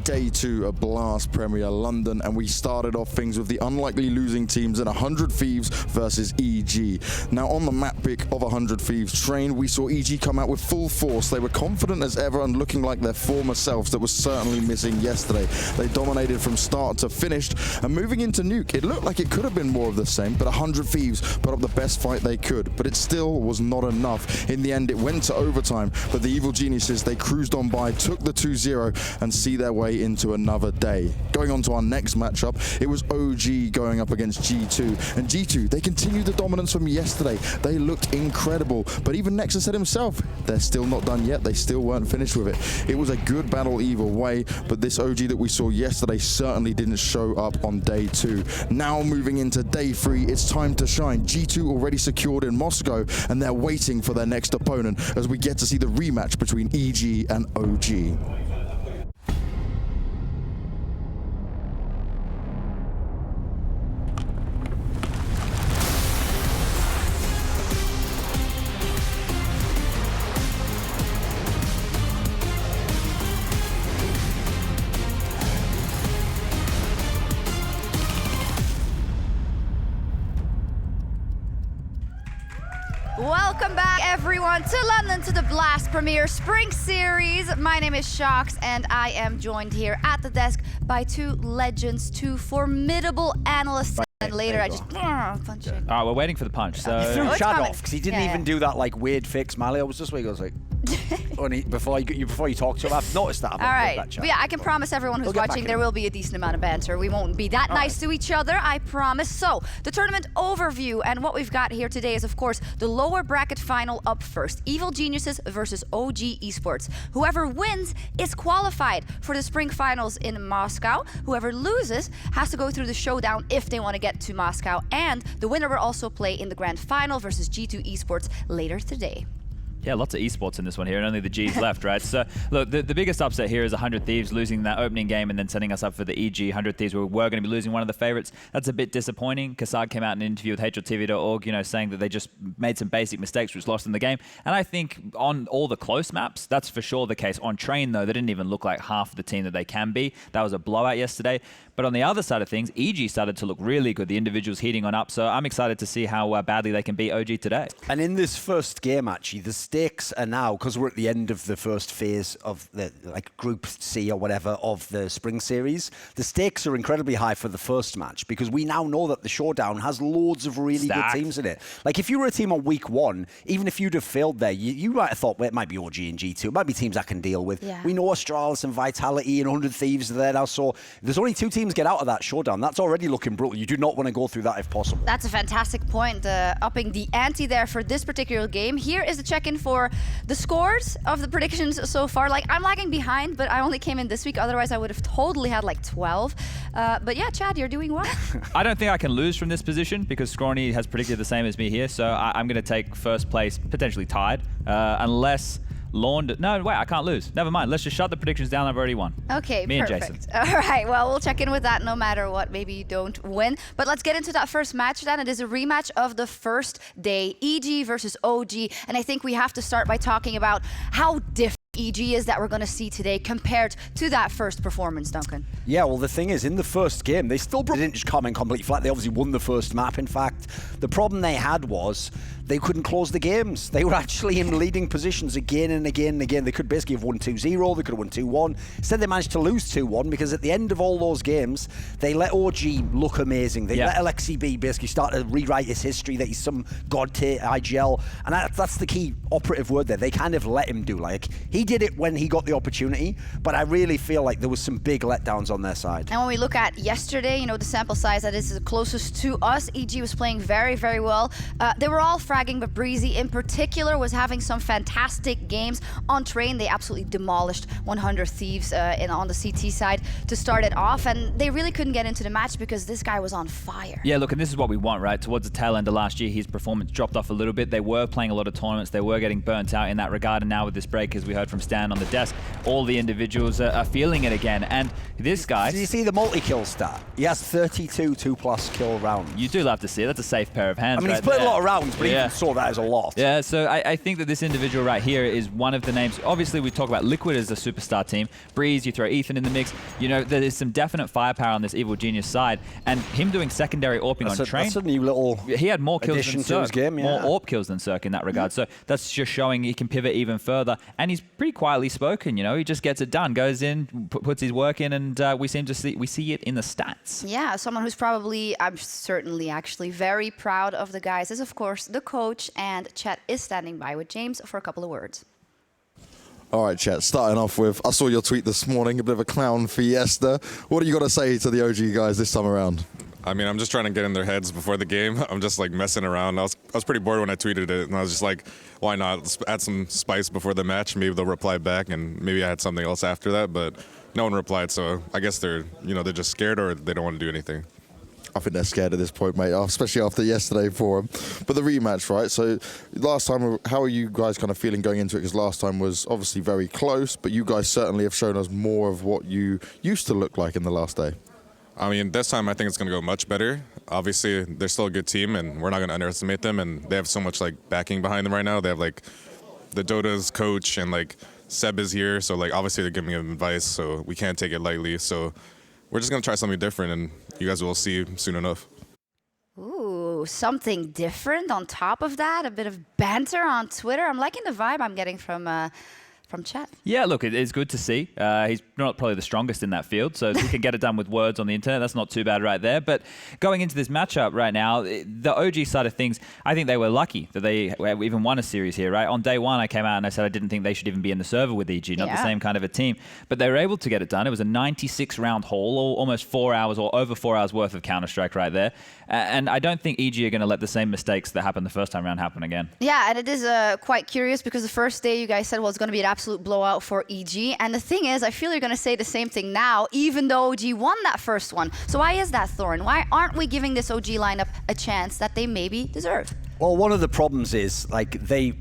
day 2 of Blast Premier London, and we started off things with the unlikely losing teams in 100 Thieves versus EG. Now on the map pick of 100 Thieves train, we saw EG come out with full force. They were confident as ever and looking like their former selves that was certainly missing yesterday. They dominated from start to finish, and moving into Nuke, it looked like it could have been more of the same, but 100 Thieves put up the best fight they could, but it still was not enough. In the end, it went to overtime, but the Evil Geniuses, they cruised on by, took the 2-0, and see their way into another day. Going on to our next matchup, it was OG going up against G2, and G2, they continued the dominance from yesterday. They looked incredible, but even Nexus said himself, they're still not done yet, they still weren't finished with it. It was a good battle either way, but this OG that we saw yesterday certainly didn't show up on day 2. Now moving into day 3, it's time to shine. G2 already secured in Moscow, and they're waiting for their next opponent as we get to see the rematch between EG and OG. Welcome back, everyone, to London, to the Blast Premier Spring Series. My name is Shox, and I am joined here at the desk by 2 legends, 2 formidable analysts. And later I just punch it. All right, we're waiting for the punch. So He threw Chad off because he didn't Yeah, even do that like weird fix Mali. I was just waiting. I was like, before you talk to him, I've noticed that. All right, but yeah, I can promise everyone who's watching there will be a decent amount of banter. We won't be that nice to each other, I promise. So, the tournament overview, and what we've got here today is, of course, the lower bracket final up first. Evil Geniuses versus OG Esports. Whoever wins is qualified for the spring finals in Moscow. Whoever loses has to go through the showdown if they want to get to Moscow, and the winner will also play in the grand final versus G2 Esports later today. yeah, lots of esports in this one here, and only the G's left, right? So, look, the biggest upset here is 100 Thieves losing that opening game and then setting us up for the EG 100 Thieves, where we're going to be losing one of the favorites. That's a bit disappointing. Kassad came out in an interview with HLTV.org, saying that they just made some basic mistakes which lost in the game. And I think on all the close maps, that's for sure the case. On train, though, they didn't even look like half the team that they can be. That was a blowout yesterday. But on the other side of things, EG started to look really good. The individuals heating on up. So I'm excited to see how badly they can beat OG today. And in this first game, actually, the stakes are now, because we're at the end of the first phase of the Group C or whatever of the Spring Series, the stakes are incredibly high for the first match because we now know that the showdown has loads of really good teams in it. Like if you were a team on week 1, even if you'd have failed there, you might have thought, well, it might be OG and G2. It might be teams I can deal with. Yeah. We know Astralis and Vitality and 100 Thieves are there now. So there's only 2 teams get out of that showdown. That's already looking brutal. You do not want to go through that if possible. That's a fantastic point, upping the ante there for this particular game. Here is the check-in for the scores of the predictions so far. Like, I'm lagging behind, but I only came in this week. Otherwise, I would have totally had like 12. But yeah, Chad, you're doing well. I don't think I can lose from this position because Scrawny has predicted the same as me here. So I'm going to take first place, potentially tied, unless Lawn... No, wait, I can't lose. Never mind. Let's just shut the predictions down. I've already won. Okay, Me perfect. and Jason. All right, well, we'll check in with that no matter what. Maybe you don't win. But let's get into that first match then. It is a rematch of the first day, EG versus OG. And I think we have to start by talking about how different EG is that we're going to see today compared to that first performance, Duncan. Yeah, well, the thing is, in the first game, they still didn't just come in completely flat. They obviously won the first map, in fact. The problem they had was they couldn't close the games. They were actually in leading positions again and again and again. They could basically have won 2-0. They could have won 2-1. Instead, they managed to lose 2-1 because at the end of all those games, they let OG look amazing. They let LXCB basically start to rewrite his history that he's some god tier IGL. And that's the key operative word there. They kind of let him do. Like, he did it when he got the opportunity, but I really feel like there was some big letdowns on their side. And when we look at yesterday, the sample size that is the closest to us, EG was playing very, very well. They were all fragging, but Breezy in particular was having some fantastic games. On train, they absolutely demolished 100 Thieves on the CT side to start it off, and they really couldn't get into the match because this guy was on fire. Yeah, look, and this is what we want, right? Towards the tail end of last year, his performance dropped off a little bit. They were playing a lot of tournaments. They were getting burnt out in that regard, and now with this break, as we heard from from Stan on the desk, all the individuals are feeling it again. And this guy... Do you see the multi-kill stat? He has 32 2+ kill rounds. You do love to see it. That's a safe pair of hands. I mean, right he's played there. a lot of rounds, but even saw that as a lot. Yeah, so I think that this individual right here is one of the names. Obviously, we talk about Liquid as a superstar team. Breeze, you throw Ethan in the mix. You know, there is some definite firepower on this Evil Genius side. And him doing secondary AWPing on Train. That's a new little he had more kills than to his Cirque. game, More AWP kills than Cirque in that regard. So that's just showing he can pivot even further. And he's pretty quietly spoken, you know. He just gets it done, goes in, puts his work in, and we see it in the stats. Yeah, someone who's probably, I'm certainly actually very proud of the guys is, of course, the coach. And Chet is standing by with James for a couple of words. All right, Chet, starting off with, I saw your tweet this morning, a bit of a clown fiesta. What are you got to say to the OG guys this time around? I mean, I'm just trying to get in their heads before the game. I'm just like messing around. I was pretty bored when I tweeted it, and I was just like, why not? Let's add some spice before the match. Maybe they'll reply back, and maybe I had something else after that, but no one replied, so I guess they're just scared or they don't want to do anything. I think they're scared at this point, mate, especially after yesterday for them. But the rematch, right? So last time, how are you guys kind of feeling going into it? Because last time was obviously very close, but you guys certainly have shown us more of what you used to look like in the last day. I mean, this time I think it's going to go much better. Obviously, they're still a good team, and we're not going to underestimate them, and they have so much like backing behind them right now. They have like the Dota's coach, and like Seb is here, so like obviously they're giving him advice, so we can't take it lightly. So we're just going to try something different, and you guys will see soon enough. Ooh, something different on top of that. A bit of banter on Twitter. I'm liking the vibe I'm getting from Chet. Yeah, look, it is good to see. He's not probably the strongest in that field, so if he can get it done with words on the internet, that's not too bad right there. But going into this matchup right now, the OG side of things, I think they were lucky that they even won a series here, right? On day one, I came out and I said I didn't think they should even be in the server with EG, not the same kind of a team. But they were able to get it done. It was a 96-round haul, almost 4 hours or over 4 hours worth of Counter-Strike right there. And I don't think EG are going to let the same mistakes that happened the first time around happen again. Yeah, and it is quite curious because the first day you guys said, well, it's going to be an absolute blowout for EG. And the thing is, I feel you're going to say the same thing now, even though OG won that first one. So why is that, Thorin? Why aren't we giving this OG lineup a chance that they maybe deserve? Well, one of the problems is like the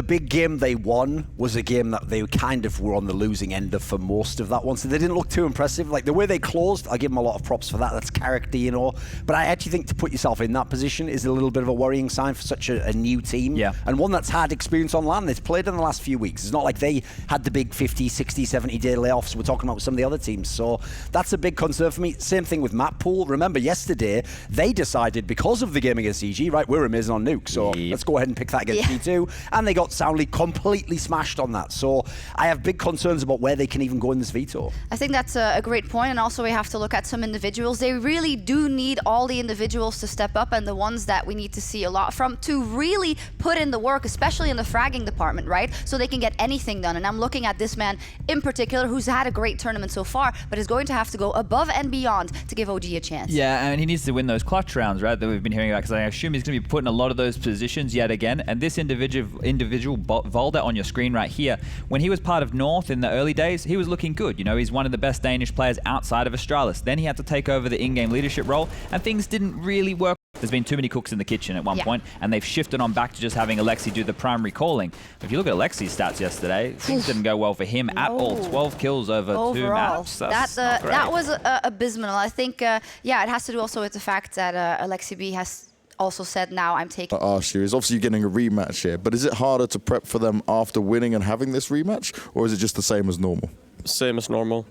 big game they won was a game that they kind of were on the losing end of for most of that one, so they didn't look too impressive. Like the way they closed, I give them a lot of props for that. That's character, you know. But I actually think to put yourself in that position is a little bit of a worrying sign for such a new team. Yeah. And one that's had experience on LAN. They've played in the last few weeks. It's not like they had the big 50, 60, 70-day layoffs we're talking about with some of the other teams. So that's a big concern for me. Same thing with map pool. Remember yesterday, they decided because of the game against EG, right, we're amazing on Nuke, so let's go ahead and pick that against G2. And they got soundly completely smashed on that. So I have big concerns about where they can even go in this veto. I think that's a great point, and also we have to look at some individuals. They really do need all the individuals to step up, and the ones that we need to see a lot from to really put in the work, especially in the fragging department, right? So they can get anything done. And I'm looking at this man in particular who's had a great tournament so far, but is going to have to go above and beyond to give OG a chance. Yeah, and he needs to win those clutch rounds, right, that we've been hearing about, because I assume he's going to be put in a lot of those positions yet again. And this individual Volda on your screen right here, when he was part of North in the early days, he was looking good. You know, he's one of the best Danish players outside of Astralis. Then he had to take over the in-game leadership role, and things didn't really work. There's been too many cooks in the kitchen at one point, and they've shifted on back to just having Alexi do the primary calling. If you look at Alexi's stats yesterday, things didn't go well for him at all. 12 kills over overall, 2 maps. That was abysmal. I think, yeah, it has to do also with the fact that Alexi B has also said, now I'm taking... I asked you, is obviously you're getting a rematch here, but is it harder to prep for them after winning and having this rematch, or is it just the same as normal? Same as normal.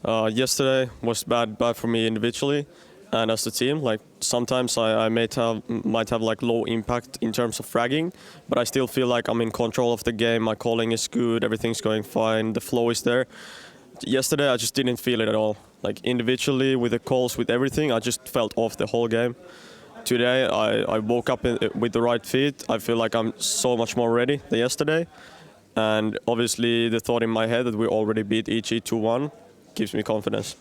Yesterday was bad for me individually and as a team. Like sometimes I might have like low impact in terms of fragging, but I still feel like I'm in control of the game. My calling is good, everything's going fine, the flow is there. Yesterday I just didn't feel it at all. Like individually, with the calls, with everything, I just felt off the whole game. Today I woke up with the right feet. I feel like I'm so much more ready than yesterday. And obviously the thought in my head that we already beat EG 2-1 gives me confidence.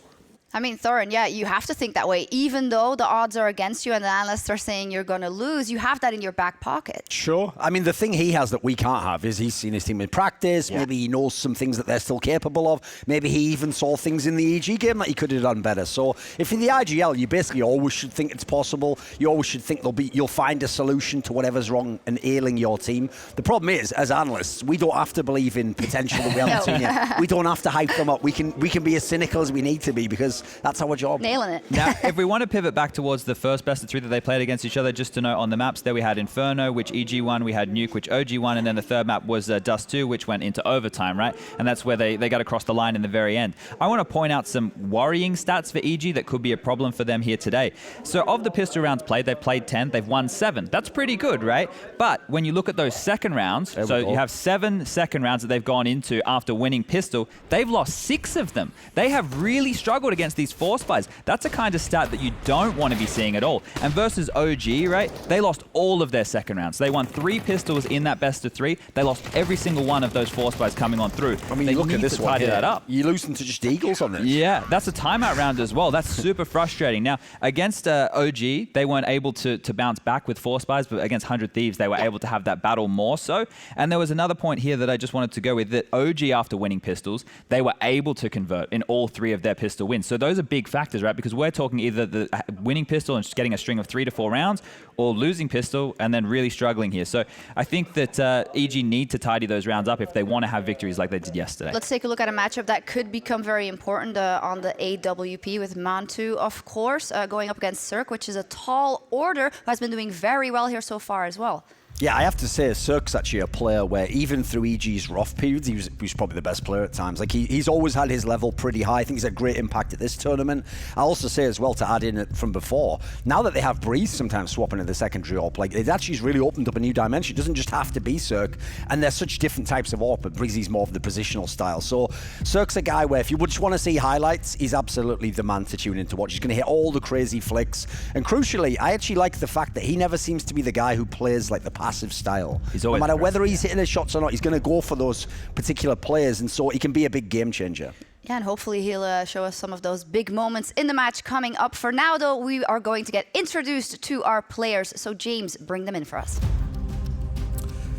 I mean, Thorin, yeah, you have to think that way. Even though the odds are against you and the analysts are saying you're going to lose, you have that in your back pocket. Sure. I mean, the thing he has that we can't have is he's seen his team in practice. Yeah. Maybe he knows some things that they're still capable of. Maybe he even saw things in the EG game that he could have done better. So if in the IGL, you basically always should think it's possible. You always should think you'll find a solution to whatever's wrong and ailing your team. The problem is, as analysts, we don't have to believe in potential that we haven't seen yet. We don't have to hype them up. We can be as cynical as we need to be because that's our job. Nailing it. Now, if we want to pivot back towards the first best of 3 that they played against each other, just to note on the maps there, we had Inferno, which EG won, we had Nuke, which OG won, and then the third map was Dust 2, which went into overtime, right? And that's where they got across the line in the very end. I want to point out some worrying stats for EG that could be a problem for them here today. So of the pistol rounds played, they've played 10, they've won 7. That's pretty good, right? But when you look at those second rounds, so you have 7 second rounds that they've gone into after winning pistol, they've lost 6 of them. They have really struggled against these force buys. That's a kind of stat that you don't want to be seeing at all. And versus OG, right, they lost all of their second rounds. They won 3 pistols in that best of 3. They lost every single one of those force buys coming on through. I mean, they look need at this to one tidy here. that up. You're losing to just Eagles on this. Yeah, that's a timeout round as well. That's super frustrating. Now, against OG, they weren't able to bounce back with force buys, but against 100 Thieves, they were able to have that battle more so. And there was another point here that I just wanted to go with, that OG, after winning pistols, they were able to convert in all 3 of their pistol wins. So those are big factors, right? Because we're talking either the winning pistol and just getting a string of 3 to 4 rounds, or losing pistol and then really struggling here. So I think that EG need to tidy those rounds up if they want to have victories like they did yesterday. Let's take a look at a matchup that could become very important on the AWP with Mantu, of course, going up against Cirque, which is a tall order who has been doing very well here so far as well. Yeah, I have to say, Cirque's actually a player where even through EG's rough periods, he was probably the best player at times. Like he's always had his level pretty high. I think he's had great impact at this tournament. I'll also say as well, to add in it from before, now that they have Breeze sometimes swapping in the secondary AWP, like it actually has really opened up a new dimension. It doesn't just have to be Cirque, and there's such different types of AWP, but Breezy's more of the positional style. So Cirque's a guy where if you just want to see highlights, he's absolutely the man to tune in to watch. He's going to hit all the crazy flicks. And crucially, I actually like the fact that he never seems to be the guy who plays like the passive style. He's no always matter whether he's hitting his shots or not, he's going to go for those particular players, and so he can be a big game changer. Yeah, and hopefully he'll show us some of those big moments in the match coming up. For now, though, we are going to get introduced to our players. So, James, bring them in for us.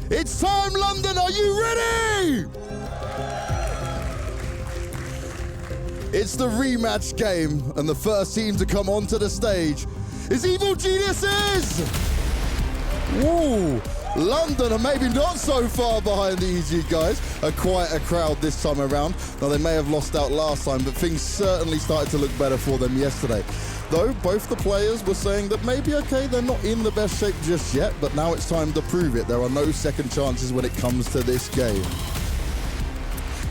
It's time, London. Are you ready? It's the rematch game, and the first team to come onto the stage is Evil Geniuses. Woo! London are maybe not so far behind the EG guys. Quite a crowd this time around. Now, they may have lost out last time, but things certainly started to look better for them yesterday. Though both the players were saying that maybe, okay, they're not in the best shape just yet, but now it's time to prove it. There are no second chances when it comes to this game.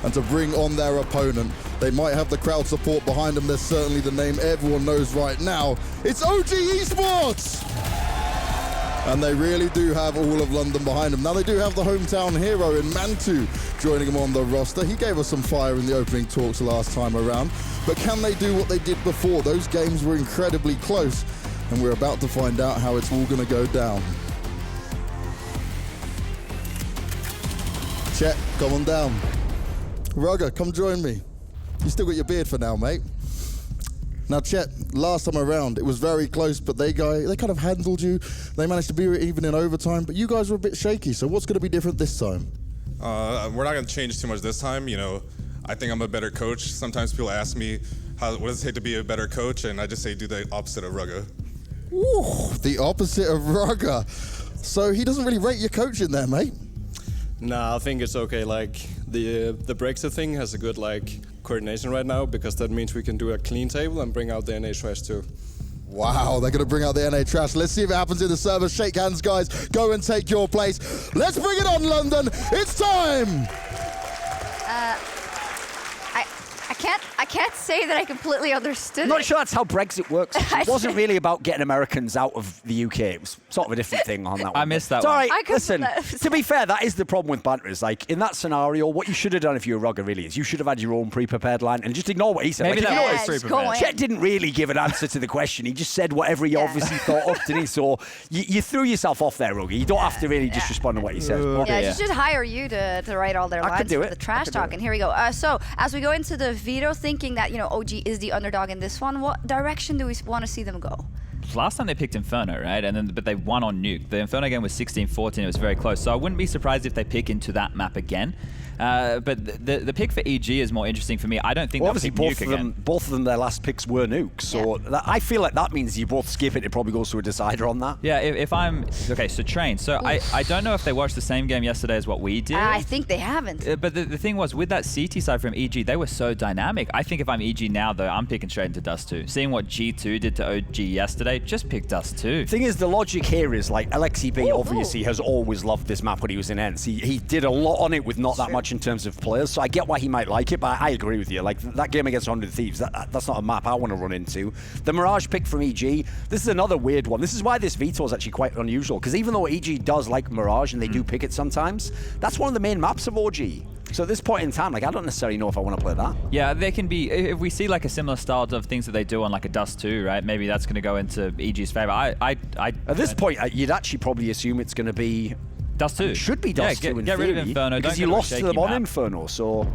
And to bring on their opponent, they might have the crowd support behind them. There's certainly the name everyone knows right now. It's OG Esports! And they really do have all of London behind them. Now they do have the hometown hero in Mantu joining them on the roster. He gave us some fire in the opening talks last time around. But can they do what they did before? Those games were incredibly close, and we're about to find out how it's all going to go down. Chet, come on down. Rugger, come join me. You still got your beard for now, mate. Now, Chet, last time around, it was very close, but they kind of handled you. They managed to be even in overtime, but you guys were a bit shaky, so what's going to be different this time? We're not going to change too much this time. You know, I think I'm a better coach. Sometimes people ask me, what does it take to be a better coach? And I just say, do the opposite of Rugger. Ooh, the opposite of Rugger. So he doesn't really rate your coaching there, mate. Nah, I think it's okay. Like the Brexit thing has a good coordination right now, because that means we can do a clean table and bring out the NA trash too. Wow, they're going to bring out the NA trash. Let's see if it happens in the server. Shake hands, guys. Go and take your place. Let's bring it on, London. It's time. I can't say that I completely understood I'm not sure that's how Brexit works. It wasn't really about getting Americans out of the UK. It was sort of a different thing on that one. I missed that it's one. All right, I listen, to be fair, that is the problem with banter. Is like, in that scenario, what you should have done if you were Rugger really is you should have had your own pre-prepared line and just ignore what he said. Maybe like, that you know, was just pre-prepared. go in. Chet didn't really give an answer to the question. He just said whatever he obviously thought up, didn't he? So you threw yourself off there, Rugger. You don't have to really just respond to what he says. Yeah, she should hire you to write all their lines I could do for it. the trash I could do talk. it. And here we go. So as we go into the veto, think thinking that, you know, OG is the underdog in this one. What direction do we want to see them go? Last time they picked Inferno, right? But they won on Nuke. The Inferno game was 16-14. It was very close. So I wouldn't be surprised if they pick into that map again. But the pick for EG is more interesting for me. I don't think they'll pick Nuke again. Both of them, their last picks were Nuke. So I feel like that means you both skip it. It probably goes to a decider on that. Yeah, if I'm... Okay, so Train. So I don't know if they watched the same game yesterday as what we did. I think they haven't. But the thing was, with that CT side from EG, they were so dynamic. I think if I'm EG now, though, I'm picking straight into Dust 2. Seeing what G2 did to OG yesterday, just pick Dust 2. Thing is, the logic here is, like, Alexi B obviously has always loved this map when he was in ENCE. He did a lot on it with not that much in terms of players, so I get why he might like it, but I agree with you. Like, that game against 100 Thieves, that's not a map I want to run into. The Mirage pick from EG, this is another weird one. This is why this veto is actually quite unusual, because even though EG does like Mirage and they do pick it sometimes, that's one of the main maps of OG. So at this point in time, like, I don't necessarily know if I want to play that. Yeah, there can be, if we see like a similar style of things that they do on like a Dust 2, right? Maybe that's going to go into EG's favor. At this point, you'd actually probably assume it's going to be Dust 2. It should be Dust 2 in get theory, rid of Inferno. because you lost to them on Inferno, so...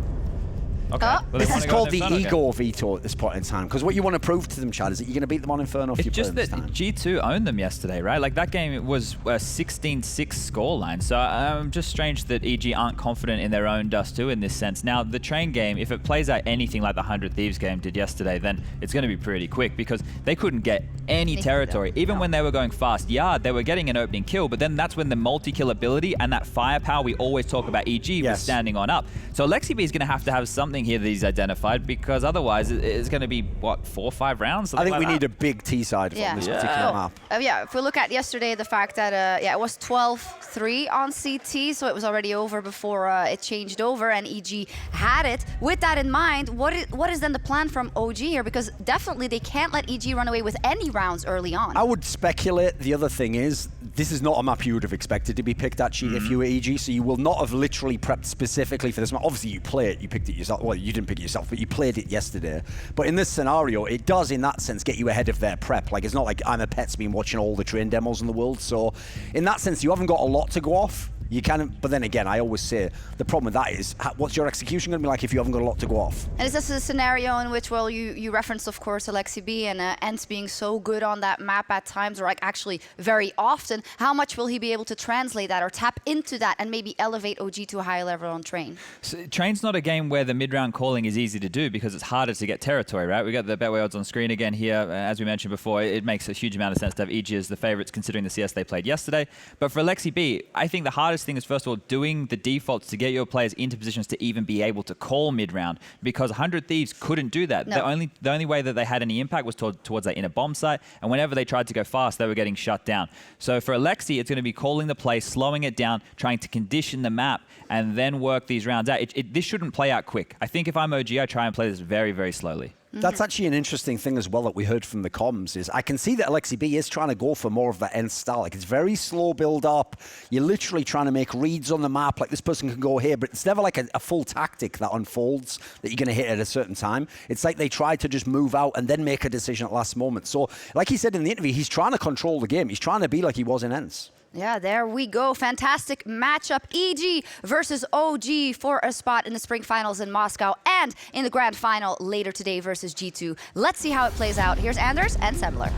Okay. Well, this is called the ego veto at this point in time, because what you want to prove to them, Chad, is that you're going to beat them on Inferno if you play them this time. It's just that G2 owned them yesterday, right? Like, that game was a 16-6 scoreline, so just strange that EG aren't confident in their own Dust 2 in this sense. Now, the Train game, if it plays out anything like the 100 Thieves game did yesterday, then it's going to be pretty quick, because they couldn't get any territory. Even when they were going fast yard, they were getting an opening kill, but then that's when the multi-kill ability and that firepower we always talk about EG was standing on up. So Alexi B is going to have something here that he's identified, because otherwise it's going to be, what, 4 or 5 rounds? I think we need a big T side from this particular map. Yeah, if we look at yesterday, the fact that it was 12-3 on CT, so it was already over before it changed over, and EG had it. With that in mind, what is then the plan from OG here? Because definitely they can't let EG run away with any rounds early on. I would speculate the other thing is, this is not a map you would have expected to be picked actually if you were EG, so you will not have literally prepped specifically for this map. Obviously you play it, you picked it yourself. Well, you didn't pick it yourself, but you played it yesterday. But in this scenario, it does in that sense get you ahead of their prep. Like, it's not like I'm a pet's been watching all the Train demos in the world, so in that sense you haven't got a lot to go off. You can, but then again, I always say the problem with that is, what's your execution going to be like if you haven't got a lot to go off? And is this a scenario in which, well, you referenced, of course, Alexi B and ENCE being so good on that map at times, or like actually very often. How much will he be able to translate that or tap into that and maybe elevate OG to a higher level on Train? So, Train's not a game where the mid-round calling is easy to do, because it's harder to get territory, right? We got the Betway odds on screen again here. As we mentioned before, it makes a huge amount of sense to have EG as the favorites considering the CS they played yesterday. But for Alexi B, I think the hardest thing is, first of all, doing the defaults to get your players into positions to even be able to call mid-round, because 100 Thieves couldn't do that. No. The only way that they had any impact was towards that inner bomb site, and whenever they tried to go fast, they were getting shut down. So for Alexi, it's going to be calling the play, slowing it down, trying to condition the map, and then work these rounds out. This shouldn't play out quick. I think if I'm OG, I try and play this very, very slowly. That's actually an interesting thing as well that we heard from the comms, is I can see that Alexi B is trying to go for more of that ENCE style. Like, it's very slow build up. You're literally trying to make reads on the map, like this person can go here, but it's never like a full tactic that unfolds that you're going to hit at a certain time. It's like they try to just move out and then make a decision at last moment. So, like he said in the interview, he's trying to control the game. He's trying to be like he was in ENCE. Yeah, there we go. Fantastic matchup. EG versus OG for a spot in the spring finals in Moscow and in the grand final later today versus G2. Let's see how it plays out. Here's Anders and Semler.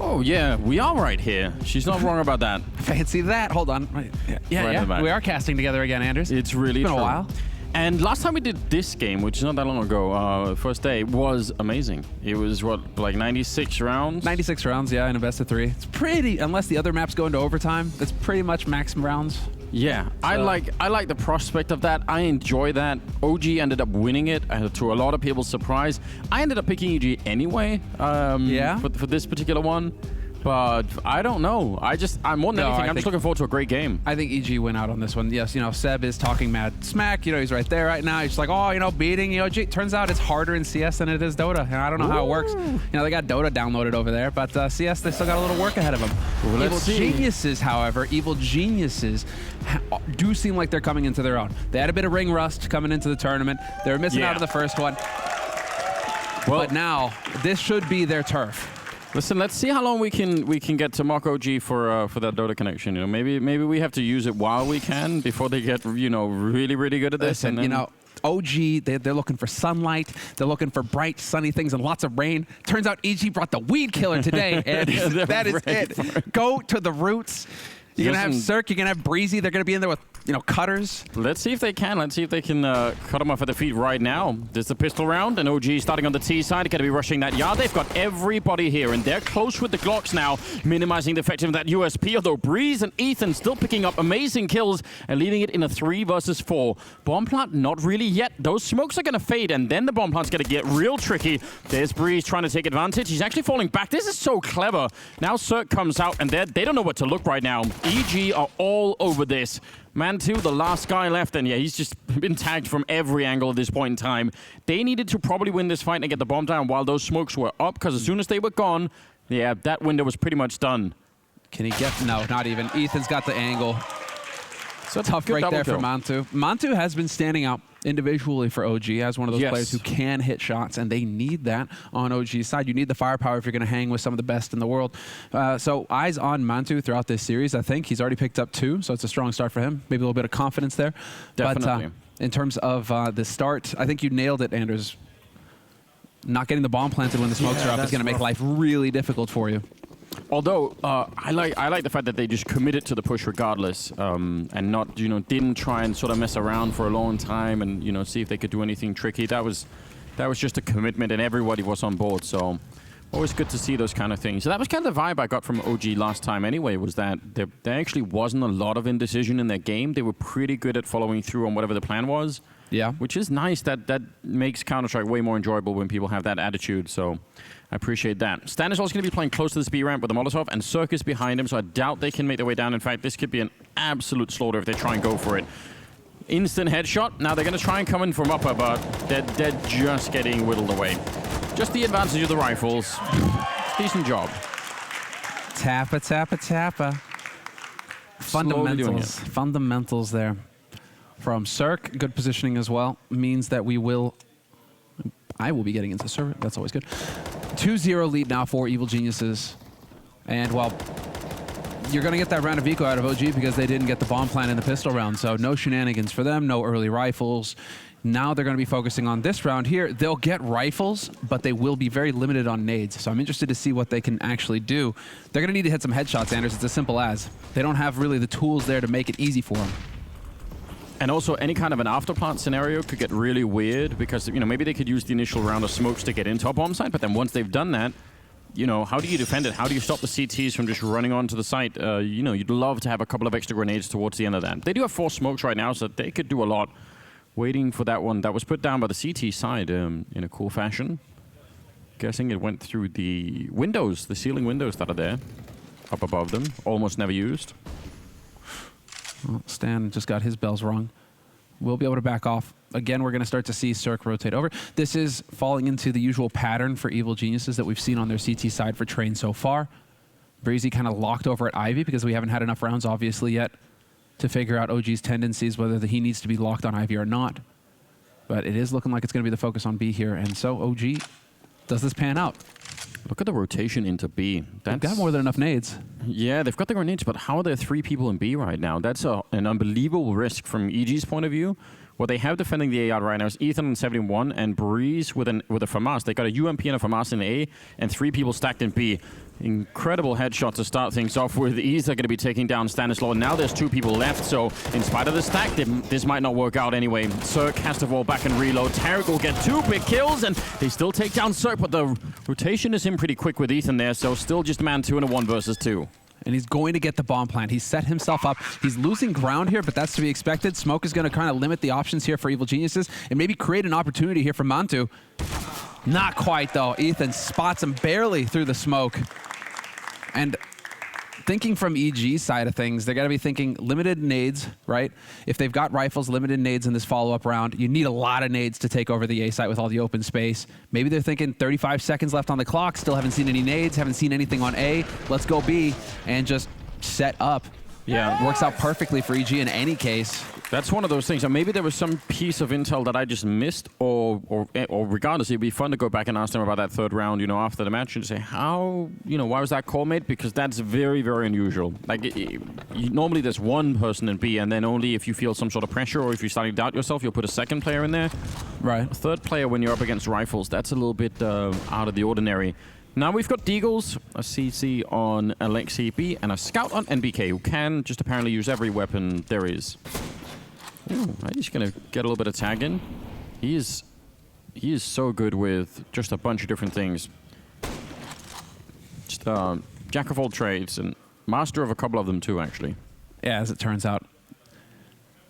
Oh, yeah, we are right here. She's not wrong about that. Fancy that. Hold on. Yeah. We are casting together again, Anders. It's really been true. a while. And last time we did this game, which is not that long ago, first day, was amazing. It was, what, like 96 rounds? 96 rounds, yeah, in a best of 3. It's pretty, unless the other maps go into overtime, that's pretty much maximum rounds. Yeah, so. I like the prospect of that. I enjoy that. OG ended up winning it, to a lot of people's surprise. I ended up picking EG anyway for this particular one. But I don't know. I'm more than anything, I'm just looking forward to a great game. I think EG went out on this one. Yes, Seb is talking mad smack. He's right there right now. He's like, beating OG. Turns out it's harder in CS than it is Dota. And I don't know how it works. They got Dota downloaded over there, but CS, they still got a little work ahead of them. Well, Evil Geniuses, however, do seem like they're coming into their own. They had a bit of ring rust coming into the tournament. They were missing out of the first one. Well, but now, this should be their turf. Listen, let's see how long we can get to mock OG for that Dota connection. Maybe we have to use it while we can before they get really really good at this. Listen, OG, they're looking for sunlight. They're looking for bright, sunny things and lots of rain. Turns out EG brought the weed killer today, and that is it. Go to the roots. You're going to have Cirque, you're going to have Breezy. They're going to be in there with, cutters. Let's see if they can. Let's see if they can cut them off at the feet right now. There's the pistol round, and OG starting on the T side. Going to be rushing that yard. They've got everybody here, and they're close with the Glocks now, minimizing the effect of that USP, although Breeze and Ethan still picking up amazing kills and leaving it in a 3 versus 4. Bomb plant, not really yet. Those smokes are going to fade, and then the bomb plant's going to get real tricky. There's Breeze trying to take advantage. He's actually falling back. This is so clever. Now Cirque comes out, and they don't know what to look right now. EG are all over this. Man2, the last guy left, and yeah, he's just been tagged from every angle at this point in time. They needed to probably win this fight and get the bomb down while those smokes were up, because as soon as they were gone, yeah, that window was pretty much done. Can he get... No, not even. Ethan's got the angle. So tough right there for Mantu. Mantu has been standing out individually for OG as one of those players who can hit shots, and they need that on OG's side. You need the firepower if you're going to hang with some of the best in the world. So eyes on Mantu throughout this series. I think he's already picked up 2, so it's a strong start for him. Maybe a little bit of confidence there. Definitely. But in terms of the start, I think you nailed it, Anders. Not getting the bomb planted when the smokes are up is going to make life really difficult for you. Although I like the fact that they just committed to the push regardless, and not didn't try and sort of mess around for a long time and see if they could do anything tricky. That was just a commitment, and everybody was on board. So always good to see those kind of things. So that was kind of the vibe I got from OG last time. Anyway, was that there actually wasn't a lot of indecision in their game. They were pretty good at following through on whatever the plan was. Yeah, which is nice. That makes Counter-Strike way more enjoyable when people have that attitude. So I appreciate that. Stanislav's going to be playing close to the speed ramp with the Molotov, and Circus behind him, so I doubt they can make their way down. In fact, this could be an absolute slaughter if they try and go for it. Instant headshot. Now they're going to try and come in from upper, but they're just getting whittled away. Just the advantage of the rifles. Decent job. Tappa, tappa, tappa. Fundamentals there. From Cirque, good positioning as well, means that I will be getting into server. That's always good. 2-0 lead now for Evil Geniuses. And while you're going to get that round of eco out of OG because they didn't get the bomb plant in the pistol round, so no shenanigans for them, no early rifles. Now they're going to be focusing on this round here. They'll get rifles, but they will be very limited on nades. So I'm interested to see what they can actually do. They're going to need to hit some headshots, Anders. It's as simple as. They don't have really the tools there to make it easy for them. And also, any kind of an afterplant scenario could get really weird because, maybe they could use the initial round of smokes to get into a bomb site, but then once they've done that, how do you defend it? How do you stop the CTs from just running onto the site? You'd love to have a couple of extra grenades towards the end of that. They do have 4 smokes right now, so they could do a lot. Waiting for that one that was put down by the CT side in a cool fashion. Guessing it went through the windows, the ceiling windows that are there, up above them, almost never used. Well, Stan just got his bells wrong. We'll be able to back off. Again, we're going to start to see Cirque rotate over. This is falling into the usual pattern for Evil Geniuses that we've seen on their CT side for Train so far. Breezy kind of locked over at Ivy because we haven't had enough rounds, obviously, yet to figure out OG's tendencies, whether he needs to be locked on Ivy or not. But it is looking like it's going to be the focus on B here. And so OG, does this pan out? Look at the rotation into B. They've got more than enough nades. Yeah, they've got the grenades, but how are there 3 people in B right now? That's an unbelievable risk from EG's point of view. What they have defending the A yard right now is Ethan on 71 and Breeze with a FAMAS. They got a UMP and a FAMAS in A and 3 people stacked in B. Incredible headshot to start things off with. Ease are going to be taking down Stanislaw. Now there's 2 people left, so in spite of the stack, this might not work out anyway. Cirque has to fall back and reload. Tarek will get 2 big kills, and they still take down Cirque, but the rotation is in pretty quick with Ethan there, so still just man 2 in a 1 versus 2. And he's going to get the bomb plant. He's set himself up. He's losing ground here, but that's to be expected. Smoke is going to kind of limit the options here for Evil Geniuses and maybe create an opportunity here for Mantu. Not quite, though. Ethan spots him barely through the smoke. And thinking from EG's side of things, they're going to be thinking limited nades, right? If they've got rifles, limited nades in this follow-up round, you need a lot of nades to take over the A site with all the open space. Maybe they're thinking 35 seconds left on the clock, still haven't seen any nades, haven't seen anything on A. Let's go B and just set up. Yeah. Works out perfectly for EG in any case. That's one of those things. And maybe there was some piece of intel that I just missed, or regardless, it'd be fun to go back and ask them about that third round, after the match and say, how, why was that call made? Because that's very, very unusual. Like, normally there's one person in B, and then only if you feel some sort of pressure or if you're starting to doubt yourself, you'll put a second player in there. Right. A third player when you're up against rifles, that's a little bit out of the ordinary. Now we've got Deagles, a CC on Alexi B, and a Scout on NBK, who can just apparently use every weapon there is. Ooh, I'm just going to get a little bit of tag in. He is so good with just a bunch of different things. Just jack of all trades and master of a couple of them too, actually. Yeah, as it turns out,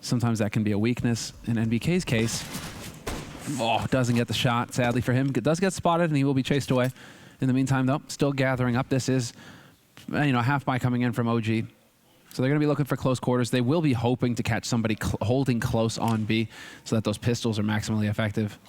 sometimes that can be a weakness. In NBK's case, doesn't get the shot, sadly for him. Does get spotted, and he will be chased away. In the meantime, though, still gathering up. This is, half buy coming in from OG. So they're going to be looking for close quarters. They will be hoping to catch somebody holding close on B so that those pistols are maximally effective.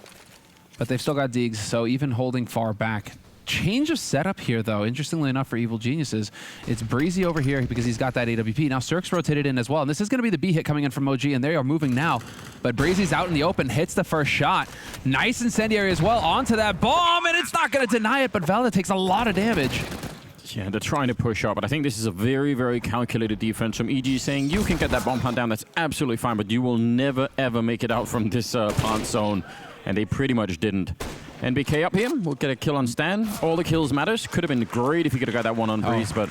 But they've still got Deags, so even holding far back. Change of setup here, though. Interestingly enough for Evil Geniuses, it's Breezy over here because he's got that AWP. Now Cirque's rotated in as well, and this is going to be the B hit coming in from OG, and they are moving now. But Breezy's out in the open, hits the first shot. Nice incendiary as well onto that bomb, and it's not going to deny it, but Velda takes a lot of damage. Yeah, they're trying to push up, but I think this is a very, very calculated defense from EG saying, you can get that bomb plant down, that's absolutely fine, but you will never, ever make it out from this plant zone. And they pretty much didn't. NBK up here, we'll get a kill on Stan. All the kills matters. Could have been great if he could have got that one on Breeze, but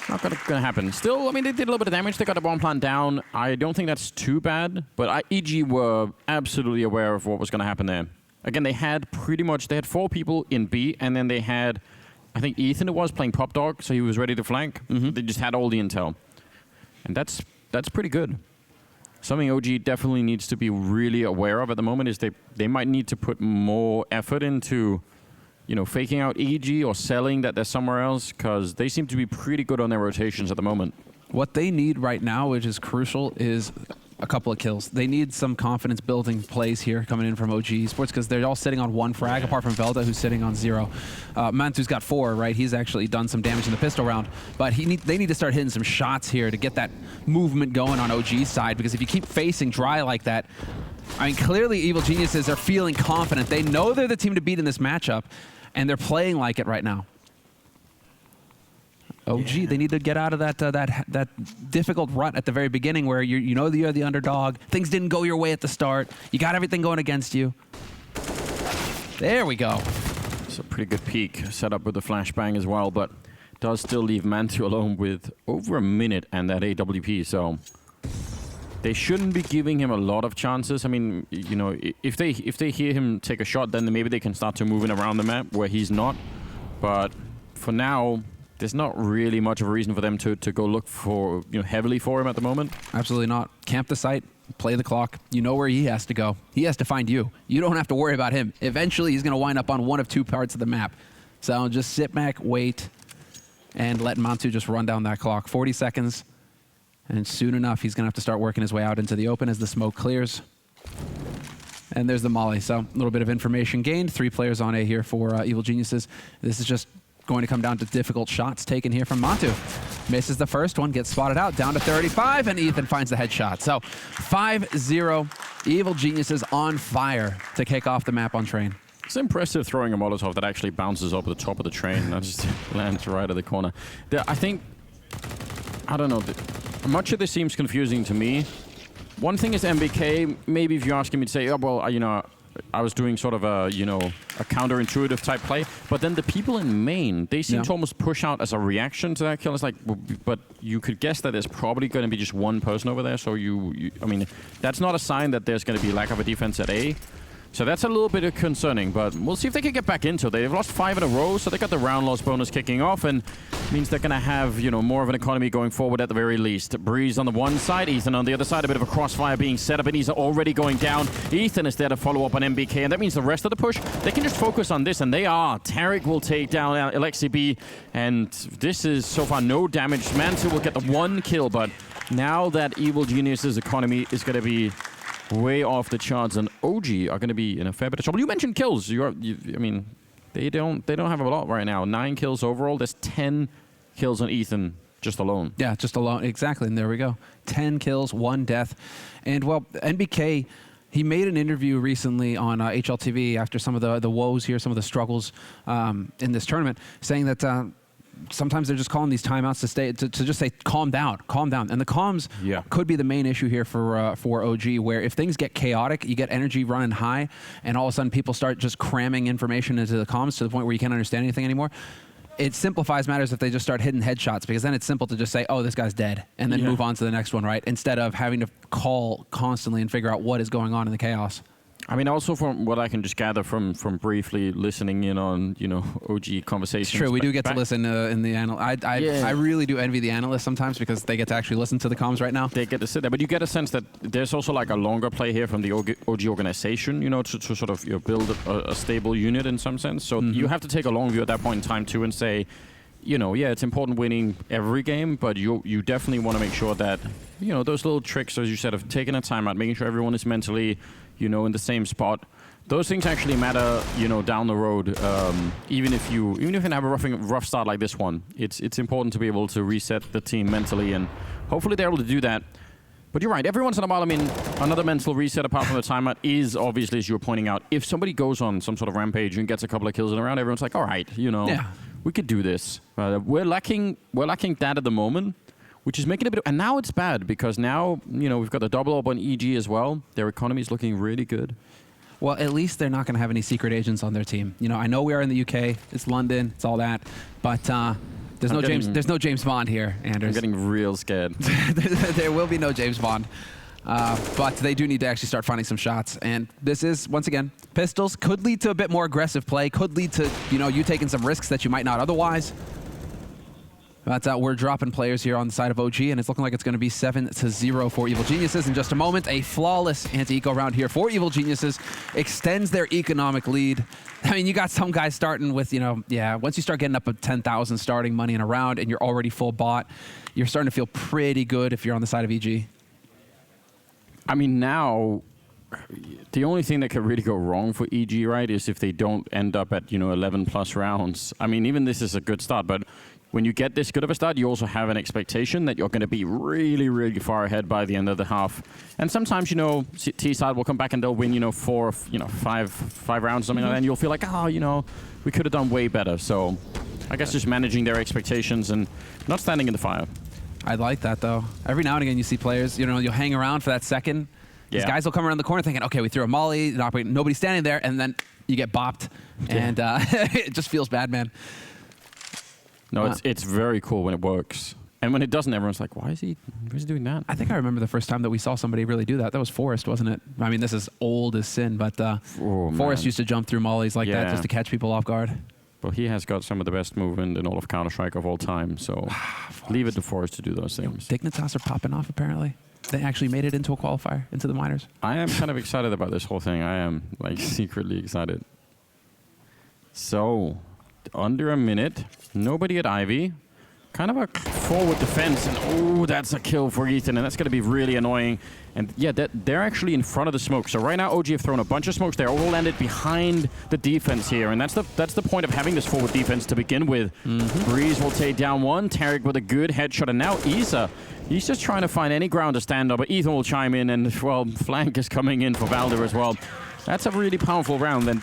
not gonna happen. Still, I mean, they did a little bit of damage. They got the bomb plant down. I don't think that's too bad, but EG were absolutely aware of what was gonna happen there. Again, they had 4 people in B, and then they had, I think Ethan was playing Pop Dog, so he was ready to flank. They just had all the intel. And that's pretty good. Something OG definitely needs to be really aware of at the moment is they might need to put more effort into, faking out EG or selling that they're somewhere else, because they seem to be pretty good on their rotations at the moment. What they need right now, which is crucial, is a couple of kills. They need some confidence-building plays here coming in from OG Esports because they're all sitting on 1 frag, apart from Velda, who's sitting on 0. Mantu's got 4, right? He's actually done some damage in the pistol round, but they need to start hitting some shots here to get that movement going on OG's side, because if you keep facing dry like that, I mean, clearly Evil Geniuses are feeling confident. They know they're the team to beat in this matchup, and they're playing like it right now. OG, they need to get out of that difficult rut at the very beginning where you're the underdog. Things didn't go your way at the start. You got everything going against you. There we go. It's a pretty good peek set up with the flashbang as well, but does still leave Mantu alone with over a minute and that AWP. So they shouldn't be giving him a lot of chances. I mean, if they hear him take a shot, then maybe they can start to move in around the map where he's not. But for now, there's not really much of a reason for them to go look for, heavily for him at the moment. Absolutely not. Camp the site, play the clock. You know where he has to go. He has to find you. You don't have to worry about him. Eventually, he's going to wind up on one of 2 parts of the map. So just sit back, wait, and let Mantu just run down that clock. 40 seconds, and soon enough, he's going to have to start working his way out into the open as the smoke clears. And there's the molly. So a little bit of information gained. 3 players on A here for Evil Geniuses. This is just going to come down to difficult shots taken here from Mantu. Misses the first one, gets spotted out, down to 35, and Ethan finds the headshot. So 5-0, Evil Geniuses on fire to kick off the map on train. It's impressive throwing a Molotov that actually bounces over the top of the train. That just lands right at the corner. I don't know, much of this seems confusing to me. One thing is MBK, maybe if you're asking me to say, oh, well, I was doing sort of a counterintuitive type play, but then the people in main, they seem to almost push out as a reaction to that kill. It's like, but you could guess that there's probably going to be just one person over there. So I mean, that's not a sign that there's going to be lack of a defense at A. So that's a little bit concerning, but we'll see if they can get back into it. They've lost 5 in a row, so they got the round loss bonus kicking off, and means they're going to have, more of an economy going forward at the very least. Breeze on the one side, Ethan on the other side, a bit of a crossfire being set up, and he's already going down. Ethan is there to follow up on MBK, and that means the rest of the push, they can just focus on this, and they are. Tarek will take down Alexi B, and this is so far no damage. Mantu will get the 1 kill, but now that Evil Genius's economy is going to be way off the charts, and OG are going to be in a fair bit of trouble. You mentioned kills. I mean, they don't have a lot right now. 9 kills overall. There's 10 kills on Ethan Just alone. Yeah, just alone. Exactly. And there we go. 10 kills, 1 death. And, well, NBK, he made an interview recently on HLTV after some of the woes here, some of the struggles in this tournament, saying that sometimes they're just calling these timeouts to just say, calm down. And the comms could be the main issue here for OG, where if things get chaotic, you get energy running high, and all of a sudden people start just cramming information into the comms to the point where you can't understand anything anymore. It simplifies matters if they just start hitting headshots, because then it's simple to just say, oh, this guy's dead, and then move on to the next one, right? Instead of having to call constantly and figure out what is going on in the chaos. I mean, also from what I can just gather from briefly listening in on, OG conversations. It's true. We do get to listen in the I really do envy the analysts sometimes, because they get to actually listen to the comms right now. They get to sit there. But you get a sense that there's also like a longer play here from the OG organization, to sort of build a stable unit in some sense. So you have to take a long view at that point in time too and say, it's important winning every game, but you definitely want to make sure that, those little tricks, as you said, of taking a timeout, making sure everyone is mentally in the same spot. Those things actually matter, down the road. Even if you have a rough start like this one, it's important to be able to reset the team mentally, and hopefully they're able to do that. But you're right. Every once in a while, I mean, another mental reset apart from the timeout is obviously, as you were pointing out, if somebody goes on some sort of rampage and gets a couple of kills in a round, everyone's like, all right, we could do this. We're lacking that at the moment, which is making it a bit. And now it's bad, because now, we've got the double up on EG as well. Their economy is looking really good. Well, at least they're not going to have any secret agents on their team. I know we are in the UK. It's London. It's all that. But there's no James Bond here, Anders. I'm getting real scared. There will be no James Bond. But they do need to actually start finding some shots. And this is, once again, pistols. Could lead to a bit more aggressive play. Could lead to, you taking some risks that you might not otherwise. But we're dropping players here on the side of OG, and it's looking like it's going to be 7-0 for Evil Geniuses in just a moment. A flawless anti-eco round here for Evil Geniuses. Extends their economic lead. I mean, you got some guys starting with, once you start getting up at 10,000 starting money in a round and you're already full bot, you're starting to feel pretty good if you're on the side of EG. I mean, now, the only thing that could really go wrong for EG, right, is if they don't end up at, 11-plus rounds. I mean, even this is a good start, but when you get this good of a start, you also have an expectation that you're going to be really, really far ahead by the end of the half. And sometimes, T-side will come back and they'll win, 5 rounds, something like that, and you'll feel like, we could have done way better. So I guess just managing their expectations and not standing in the fire. I like that, though. Every now and again, you see players, you'll hang around for that second. These guys will come around the corner thinking, okay, we threw a molly, nobody's standing there, and then you get bopped. And it just feels bad, man. No, it's very cool when it works. And when it doesn't, everyone's like, why is he doing that? I think I remember the first time that we saw somebody really do that. That was Forrest, wasn't it? I mean, this is old as sin, but Forrest used to jump through mollies like that just to catch people off guard. Well, he has got some of the best movement in all of Counter-Strike of all time, so leave it to Forrest to do those things. Dignitas are popping off, apparently. They actually made it into a qualifier, into the minors. I am kind of excited about this whole thing. I am, secretly excited. So, under a minute, nobody at Ivy. Kind of a forward defense, and that's a kill for Ethan, and that's going to be really annoying. And yeah, they're actually in front of the smoke. So right now, OG have thrown a bunch of smokes. They're all landed behind the defense here, and that's the point of having this forward defense to begin with. Breeze will take down one. Tarek with a good headshot, and now Isa, he's just trying to find any ground to stand on, but Ethan will chime in, and well, flank is coming in for Valder as well. That's a really powerful round. And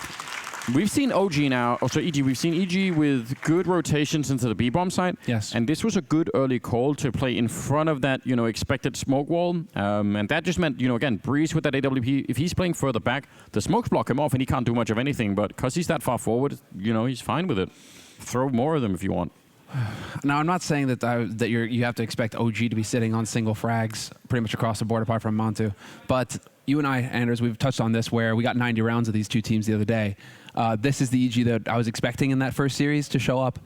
we've seen OG now, EG, we've seen EG with good rotations into the B-bomb site. Yes. And this was a good early call to play in front of that, expected smoke wall. And that just meant, again, Breeze with that AWP, if he's playing further back, the smokes block him off and he can't do much of anything. But because he's that far forward, he's fine with it. Throw more of them if you want. Now, I'm not saying that you have to expect OG to be sitting on single frags pretty much across the board apart from Montu. But you and I, Anders, we've touched on this where we got 90 rounds of these two teams the other day. This is the EG that I was expecting in that first series to show up.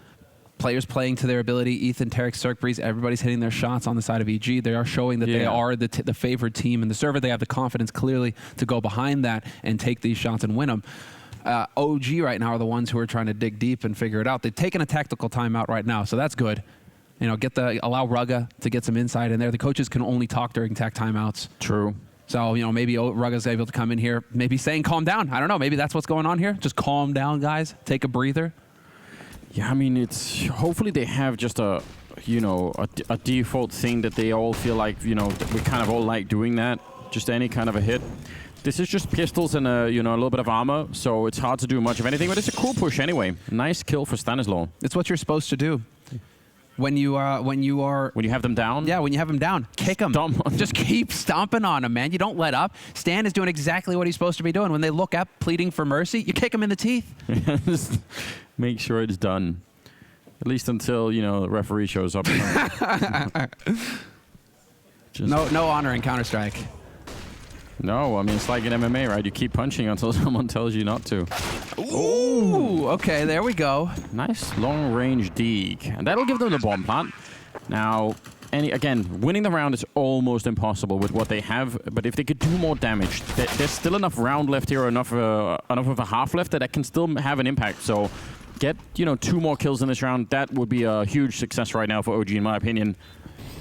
Players playing to their ability. Ethan, Tarek, Cirque, Breeze, everybody's hitting their shots on the side of EG. They are showing that they are the favored team in the server. They have the confidence clearly to go behind that and take these shots and win them. OG right now are the ones who are trying to dig deep and figure it out. They've taken a tactical timeout right now, so that's good. Allow Rugga to get some insight in there. The coaches can only talk during tac timeouts. True. So, maybe Rugga's able to come in here, maybe saying calm down. I don't know. Maybe that's what's going on here. Just calm down, guys. Take a breather. Yeah, I mean, hopefully they have just a you know, a default thing that they all feel like, you know, we kind of all like doing that. Just any kind of a hit. This is just pistols and a, you know, a little bit of armor, so it's hard to do much of anything, but it's a cool push anyway. Nice kill for Stanislaw. It's what you're supposed to do. When you have them down? Yeah, when you have them down, kick them. Just keep stomping on them, man. You don't let up. Stan is doing exactly what he's supposed to be doing. When they look up, pleading for mercy, you kick them in the teeth. Just make sure it's done. At least until, you know, the referee shows up. No honor in Counter-Strike. No, I mean, it's like in MMA, right? You keep punching until someone tells you not to. Ooh, okay, there we go. Nice long-range dig. And that'll give them the bomb plant. Now, again, winning the round is almost impossible with what they have, but if they could do more damage, there's still enough round left here, or enough of a half left that can still have an impact. So get, you know, 2 more kills in this round. That would be a huge success right now for OG, in my opinion.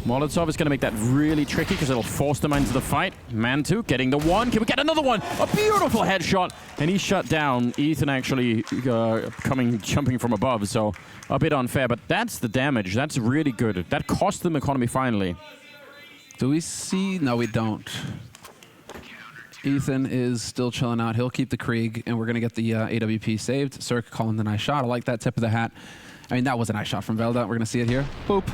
Molotov is going to make that really tricky because it'll force them into the fight. Man2 getting the one. Can we get another one? A beautiful headshot. And he's shut down. Ethan actually jumping from above. So a bit unfair, but that's the damage. That's really good. That cost them economy finally. Do we see? No, we don't. Ethan is still chilling out. He'll keep the Krieg, and we're going to get the AWP saved. Cirque calling the nice shot. I like that tip of the hat. I mean, that was a nice shot from Velda. We're going to see it here. Boop.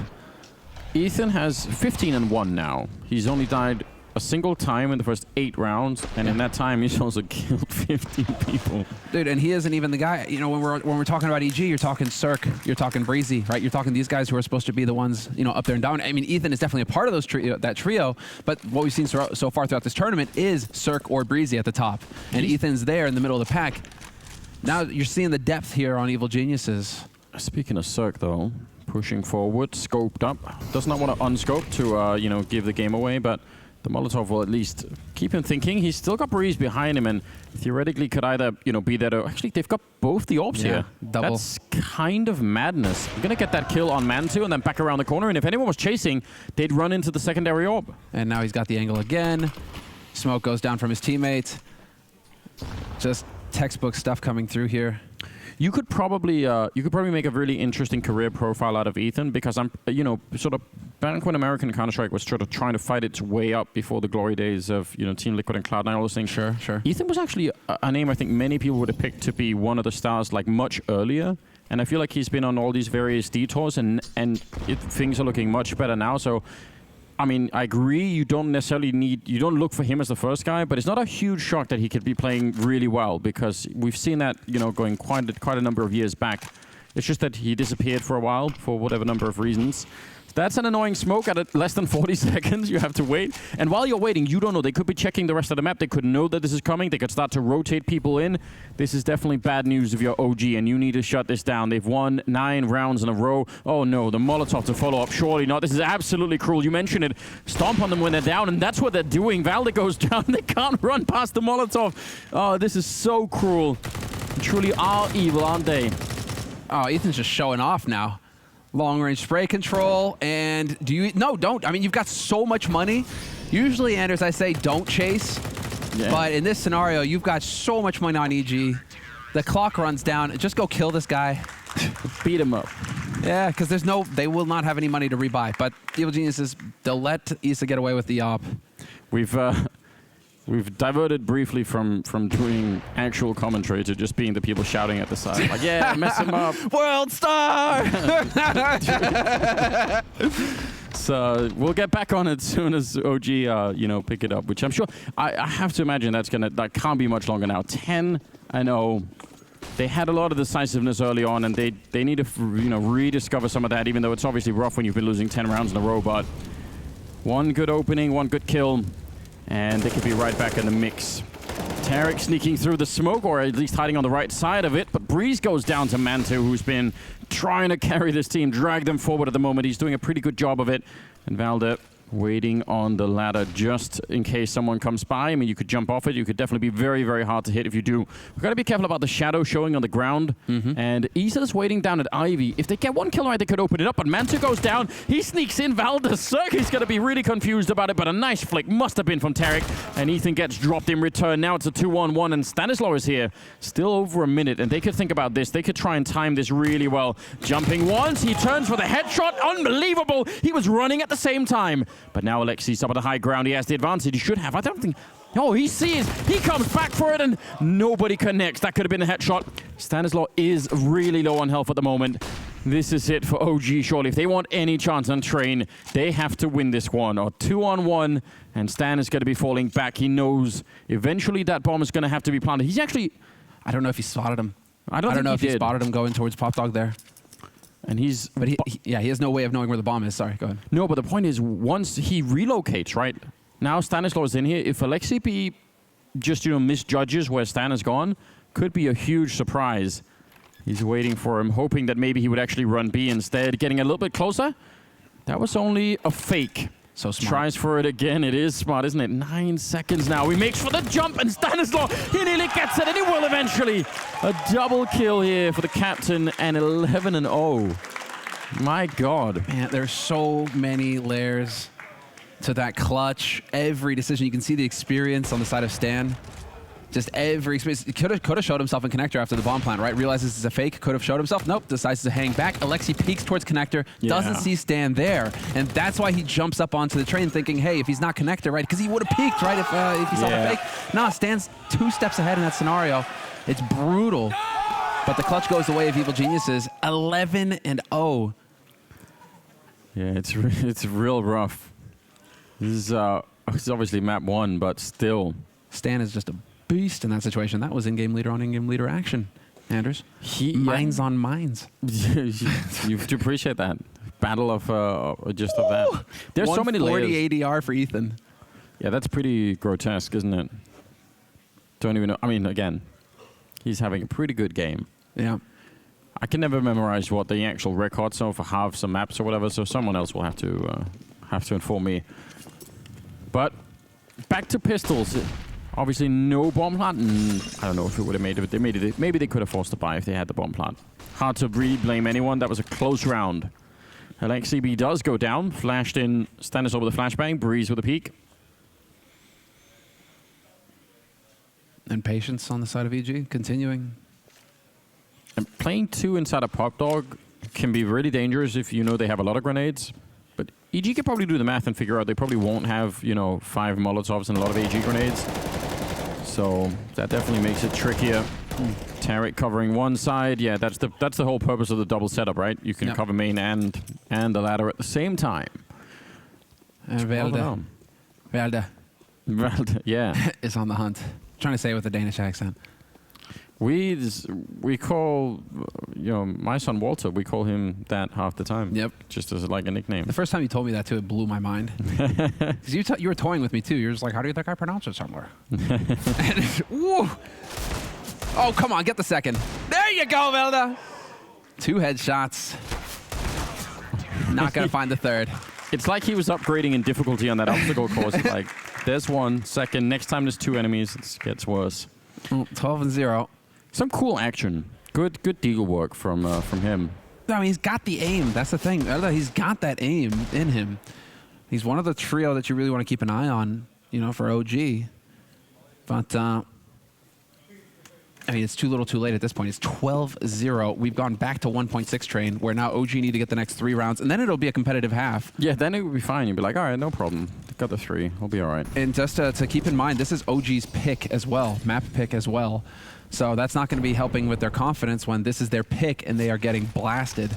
Ethan has 15-1 now. He's only died a single time in the first 8 rounds, and in that time he's also killed 15 people. Dude, and he isn't even the guy. You know, when we're talking about EG, you're talking Cirque, you're talking Breezy, right? You're talking these guys who are supposed to be the ones, you know, up there and down. I mean, Ethan is definitely a part of those that trio, but what we've seen so far throughout this tournament is Cirque or Breezy at the top, and Ethan's there in the middle of the pack. Now you're seeing the depth here on Evil Geniuses. Speaking of Cirque, though, pushing forward, scoped up. Does not want to unscope to, you know, give the game away, but the Molotov will at least keep him thinking. He's still got Breeze behind him, and theoretically could either, you know, be there to... Actually, they've got both the orbs here. Double. That's kind of madness. I'm going to get that kill on Man2 and then back around the corner, and if anyone was chasing, they'd run into the secondary orb. And now he's got the angle again. Smoke goes down from his teammate. Just textbook stuff coming through here. You could probably make a really interesting career profile out of Ethan, because I'm, you know, sort of back when American Counter-Strike was sort of trying to fight its way up before the glory days of, you know, Team Liquid and Cloud9, all those things. Sure. Ethan was actually a name I think many people would have picked to be one of the stars like much earlier, and I feel like he's been on all these various detours, and things are looking much better now. So, I mean, I agree, you don't look for him as the first guy, but it's not a huge shock that he could be playing really well, because we've seen that, you know, going quite a number of years back. It's just that he disappeared for a while for whatever number of reasons. That's an annoying smoke at less than 40 seconds. You have to wait. And while you're waiting, you don't know. They could be checking the rest of the map. They could know that this is coming. They could start to rotate people in. This is definitely bad news if you're OG, and you need to shut this down. They've won 9 rounds in a row. Oh, no, the Molotov to follow up. Surely not. This is absolutely cruel. You mentioned it. Stomp on them when they're down, and that's what they're doing. Valda goes down. They can't run past the Molotov. Oh, this is so cruel. They truly are evil, aren't they? Oh, Ethan's just showing off now. Long-range spray control, and don't. I mean, you've got so much money. Usually, Anders, I say don't chase, but in this scenario, you've got so much money on EG. The clock runs down. Just go kill this guy. Beat him up. Yeah, because they will not have any money to rebuy. But Evil Geniuses, they'll let Issa get away with the op. We've diverted briefly from doing actual commentary to just being the people shouting at the side. Like, yeah, mess him up. World star! So we'll get back on it as soon as OG, you know, pick it up, which I'm sure, I have to imagine that can't be much longer now. 10, I know. They had a lot of decisiveness early on, and they need to, you know, rediscover some of that, even though it's obviously rough when you've been losing 10 rounds in a row, but one good opening, one good kill, and they could be right back in the mix. Tarek sneaking through the smoke, or at least hiding on the right side of it, but Breeze goes down to Man2, who's been trying to carry this team, drag them forward at the moment. He's doing a pretty good job of it. And Valda Waiting on the ladder just in case someone comes by. I mean, you could jump off it. You could definitely be very, very hard to hit if you do. We've got to be careful about the shadow showing on the ground. And Isa's waiting down at Ivy. If they get one kill right, they could open it up. But Manta goes down. He sneaks in. Sergey's going to be really confused about it. But a nice flick must have been from Tarek. And Ethan gets dropped in return. Now it's a 2-on-1. And Stanislaw is here. Still over a minute. And they could think about this. They could try and time this really well. Jumping once. He turns for the headshot. Unbelievable. He was running at the same time. But now Alexi's up on the high ground. He has the advantage. He should have. I don't think... Oh, he sees. He comes back for it, and nobody connects. That could have been a headshot. Stanislaw is really low on health at the moment. This is it for OG, surely. If they want any chance on Train, they have to win this one. Or 2-on-1, and Stan is going to be falling back. He knows eventually that bomb is going to have to be planted. He's actually... I don't know if he spotted him. I don't know if he spotted him going towards Pop Dog there. And he's... But he has no way of knowing where the bomb is. Sorry, go ahead. No, but the point is, once he relocates, right? Now Stanislaw is in here. If Alexi B just, misjudges where Stan has gone, could be a huge surprise. He's waiting for him, hoping that maybe he would actually run B instead. Getting a little bit closer. That was only a fake. So smart. Tries for it again. It is smart, isn't it? 9 seconds now. He makes for the jump, and Stanislaw, he nearly gets it, and he will eventually. A double kill here for the captain, and 11-0. My God. Man, there's so many layers to that clutch. Every decision, you can see the experience on the side of Stan. Just every experience. He could have showed himself in connector after the bomb plant, right? Realizes it's a fake, could have showed himself. Nope, decides to hang back. Alexi peeks towards connector, doesn't see Stan there. And that's why he jumps up onto the train thinking, hey, if he's not connector, right? Because he would have peeked, right, if he saw the fake. No, Stan's 2 steps ahead in that scenario. It's brutal. But the clutch goes the way of evil geniuses. 11-0. Yeah, it's real rough. This is obviously map 1, but still. Stan is just a beast in that situation. That was in-game leader on in-game leader action, Anders. Mines on mines. You have to appreciate that. Battle of just of that. There's so many layers. 140 ADR for Ethan. Yeah, that's pretty grotesque, isn't it? Don't even know. I mean, again, he's having a pretty good game. Yeah. I can never memorize what the actual records are for halves or maps or whatever, so someone else will have to inform me. But back to pistols. Obviously, no bomb plant. I don't know if it would have made it. Maybe they could have forced a buy if they had the bomb plant. Hard to really blame anyone. That was a close round. Alexi B does go down. Flashed in. Stanislaw with a flashbang. Breeze with a peek. And patience on the side of EG, continuing. And playing 2 inside a Pop Dog can be really dangerous if you know they have a lot of grenades. But EG could probably do the math and figure out they probably won't have, 5 Molotovs and a lot of AG grenades. So that definitely makes it trickier. Tarek covering one side. Yeah, that's the whole purpose of the double setup, right? You can cover main and the ladder at the same time. And Velde, yeah, is on the hunt. Trying to say it with a Danish accent. We call, my son Walter, we call him that half the time. Yep. Just as like a nickname. The first time you told me that too, it blew my mind. Because you were toying with me too. You're just like, how do you think I pronounce it somewhere? Woo! Oh, come on, get the second. There you go, Velda. 2 headshots. Not going to find the third. It's like he was upgrading in difficulty on that obstacle course. Like, there's 1 second. Next time there's 2 enemies, it gets worse. 12-0. Some cool action. Good deal work from him. I mean, he's got the aim. That's the thing. He's got that aim in him. He's one of the trio that you really want to keep an eye on, for OG. But, it's too little too late at this point. It's 12-0. We've gone back to 1.6 train, where now OG need to get the next 3 rounds, and then it'll be a competitive half. Yeah, then it would be fine. You'd be like, all right, no problem. Got the 3. We'll be all right. And just to keep in mind, this is OG's pick as well, map pick as well. So that's not going to be helping with their confidence when this is their pick and they are getting blasted.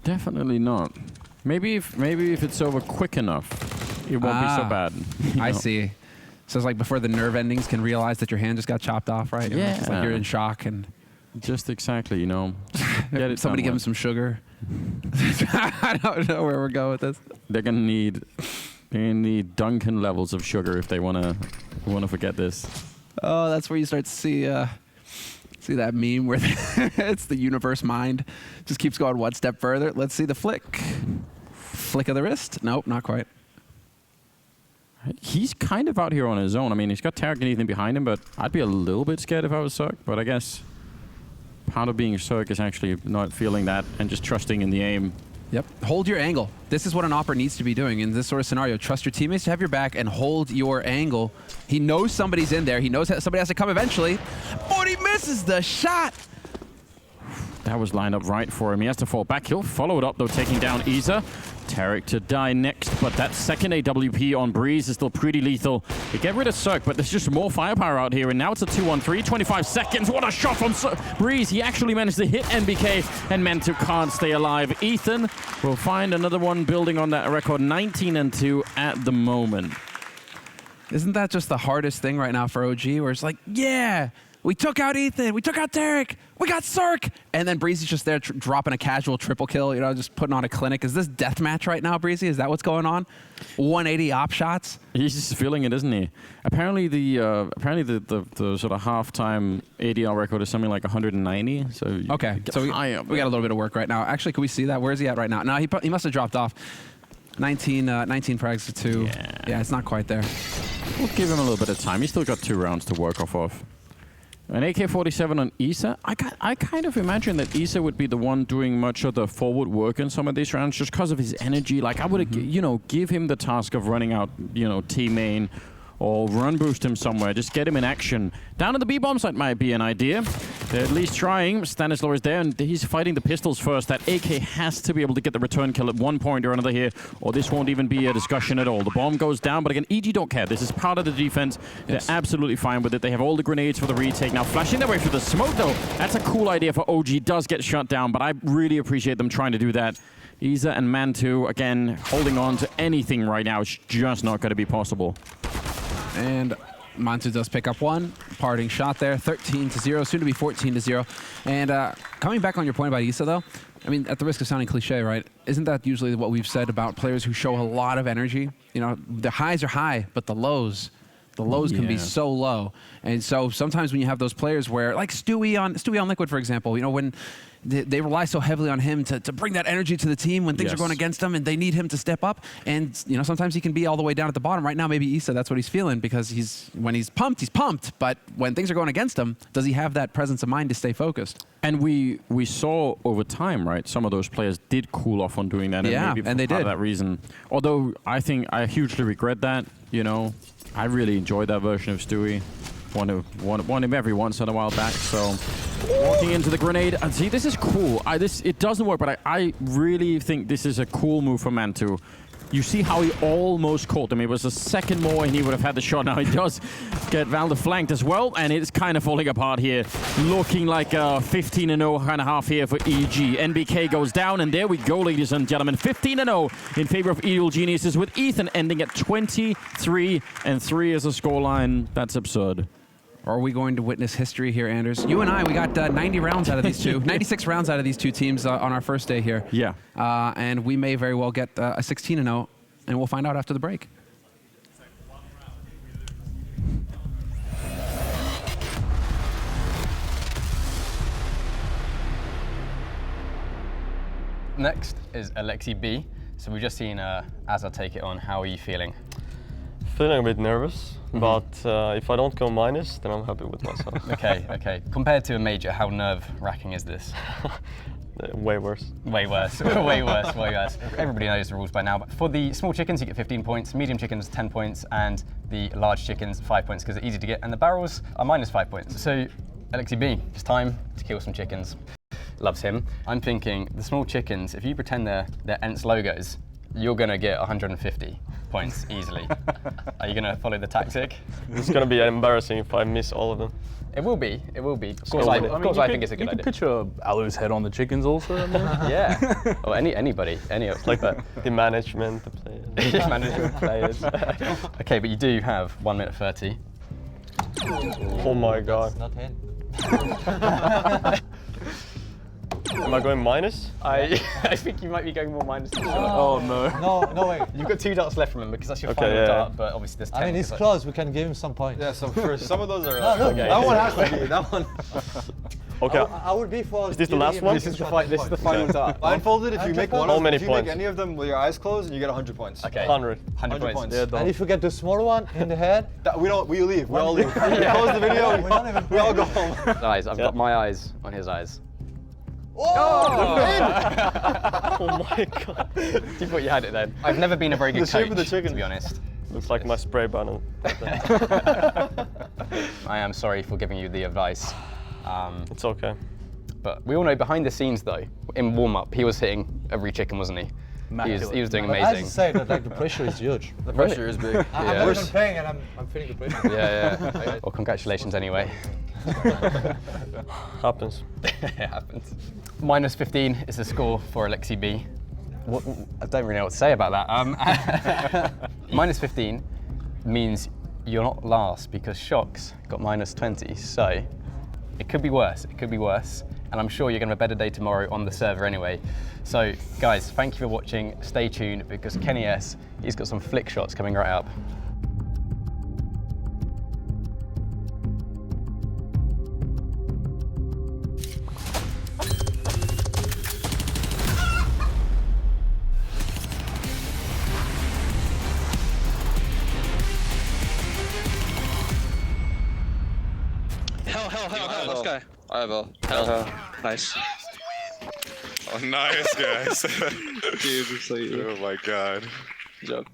Definitely not. Maybe if it's over quick enough, it won't be so bad. I see. So it's like before the nerve endings can realize that your hand just got chopped off, right? Yeah. It's like you're in shock and... Just exactly, Get it Somebody give him some sugar. I don't know where we're going with this. They're gonna need Duncan levels of sugar if they wanna forget this. Oh, that's where you start to see that meme where it's the universe mind just keeps going 1 step further. Let's see the flick. flick of the wrist. Nope, not quite. He's kind of out here on his own. I mean, he's got Tarek and Ethan behind him, but I'd be a little bit scared if I was Cirque. But I guess part of being Cirque is actually not feeling that and just trusting in the aim. Yep. Hold your angle. This is what an Opera needs to be doing in this sort of scenario. Trust your teammates to have your back and hold your angle. He knows somebody's in there. He knows that somebody has to come eventually. But he misses the shot. That was lined up right for him. He has to fall back. He'll follow it up, though, taking down Isa. Tarek to die next, but that second AWP on Breeze is still pretty lethal. They get rid of Cirque, but there's just more firepower out here, and now it's a 2-on-3, 25 seconds. What a shot from Breeze. He actually managed to hit NBK, and Mantu can't stay alive. Ethan will find another one building on that record, 19-2 at the moment. Isn't that just the hardest thing right now for OG, where it's like, yeah, we took out Ethan, we took out Tarek, we got Cirque, and then Breezy's just there dropping a casual triple kill, you know, just putting on a clinic. Is this deathmatch right now, Breezy? Is that what's going on? 180 op shots? He's just feeling it, isn't he? Apparently the sort of halftime ADR record is something like 190. So okay, so we got a little bit of work right now. Actually, can we see that? Where is he at right now? No, he must have dropped off. 19 frags to 2. Yeah, it's not quite there. We'll give him a little bit of time. He's still got 2 rounds to work off of. An AK-47 on Isa. I kind of imagine that Isa would be the one doing much of the forward work in some of these rounds just because of his energy. Like, I would, you know, give him the task of running out, you know, T-main or run boost him somewhere. Just get him in action. Down at the B-bomb site might be an idea. They're at least trying. Stanislaw is there, and he's fighting the pistols first. That AK has to be able to get the return kill at one point or another here, or this won't even be a discussion at all. The bomb goes down, but again, EG don't care. This is part of the defense. Yes. They're absolutely fine with it. They have all the grenades for the retake. Now, flashing their way through the smoke, though, that's a cool idea for OG. Does get shut down, but I really appreciate them trying to do that. Isa and Mantu, again, holding on to anything right now. It's just not going to be possible. And Mantu does pick up one. Parting shot there, 13-0, soon to be 14-0. And coming back on your point about Isa, though, I mean, at the risk of sounding cliche, right? Isn't that usually what we've said about players who show a lot of energy? You know, the highs are high, but the lows can be so low. And so sometimes when you have those players where, like Stewie on Liquid, for example, you know, when they rely so heavily on him to bring that energy to the team when things are going against them, and they need him to step up. And, you know, sometimes he can be all the way down at the bottom. Right now, maybe Isa, that's what he's feeling, because when he's pumped. But when things are going against him, does he have that presence of mind to stay focused? And we saw over time, right, some of those players did cool off on doing that. Yeah, and they did. For that reason. Although I think I hugely regret that, you know. I really enjoyed that version of Stewie. Want him every once in a while back. So walking into the grenade. And see, this is cool. It doesn't work, but I really think this is a cool move for Mantu. You see how he almost caught him. It was a second more and he would have had the shot. Now he does get Valda flanked as well, and it's kind of falling apart here. Looking like a 15-0 kind of half here for EG. NBK goes down, and there we go, ladies and gentlemen. 15-0 in favor of Evil Geniuses, with Ethan ending at 23-3 as a scoreline. That's absurd. Are we going to witness history here, Anders? You and I, we got 90 rounds out of these two, 96 rounds out of these two teams on our first day here. Yeah. And we may very well get a 16-0, and we'll find out after the break. Next is Alexi B. So we've just seen Azza take it on. How are you feeling? Feeling a bit nervous, but if I don't go minus, then I'm happy with myself. Okay. Compared to a major, how nerve-wracking is this? Way worse. Way worse. Way worse. Everybody knows the rules by now. But for the small chickens, you get 15 points, medium chickens, 10 points, and the large chickens, 5 points, because they're easy to get, and the barrels are minus 5 points. So, Alexi B, it's time to kill some chickens. Loves him. I'm thinking, the small chickens, if you pretend they're Ents logos, you're going to get 150 points easily. Are you going to follow the tactic? It's going to be embarrassing if I miss all of them. It will be. Of course, I think it's a good idea. You can picture Alu's head on the chickens also. I mean. Yeah. Or anybody. Like the management, the players. Management players. Okay, but you do have 1 minute 30. Oh my god. Not him. Am I going minus? I think you might be going more minus than sure. Oh no. No way. You've got 2 dots left, remember, because that's your final yeah. dart, but obviously there's 10. I mean, it's close. We can give him some points. Yeah, so for some of those are... No, okay. that one has to be. That one. Okay. I would be for. Is this the last one? This is the final dart. Blindfolded, if you make one How of many if you make points? any of them with your eyes closed, you get 100 points. Okay. 100. 100 points. Yeah, And if you get the smaller one in the head, we leave. We all leave. We close the video. We all go home. Eyes. I've got my eyes on his eyes. Oh my god. You thought you had it then. I've never been a very good The shape coach, of the chicken. to be honest. Looks like my spray button. I am sorry for giving you the advice. It's okay. But we all know behind the scenes though, in warm-up, he was hitting every chicken, wasn't he? He was doing But amazing. as I say, that like the pressure is huge. The pressure is big. I'm not even paying, and I'm feeling the pressure. Yeah. Well, congratulations anyway. Happens. It happens. Minus 15 is the score for Alexi B. I don't really know what to say about that. Minus 15 means you're not last because Shocks got minus 20. So it could be worse. It could be worse. And I'm sure you're going to have a better day tomorrow on the server anyway. So guys, thank you for watching. Stay tuned because Kenny S, he's got some flick shots coming right up. Hell, let's go. I have a hell. Nice. Oh, nice, guys. Dude, oh my god. Good job.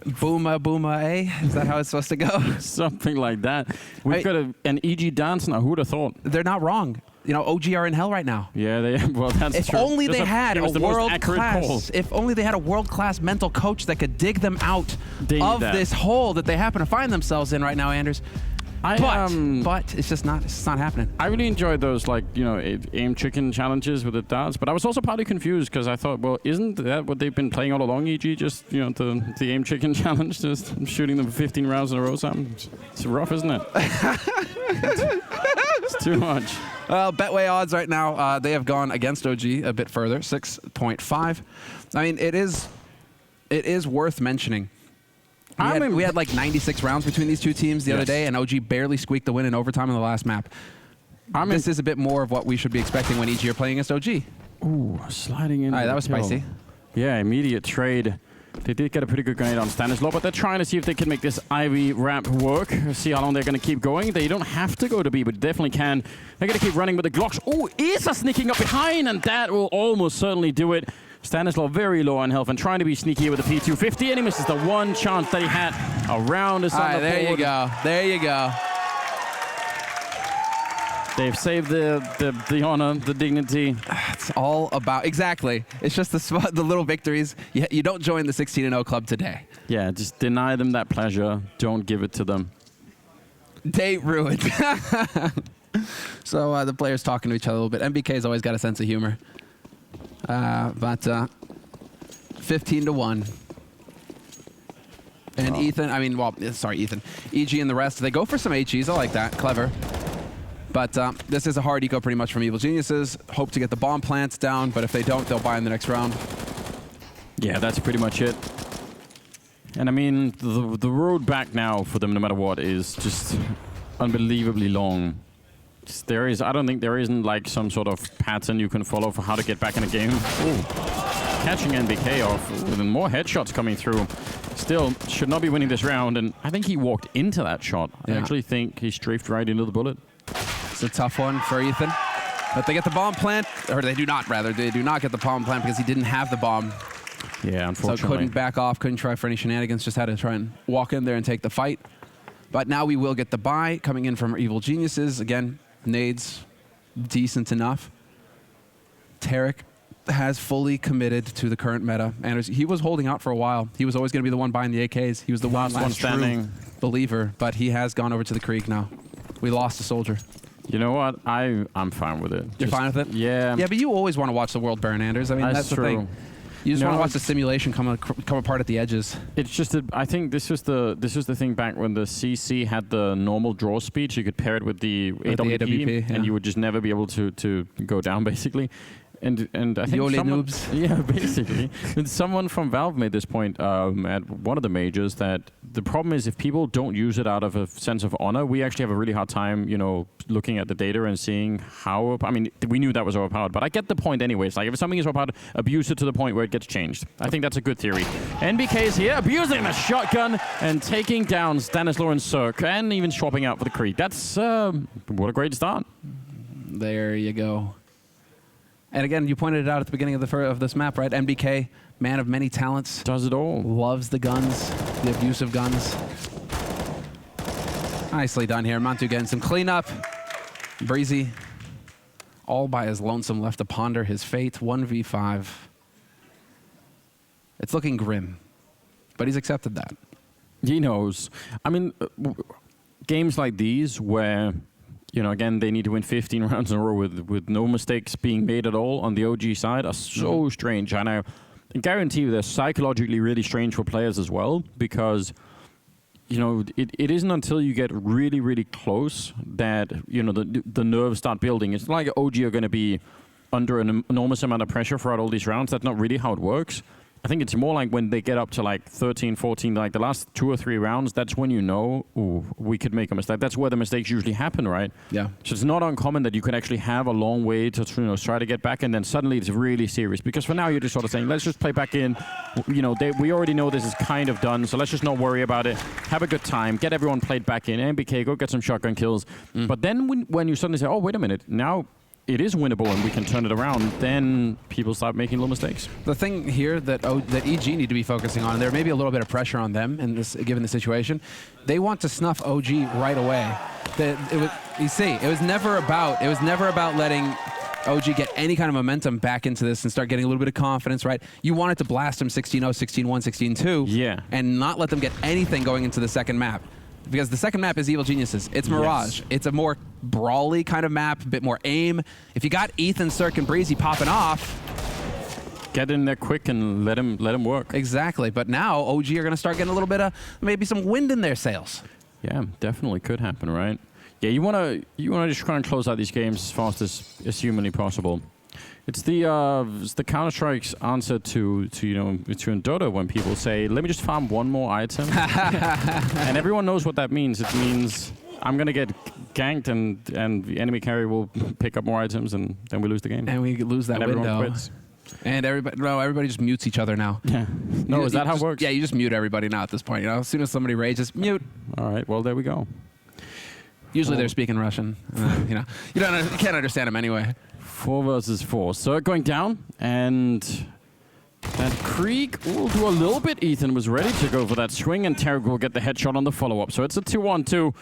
Booma, eh? Is that how it's supposed to go? Something like that. We've got an EG dance now. Who would have thought? They're not wrong. You know, OG are in hell right now. Yeah, well, that's if true. only That's they had it a was the most world accurate call. class. If only they had a world class mental coach that could dig them out They of need that. this hole that they happen to find themselves in right now, Anders. But it's just not. It's not happening. I really enjoyed those, like, you know, aim chicken challenges with the darts, but I was also partly confused because I thought, well, isn't that what they've been playing all along, EG? Just, you know, the aim chicken challenge, just shooting them for 15 rounds in a row. It's rough, isn't it? It's too much. Well, Betway odds right now, they have gone against OG a bit further, 6.5. I mean, it is worth mentioning. We had like 96 rounds between these two teams the other day, and OG barely squeaked the win in overtime on the last map. This is a bit more of what we should be expecting when EG are playing against OG. Ooh, sliding in. All right, that was spicy. Yeah, immediate trade. They did get a pretty good grenade on Stanislaw, but they're trying to see if they can make this Ivy ramp work. See how long they're going to keep going. They don't have to go to B, but definitely can. They're going to keep running with the Glocks. Oh, Isa sneaking up behind, and that will almost certainly do it. Stanislaw very low on health and trying to be sneaky with the P250, and he misses the one chance that he had around us on the there board. you go. There you go. They've saved the honor, the dignity. It's all about, exactly. It's just the little victories. You don't join the 16-0 club today. Yeah, just deny them that pleasure. Don't give it to them. Day ruined. So the players talking to each other a little bit. MBK's always got a sense of humor. But 15-1. And Ethan, Ethan. EG and the rest, they go for some HEs. I like that. Clever. But this is a hard eco pretty much from Evil Geniuses. Hope to get the bomb plants down, but if they don't, they'll buy in the next round. Yeah, that's pretty much it. And I mean, the road back now for them, no matter what, is just unbelievably long. I don't think there isn't like some sort of pattern you can follow for how to get back in a game. Ooh. Catching NBK off with more headshots coming through. Still should not be winning this round, and I think he walked into that shot. Yeah. I actually think he strafed right into the bullet. It's a tough one for Ethan. But they get the bomb plant, or they do not, rather. They do not get the bomb plant because he didn't have the bomb. Yeah, unfortunately. So couldn't back off, couldn't try for any shenanigans, just had to try and walk in there and take the fight. But now we will get the buy coming in from Evil Geniuses. Again, nades, decent enough. Tarek has fully committed to the current meta. And he was holding out for a while. He was always going to be the one buying the AKs. He was the last one standing believer, but he has gone over to the creek now. We lost a soldier. You know what? I'm fine with it. You're fine with it? Yeah. Yeah, but you always want to watch the world burn, Anders. I mean, that's the true. thing. You just want to watch the simulation come apart at the edges. It's just that I think this was the thing back when the CC had the normal draw speed. You could pair it with the AWP, yeah. and you would just never be able to go down, basically. And I think someone, yeah, basically. And someone from Valve made this point at one of the majors that the problem is if people don't use it out of a sense of honor, we actually have a really hard time, you know, looking at the data and seeing how. I mean, we knew that was overpowered, but I get the point anyways. Like if something is overpowered, abuse it to the point where it gets changed. I think that's a good theory. NBK is here, abusing the shotgun and taking down Stanislaw and Cirque, and even swapping out for the Creek. That's what a great start. There you go. And again, you pointed it out at the beginning of this map, right? NBK, man of many talents. Does it all. Loves the guns, the abuse of guns. Nicely done here. Mantu getting some cleanup. Breezy, all by his lonesome, left to ponder his fate. 1v5. It's looking grim, but he's accepted that. He knows. I mean, games like these where, you know, again, they need to win 15 rounds in a row with no mistakes being made at all on the OG side are so strange. And I guarantee you they're psychologically really strange for players as well, because, you know, it isn't until you get really, really close that, you know, the nerves start building. It's like OG are going to be under an enormous amount of pressure throughout all these rounds. That's not really how it works. I think it's more like when they get up to like 13, 14, like the last 2 or 3 rounds, that's when you know, ooh, we could make a mistake. That's where the mistakes usually happen, right? Yeah. So it's not uncommon that you can actually have a long way to, you know, try to get back, and then suddenly it's really serious. Because for now, you're just sort of saying, let's just play back in. You know, we already know this is kind of done, so let's just not worry about it. Have a good time. Get everyone played back in. NBK, go get some shotgun kills. But then when you suddenly say, oh, wait a minute, now it is winnable and we can turn it around, then people start making little mistakes. The thing here that EG need to be focusing on, and there may be a little bit of pressure on them in this, given the situation, they want to snuff OG right away. It was never about letting OG get any kind of momentum back into this and start getting a little bit of confidence, right? You wanted to blast them 16-0, 16-1, 16-2, yeah, and not let them get anything going into the second map. Because the second map is Evil Geniuses. It's Mirage. Yes. It's a more brawly kind of map, a bit more aim. If you got Ethan, Cirque, and Breezy popping off, get in there quick and let him work. Exactly. But now OG are going to start getting a little bit of maybe some wind in their sails. Yeah, definitely could happen, right? Yeah, you wanna just try and close out these games as fast as humanly possible. It's the Counter-Strike's answer to Dota when people say, let me just farm one more item. And everyone knows what that means. It means I'm going to get ganked and the enemy carry will pick up more items and then we lose the game. And we lose that window. Everyone quits. And everybody just mutes each other now. Yeah. No, is that how it works? Yeah, you just mute everybody now at this point. You know, as soon as somebody rages, mute. All right, well, there we go. Usually they're speaking Russian. You know, you can't understand them anyway. 4 versus 4. So going down, and that Krieg will do a little bit. Ethan was ready to go for that swing, and Tarek will get the headshot on the follow-up. So it's a 2-on-2.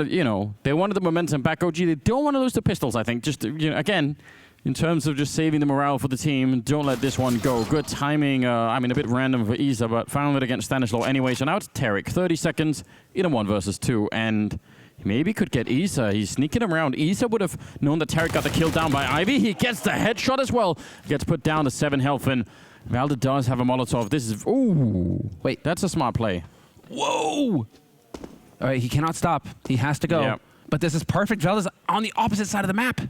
You know, they wanted the momentum back. OG, they don't want to lose the pistols, I think. Just, you know, again, in terms of just saving the morale for the team, don't let this one go. Good timing. I mean, a bit random for Isa, but found it against Stanislaw anyway. So now it's Tarek. 30 seconds in a 1 versus 2, and maybe could get Isa. He's sneaking him around. Isa would have known that Tarek got the kill down by Ivy. He gets the headshot as well. Gets put down to 7 health, and Valda does have a Molotov. This is... Ooh. Wait. That's a smart play. Whoa! All right, he cannot stop. He has to go. Yep. But this is perfect. Valda's on the opposite side of the map.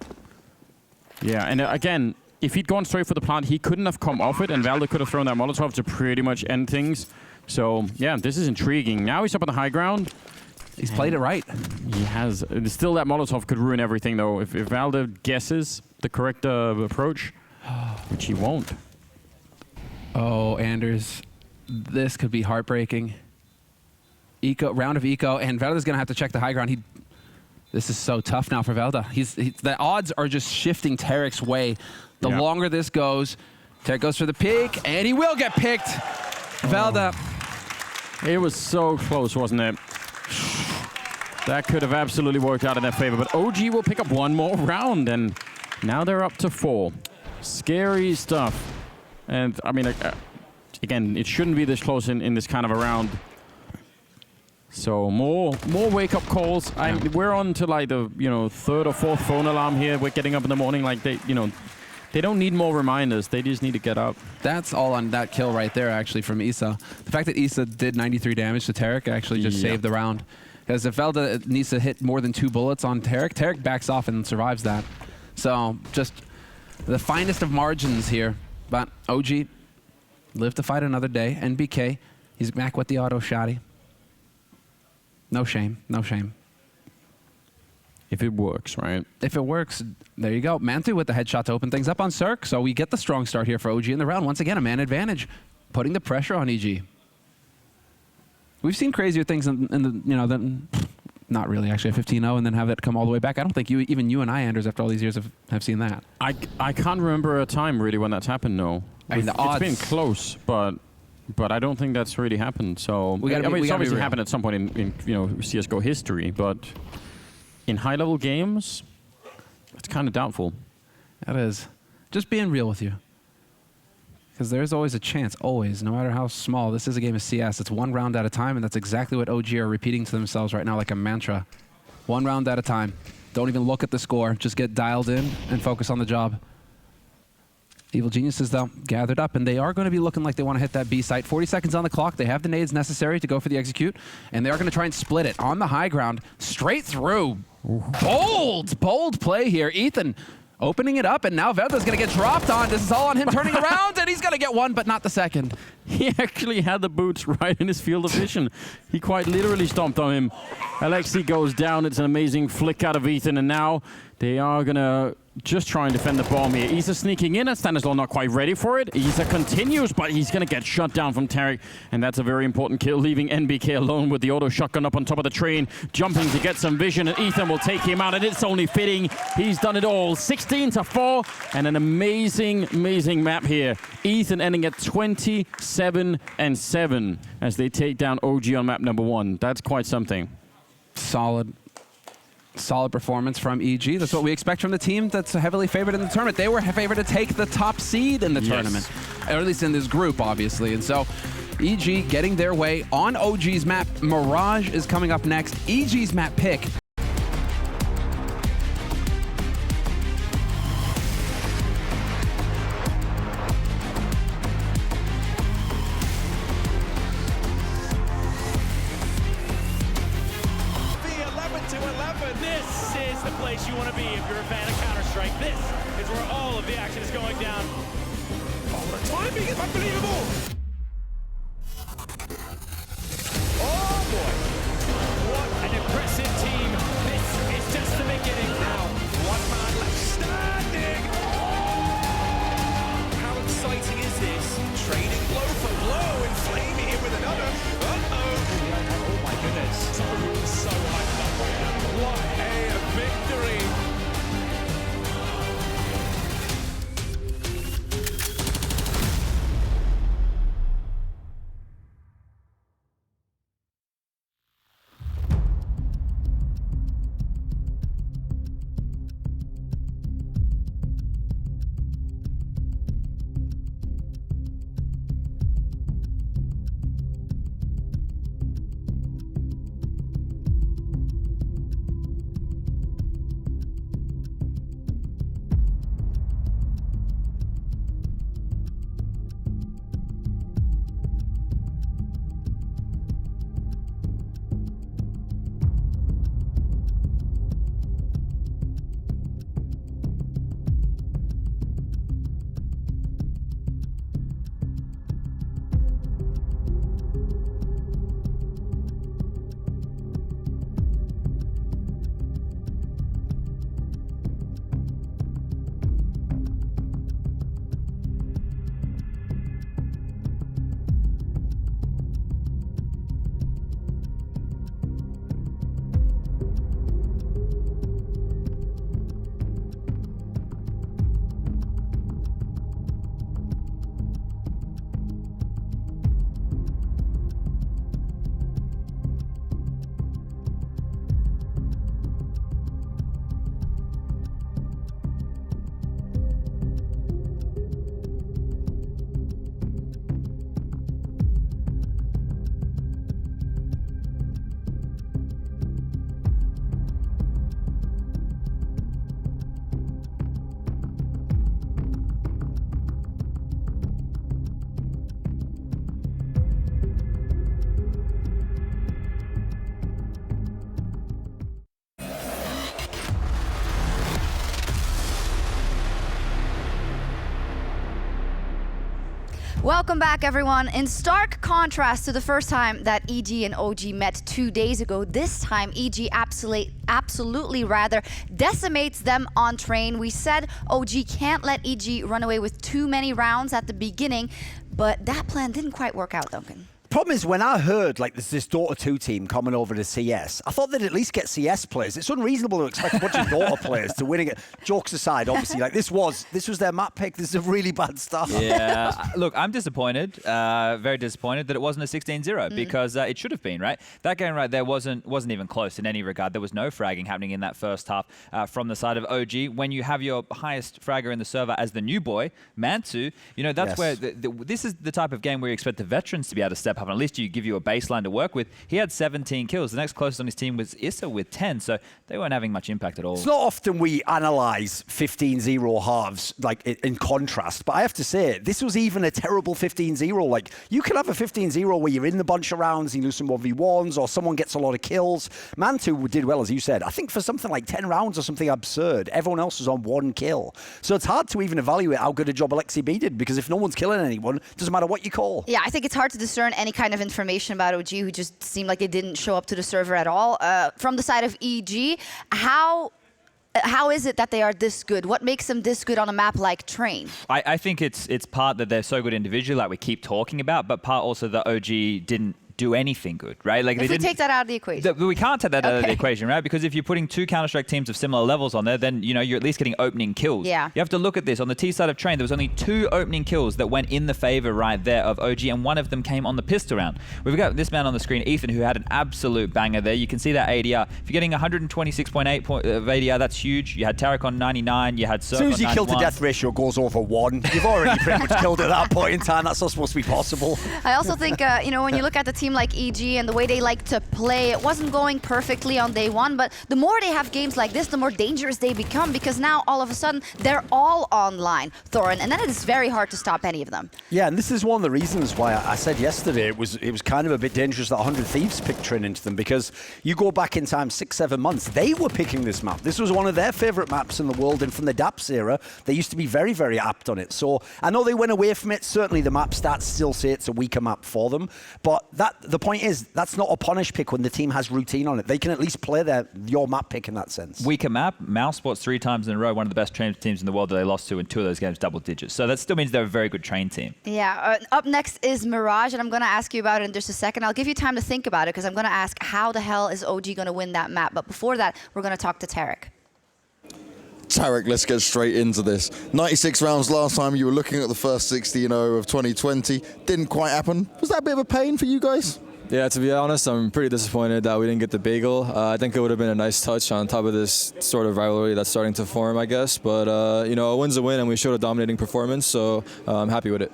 Yeah, and again, if he'd gone straight for the plant, he couldn't have come off it, and Valda could have thrown that Molotov to pretty much end things. So, yeah, this is intriguing. Now he's up on the high ground. He's played it right. He has. Still, that Molotov could ruin everything, though. If Valda guesses the correct approach, which he won't. Oh, Anders, this could be heartbreaking. Round of eco, and Valda's going to have to check the high ground. This is so tough now for Valda. The odds are just shifting Tarek's way. The longer this goes, Tarek goes for the peek, and he will get picked. Valda. It was so close, wasn't it? That could have absolutely worked out in their favor, but OG will pick up one more round, and now they're up to 4. Scary stuff. And, I mean, again, it shouldn't be this close in this kind of a round. So more wake-up calls. We're on to, like, the, 3rd or 4th phone alarm here. We're getting up in the morning. Like, they don't need more reminders. They just need to get up. That's all on that kill right there, actually, from Isa. The fact that Isa did 93 damage to Tarek actually just saved the round. Because if Valda needs to hit more than 2 bullets on Tarek, Tarek backs off and survives that. So just the finest of margins here. But OG live to fight another day. NBK, he's back with the auto shotty. No shame, no shame. If it works, right? If it works, there you go. Mantu with the headshot to open things up on Cirque. So we get the strong start here for OG in the round. Once again, a man advantage, putting the pressure on EG. We've seen crazier things in the, than, not really actually, a 15-0 and then have that come all the way back. I don't think even you and I, Anders, after all these years have seen that. I can't remember a time really when that's happened, no. I mean, the odds. It's been close, but I don't think that's really happened. So it's obviously happened at some point in CS:GO history, but in high-level games, it's kind of doubtful. That is. Just being real with you. Because there's always a chance, always, no matter how small. This is a game of CS. It's one round at a time, and that's exactly what OG are repeating to themselves right now like a mantra. One round at a time. Don't even look at the score. Just get dialed in and focus on the job. Evil Geniuses, though, gathered up, and they are going to be looking like they want to hit that B site. 40 seconds on the clock. They have the nades necessary to go for the execute, and they are going to try and split it on the high ground, straight through. Bold play here. Ethan opening it up, and now Verda's going to get dropped on. This is all on him turning around, and he's going to get one, but not the second. He actually had the boots right in his field of vision. He quite literally stomped on him. Alexi goes down. It's an amazing flick out of Ethan, and now they are going to just try and defend the bomb here. Isa sneaking in, and Stanislaw not quite ready for it. Isa continues, but he's going to get shut down from Tarek, and that's a very important kill, leaving NBK alone with the auto shotgun up on top of the train, jumping to get some vision, and Ethan will take him out, and it's only fitting. He's done it all. 16-4, and an amazing map here. Ethan ending at 27-7 as they take down OG on map number 1. That's quite something. Solid performance from EG. That's what we expect from the team that's heavily favored in the tournament. They were favored to take the top seed in the tournament, or at least in this group, obviously. And so EG getting their way on OG's map. Mirage is coming up next. EG's map pick. This is the place you want to be if you're a fan of Counter-Strike. This is where all of the action is going down. Oh, the timing is unbelievable! Oh boy! What an impressive team. This is just the beginning now. One man left standing. How exciting is this? Trading blow for blow and Flame here with another. Oh my goodness. So hyped up right now. What a victory! Welcome back, everyone. In stark contrast to the first time that EG and OG met 2 days ago, this time EG absolutely decimates them on train. We said OG can't let EG run away with too many rounds at the beginning, but that plan didn't quite work out, Duncan. Problem is, when I heard like there's this Dota 2 team coming over to CS, I thought they'd at least get CS players. It's unreasonable to expect a bunch of Dota players to winning it. Jokes aside, obviously, like this was their map pick. This is a really bad start. Yeah, look, I'm disappointed, very disappointed that it wasn't a 16-0 because it should have been, right? That game right there wasn't even close in any regard. There was no fragging happening in that first half from the side of OG. When you have your highest fragger in the server as the new boy, Mantu, you know, that's where this is the type of game where you expect the veterans to be able to step up. And at least you give you a baseline to work with. He had 17 kills. The next closest on his team was Issa with 10, so they weren't having much impact at all. It's not often we analyse 15-0 halves like in contrast, but I have to say, this was even a terrible 15-0. Like, you can have a 15-0 where you're in the bunch of rounds, you lose some 1v1s, or someone gets a lot of kills. Mantu did well, as you said. I think for something like 10 rounds or something absurd, everyone else was on 1 kill. So it's hard to even evaluate how good a job Alexi B did, because if no one's killing anyone, it doesn't matter what you call. Yeah, I think it's hard to discern any kind of information about OG, who just seemed like it didn't show up to the server at all. From the side of EG, how is it that they are this good? What makes them this good on a map like Train? I think it's part that they're so good individually, like we keep talking about, but part also that OG didn't do anything good, right? Like if we take that out of the equation. We can't take that out of the equation, right? Because if you're putting 2 Counter-Strike teams of similar levels on there, then you know you're at least getting opening kills. Yeah. You have to look at this. On the T side of Train, there was only 2 opening kills that went in the favor right there of OG, and one of them came on the pistol round. We've got this man on the screen, Ethan, who had an absolute banger there. You can see that ADR. If you're getting 126.8 of ADR, that's huge. You had Tarek on 99, you had Surf on 91. As soon as you kill, the death ratio goes over 1. You've already pretty much killed at that point in time. That's not supposed to be possible. I also think, you know, when you look at the team like EG and the way they like to play, it wasn't going perfectly on day 1, but the more they have games like this, the more dangerous they become, because now all of a sudden they're all online, Thorin, and then it is very hard to stop any of them. Yeah, and this is one of the reasons why I said yesterday it was kind of a bit dangerous that 100 Thieves picked Train into them, because you go back in time 6-7 months, they were picking this map. This was one of their favorite maps in the world, and from the DAPS era, they used to be very, very apt on it. So I know they went away from it. Certainly the map stats still say it's a weaker map for them, but the point is, that's not a punish pick when the team has routine on it. They can at least play your map pick in that sense. Weaker map, Mousesports 3 times in a row, one of the best train teams in the world that they lost to in 2 of those games, double digits. So that still means they're a very good train team. Yeah, up next is Mirage, and I'm going to ask you about it in just a second. I'll give you time to think about it, because I'm going to ask how the hell is OG going to win that map. But before that, we're going to talk to Tarek. Tarek, let's get straight into this. 96 rounds last time. You were looking at the first 16-0 of 2020. Didn't quite happen. Was that a bit of a pain for you guys? Yeah, to be honest, I'm pretty disappointed that we didn't get the bagel. I think it would have been a nice touch on top of this sort of rivalry that's starting to form, I guess. But, you know, a win's a win, and we showed a dominating performance, so I'm happy with it.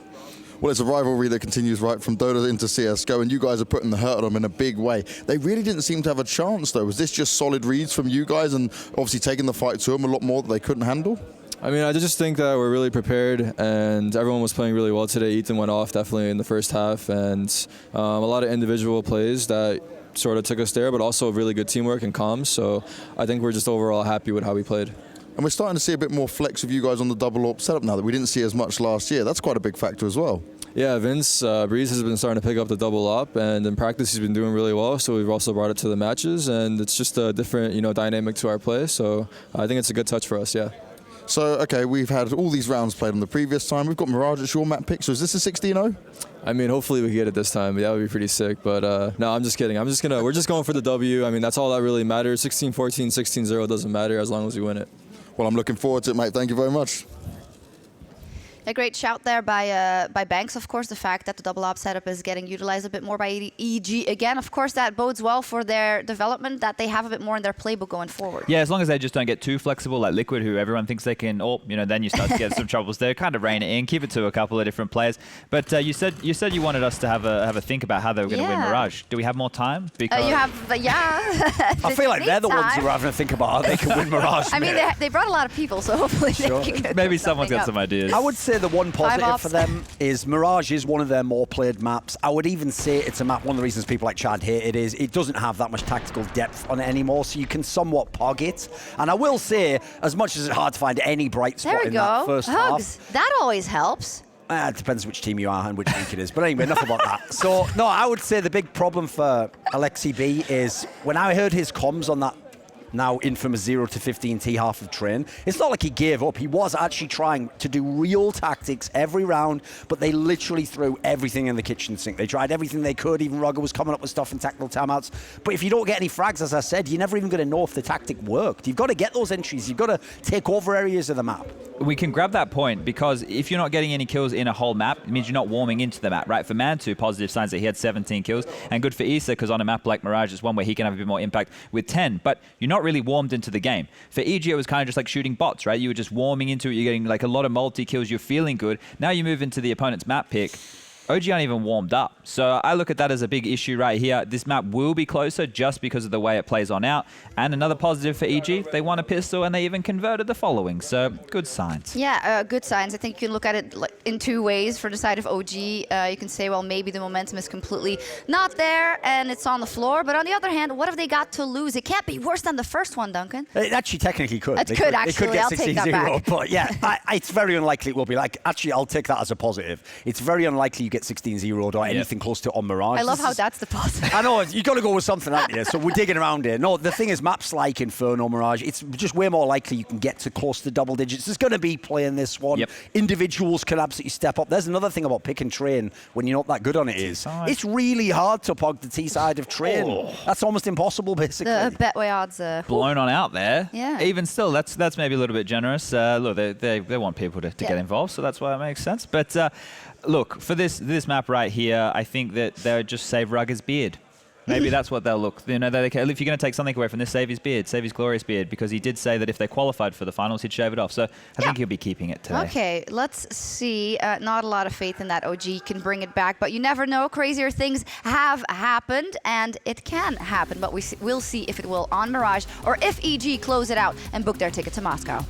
Well, it's a rivalry that continues right from Dota into CSGO, and you guys are putting the hurt on them in a big way. They really didn't seem to have a chance, though. Was this just solid reads from you guys and obviously taking the fight to them a lot more that they couldn't handle? I mean, I just think that we're really prepared, and everyone was playing really well today. Ethan went off definitely in the first half, and a lot of individual plays that sort of took us there, but also really good teamwork and comms. So I think we're just overall happy with how we played. And we're starting to see a bit more flex of you guys on the double AWP setup now that we didn't see as much last year. That's quite a big factor as well. Yeah, Vince Breeze has been starting to pick up the double AWP, and in practice he's been doing really well. So we've also brought it to the matches, and it's just a different, you know, dynamic to our play. So I think it's a good touch for us. Yeah. So, okay, we've had all these rounds played on the previous time. We've got Mirage at your map pick. So is this a 16-0? I mean, hopefully we get it this time. That would be pretty sick. But no, I'm just kidding. We're just going for the W. I mean, that's all that really matters. 16-14, 16-0 doesn't matter as long as we win it. Well, I'm looking forward to it, mate. Thank you very much. A great shout there by Banks, of course, the fact that the double op setup is getting utilized a bit more by EG again. Of course, that bodes well for their development, that they have a bit more in their playbook going forward. Yeah, as long as they just don't get too flexible, like Liquid, who everyone thinks they can, or, you know, then you start to get some troubles there. Kind of rein it in, keep it to a couple of different players. But you said you wanted us to have a think about how they were going to win Mirage. Do we have more time? Because you have, I feel like they're the ones who are having to think about how they can win Mirage. I mean, they brought a lot of people, so hopefully they can get maybe someone's got some ideas. I would say the one positive for them is Mirage is one of their more played maps. I would even say it's a map, one of the reasons people like Chad hate it is it doesn't have that much tactical depth on it anymore, so you can somewhat pog it. And I will say, as much as it's hard to find any bright spot in that first half. That always helps. It depends which team you are and which week it is. But anyway, enough about that. So, no, I would say the big problem for Alexi B is when I heard his comms on that now infamous 0 to 15 T half of train, it's not like he gave up. He was actually trying to do real tactics every round, but they literally threw everything in the kitchen sink. They tried everything they could. Even Rugger was coming up with stuff in tactical timeouts. But if you don't get any frags, as I said, you're never even going to know if the tactic worked. You've got to get those entries. You've got to take over areas of the map. We can grab that point because if you're not getting any kills in a whole map, it means you're not warming into the map, right? For Mantu, positive signs that he had 17 kills, and good for Issa because on a map like Mirage, it's one where he can have a bit more impact with 10, but you're not really warmed into the game. For EG, it was kind of just like shooting bots, right? You were just warming into it, you're getting like a lot of multi-kills, you're feeling good. Now you move into the opponent's map pick, OG aren't even warmed up. So I look at that as a big issue right here. This map will be closer just because of the way it plays on out. And another positive for EG, they won a pistol and they even converted the following. So good signs. Yeah, good signs. I think you can look at it in two ways. For the side of OG, you can say, well, maybe the momentum is completely not there and it's on the floor. But on the other hand, what have they got to lose? It can't be worse than the first one, Duncan. It actually technically could. It could actually. I'll take that back. But yeah, it's very unlikely it will be. Like, actually, I'll take that as a positive. It's very unlikely you get 16-0 or anything close to on Mirage. I love how that's the positive. I know, you got to go with something, haven't you? So we're digging around here. No, the thing is, maps like Inferno, Mirage, it's just way more likely you can get to close to double digits. There's going to be playing this one. Yep. Individuals can absolutely step up. There's another thing about pick and train when you're not that good on it is, it's really hard to pog the T side of train. That's almost impossible, basically. The Betway odds blown on out there. Yeah. Even still, that's maybe a little bit generous. Look, they want people to get involved, so that's why it makes sense. But look, for this map right here, I think that they'll just save Rugger's beard. Maybe that's what they'll look. You know, if you're going to take something away from this, save his beard, save his glorious beard, because he did say that if they qualified for the finals, he'd shave it off. So I think he'll be keeping it today. Okay, let's see. Not a lot of faith in that OG can bring it back, but you never know. Crazier things have happened, and it can happen. But we'll see if it will on Mirage or if EG close it out and book their ticket to Moscow.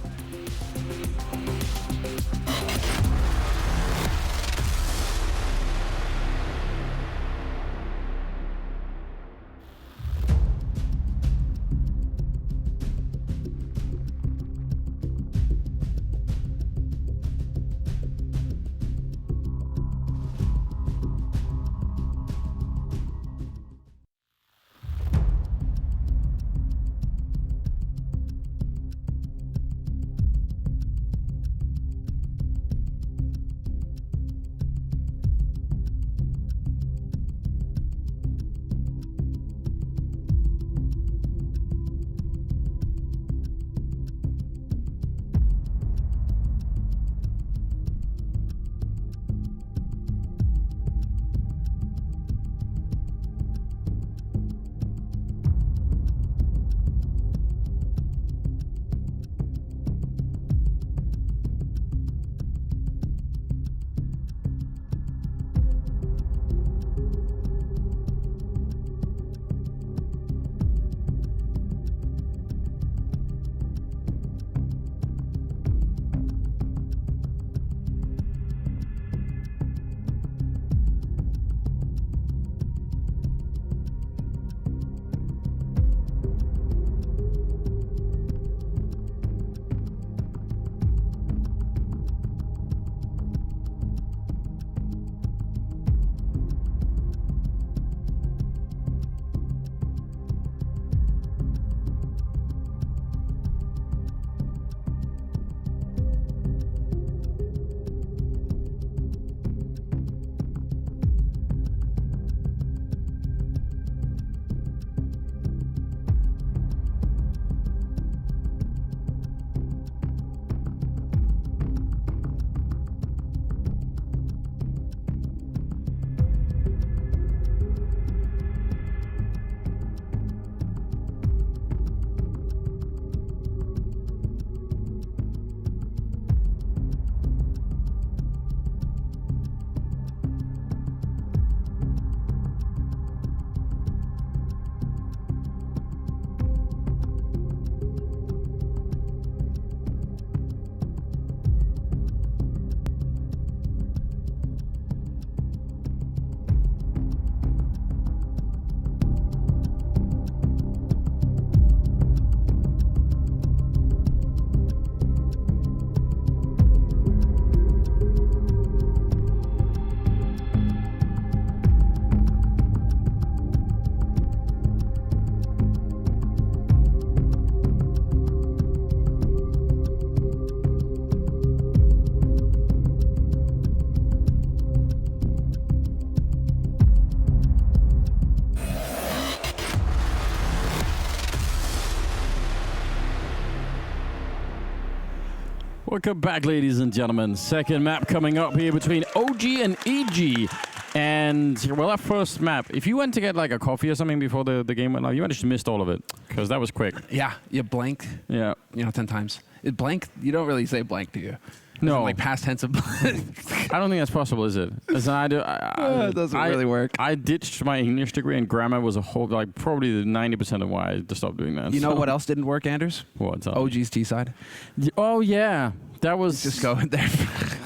Welcome back, ladies and gentlemen. Second map coming up here between OG and EG. And, well, our first map, if you went to get like a coffee or something before the game went live, you just missed all of it, because that was quick. Yeah, you blank. Yeah. 10 times. Blank, you don't really say blank, do you? No. Like past tense of blank. I don't think that's possible, is it? It doesn't really work. I ditched my English degree, and grammar was probably 90% of why I stopped doing that. You know what else didn't work, Anders? What's up? OG's T-side. Oh, yeah. That was... Just go in there.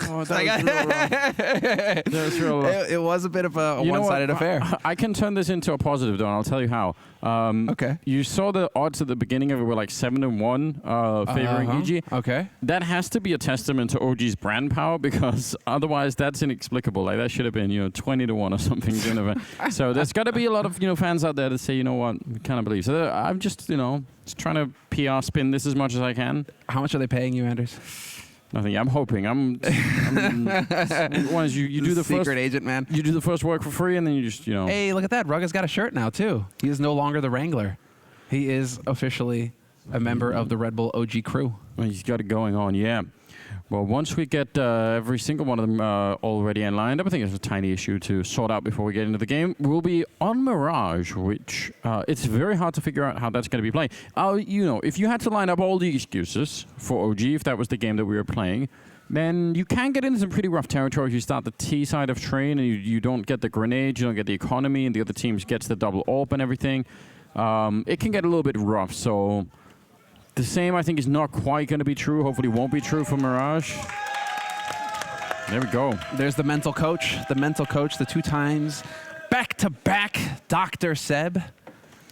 Oh, that was real wrong. That was real wrong. It was a bit of a one-sided affair. I can turn this into a positive, though, and I'll tell you how. Okay. You saw the odds at the beginning of it were like 7-1 favoring EG. Okay. That has to be a testament to OG's brand power, because otherwise that's inexplicable. Like, that should have been 20-1 or something. So there's got to be a lot of fans out there that say, you know what, we kind of believe. So I'm just just trying to PR spin this as much as I can. How much are they paying you, Anders? Nothing. I'm hoping. You do the secret first agent, man. You do the first work for free, and then you just Hey, look at that! Rugga's got a shirt now too. He is no longer the Wrangler. He is officially a member of the Red Bull OG crew. Well, he's got it going on, yeah. Well, once we get every single one of them already in lined up, I think it's a tiny issue to sort out before we get into the game. We'll be on Mirage, which it's very hard to figure out how that's going to be playing. If you had to line up all the excuses for OG, if that was the game that we were playing, then you can get into some pretty rough territory if you start the T side of train and you don't get the grenade, you don't get the economy, and the other team gets the double AWP and everything. It can get a little bit rough, so... The same, I think, is not quite going to be true. Hopefully won't be true for Mirage. There we go. There's the mental coach. The mental coach, the 2 times back-to-back Dr. Seb.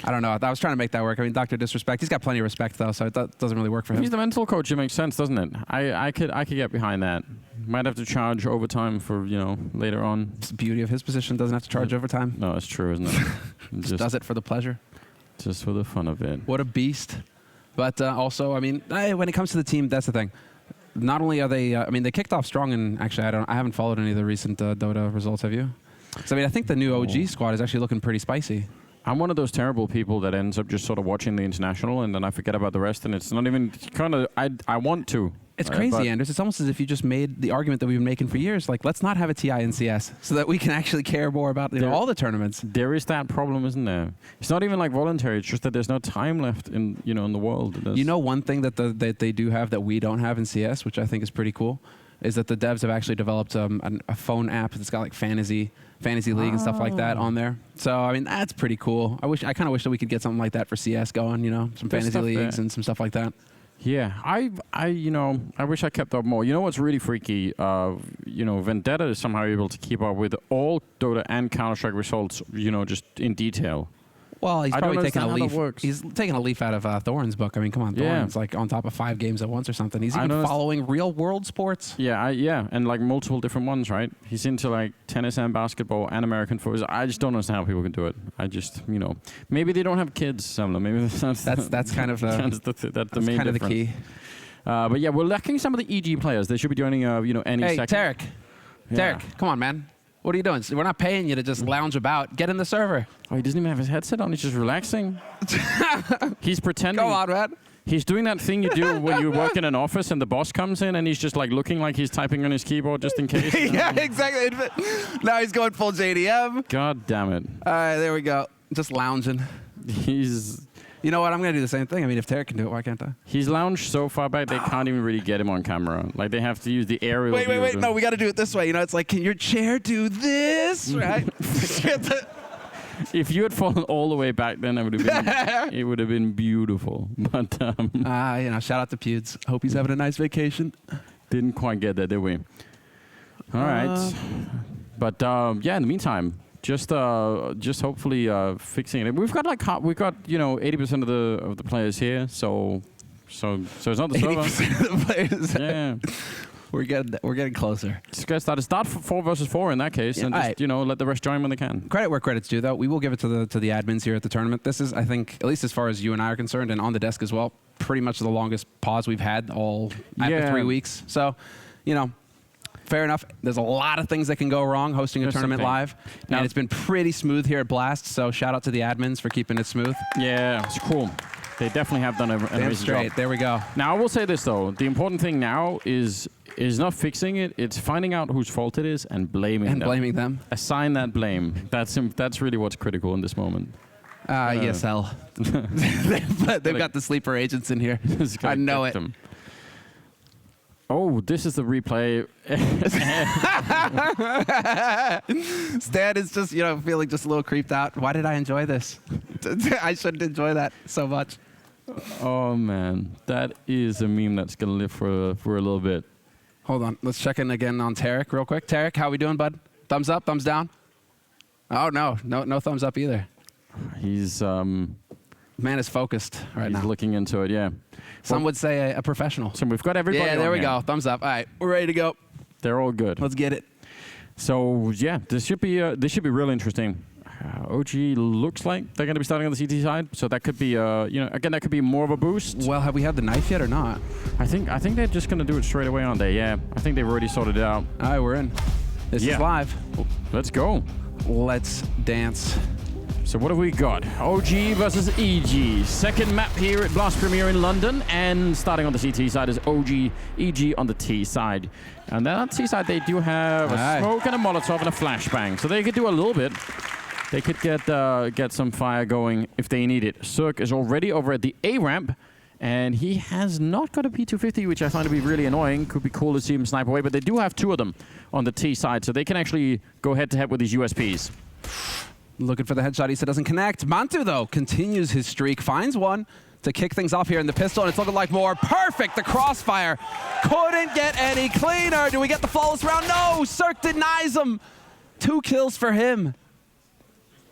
I don't know. I was trying to make that work. I mean, Dr. Disrespect. He's got plenty of respect, though, so it doesn't really work for him. He's the mental coach. It makes sense, doesn't it? I could get behind that. Might have to charge overtime for, later on. It's the beauty of his position. Doesn't have to charge overtime. No, it's true, isn't it? Just does it for the pleasure. Just for the fun of it. What a beast. But also, I mean, when it comes to the team, that's the thing. Not only are they, they kicked off strong, and actually, I haven't followed any of the recent Dota results. Have you? So I think the new OG squad is actually looking pretty spicy. I'm one of those terrible people that ends up just sort of watching the international, and then I forget about the rest, and it's not even kind of. I want to. It's crazy, Anders. It's almost as if you just made the argument that we've been making for years. Like, let's not have a TI in CS so that we can actually care more about all the tournaments. There is that problem, isn't there? It's not even like voluntary. It's just that there's no time left in in the world. One thing that they do have that we don't have in CS, which I think is pretty cool, is that the devs have actually developed a phone app that's got like fantasy league and stuff like that on there. So I mean, that's pretty cool. I kind of wish that we could get something like that for CS going. Some fantasy leagues and some stuff like that. Yeah, I wish I kept up more. You know what's really freaky? Vendetta is somehow able to keep up with all Dota and Counter-Strike results, just in detail. Well, he's probably taking a leaf. He's taking a leaf out of Thorin's book. I mean, come on, Thorin's like on top of 5 games at once or something. He's even following real world sports. Yeah, and like multiple different ones, right? He's into like tennis and basketball and American football. I just don't understand how people can do it. I just, maybe they don't have kids. Maybe that's kind of the main kind of the difference. key. But yeah, we're lacking some of the EG players. They should be joining. Any hey, second. Tarek. Yeah. Tarek, come on, man. What are you doing? We're not paying you to just lounge about. Get in the server. Oh, he doesn't even have his headset on. He's just relaxing. He's pretending. Go on, man. He's doing that thing you do when you work in an office and the boss comes in and he's just like looking like he's typing on his keyboard just in case. Yeah, exactly. Now he's going full JDM. God damn it. All right, there we go. Just lounging. You know what? I'm going to do the same thing. I mean, if Tarek can do it, why can't I? He's lounged so far back, they can't even really get him on camera. Like, they have to use the aerial view. Wait. No, we got to do it this way. It's like, can your chair do this? Right? If you had fallen all the way back then, it would have been beautiful. But, shout out to Pewds. Hope he's having a nice vacation. Didn't quite get that, did we? All right. But, in the meantime... Just hopefully fixing it. We've got 80% of the players here, so it's not the server. 80% of the players. Yeah, we're getting closer. Just get started. Start 4 versus 4 in that case, and just let the rest join when they can. Credit where credit's due, though. We will give it to the admins here at the tournament. This is, I think, at least as far as you and I are concerned, and on the desk as well, pretty much the longest pause we've had after 3 weeks. So, fair enough. There's a lot of things that can go wrong hosting a tournament live. And it's been pretty smooth here at Blast, so shout out to the admins for keeping it smooth. Yeah, it's cool. They definitely have done an amazing job. There we go. Now, I will say this, though. The important thing now is not fixing it. It's finding out whose fault it is and blaming them. Assign that blame. That's really what's critical in this moment. ESL. They've got the sleeper agents in here. I know it. Oh, this is the replay. Stan is just, feeling just a little creeped out. Why did I enjoy this? I shouldn't enjoy that so much. Oh, man. That is a meme that's going to live for a little bit. Hold on. Let's check in again on Tarek real quick. Tarek, how we doing, bud? Thumbs up? Thumbs down? Oh, no thumbs up either. He's... Man is focused right now. He's looking into it, yeah. Some would say a professional. So we've got everybody. Yeah, there we go. Thumbs up. All right, we're ready to go. They're all good. Let's get it. So yeah, this should be really interesting. OG looks like they're going to be starting on the CT side, so that could be again, that could be more of a boost. Well, have we had the knife yet or not? I think they're just going to do it straight away, aren't they? Yeah, I think they've already sorted it out. All right, we're in. This is live. Let's go. Let's dance. So what have we got? OG versus EG. Second map here at Blast Premier in London. And starting on the CT side is OG, EG on the T side. And then on the T side, they do have a smoke and a Molotov and a flashbang. So they could do a little bit. They could get some fire going if they need it. Cirque is already over at the A ramp. And he has not got a P250, which I find to be really annoying. Could be cool to see him snipe away. But they do have two of them on the T side. So they can actually go head-to-head with these USPs. Looking for the headshot. He said doesn't connect. Mantu, though, continues his streak. Finds one to kick things off here in the pistol, and it's looking like more. Perfect. The crossfire couldn't get any cleaner. Do we get the flawless round? No. Cirque denies him. 2 kills for him.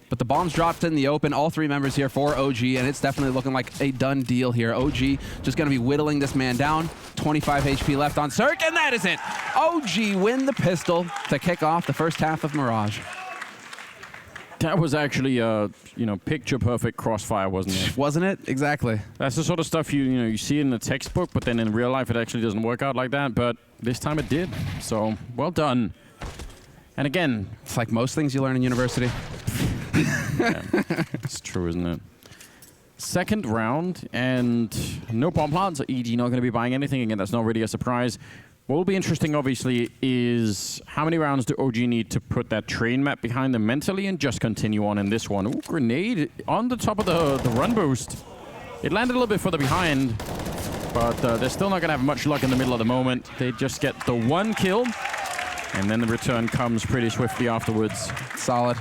But the bomb's dropped in the open. All 3 members here for OG, and it's definitely looking like a done deal here. OG just going to be whittling this man down. 25 HP left on Cirque, and that is it. OG win the pistol to kick off the first half of Mirage. That was actually picture perfect crossfire, wasn't it? Wasn't it? Exactly. That's the sort of stuff you see in the textbook, but then in real life it actually doesn't work out like that. But this time it did. So well done. And again, it's like most things you learn in university. Yeah, it's true, isn't it? Second round and no bomb plant, so EG not going to be buying anything. Again, that's not really a surprise. What will be interesting, obviously, is how many rounds do OG need to put that train map behind them mentally and just continue on in this one. Ooh, grenade on the top of the run boost. It landed a little bit further behind, but they're still not going to have much luck in the middle of the moment. They just get the 1 kill, and then the return comes pretty swiftly afterwards. Solid.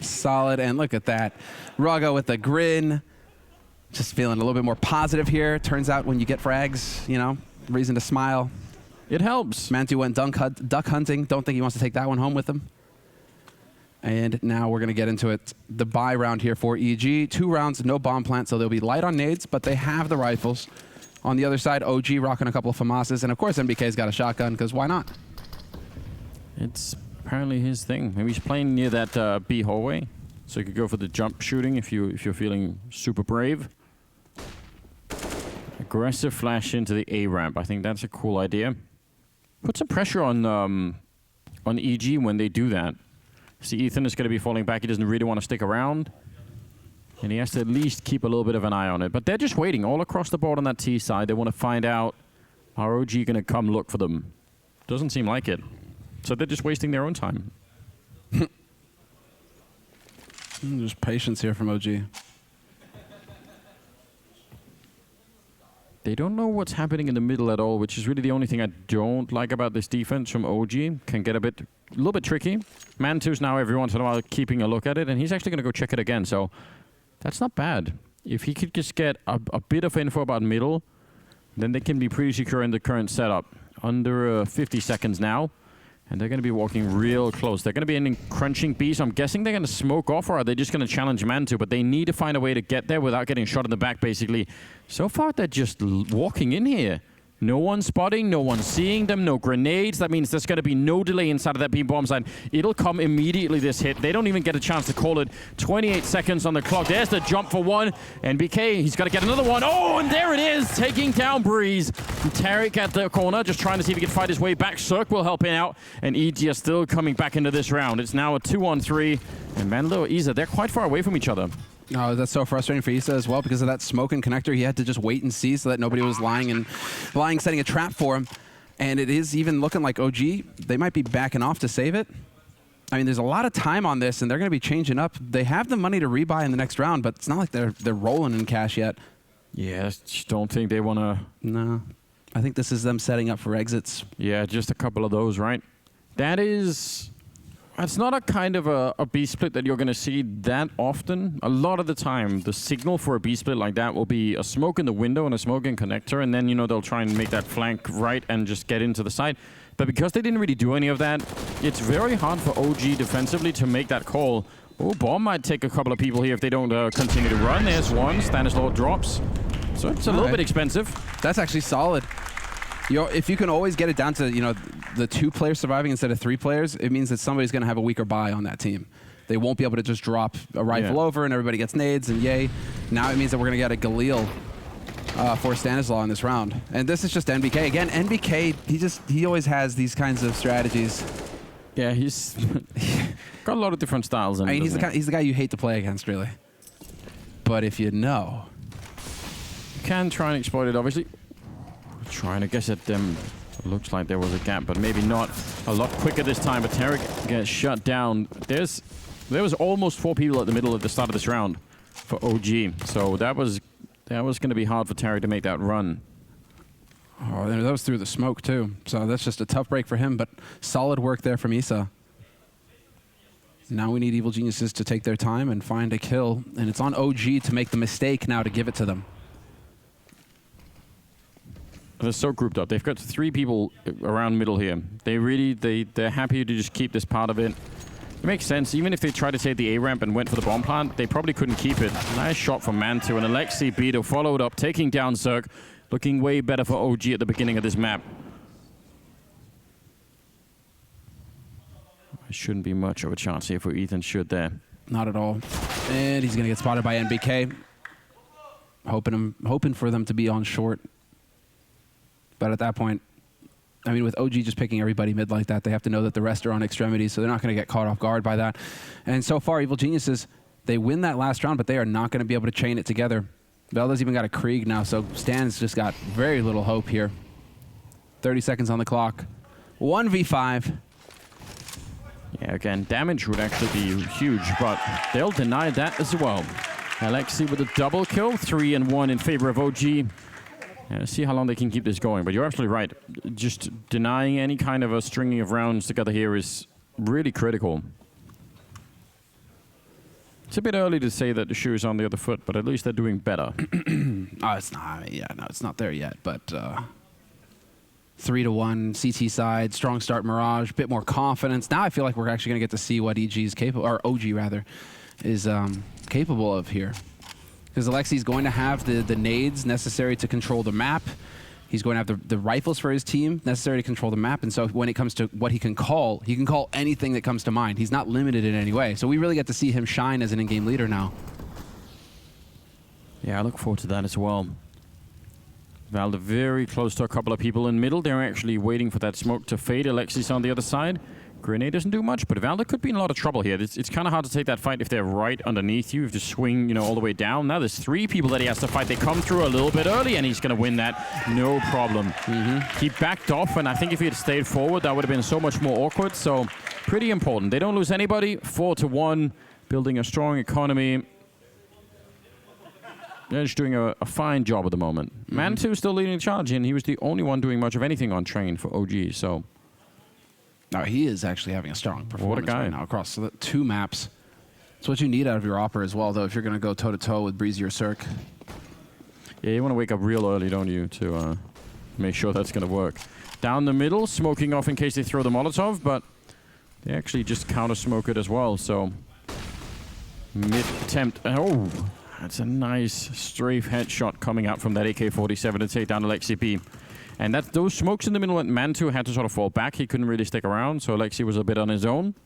Solid, and look at that. Raga with a grin. Just feeling a little bit more positive here. Turns out when you get frags, reason to smile. It helps. Mantu went duck hunting. Don't think he wants to take that one home with him. And now we're going to get into it. The buy round here for EG. 2 rounds, no bomb plant, so they'll be light on nades, but they have the rifles. On the other side, OG rocking a couple of FAMASs, and of course MBK's got a shotgun, because why not? It's apparently his thing. Maybe he's playing near that B hallway, so you could go for the jump shooting if you're feeling super brave. Aggressive flash into the A ramp. I think that's a cool idea. Put some pressure on EG when they do that. See, Ethan is going to be falling back. He doesn't really want to stick around, and he has to at least keep a little bit of an eye on it. But they're just waiting all across the board on that T side. They want to find out, are OG going to come look for them? Doesn't seem like it. So they're just wasting their own time. There's patience here from OG. They don't know what's happening in the middle at all, which is really the only thing I don't like about this defense from OG. Can get a little bit tricky. Mantu's now every once in a while keeping a look at it, and he's actually going to go check it again. So that's not bad. If he could just get a bit of info about middle, then they can be pretty secure in the current setup. Under 50 seconds now, and they're going to be walking real close. They're going to be in crunching B, so I'm guessing they're going to smoke off, or are they just going to challenge Mantu? But they need to find a way to get there without getting shot in the back, basically. So far, they're just walking in here. No one spotting, no one seeing them, no grenades. That means there's going to be no delay inside of that B-bomb side. It'll come immediately, this hit. They don't even get a chance to call it. 28 seconds on the clock. There's the jump for one. And BK, he's got to get another one. Oh, and there it is, taking down Breeze. And Tarek at the corner, just trying to see if he can fight his way back. Cirque will help him out. And EG are still coming back into this round. It's now a 2-on-3. And Manlo, Isa, they're quite far away from each other. Oh, that's so frustrating for Issa as well because of that smoke and connector. He had to just wait and see so that nobody was lying, setting a trap for him. And it is even looking like OG, they might be backing off to save it. I mean, there's a lot of time on this, and they're going to be changing up. They have the money to rebuy in the next round, but it's not like they're rolling in cash yet. Yeah, I just don't think they want to. No. I think this is them setting up for exits. Yeah, just a couple of those, right? That is... It's not a kind of a B split that you're going to see that often. A lot of the time, the signal for a B split like that will be a smoke in the window and a smoke in connector, and then, you know, they'll try and make that flank right and just get into the side. But because they didn't really do any of that, it's very hard for OG defensively to make that call. Oh, bomb might take a couple of people here if they don't continue to run. There's one. Stanislaw drops. So it's a little bit expensive. That's actually solid. If you can always get it down to, you know, the 2 players surviving instead of 3 players, it means that somebody's going to have a weaker buy on that team. They won't be able to just drop a rifle over and everybody gets nades and yay. Now it means that we're going to get a Galil for Stanislaw in this round. And this is just NBK. Again, NBK, he always has these kinds of strategies. Yeah, he's got a lot of different styles. I mean, he's the guy you hate to play against, really. But if you know... You can try and exploit it, obviously. Trying to guess at them. Looks like there was a gap, but maybe not. A lot quicker this time, but Tarek gets shut down. There was almost 4 people at the middle at the start of this round for OG. So that was going to be hard for Tarek to make that run. Oh, that was through the smoke, too. So that's just a tough break for him, but solid work there from Issa. Now we need Evil Geniuses to take their time and find a kill, and it's on OG to make the mistake now to give it to them. They're so grouped up. They've got 3 people around middle here. They're happy to just keep this part of it. It makes sense. Even if they tried to take the A-ramp and went for the bomb plant, they probably couldn't keep it. Nice shot from Mantu, and Alexi Beto followed up, taking down Zerg. Looking way better for OG at the beginning of this map. It shouldn't be much of a chance here for Ethan, should there? Not at all. And he's going to get spotted by NBK. Hoping for them to be on short. But at that point, I mean, with OG just picking everybody mid like that, they have to know that the rest are on extremities, so they're not going to get caught off guard by that. And so far, Evil Geniuses, they win that last round, but they are not going to be able to chain it together. Velda's even got a Krieg now, so Stan's just got very little hope here. 30 seconds on the clock. 1v5. Yeah, again, damage would actually be huge, but they'll deny that as well. Alexi with a double kill, 3-1 in favor of OG. Yeah, let's see how long they can keep this going. But you're absolutely right. Just denying any kind of a stringing of rounds together here is really critical. It's a bit early to say that the shoe is on the other foot, but at least they're doing better. Oh, it's not. Yeah, no, it's not there yet. But 3-1 CT side, strong start Mirage, bit more confidence. Now I feel like we're actually going to get to see what EG is capable, or OG rather, is capable of here. Because Alexi's going to have the nades necessary to control the map. He's going to have the rifles for his team necessary to control the map. And so when it comes to what he can call anything that comes to mind. He's not limited in any way. So we really get to see him shine as an in-game leader now. Yeah, I look forward to that as well. Valda very close to a couple of people in middle. They're actually waiting for that smoke to fade. Alexis on the other side. Grenade doesn't do much, but Valda could be in a lot of trouble here. It's kind of hard to take that fight if they're right underneath you. You have to swing, you know, all the way down. Now there's 3 people that he has to fight. They come through a little bit early, and he's going to win that. No problem. He backed off, and I think if he had stayed forward, that would have been so much more awkward. So pretty important. They don't lose anybody. 4-1, building a strong economy. They're just doing a fine job at the moment. Mantu still leading the charge, and he was the only one doing much of anything on train for OG, so... No, he is actually having a strong performance what a guy. right now across 2 maps. It's what you need out of your Opera as well, though, if you're going to go toe-to-toe with Breezy or Cirque. Yeah, you want to wake up real early, don't you, to make sure that's going to work. Down the middle, smoking off in case they throw the Molotov, but they actually just counter-smoke it as well, so... Mid-attempt. Oh, that's a nice strafe headshot coming out from that AK-47 to take down Alexi B. And those smokes in the middle, Mantu had to sort of fall back. He couldn't really stick around, so Alexi was a bit on his own.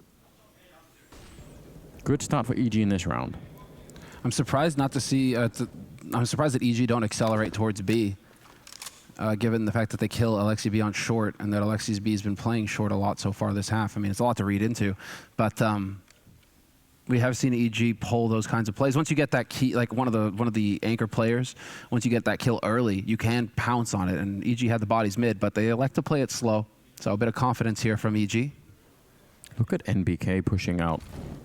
Good start for EG in this round. I'm surprised not to see... I'm surprised that EG don't accelerate towards B, given the fact that they kill Alexi B on short, and that Alexi's B has been playing short a lot so far this half. I mean, it's a lot to read into, but We have seen EG pull those kinds of plays. Once you get that key, like one of the anchor players, once you get that kill early, you can pounce on it. And EG had the bodies mid, but they elect to play it slow. So a bit of confidence here from EG. Look at NBK pushing out.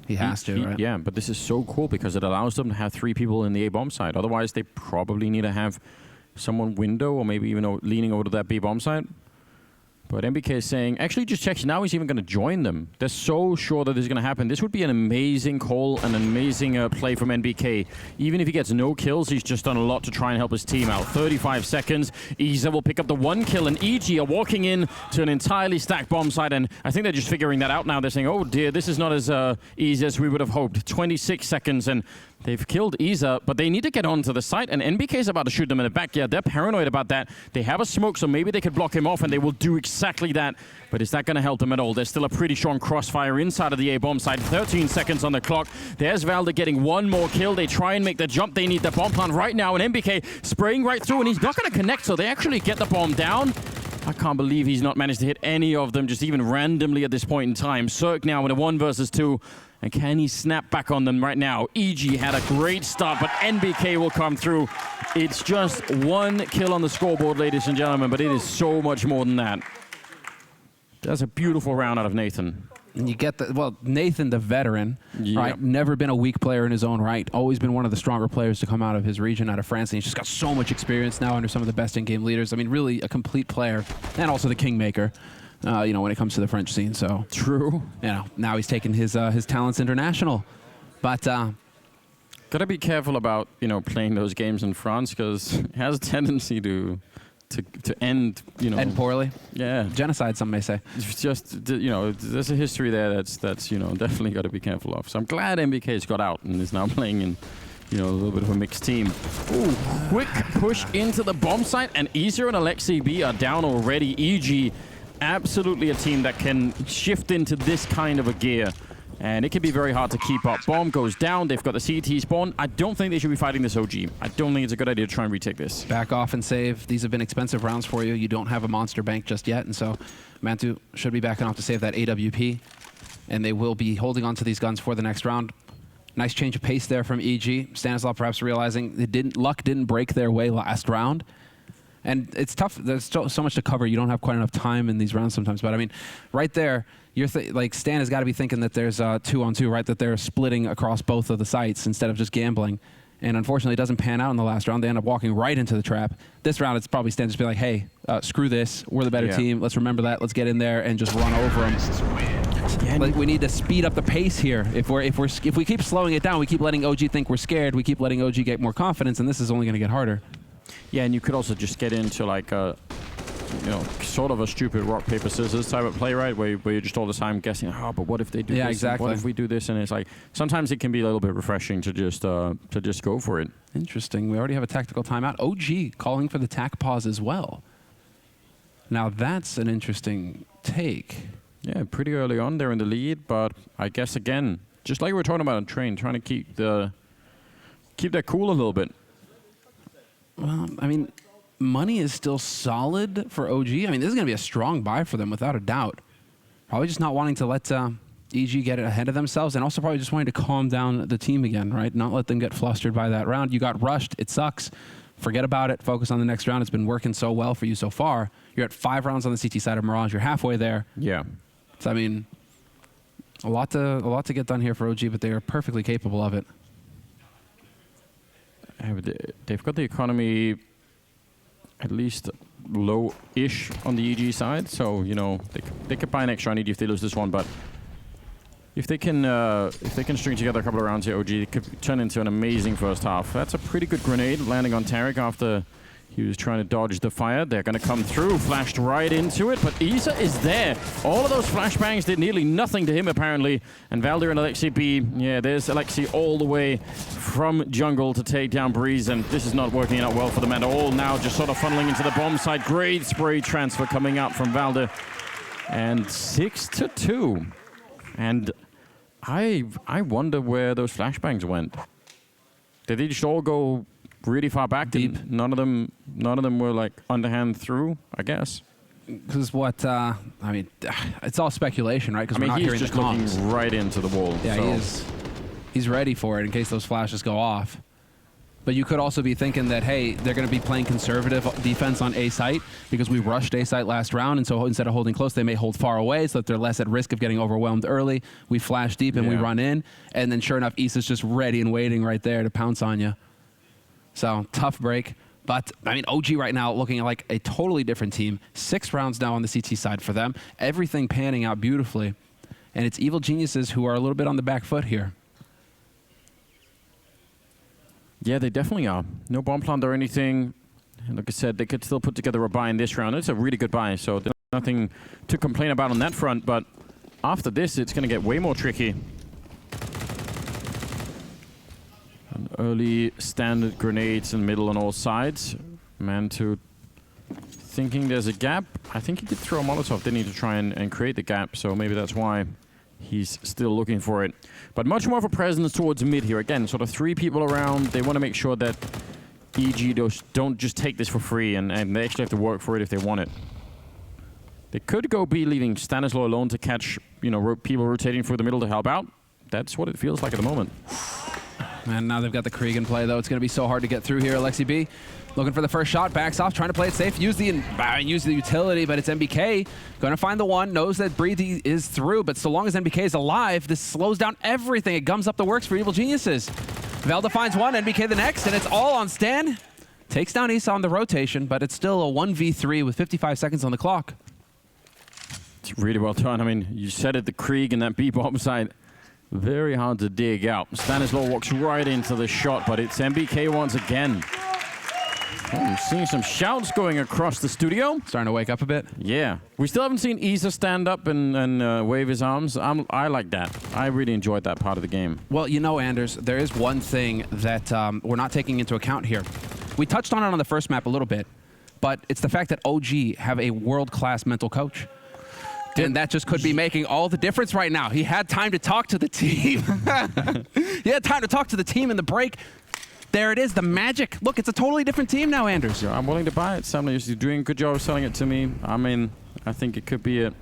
He has to, right? Yeah, but this is so cool because it allows them to have 3 people in the A bomb side. Otherwise, they probably need to have someone window or maybe even leaning over to that B bomb side. But NBK is saying, actually just checks now he's even going to join them. They're so sure that this is going to happen. This would be an amazing call, an amazing play from NBK. Even if he gets no kills, he's just done a lot to try and help his team out. 35 seconds. Iza will pick up the 1 kill, and EG are walking in to an entirely stacked bomb site, and I think they're just figuring that out now. They're saying, oh dear, this is not as easy as we would have hoped. 26 seconds, and they've killed Iza, but they need to get onto the site, and NBK is about to shoot them in the back. Yeah, they're paranoid about that. They have a smoke, so maybe they could block him off, and they will do exactly that. But is that going to help them at all? There's still a pretty strong crossfire inside of the A-bomb side. 13 seconds on the clock. There's Valde getting 1 more kill. They try and make the jump. They need the bomb plant right now, and NBK spraying right through, and he's not going to connect, so they actually get the bomb down. I can't believe he's not managed to hit any of them, just even randomly at this point in time. Cirque now in a 1 versus 2. And can he snap back on them right now? EG had a great start, but NBK will come through. It's just 1 kill on the scoreboard, ladies and gentlemen, but it is so much more than that. That's a beautiful round out of Nathan. And you get Nathan, the veteran, right? Never been a weak player in his own right. Always been one of the stronger players to come out of his region, out of France. And he's just got so much experience now under some of the best in-game leaders. I mean, really a complete player, and also the kingmaker. When it comes to the French scene, so true. Now he's taken his talents international, but gotta be careful about playing those games in France because it has a tendency to end end poorly. Yeah, genocide, some may say. It's just there's a history there that's definitely got to be careful of. So I'm glad NBK's got out and is now playing in a little bit of a mixed team. Ooh, quick push into the bomb site, and Easer and Alexi B are down already. EG. Absolutely a team that can shift into this kind of a gear. And it can be very hard to keep up. Bomb goes down. They've got the CT spawn. I don't think they should be fighting this OG. I don't think it's a good idea to try and retake this. Back off and save. These have been expensive rounds for you. You don't have a monster bank just yet. And so Mantu should be backing off to save that AWP. And they will be holding on to these guns for the next round. Nice change of pace there from EG. Stanislav perhaps realizing luck didn't break their way last round. And it's tough. There's so much to cover. You don't have quite enough time in these rounds sometimes. But I mean, right there, Stan has got to be thinking that there's 2-on-2, right? That they're splitting across both of the sites instead of just gambling. And unfortunately, it doesn't pan out in the last round. They end up walking right into the trap. This round, it's probably Stan just be like, hey, screw this. We're the better team. Let's remember that. Let's get in there and just run over them. Yeah, we need to speed up the pace here. If we keep slowing it down, we keep letting OG think we're scared. We keep letting OG get more confidence, and this is only going to get harder. Yeah, and you could also just get into like a, sort of a stupid rock, paper, scissors type of play, right? Where you're just all the time guessing, but what if they do this? Exactly. What if we do this? And it's like, sometimes it can be a little bit refreshing to just go for it. Interesting. We already have a tactical timeout. OG calling for the tac pause as well. Now that's an interesting take. Yeah, pretty early on they're in the lead, but I guess again, just like we were talking about on train, trying to keep their cool a little bit. Well, I mean, money is still solid for OG. I mean, this is going to be a strong buy for them without a doubt. Probably just not wanting to let EG get ahead of themselves, and also probably just wanting to calm down the team again, right? Not let them get flustered by that round. You got rushed. It sucks. Forget about it. Focus on the next round. It's been working so well for you so far. You're at 5 rounds on the CT side of Mirage. You're halfway there. Yeah. So, I mean, a lot to get done here for OG, but they are perfectly capable of it. They've got the economy at least low-ish on the EG side, so they could buy an extra on EG if they lose this one. But if they can string together a couple of rounds here, OG could turn into an amazing first half. That's a pretty good grenade landing on Tarek after he was trying to dodge the fire. They're going to come through, flashed right into it, but Isa is there. All of those flashbangs did nearly nothing to him, apparently. And Valder and Alexi B, there's Alexi all the way from jungle to take down Breeze, and this is not working out well for them at all. Now just sort of funneling into the bomb side. Great spray transfer coming out from Valder. And 6-2. And I wonder where those flashbangs went. Did they just all go really far back? Deep. None of them were like underhand through, I guess. Because I mean, it's all speculation, right? Because he's just looking right into the wall. Yeah, so. he is. He's ready for it in case those flashes go off. But you could also be thinking that, hey, they're going to be playing conservative defense on A site because we rushed A site last round, and so instead of holding close, they may hold far away so that they're less at risk of getting overwhelmed early. We flash deep and we run in, and then sure enough, Isa's just ready and waiting right there to pounce on you. So, tough break. But, I mean, OG right now looking like a totally different team. 6 rounds now on the CT side for them. Everything panning out beautifully. And it's Evil Geniuses who are a little bit on the back foot here. Yeah, they definitely are. No bomb plant or anything. And like I said, they could still put together a buy in this round. It's a really good buy, so there's nothing to complain about on that front. But after this, it's going to get way more tricky. An early standard grenades in the middle on all sides. Mantu thinking there's a gap. I think he did throw a Molotov, didn't he, to try and create the gap. So maybe that's why he's still looking for it. But much more of a presence towards mid here. Again, sort of 3 people around. They want to make sure that EG don't just take this for free, and they actually have to work for it if they want it. They could go B, leaving Stanislaw alone to catch, you know, people rotating through the middle to help out. That's what it feels like at the moment. And now they've got the Krieg in play, though. It's going to be so hard to get through here. Alexi B looking for the first shot, backs off, trying to play it safe, use the utility, but it's MBK going to find the one, knows that Breathe is through, but so long as MBK is alive, this slows down everything. It gums up the works for Evil Geniuses. Velda finds one, MBK the next, and it's all on Stan. Takes down Isa on the rotation, but it's still a 1v3 with 55 seconds on the clock. It's really well done. I mean, you said it, the Krieg and that B-bomb side. Very hard to dig out. Stanislaw walks right into the shot, but it's MBK once again. Oh, I'm seeing some shouts going across the studio. Starting to wake up a bit. Yeah. We still haven't seen Isa stand up and wave his arms. I like that. I really enjoyed that part of the game. Well, you know, Anders, there is one thing that we're not taking into account here. We touched on it on the first map a little bit, but it's the fact that OG have a world-class mental coach. And that just could be making all the difference right now. He had time to talk to the team. He had time to talk to the team in the break. There it is, the magic. Look, it's a totally different team now, Anders. Yeah, I'm willing to buy it. Sam is doing a good job of selling it to me. I mean, I think it could be it.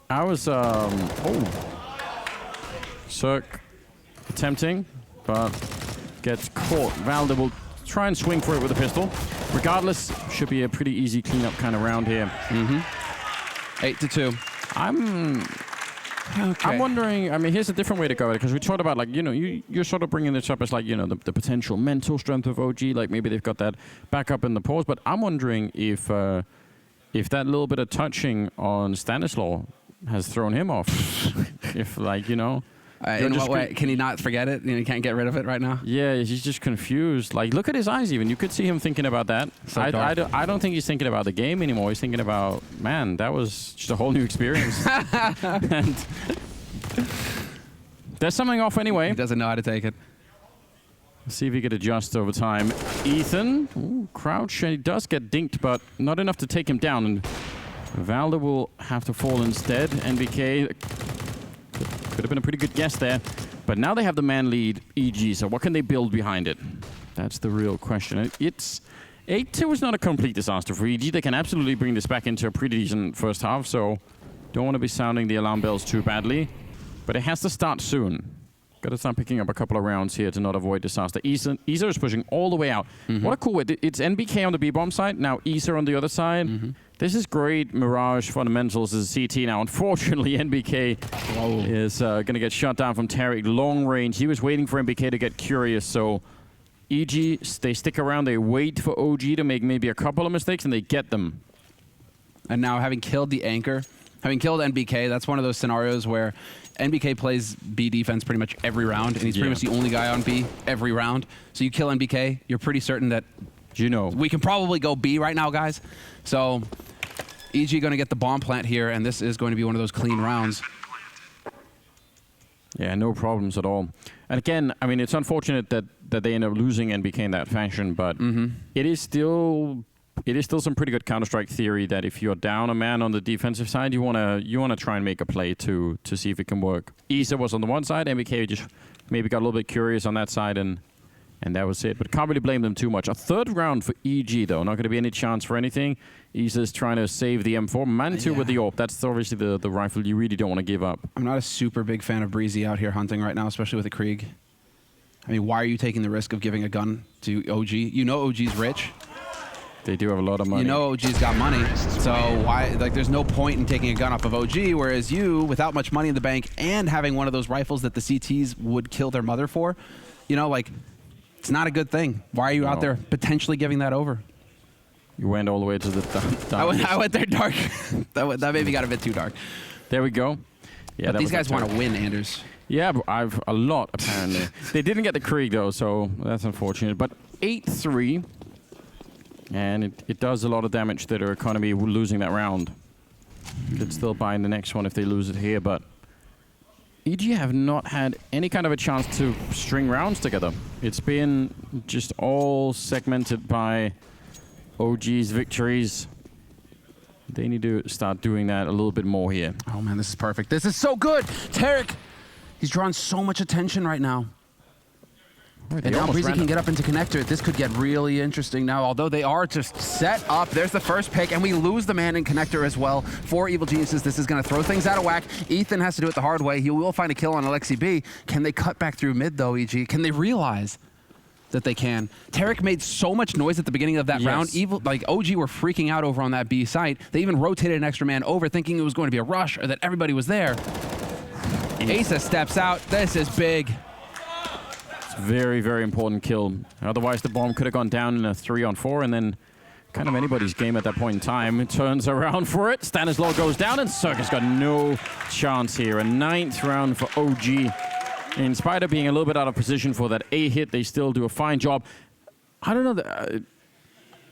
I was, Cirque attempting, but gets caught. Valda will try and swing for it with a pistol. Regardless, should be a pretty easy cleanup kind of round here. 8-2. I'm wondering, I mean, here's a different way to go at it, because we talked about, like, you know, you're sort of bringing this up as, like, you know, the potential mental strength of OG, like maybe they've got that backup in the pause, but I'm wondering if that little bit of touching on Stanislaw has thrown him off. If, like, you know. In what way? Can he not forget it? You know, he can't get rid of it right now? Yeah, he's just confused. Like, look at his eyes even. You could see him thinking about that. So I don't think he's thinking about the game anymore. He's thinking about, man, that was just a whole new experience. And there's something off anyway. He doesn't know how to take it. Let's see if he can adjust over time. Ethan, crouch, and he does get dinked, but not enough to take him down. And Valda will have to fall instead. NBK could have been a pretty good guess there. But now they have the man lead, EG, so what can they build behind it? That's the real question. It's 8-2 is not a complete disaster for EG. They can absolutely bring this back into a pretty decent first half, so don't want to be sounding the alarm bells too badly. But it has to start soon. Got to start picking up a couple of rounds here to not avoid disaster. Isa is pushing all the way out. What a cool way. It's NBK on the B-bomb side, now Isa on the other side. This is great Mirage fundamentals as a CT now. Unfortunately, NBK is going to get shut down from Tarek long range. He was waiting for NBK to get curious, so EG, they stick around, they wait for OG to make maybe a couple of mistakes, and they get them. And now, having killed the anchor, having killed NBK, that's one of those scenarios where NBK plays B defense pretty much every round, and he's pretty much the only guy on B every round. So you kill NBK, you're pretty certain that, you know, we can probably go B right now, guys. So EG going to get the bomb plant here, and this is going to be one of those clean rounds. Yeah, no problems at all. And again, I mean, it's unfortunate that they end up losing NBK in that fashion, but it is still some pretty good Counter-Strike theory that if you're down a man on the defensive side, you wanna try and make a play to see if it can work. Isa was on the one side, NBK just maybe got a little bit curious on that side and And that was it. But can't really blame them too much. A third round for EG, though. Not going to be any chance for anything. Isa's trying to save the M4. Mantu with the AWP. That's obviously the rifle you really don't want to give up. I'm not a super big fan of Breezy out here hunting right now, especially with a Krieg. I mean, why are you taking the risk of giving a gun to OG? You know OG's rich. They do have a lot of money. You know OG's got money, so why? Like, there's no point in taking a gun off of OG, whereas you, without much money in the bank and having one of those rifles that the CTs would kill their mother for, you know, like, it's not a good thing. Why are you out there potentially giving that over? You went all the way to the dark. I went there dark. that maybe got a bit too dark. There we go. Yeah, but these guys want to win, Anders. Yeah, but I've a lot, apparently. They didn't get the Krieg, though, so that's unfortunate. But 8-3. And it does a lot of damage to their economy losing that round. Could still buy in the next one if they lose it here, but EG have not had any kind of a chance to string rounds together. It's been just all segmented by OG's victories. They need to start doing that a little bit more here. Oh man, this is perfect. This is so good! Tarek, he's drawing so much attention right now. And now Breezy can get up into connector. This could get really interesting now, although they are just set up. There's the first pick, and we lose the man in connector as well. For Evil Geniuses, this is going to throw things out of whack. Ethan has to do it the hard way. He will find a kill on Alexi B. Can they cut back through mid, though, EG? Can they realize that they can? Tarek made so much noise at the beginning of that round. Evil, like OG were freaking out over on that B site. They even rotated an extra man over, thinking it was going to be a rush or that everybody was there. Asa steps out. This is big. Very, very important kill. Otherwise, the bomb could have gone down in a 3-on-4, and then kind of anybody's game at that point in time. It turns around for it. Stanislaw goes down, and Circus got no chance here. A 9th round for OG. In spite of being a little bit out of position for that A hit, they still do a fine job. I don't know.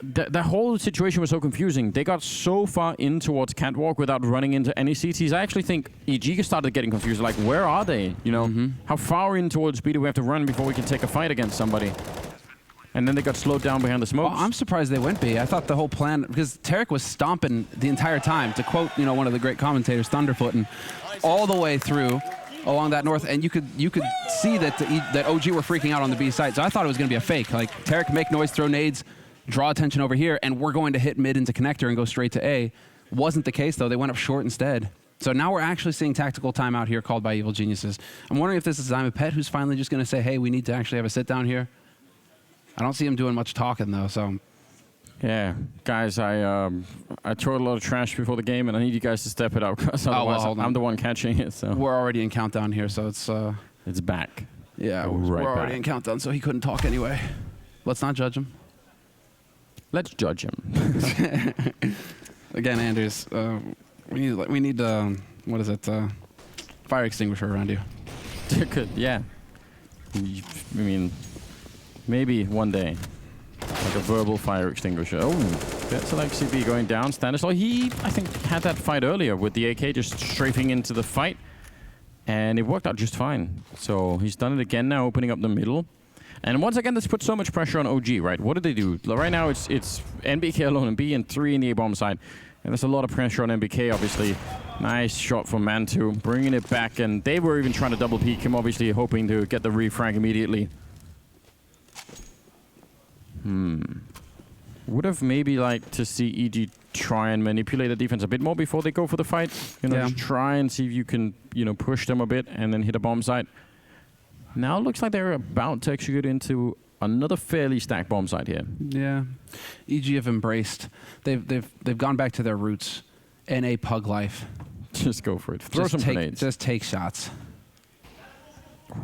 The whole situation was so confusing. They got so far in towards Catwalk without running into any CTs. I actually think EG started getting confused. Like, where are they? You know, how far in towards B do we have to run before we can take a fight against somebody? And then they got slowed down behind the smoke. Well, I'm surprised they went B. I thought the whole plan, because Tarek was stomping the entire time, to quote, you know, one of the great commentators, Thunderfooting, all the way through along that north, and you could see that OG were freaking out on the B side. So I thought it was going to be a fake. Like, Tarek make noise, throw nades, draw attention over here, and we're going to hit mid into connector and go straight to A. Wasn't the case, though. They went up short instead. So now we're actually seeing tactical timeout here called by Evil Geniuses. I'm wondering if this is Zyma Pet who's finally just going to say, hey, we need to actually have a sit down here. I don't see him doing much talking, though, so... Yeah, guys, I threw a lot of trash before the game, and I need you guys to step it up, because otherwise I'm the one catching it. So we're already in countdown here, so it's back. Yeah, we're already in countdown, so he couldn't talk anyway. Let's not judge him. Let's judge him. Again, Anders, we need what is it? Fire extinguisher around you. Good, yeah. I mean, maybe one day. Like a verbal fire extinguisher. Oh, that's Alexi B going down. Stanislaw, he, I think, had that fight earlier with the AK just strafing into the fight. And it worked out just fine. So he's done it again now, opening up the middle. And once again, this puts so much pressure on OG, right? What did they do? Right now, it's NBK alone in B and 3 in the A-bomb side. And there's a lot of pressure on NBK, obviously. Nice shot from Mantu, bringing it back. And they were even trying to double peek him, obviously hoping to get the refrag immediately. Would have maybe liked to see EG try and manipulate the defense a bit more before they go for the fight. You know, just try and see if you can, you know, push them a bit and then hit a bomb site. Now it looks like they're about to execute into another fairly stacked bomb site here. Yeah, EG have embraced. They've gone back to their roots in a pug life. Just go for it. Throw some grenades. Just take shots.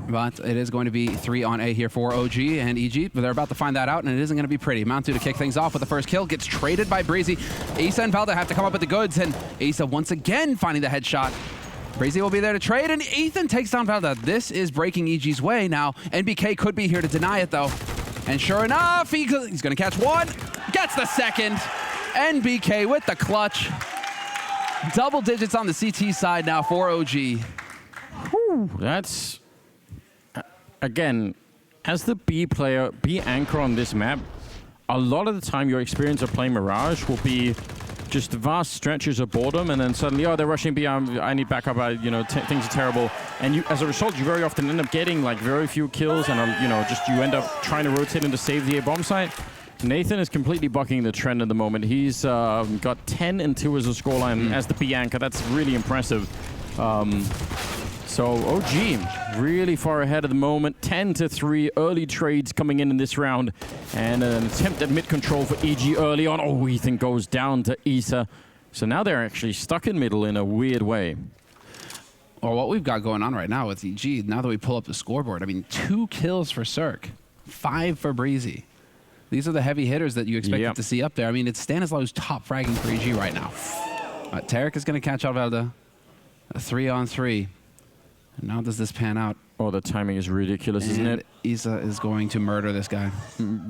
But it is going to be 3 on A here for OG and EG, but they're about to find that out, and it isn't going to be pretty. Mantu to kick things off with the first kill, gets traded by Breezy. Asa and Valda have to come up with the goods, and Asa once again finding the headshot. Breezy will be there to trade, and Ethan takes down Valda. This is breaking EG's way now. NBK could be here to deny it, though. And sure enough, he's going to catch one, gets the second. NBK with the clutch. Double digits on the CT side now for OG. Whew, that's... Again, as the B player, B anchor on this map, a lot of the time your experience of playing Mirage will be just vast stretches of boredom, and then suddenly, oh, they're rushing B. I need backup. Things are terrible, and as a result, you very often end up getting like very few kills, and you end up trying to rotate in to save the A bomb site. Nathan is completely bucking the trend at the moment. He's got 10-2 as a scoreline as the B anchor. That's really impressive. So OG really far ahead at the moment. 10-3 early trades coming in this round, and an attempt at mid control for EG early on. Oh, Ethan goes down to Isa. So now they're actually stuck in middle in a weird way. Well, what we've got going on right now with EG, now that we pull up the scoreboard, I mean, 2 kills for Cirque, 5 for Breezy. These are the heavy hitters that you expected to see up there. I mean, it's Stanislaw who's top fragging for EG right now. Tarek is going to catch Alvelda. A 3-on-3. And now does this pan out? Oh, the timing is ridiculous, isn't it? Isa is going to murder this guy.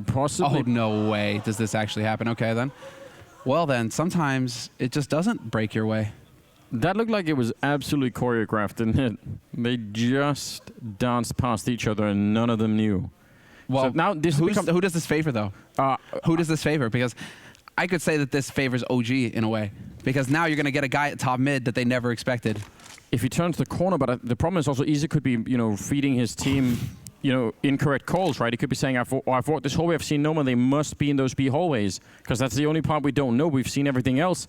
Possibly. Oh, no way does this actually happen. Okay, then. Well, then, sometimes it just doesn't break your way. That looked like it was absolutely choreographed, didn't it? They just danced past each other and none of them knew. Well, so now this who does this favor, though? Who does this favor? Because I could say that this favors OG in a way. Because now you're going to get a guy at top mid that they never expected. If he turns the corner, but the problem is also Isa could be, feeding his team, incorrect calls, right? He could be saying, I've walked this hallway, I've seen no one, they must be in those B hallways. Because that's the only part we don't know. We've seen everything else.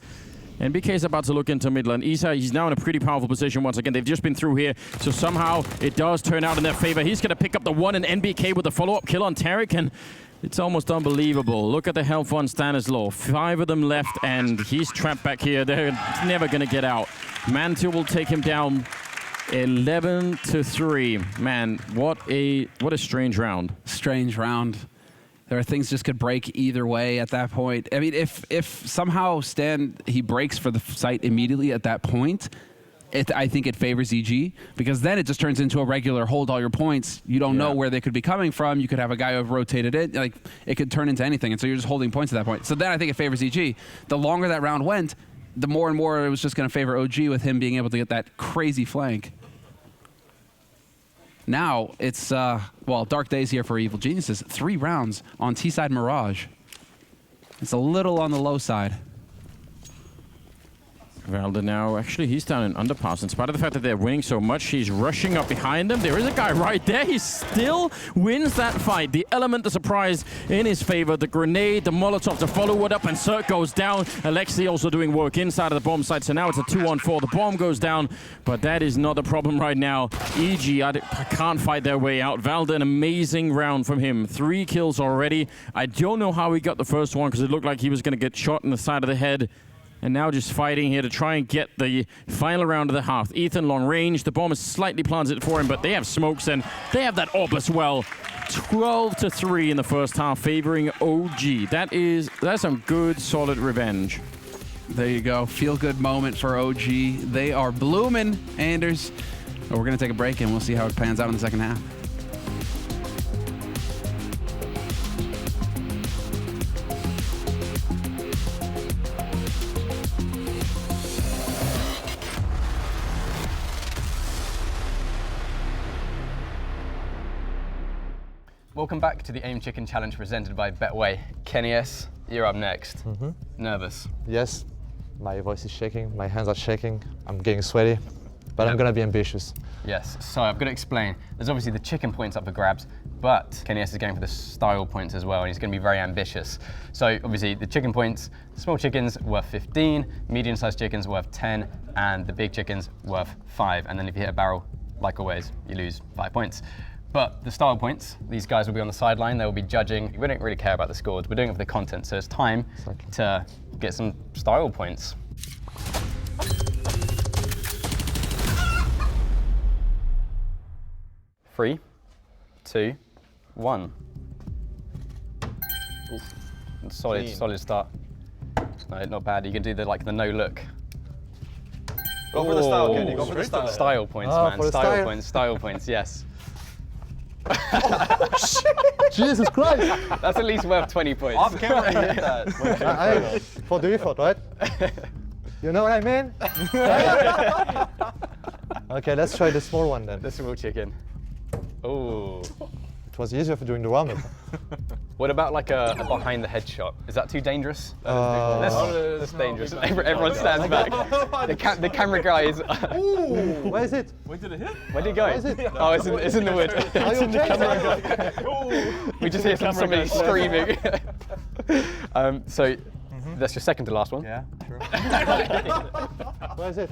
And BK is about to look into middle, and Isa, he's now in a pretty powerful position once again. They've just been through here, so somehow it does turn out in their favor. He's going to pick up the 1, and NBK with the follow-up kill on Tarek, and it's almost unbelievable. Look at the health on Stanislaw. 5 of them left, and he's trapped back here. They're never going to get out. Mantu will take him down 11-3. Man, what a strange round. Strange round. There are things just could break either way at that point. I mean, if somehow Stan, he breaks for the site immediately at that point, I think it favors EG, because then it just turns into a regular hold all your points. You don't know where they could be coming from. You could have a guy who have rotated it. Like, it could turn into anything, and so you're just holding points at that point. So then I think it favors EG. The longer that round went, the more and more it was just going to favor OG with him being able to get that crazy flank. Now it's, dark days here for Evil Geniuses. 3 rounds on T-side Mirage. It's a little on the low side. Valda now, actually, he's down in underpass. In spite of the fact that they're winning so much, he's rushing up behind them. There is a guy right there. He still wins that fight. The element, the surprise in his favor. The grenade, the Molotov to follow it up, and Cirque goes down. Alexi also doing work inside of the bomb site, so now it's a 2-on-4. The bomb goes down, but that is not the problem right now. EG can't fight their way out. Valda, an amazing round from him. 3 kills already. I don't know how he got the first one, because it looked like he was going to get shot in the side of the head. And now just fighting here to try and get the final round of the half. Ethan long range. The bomb is slightly planted for him, but they have smokes and they have that AWP as well. 12-3 in the first half, favoring OG. That's some good, solid revenge. There you go. Feel-good moment for OG. They are blooming, Anders. But we're going to take a break, and we'll see how it pans out in the second half. Welcome back to the Aim Chicken Challenge presented by Betway. Kenny S, you're up next. Nervous? Yes, my voice is shaking, my hands are shaking, I'm getting sweaty, but I'm gonna be ambitious. Yes, so I've got to explain. There's obviously the chicken points up for grabs, but Kenny S is going for the style points as well, and he's going to be very ambitious. So obviously the chicken points, small chickens worth 15, medium-sized chickens worth 10, and the big chickens worth 5. And then if you hit a barrel, like always, you lose 5 points. But the style points, these guys will be on the sideline, they will be judging. We don't really care about the scores, we're doing it for the content, so it's time to get some style points. Three, 2, 1. Solid start. No, not bad. You can do the no look. Go for the style, Kenny. Go for the style. Style points, man. Style points, yes. Oh, shit. Jesus Christ! That's at least worth 20 points. Off camera, you hit that. For the effort, right? You know what I mean? Okay, let's try the small one then. The small chicken. Oh. was easier for doing the warm-up. What about like a behind the head shot? Is that too dangerous? That's dangerous. Everyone stands back. The camera guy is. Ooh, where is it? Where did it hit? Where did it go? Where is it? Oh, it's in the wood. Are you okay? We just hear somebody screaming. So that's your second to last one. Yeah, true. Where is it?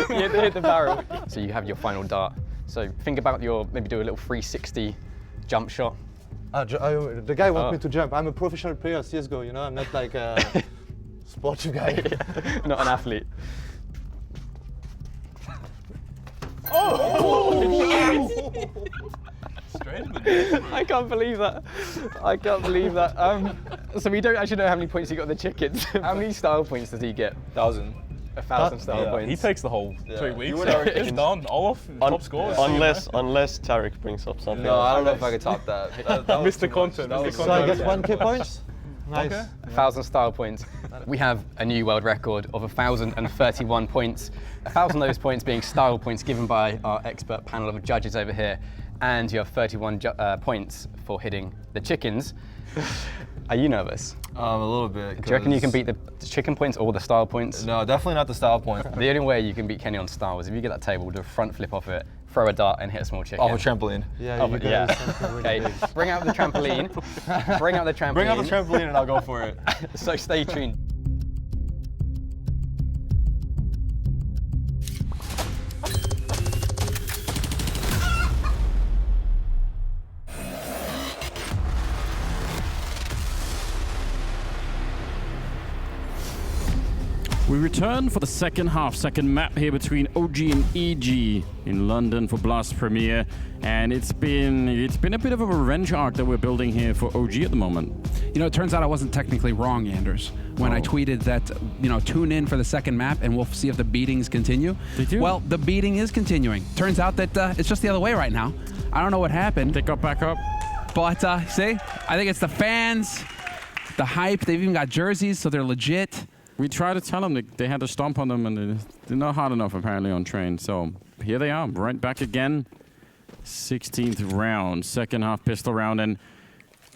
You hit the barrel. So you have your final dart. So think about maybe do a little 360 jump shot. The guy wants me to jump. I'm a professional player, CSGO, you know? I'm not like a sports guy. Not an athlete. I can't believe that. I can't believe that. So we don't actually know how many points he got in the chickens. How many style points does he get? 1,000. 1,000 style points. He takes the whole 3 weeks. would It's done. Olaf, top score. Unless Tarek brings up something. No, I don't know if I could top that. Mr. Content. So I get 1k points? Nice. Okay. 1,000 style points. We have a new world record of 1,031 points. 1,000 of those points being style points given by our expert panel of judges over here. And you have 31 points for hitting the chickens. Are you nervous? A little bit. Do you reckon you can beat the chicken points or the style points? No, definitely not the style point. The only way you can beat Kenny on style is if you get that table, do a front flip off it, throw a dart and hit a small chicken. Off a trampoline. Yeah, you guys something really big. Bring out the trampoline. Bring out the trampoline. Bring out the trampoline and I'll go for it. So stay tuned. We return for the second map here between OG and EG in London for Blast Premiere, and it's been a bit of a revenge arc that we're building here for OG at the moment. You know, it turns out I wasn't technically wrong, Anders, when I tweeted that, tune in for the second map and we'll see if the beatings continue. They do. Well, the beating is continuing. Turns out that it's just the other way right now. I don't know what happened. They got back up. But, see, I think it's the fans, the hype. They've even got jerseys, so they're legit. We tried to tell them that they had to stomp on them, and they're not hard enough apparently on train. So here they are, right back again. 16th round, second half pistol round, and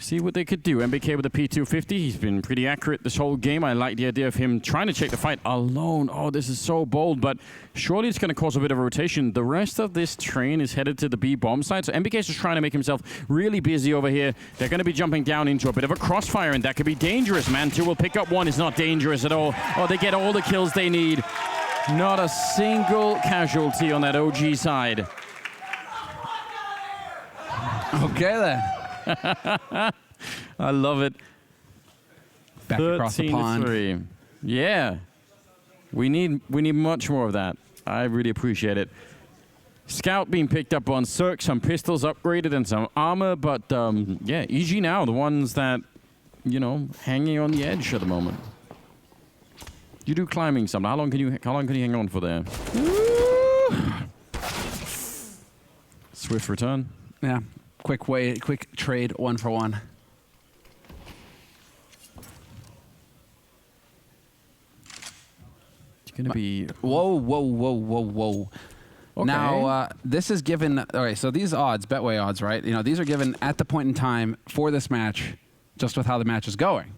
see what they could do. MBK with the P250. He's been pretty accurate this whole game. I like the idea of him trying to check the fight alone. Oh, this is so bold, but surely it's going to cause a bit of a rotation. The rest of this train is headed to the B bomb side, so MBK is just trying to make himself really busy over here. They're going to be jumping down into a bit of a crossfire, and that could be dangerous. Man 2 will pick up one. It's not dangerous at all. Oh, they get all the kills they need. Not a single casualty on that OG side. Okay, then. I love it. Back across the pond. 13-3. Yeah. We need much more of that. I really appreciate it. Scout being picked up on Cirque, some pistols upgraded and some armor, but yeah, EG now, the ones that, hanging on the edge at the moment. You do climbing some. How long can you hang on for there? Swift return. Yeah. Quick trade, 1-for-1. It's going to be... Whoa. Okay. Now, this is given... Okay, so these odds, Betway odds, right? These are given at the point in time for this match, just with how the match is going.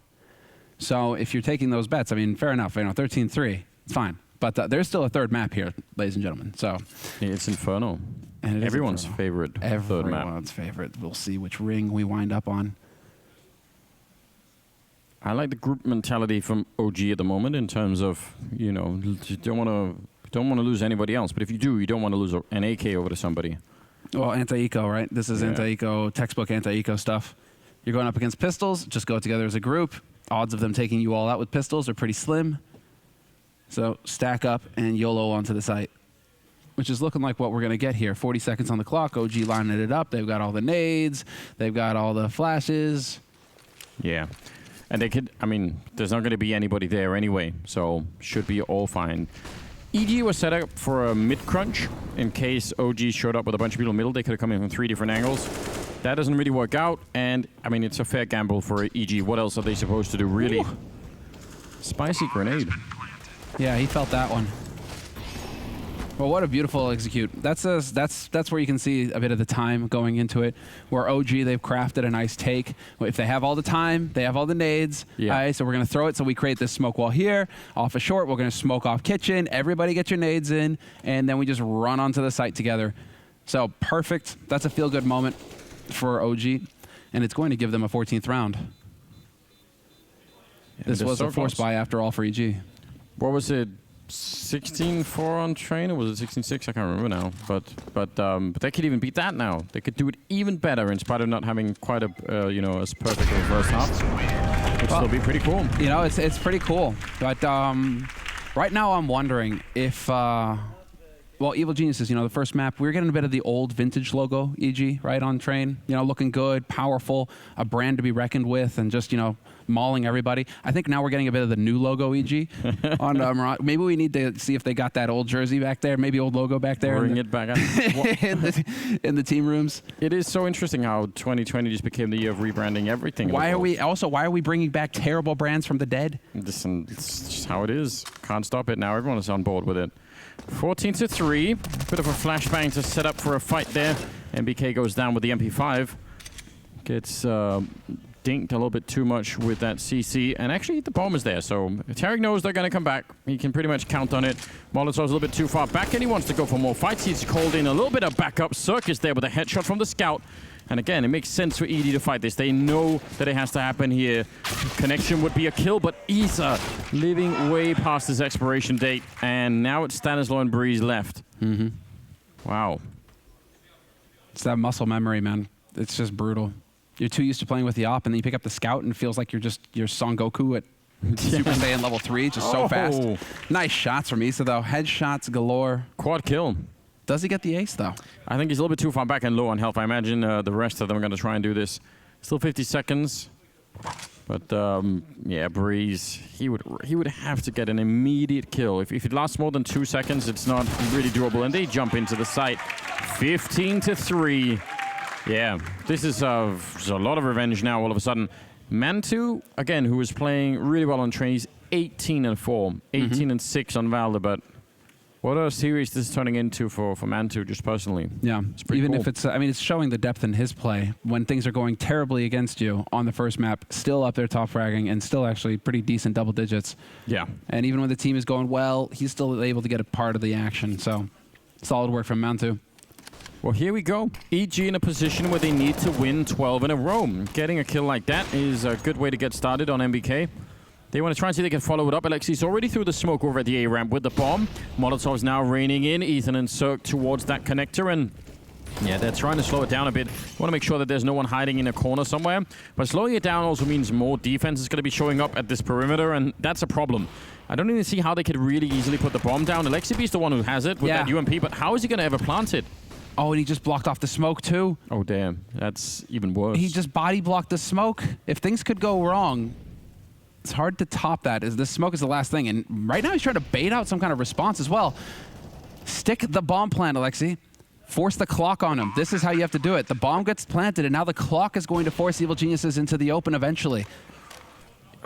So if you're taking those bets, fair enough. 13-3, it's fine. But there's still a third map here, ladies and gentlemen. So it's Inferno. And everyone's favorite third map. Everyone's favorite. We'll see which ring we wind up on. I like the group mentality from OG at the moment in terms of, you don't want to lose anybody else. But if you do, you don't want to lose an AK over to somebody. Well, anti-eco, right? This is anti-eco, textbook anti-eco stuff. You're going up against pistols. Just go together as a group. Odds of them taking you all out with pistols are pretty slim. So stack up and YOLO onto the site, which is looking like what we're going to get here. 40 seconds on the clock. OG lining it up. They've got all the nades. They've got all the flashes. Yeah. And they could, there's not going to be anybody there anyway, so should be all fine. EG was set up for a mid-crunch in case OG showed up with a bunch of people in the middle. They could have come in from 3 different angles. That doesn't really work out, and, it's a fair gamble for EG. What else are they supposed to do, really? Ooh. Spicy grenade. Yeah, he felt that one. Well, what a beautiful execute. That's where you can see a bit of the time going into it. Where OG, they've crafted a nice take. If they have all the time, they have all the nades. Yeah. All right, so we're going to throw it. So we create this smoke wall here. Off a short, we're going to smoke off kitchen. Everybody get your nades in. And then we just run onto the site together. So perfect. That's a feel-good moment for OG. And it's going to give them a 14th round. This was a force buy after all for EG. What was it? 16-4 on train, or was it 16-6? I can't remember now. But they could even beat that now. They could do it even better in spite of not having quite a as perfect a first half. It'd still be pretty cool. You know, it's pretty cool. But right now I'm wondering if Evil Geniuses, the first map, we were getting a bit of the old vintage logo, EG, right, on train. Looking good, powerful, a brand to be reckoned with, and just, mauling everybody. I think now we're getting a bit of the new logo, EG. on maybe we need to see if they got that old jersey back there, maybe old logo back there. Bring it back up. in the team rooms. It is so interesting how 2020 just became the year of rebranding everything. Why are we bringing back terrible brands from the dead? Listen, it's just how it is. Can't stop it now. Everyone is on board with it. 14-3. Bit of a flashbang to set up for a fight there. MBK goes down with the MP5. Gets dinked a little bit too much with that CC. And actually, the bomb is there. So Tarek knows they're going to come back. He can pretty much count on it. Molotov's a little bit too far back, and he wants to go for more fights. He's called in a little bit of backup. Circus there with a headshot from the scout. And again, it makes sense for ED to fight this. They know that it has to happen here. Connection would be a kill, but Isa living way past his expiration date. And now it's Stanislaw and Breeze left. Mm-hmm. Wow. It's that muscle memory, man. It's just brutal. You're too used to playing with the op, and then you pick up the scout, and it feels like you're Son Goku at Super Saiyan level 3, just so fast. Nice shots from Isa, though. Headshots galore. Quad kill. Does he get the ace, though? I think he's a little bit too far back and low on health. I imagine the rest of them are going to try and do this. Still 50 seconds. But, yeah, Breeze, he would have to get an immediate kill. If it lasts more than 2 seconds, it's not really doable. And they jump into the site. 15-3. Yeah, this is a lot of revenge now all of a sudden. Mantu, again, who was playing really well on train, he's 18-4. 18-6 on Valda, but what a series this is turning into for Mantu, just personally. Yeah, it's pretty even cool. if it's, it's showing the depth in his play. When things are going terribly against you on the first map, still up there top fragging and still actually pretty decent double digits. Yeah. And even when the team is going well, he's still able to get a part of the action. So, solid work from Mantu. Well, here we go. EG in a position where they need to win 12 in a row. Getting a kill like that is a good way to get started on MBK. They want to try and see if they can follow it up. Alexi's already threw the smoke over at the A-ramp with the bomb. Molotov's now raining in. Ethan and Cirque towards that connector. And yeah, they're trying to slow it down a bit. Want to make sure that there's no one hiding in a corner somewhere. But slowing it down also means more defense is going to be showing up at this perimeter. And that's a problem. I don't even see how they could really easily put the bomb down. Alexi's the one who has it with that UMP. But how is he going to ever plant it? Oh, and he just blocked off the smoke, too. Oh, damn. That's even worse. He just body blocked the smoke. If things could go wrong, it's hard to top that. This smoke is the last thing. And right now he's trying to bait out some kind of response as well. Stick the bomb plant, Alexi. Force the clock on him. This is how you have to do it. The bomb gets planted, and now the clock is going to force Evil Geniuses into the open eventually.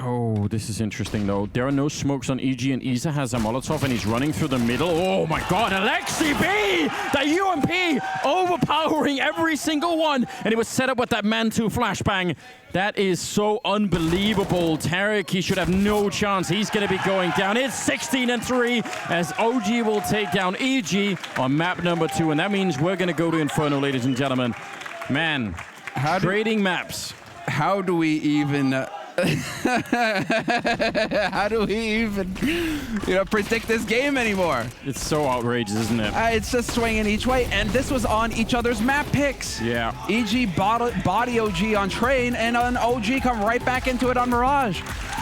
Oh, this is interesting, though. There are no smokes on EG, and Isa has a Molotov, and he's running through the middle. Oh, my God. Alexi B! The UMP overpowering every single one. And it was set up with that Mantu flashbang. That is so unbelievable. Tarek, he should have no chance. He's going to be going down. It's 16-3 as OG will take down EG on map number 2. And that means we're going to go to Inferno, ladies and gentlemen. Man, trading maps. How do we even... How do we even, predict this game anymore? It's so outrageous, isn't it? It's just swinging each way, and this was on each other's map picks. Yeah. EG body OG on Train, and on OG come right back into it on Mirage.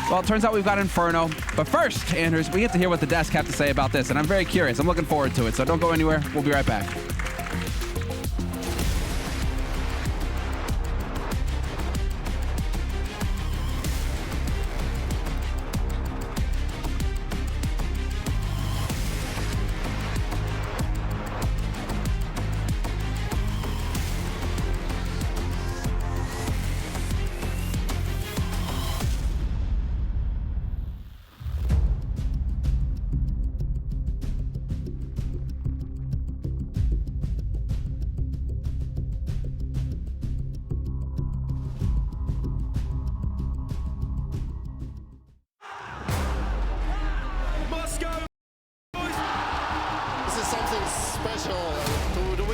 Well, it turns out we've got Inferno. But first, Anders, we get to hear what the desk have to say about this, and I'm very curious. I'm looking forward to it, so don't go anywhere. We'll be right back.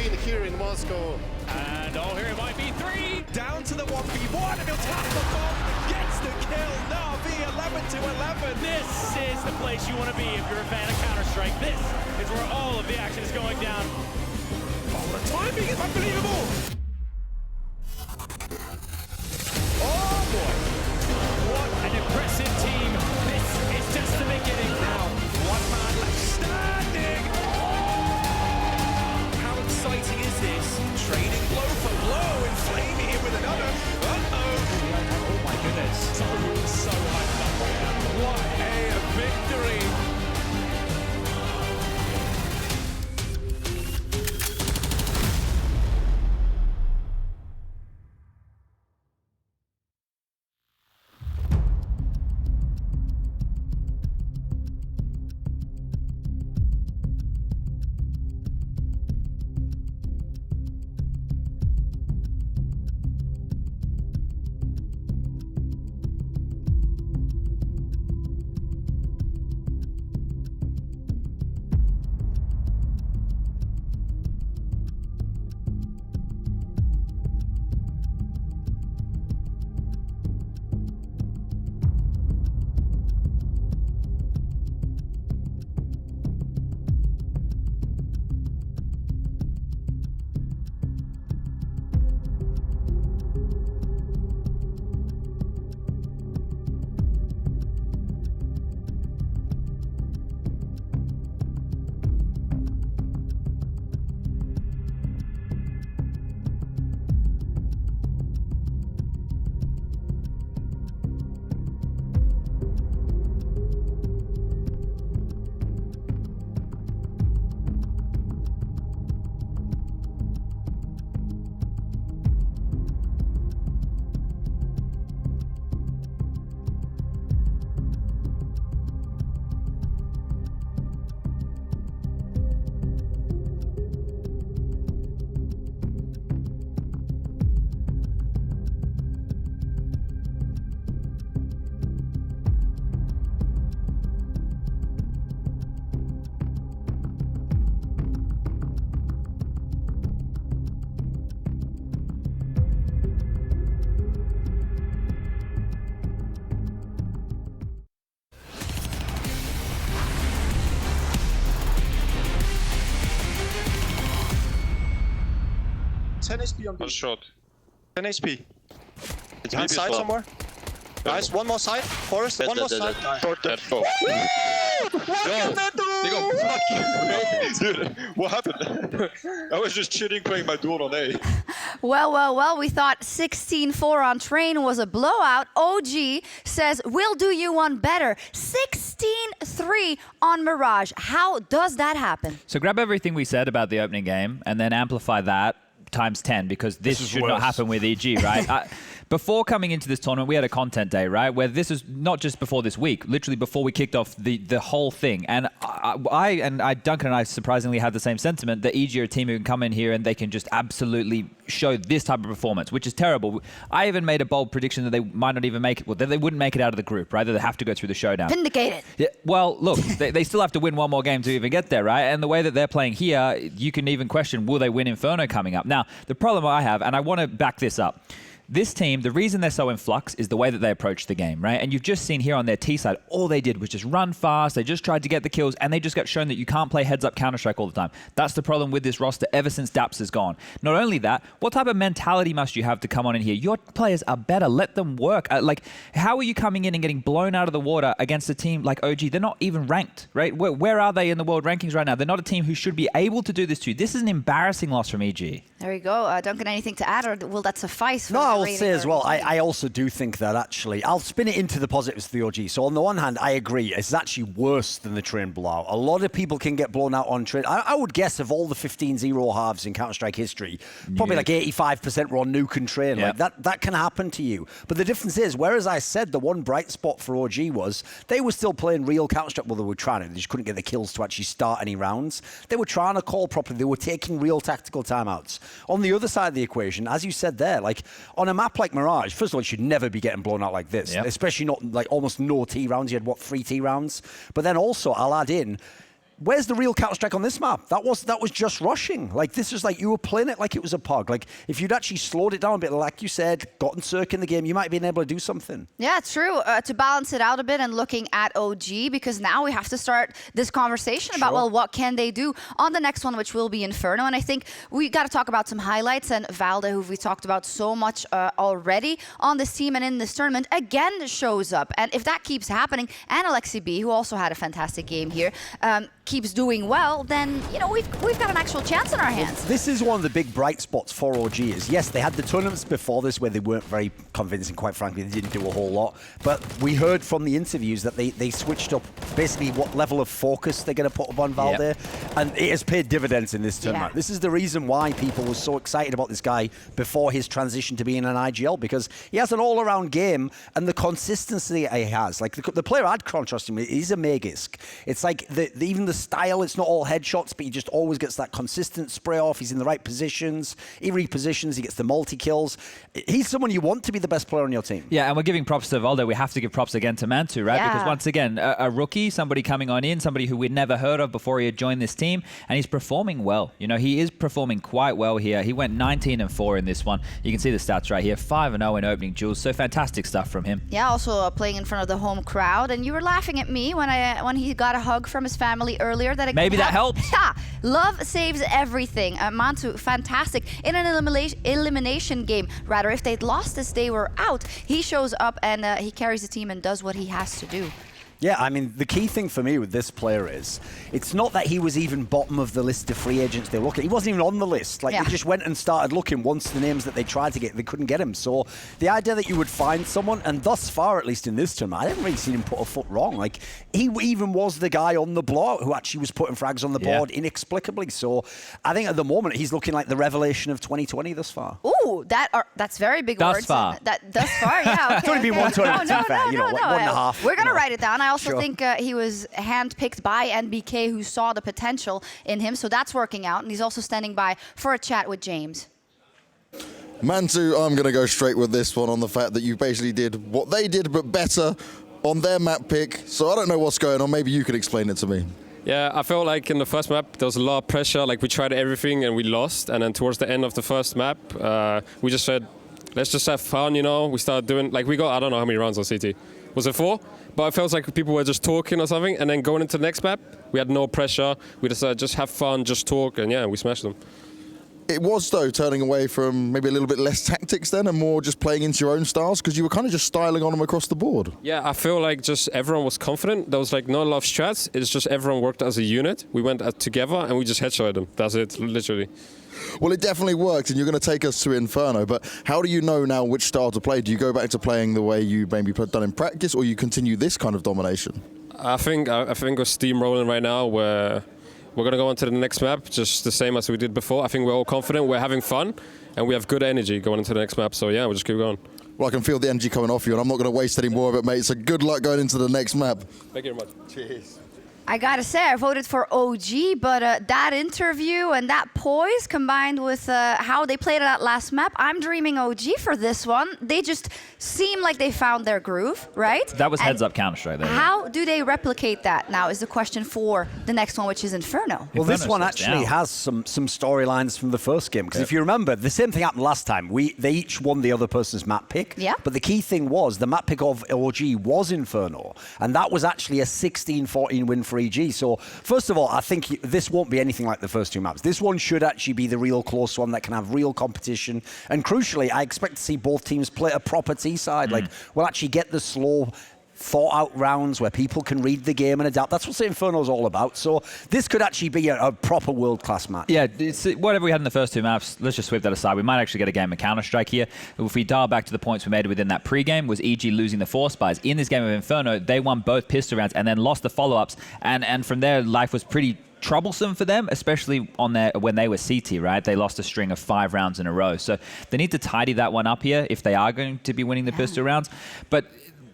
between here in Moscow. And oh, here it might be 3. Down to the 1v1, and he'll tap the bomb. Gets the kill. Na'Vi 11-11. This is the place you want to be if you're a fan of Counter-Strike. This is where all of the action is going down. Oh, the timing is unbelievable. Oh boy. What an impressive team. This is just the beginning now. One man left standing. How exciting is this? Trading blow for blow, and Flame here with another. Oh my goodness. So hyped up here. What a victory. HP on B. One shot. 10 HP. It's Behind BB side swap. somewhere. Nice, one more side. Forest, one more side. Short dead. Go. Dude, what happened? I was just chilling playing my duel on A. Well, we thought 16-4 on Train was a blowout. OG says, we'll do you one better. 16-3 on Mirage. How does that happen? So grab everything we said about the opening game and then amplify that times 10, because this should not happen with EG, right? Before coming into this tournament, we had a content day, right? Where this is not just before this week, literally before we kicked off the whole thing. And Duncan and I surprisingly had the same sentiment that EG are a team who can come in here and they can just absolutely show this type of performance, which is terrible. I even made a bold prediction that they might not even make it, well, that they wouldn't make it out of the group, right? That they have to go through the showdown. Vindicated. Yeah, well, look, they still have to win one more game to even get there, right? And the way that they're playing here, you can even question, will they win Inferno coming up? Now, the problem I have, and I want to back this up, this team, the reason they're so in flux is the way that they approach the game, right? And you've just seen here on their T side, all they did was just run fast. They just tried to get the kills, and they just got shown that you can't play heads-up Counter-Strike all the time. That's the problem with this roster ever since Daps is gone. Not only that, what type of mentality must you have to come on in here? Your players are better. Let them work. How are you coming in and getting blown out of the water against a team like OG? They're not even ranked, right? Where are they in the world rankings right now? They're not a team who should be able to do this to you. This is an embarrassing loss from EG. There you go. Duncan, anything to add, or will that suffice? No, I will say as well, I also do think that actually, I'll spin it into the positives for the OG. So on the one hand, I agree, it's actually worse than the Train blowout. A lot of people can get blown out on Train. I would guess of all the 15-0 halves in Counter-Strike history, probably like 85% were on Nuke and Train. Yep. Like that can happen to you. But the difference is, whereas I said the one bright spot for OG was they were still playing real Counter-Strike. Well, they were trying to. They just couldn't get the kills to actually start any rounds. They were trying to call properly. They were taking real tactical timeouts. On the other side of the equation, as you said there, like on a map like Mirage, first of all, you should never be getting blown out like this, especially not like almost no T rounds. You had, what, 3 T rounds? But then also, I'll add in, where's the real Counter-Strike on this map? That was just rushing. Like, this is like you were playing it like it was a PUG. Like, if you'd actually slowed it down a bit, like you said, gotten Cirque in the game, you might have been able to do something. Yeah, it's true. To balance it out a bit and looking at OG, because now we have to start this conversation about, well, what can they do on the next one, which will be Inferno. And I think we got to talk about some highlights. And Valde, who we talked about so much already on this team and in this tournament, again shows up. And if that keeps happening, and Alexi B, who also had a fantastic game here, keeps doing well, then, you know, we've got an actual chance in our hands. Well, this is one of the big bright spots for OG is, yes, they had the tournaments before this where they weren't very convincing, quite frankly, they didn't do a whole lot. But we heard from the interviews that they switched up basically what level of focus they're going to put upon Valde, and it has paid dividends in this tournament. This is the reason why people were so excited about this guy before his transition to being an IGL, because he has an all-around game, and the consistency he has. Like, the player I'd contrast him with, he's a Magisk. It's like, even the style, it's not all headshots, but he just always gets that consistent spray off. He's in the right positions. He repositions. He gets the multi-kills. He's someone you want to be the best player on your team. Yeah, and we're giving props to Valde. We have to give props again to Mantu, right? Yeah. Because once again, a rookie, somebody coming on in, somebody who we'd never heard of before he had joined this team, and he's performing well. You know, he is performing quite well here. He went 19-4 in this one. You can see the stats right here, 5-0 in opening duels. So fantastic stuff from him. Yeah, also playing in front of the home crowd. And you were laughing at me when he got a hug from his family earlier. That maybe that helped. Yeah, love saves everything. Mantu, fantastic. In an elimination game, rather, if they'd lost this, they were out. He shows up and he carries the team and does what he has to do. Yeah, I mean, the key thing for me with this player is, it's not that he was even bottom of the list of free agents they look at. He wasn't even on the list. Like, they just went and started looking once the names that they tried to get, they couldn't get him. So the idea that you would find someone, and thus far, at least in this tournament, I haven't really seen him put a foot wrong. Like, he even was the guy on the blowout who actually was putting frags on the board inexplicably. So I think at the moment, he's looking like the revelation of 2020 thus far. Ooh, that's very big words. Thus far, yeah. Okay, It's only been one tournament, to be fair. You know, like 1.5. We're going to write it down. I also think he was handpicked by NBK, who saw the potential in him. So that's working out. And he's also standing by for a chat with James. Mantu, I'm going to go straight with this one on the fact that you basically did what they did, but better on their map pick. So I don't know what's going on. Maybe you could explain it to me. Yeah, I felt like in the first map there was a lot of pressure. Like, we tried everything and we lost. And then towards the end of the first map, we just said, let's just have fun, you know. We started doing, like, we got, I don't know how many rounds on CT. Was it 4? But it felt like people were just talking or something. And then going into the next map, we had no pressure. We decided just have fun, just talk, and yeah, we smashed them. It was, though, turning away from maybe a little bit less tactics then and more just playing into your own styles, because you were kind of just styling on them across the board. Yeah, I feel like just everyone was confident. There was like not a lot of strats. It's just everyone worked as a unit. We went together and we just headshotted them. That's it, literally. Well, it definitely worked, and you're going to take us to Inferno, but how do you know now which style to play? Do you go back to playing the way you maybe done in practice, or you continue this kind of domination? I think we're steamrolling right now, where we're going to go on to the next map, just the same as we did before. I think we're all confident, we're having fun, and we have good energy going into the next map, so yeah, we'll just keep going. Well, I can feel the energy coming off you, and I'm not going to waste any more of it, mate, so good luck going into the next map. Thank you very much. Cheers. I gotta say, I voted for OG, but that interview and that poise combined with how they played that last map, I'm dreaming OG for this one. They just seem like they found their groove, right? That was heads-up Counter-Strike there. How do they replicate that now is the question for the next one, which is Inferno. Well, this one actually has some storylines from the first game, because if you remember, the same thing happened last time. They each won the other person's map pick, but the key thing was the map pick of OG was Inferno, and that was actually a 16-14 win for EG. So first of all, I think this won't be anything like the first two maps. This one should actually be the real close one that can have real competition. And crucially, I expect to see both teams play a proper T-side. Like, we'll actually get the slow, thought-out rounds where people can read the game and adapt. That's what Inferno's all about. So this could actually be a proper world-class match. Yeah, it's whatever we had in the first two maps, let's just sweep that aside. We might actually get a game of Counter-Strike here. If we dial back to the points we made within that pre-game, was EG losing the 4 spies. In this game of Inferno, they won both pistol rounds and then lost the follow-ups. And from there, life was pretty troublesome for them, especially on when they were CT, right? They lost a string of 5 rounds in a row. So they need to tidy that one up here if they are going to be winning the pistol rounds. But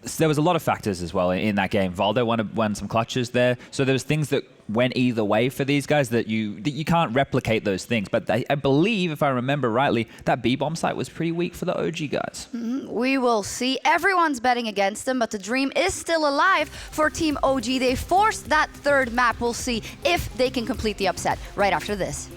there was a lot of factors as well in that game. Valdo won some clutches there. So there was things that went either way for these guys that you can't replicate those things. But I believe, if I remember rightly, that B-bomb site was pretty weak for the OG guys. We will see. Everyone's betting against them, but the dream is still alive for Team OG. They forced that third map. We'll see if they can complete the upset right after this.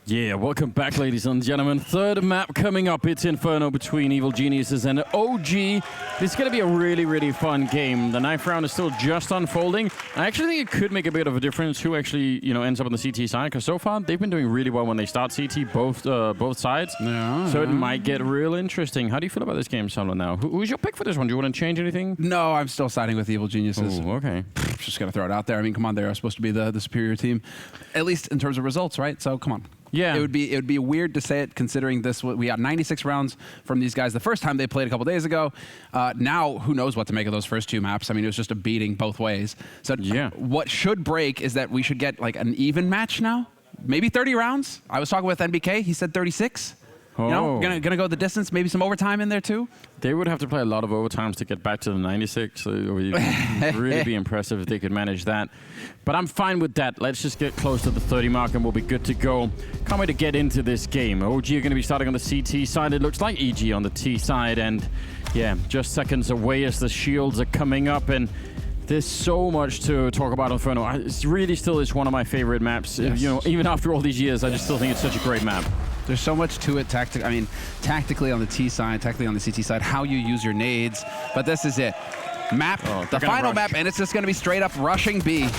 Yeah, welcome back, ladies and gentlemen. Third map coming up. It's Inferno between Evil Geniuses and OG. This is going to be a really, really fun game. The ninth round is still just unfolding. I actually think it could make a bit of a difference who actually, ends up on the CT side, because so far they've been doing really well when they start CT, both sides. Yeah, so it might get real interesting. How do you feel about this game, Solo, now? Who's your pick for this one? Do you want to change anything? No, I'm still siding with Evil Geniuses. Ooh, okay. Just going to throw it out there. I mean, come on, they're supposed to be the superior team, at least in terms of results, right? So come on. Yeah, it would be weird to say it, considering this. We got 96 rounds from these guys the first time they played a couple days ago. Now, who knows what to make of those first two maps? I mean, it was just a beating both ways. So yeah, what should break is that we should get like an even match now. Maybe 30 rounds. I was talking with NBK. He said 36. Oh. Gonna go the distance. Maybe some overtime in there too. They would have to play a lot of overtimes to get back to the 96. So it would really be impressive if they could manage that. But I'm fine with that. Let's just get close to the 30 mark and we'll be good to go. Can't wait to get into this game. OG are going to be starting on the CT side. It looks like EG on the T side. And yeah, just seconds away as the shields are coming up. And There's so much to talk about Inferno. It really still is one of my favorite maps. Yes. You know, even after all these years, I just still think it's such a great map. There's so much to it tactically on the T side, tactically on the CT side, how you use your nades. But this is it. Map, the final map, and it's just going to be straight up rushing B.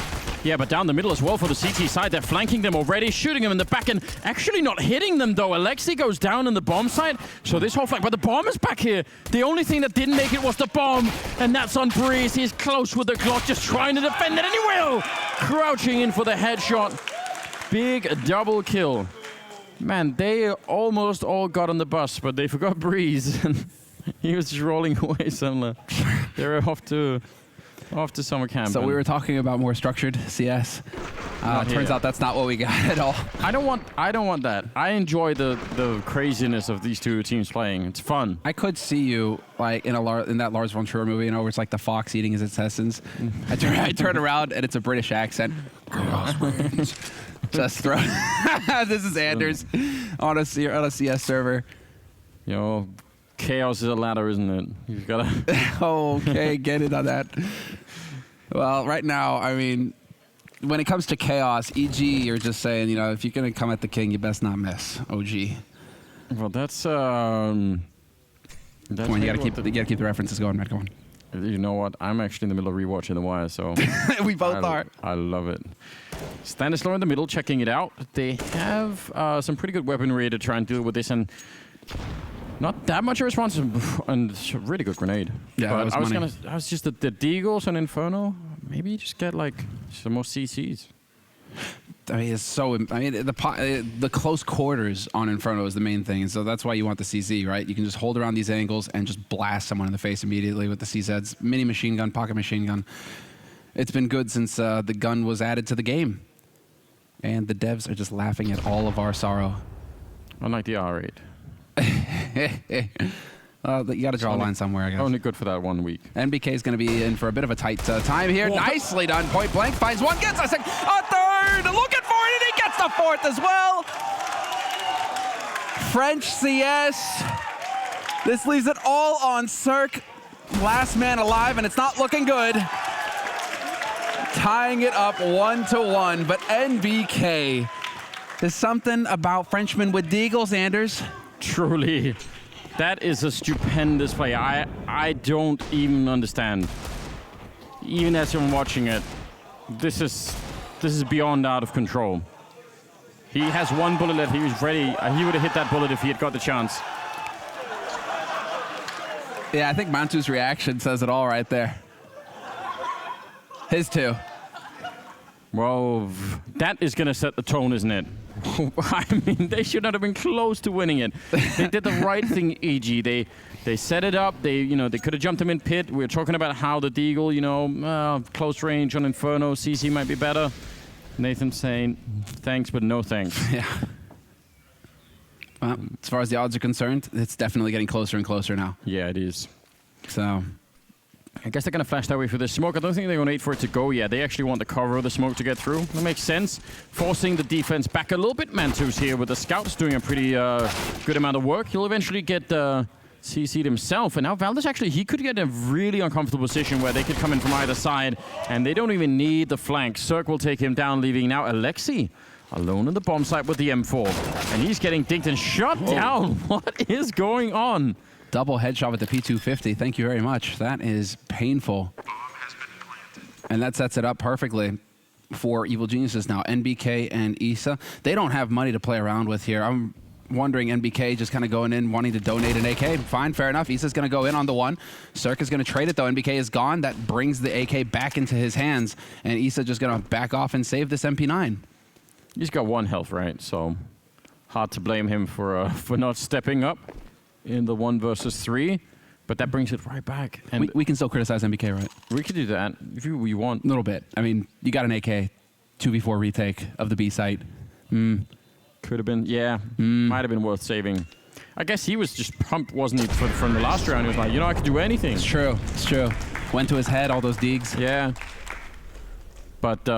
Yeah, but down the middle as well for the CT side. They're flanking them already, shooting them in the back, and actually not hitting them, though. Alexi goes down in the bomb side, so this whole flank, but the bomb is back here. The only thing that didn't make it was the bomb, and that's on Breeze. He's close with the Glock, just trying to defend it, and he will! Crouching in for the headshot. Big double kill. Man, they almost all got on the bus, but they forgot Breeze, and he was just rolling away somewhere. They were off to summer camp. So we were talking about more structured CS. Turns out that's not what we got at all. I don't want that. I enjoy the craziness of these two teams playing. It's fun. I could see you like in that Lars von Trier movie, you know, where it's like the fox eating his intestines. I turn around and it's a British accent. Just throw. This is Anders on a CS server. You know, chaos is a ladder, isn't it? You've got to. Okay, get it on that. Well, right now, I mean, when it comes to chaos, EG, you're just saying, you know, if you're gonna come at the king, you best not miss. OG. Well, that's. Come on, you gotta keep the references going, Matt. Come on. You know what? I'm actually in the middle of rewatching The Wire, so we both are. I love it. Stanislaw in the middle, checking it out. They have some pretty good weaponry to try and deal with this, and not that much of a response, and a really good grenade. Yeah, but that I was just the Deagles on Inferno. Maybe just get like some more CCs. I mean, it's so. I mean, the close quarters on Inferno is the main thing, and so that's why you want the CZ, right? You can just hold around these angles and just blast someone in the face immediately with the CZs. Mini machine gun, pocket machine gun. It's been good since the gun was added to the game, and the devs are just laughing at all of our sorrow. Unlike the R8. You got to draw a line somewhere, I guess. Only good for that 1 week. NBK is going to be in for a bit of a tight time here. Whoa. Nicely done. Point blank finds one, gets a second, a third, looking for it, and he gets the fourth as well. French CS. This leaves it all on Cirque. Last man alive, and it's not looking good. Tying it up 1-1, but NBK. There's something about Frenchmen with Deagles, Anders. Truly. That is a stupendous play. I don't even understand. Even as I'm watching it, this is beyond out of control. He has one bullet left. He was ready. He would have hit that bullet if he had got the chance. Yeah, I think Mantu's reaction says it all right there. His too. Well, that is going to set the tone, isn't it? I mean, they should not have been close to winning it. They did the right thing, EG. They set it up. They could have jumped him in pit. We were talking about how the Deagle, close range on Inferno, CC might be better. Nathan saying, thanks, but no thanks. Yeah. Well, as far as the odds are concerned, it's definitely getting closer and closer now. Yeah, it is. So I guess they're going to flash that way for the smoke. I don't think they're going to wait for it to go yet. They actually want the cover of the smoke to get through. That makes sense. Forcing the defense back a little bit. Mantu's here with the scouts doing a pretty good amount of work. He'll eventually get CC'd himself. And now Valdez actually, he could get in a really uncomfortable position where they could come in from either side. And they don't even need the flank. Cirque will take him down, leaving now Alexi alone in the bomb site with the M4. And he's getting dinked and shut down. What is going on? Double headshot with the P250. Thank you very much. That is painful. And that sets it up perfectly for Evil Geniuses now. NBK and Issa. They don't have money to play around with here. I'm wondering, NBK just kind of going in, wanting to donate an AK. Fine, fair enough. Issa's going to go in on the one. Cirque is going to trade it, though. NBK is gone. That brings the AK back into his hands. And Issa just going to back off and save this MP9. He's got 1 health, right? So hard to blame him for not stepping up in the 1 versus 3, but that brings it right back. And we can still criticize NBK, right? We could do that if you want. A little bit. I mean, you got an AK, 2v4 retake of the B site. Could have been, yeah. Might have been worth saving. I guess he was just pumped, wasn't he, from the last round? He was like, I could do anything. It's true. It's true. Went to his head, all those digs. Yeah. But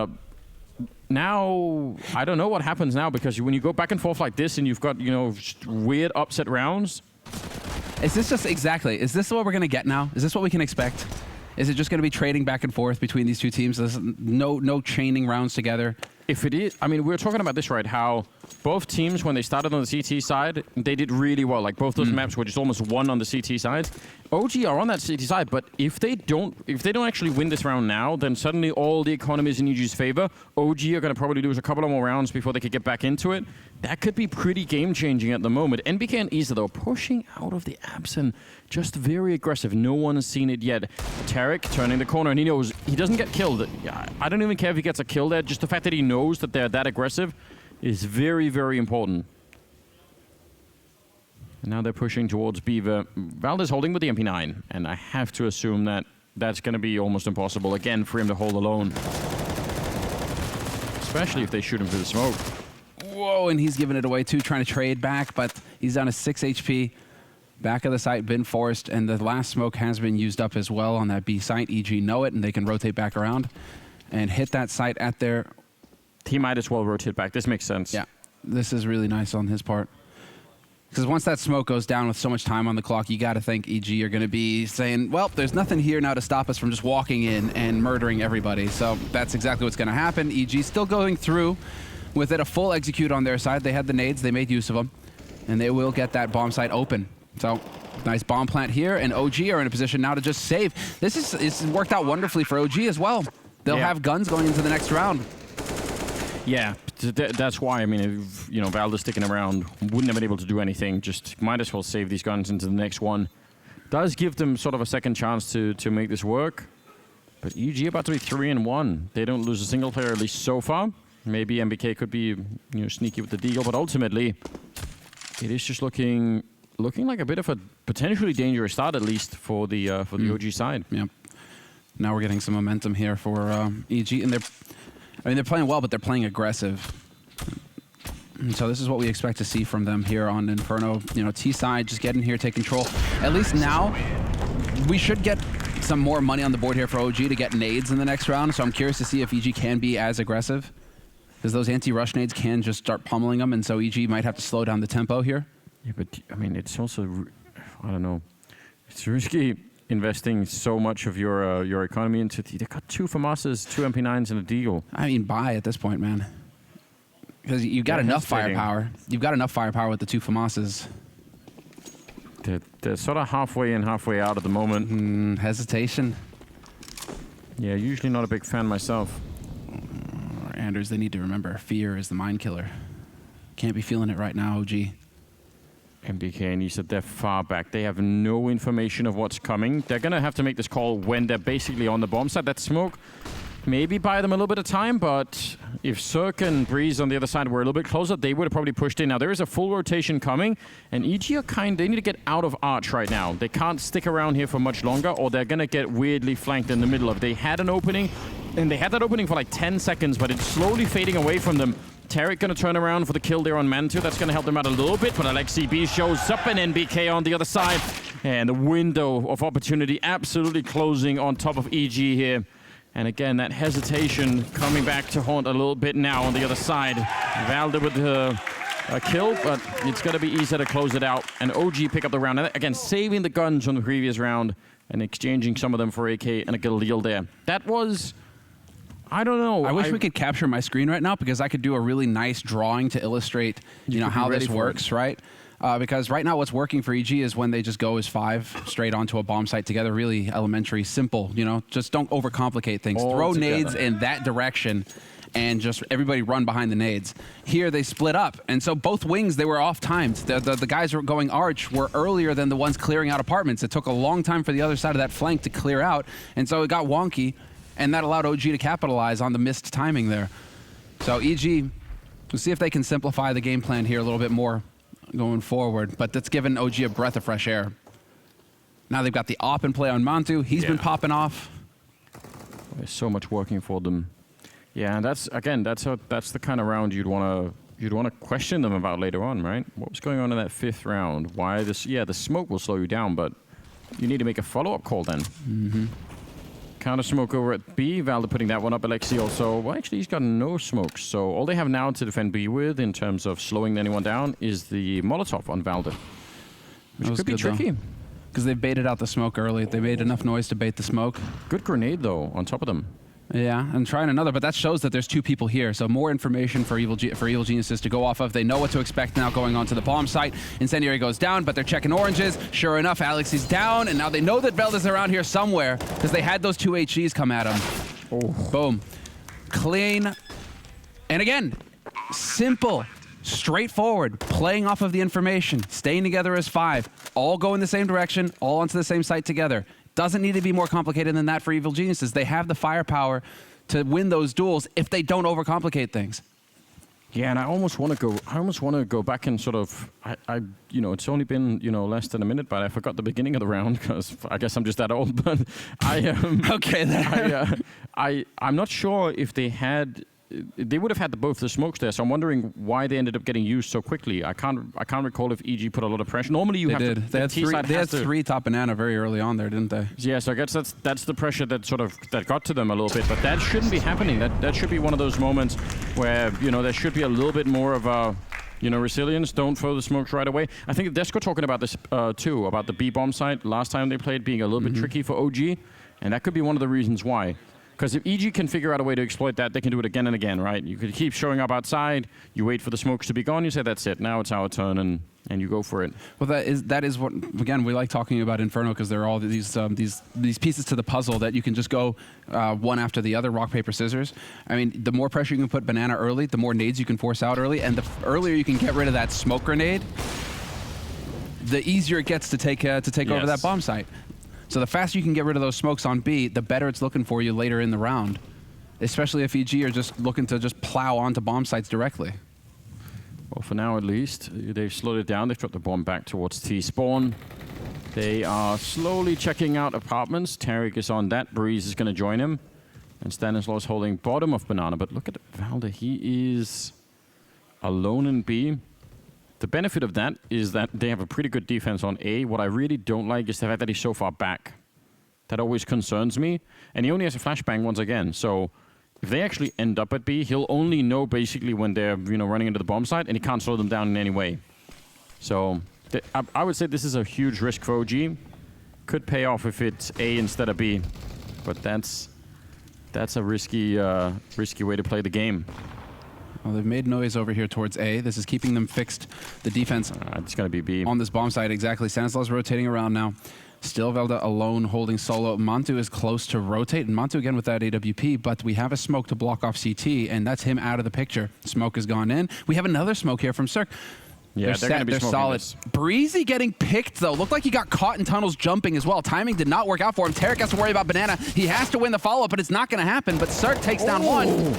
now, I don't know what happens now, because when you go back and forth like this and you've got, weird upset rounds. Is this just exactly, is this what we're going to get now? Is this what we can expect? Is it just going to be trading back and forth between these two teams? There's no chaining rounds together. If it is, I mean, we were talking about this, right? How both teams, when they started on the CT side, they did really well. Like both those maps were just almost won on the CT side. OG are on that CT side, but if they don't actually win this round now, then suddenly all the economy is in EG's favor. OG are going to probably lose a couple of more rounds before they could get back into it. That could be pretty game-changing at the moment. NBK and Isa, though, pushing out of the apps and just very aggressive. No one has seen it yet. Tarek turning the corner, and he knows he doesn't get killed. I don't even care if he gets a kill there. Just the fact that he knows that they're that aggressive is very, very important. And now they're pushing towards Beaver. Valda's holding with the MP9, and I have to assume that that's going to be almost impossible again for him to hold alone. Especially if they shoot him through the smoke. Whoa, and he's giving it away too, trying to trade back, but he's down to 6 HP. Back of the site, been forced, and the last smoke has been used up as well on that B site. EG know it, and they can rotate back around and hit that site at their... He might as well rotate back. This makes sense. Yeah, this is really nice on his part. Because once that smoke goes down with so much time on the clock, you got to think EG are going to be saying, well, there's nothing here now to stop us from just walking in and murdering everybody. So that's exactly what's going to happen. EG still going through with it, a full execute on their side. They had the nades, they made use of them, and they will get that bomb site open. So nice bomb plant here, and OG are in a position now to just save. It's worked out wonderfully for OG as well. They'll have guns going into the next round. Yeah, that's why, I mean, if, you know, Valda's sticking around, wouldn't have been able to do anything. Just might as well save these guns into the next one. Does give them sort of a second chance to make this work. But EG about to be 3-1. They don't lose a single player, at least so far. Maybe MBK could be, you know, sneaky with the deagle, but ultimately, it is just looking like a bit of a potentially dangerous start, at least for the OG side. Yeah. Now we're getting some momentum here for EG, and they're playing well, but they're playing aggressive. And so this is what we expect to see from them here on Inferno. You know, T side, just get in here, take control. At least now, we should get some more money on the board here for OG to get nades in the next round. So I'm curious to see if EG can be as aggressive, because those anti-rush nades can just start pummeling them, and so EG might have to slow down the tempo here. Yeah, but I mean, it's also, I don't know, it's risky investing so much of your economy into. They got 2 FAMASas, 2 MP9s, and a deagle. I mean, buy at this point, man, because you've got enough firepower. You've got enough firepower with the 2 FAMASas. They're sort of halfway in, halfway out at the moment. Hesitation. Yeah, usually not a big fan myself. Anders, they need to remember, fear is the mind killer. Can't be feeling it right now, OG. MBK and Isa, they're far back. They have no information of what's coming. They're going to have to make this call when they're basically on the bomb site. That smoke maybe buy them a little bit of time, but if Cirque and Breeze on the other side were a little bit closer, they would have probably pushed in. Now, there is a full rotation coming, and EG are they need to get out of Arch right now. They can't stick around here for much longer, or they're going to get weirdly flanked in the middle of. They had an opening, and they had that opening for like 10 seconds, but it's slowly fading away from them. Tarek going to turn around for the kill there on Mantu. That's going to help them out a little bit, but Alexi B shows up, and NBK on the other side. And the window of opportunity absolutely closing on top of EG here. And again, that hesitation coming back to haunt a little bit now on the other side. Valda with a kill, but it's going to be Isa to close it out. And OG pick up the round. And again, saving the guns from the previous round and exchanging some of them for AK and a Galil there. That was... I don't know. I wish we could capture my screen right now, because I could do a really nice drawing to illustrate, you know, how this works, right? Because right now what's working for EG is when they just go as 5 straight onto a bomb site together, really elementary, simple, you know, just don't overcomplicate things. Throw nades in that direction and just everybody run behind the nades. Here they split up, and so both wings, they were off-timed. The guys who were going Arch were earlier than the ones clearing out apartments. It took a long time for the other side of that flank to clear out, and so it got wonky. And that allowed OG to capitalize on the missed timing there. So EG, we'll see if they can simplify the game plan here a little bit more going forward. But that's given OG a breath of fresh air. Now they've got the op and play on Mantu. He's been popping off. There's so much working for them. Yeah, and that's the kind of round you'd want to question them about later on, right? What was going on in that 5th round? Why this? Yeah, the smoke will slow you down, but you need to make a follow-up call then. Mm-hmm. Counter smoke over at B. Valda putting that one up. Alexi also, well, actually, he's got no smokes. So all they have now to defend B with in terms of slowing anyone down is the Molotov on Valda, which could be tricky. because they baited out the smoke early. They made enough noise to bait the smoke. Good grenade, though, on top of them. Yeah, and trying another, but that shows that there's 2 people here, so more information for Evil Geniuses to go off of. They know what to expect now going on to the bomb site. Incendiary goes down, but they're checking oranges. Sure enough, Alex is down, and now they know that Velda's around here somewhere, because they had those 2 HGs come at him. Oh. Boom. Clean. And again, simple, straightforward, playing off of the information, staying together as 5, all go in the same direction, all onto the same site together. Doesn't need to be more complicated than that for Evil Geniuses. They have the firepower to win those duels if they don't overcomplicate things. Yeah, and I almost want to go back and sort of, it's only been, less than a minute, but I forgot the beginning of the round because I guess I'm just that old. But okay, then. I'm not sure if they would have had both the smokes there, so I'm wondering why they ended up getting used so quickly. I can't recall if EG put a lot of pressure. Normally They had 3 top banana very early on there, didn't they? Yeah, so I guess that's the pressure that got to them a little bit, but that shouldn't be happening. That should be one of those moments where there should be a little bit more of a resilience. Don't throw the smokes right away. I think Desco talking about this too, about the B bomb site last time they played being a little bit tricky for OG, and that could be one of the reasons why. Because if EG can figure out a way to exploit that, they can do it again and again, right? You could keep showing up outside, you wait for the smokes to be gone, you say that's it, now it's our turn, and you go for it. Well, that is what, again, we like talking about Inferno because there are all these pieces to the puzzle that you can just go one after the other, rock, paper, scissors. I mean, the more pressure you can put banana early, the more nades you can force out early, and the earlier you can get rid of that smoke grenade, the easier it gets to take over that bomb site. So the faster you can get rid of those smokes on B, the better it's looking for you later in the round. Especially if EG are just looking to just plow onto bomb sites directly. Well, for now at least, they've slowed it down. They've dropped the bomb back towards T-spawn. They are slowly checking out apartments. Tarek is on that. Breeze is going to join him. And Stanislaus holding bottom of banana. But look at Valda. He is alone in B. The benefit of that is that they have a pretty good defense on A. What I really don't like is the fact that he's so far back. That always concerns me. And he only has a flashbang once again. So if they actually end up at B, he'll only know basically when they're running into the bomb site, and he can't slow them down in any way. So I would say this is a huge risk for OG. Could pay off if it's A instead of B. But that's a risky way to play the game. Well, they've made noise over here towards A. This is keeping them fixed. The defense it's going to be B. On this bomb site, exactly. Stanislaus rotating around now. Still Velda alone holding solo. Mantu is close to rotate, and Mantu again with that AWP, but we have a smoke to block off CT, and that's him out of the picture. Smoke has gone in. We have another smoke here from Cirque. Yeah, they're solid. This. Breezy getting picked, though. Looked like he got caught in tunnels jumping as well. Timing did not work out for him. Tarek has to worry about banana. He has to win the follow-up, but it's not going to happen. But Cirque takes down one.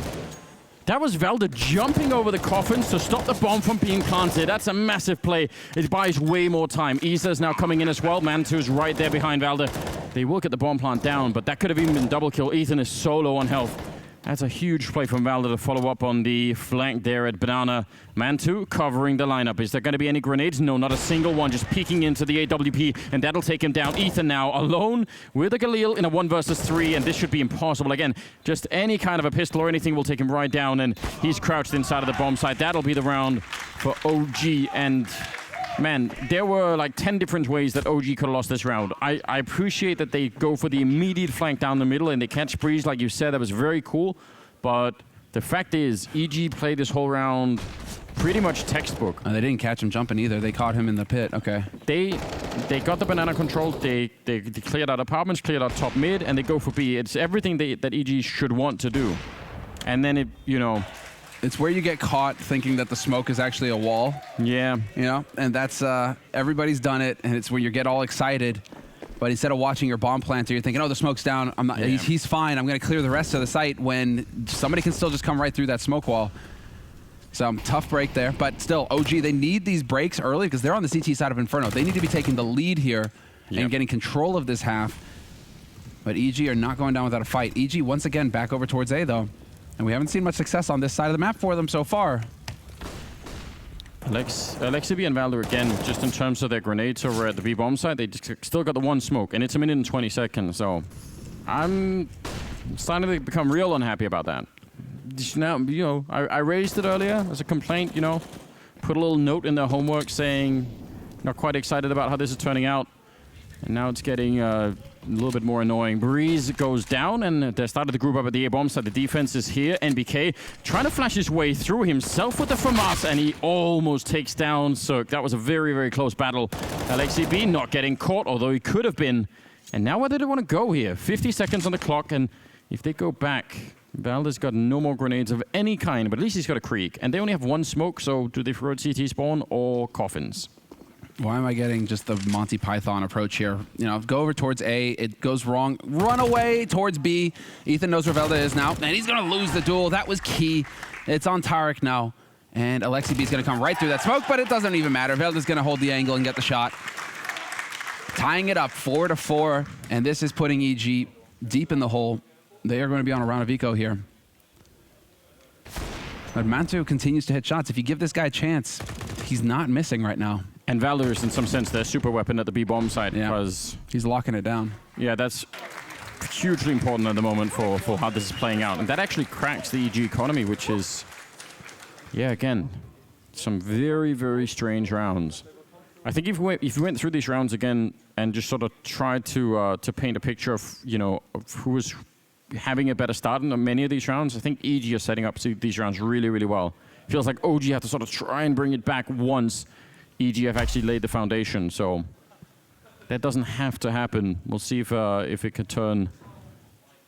That was Velda jumping over the coffins to stop the bomb from being planted. That's a massive play. It buys way more time. Isa's now coming in as well. Mantu's right there behind Velda. They will get the bomb plant down, but that could have even been double kill. Ethan is solo on health. That's a huge play from Valda to follow up on the flank there at Banana. Mantu covering the lineup. Is there going to be any grenades? No, not a single one. Just peeking into the AWP, and that'll take him down. Ethan now alone with a Galil in a 1 versus 3, and this should be impossible. Again, just any kind of a pistol or anything will take him right down, and he's crouched inside of the bomb site. That'll be the round for OG, and man, there were like 10 different ways that OG could have lost this round. I appreciate that they go for the immediate flank down the middle and they catch Breeze, like you said. That was very cool. But the fact is, EG played this whole round pretty much textbook. And they didn't catch him jumping either. They caught him in the pit. Okay. They got the banana control. They cleared out apartments, cleared out top mid, and they go for B. It's everything that EG should want to do. And then it's where you get caught thinking that the smoke is actually a wall. Yeah. And that's, everybody's done it, and it's where you get all excited. But instead of watching your bomb planter, you're thinking, oh, the smoke's down. I'm not. Yeah. He's fine. I'm going to clear the rest of the site when somebody can still just come right through that smoke wall. So tough break there. But still, OG, they need these breaks early because they're on the CT side of Inferno. They need to be taking the lead here and getting control of this half. But EG are not going down without a fight. EG, once again, back over towards A, though. And we haven't seen much success on this side of the map for them so far. Alexibi and Valder again, just in terms of their grenades over at the B bomb site, they still got the one smoke, and it's 1 minute and 20 seconds, so I'm starting to become real unhappy about that. Just now, I raised it earlier as a complaint, put a little note in their homework saying not quite excited about how this is turning out. And now it's getting a little bit more annoying. Breeze goes down, and they started the group up at the A-bomb side. The defense is here. NBK trying to flash his way through himself with the FAMAS, and he almost takes down Cirque. That was a very, very close battle. LXCB not getting caught, although he could have been. And now where do they want to go here? 50 seconds on the clock, and if they go back, Valda's got no more grenades of any kind, but at least he's got a Creek. And they only have one smoke, so do they throw at CT spawn or coffins? Why am I getting just the Monty Python approach here? You know, go over towards A, it goes wrong. Run away towards B. Ethan knows where Velda is now, and he's gonna lose the duel. That was key. It's on Tarek now. And Alexi B is gonna come right through that smoke, but it doesn't even matter. Velda's gonna hold the angle and get the shot. Tying it up 4-4, and this is putting EG deep in the hole. They are going to be on a round of eco here. But Mantu continues to hit shots. If you give this guy a chance, he's not missing right now. And Valor is, in some sense, their super weapon at the B-bomb side, because he's locking it down. Yeah, that's hugely important at the moment for how this is playing out. And that actually cracks the EG economy, which is, yeah, again, some very, very strange rounds. I think if we went through these rounds again and just sort of tried to paint a picture of, you know, of who was having a better start in many of these rounds, I think EG are setting up these rounds really, really well. Feels like OG have to sort of try and bring it back once EG have actually laid the foundation. So that doesn't have to happen. We'll see if it can turn.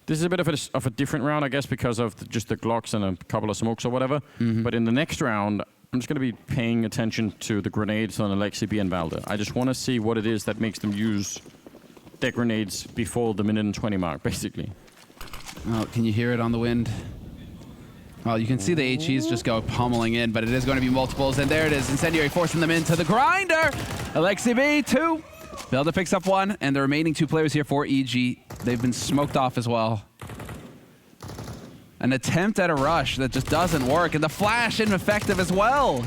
This is a bit of a different round, I guess, because of just the Glocks and a couple of smokes or whatever. But in the next round, I'm just going to be paying attention to the grenades on Alexi and Valda. I just want to see what it is that makes them use their grenades before the minute and 20 mark, basically. Oh, can you hear it on the wind? Well, you can see the HEs just go pummeling in, but it is going to be multiples, and there it is. Incendiary forcing them into the grinder. Alexi B, 2. Velda picks up 1, and the remaining 2 players here for EG, they've been smoked off as well. An attempt at a rush that just doesn't work, and the flash ineffective as well.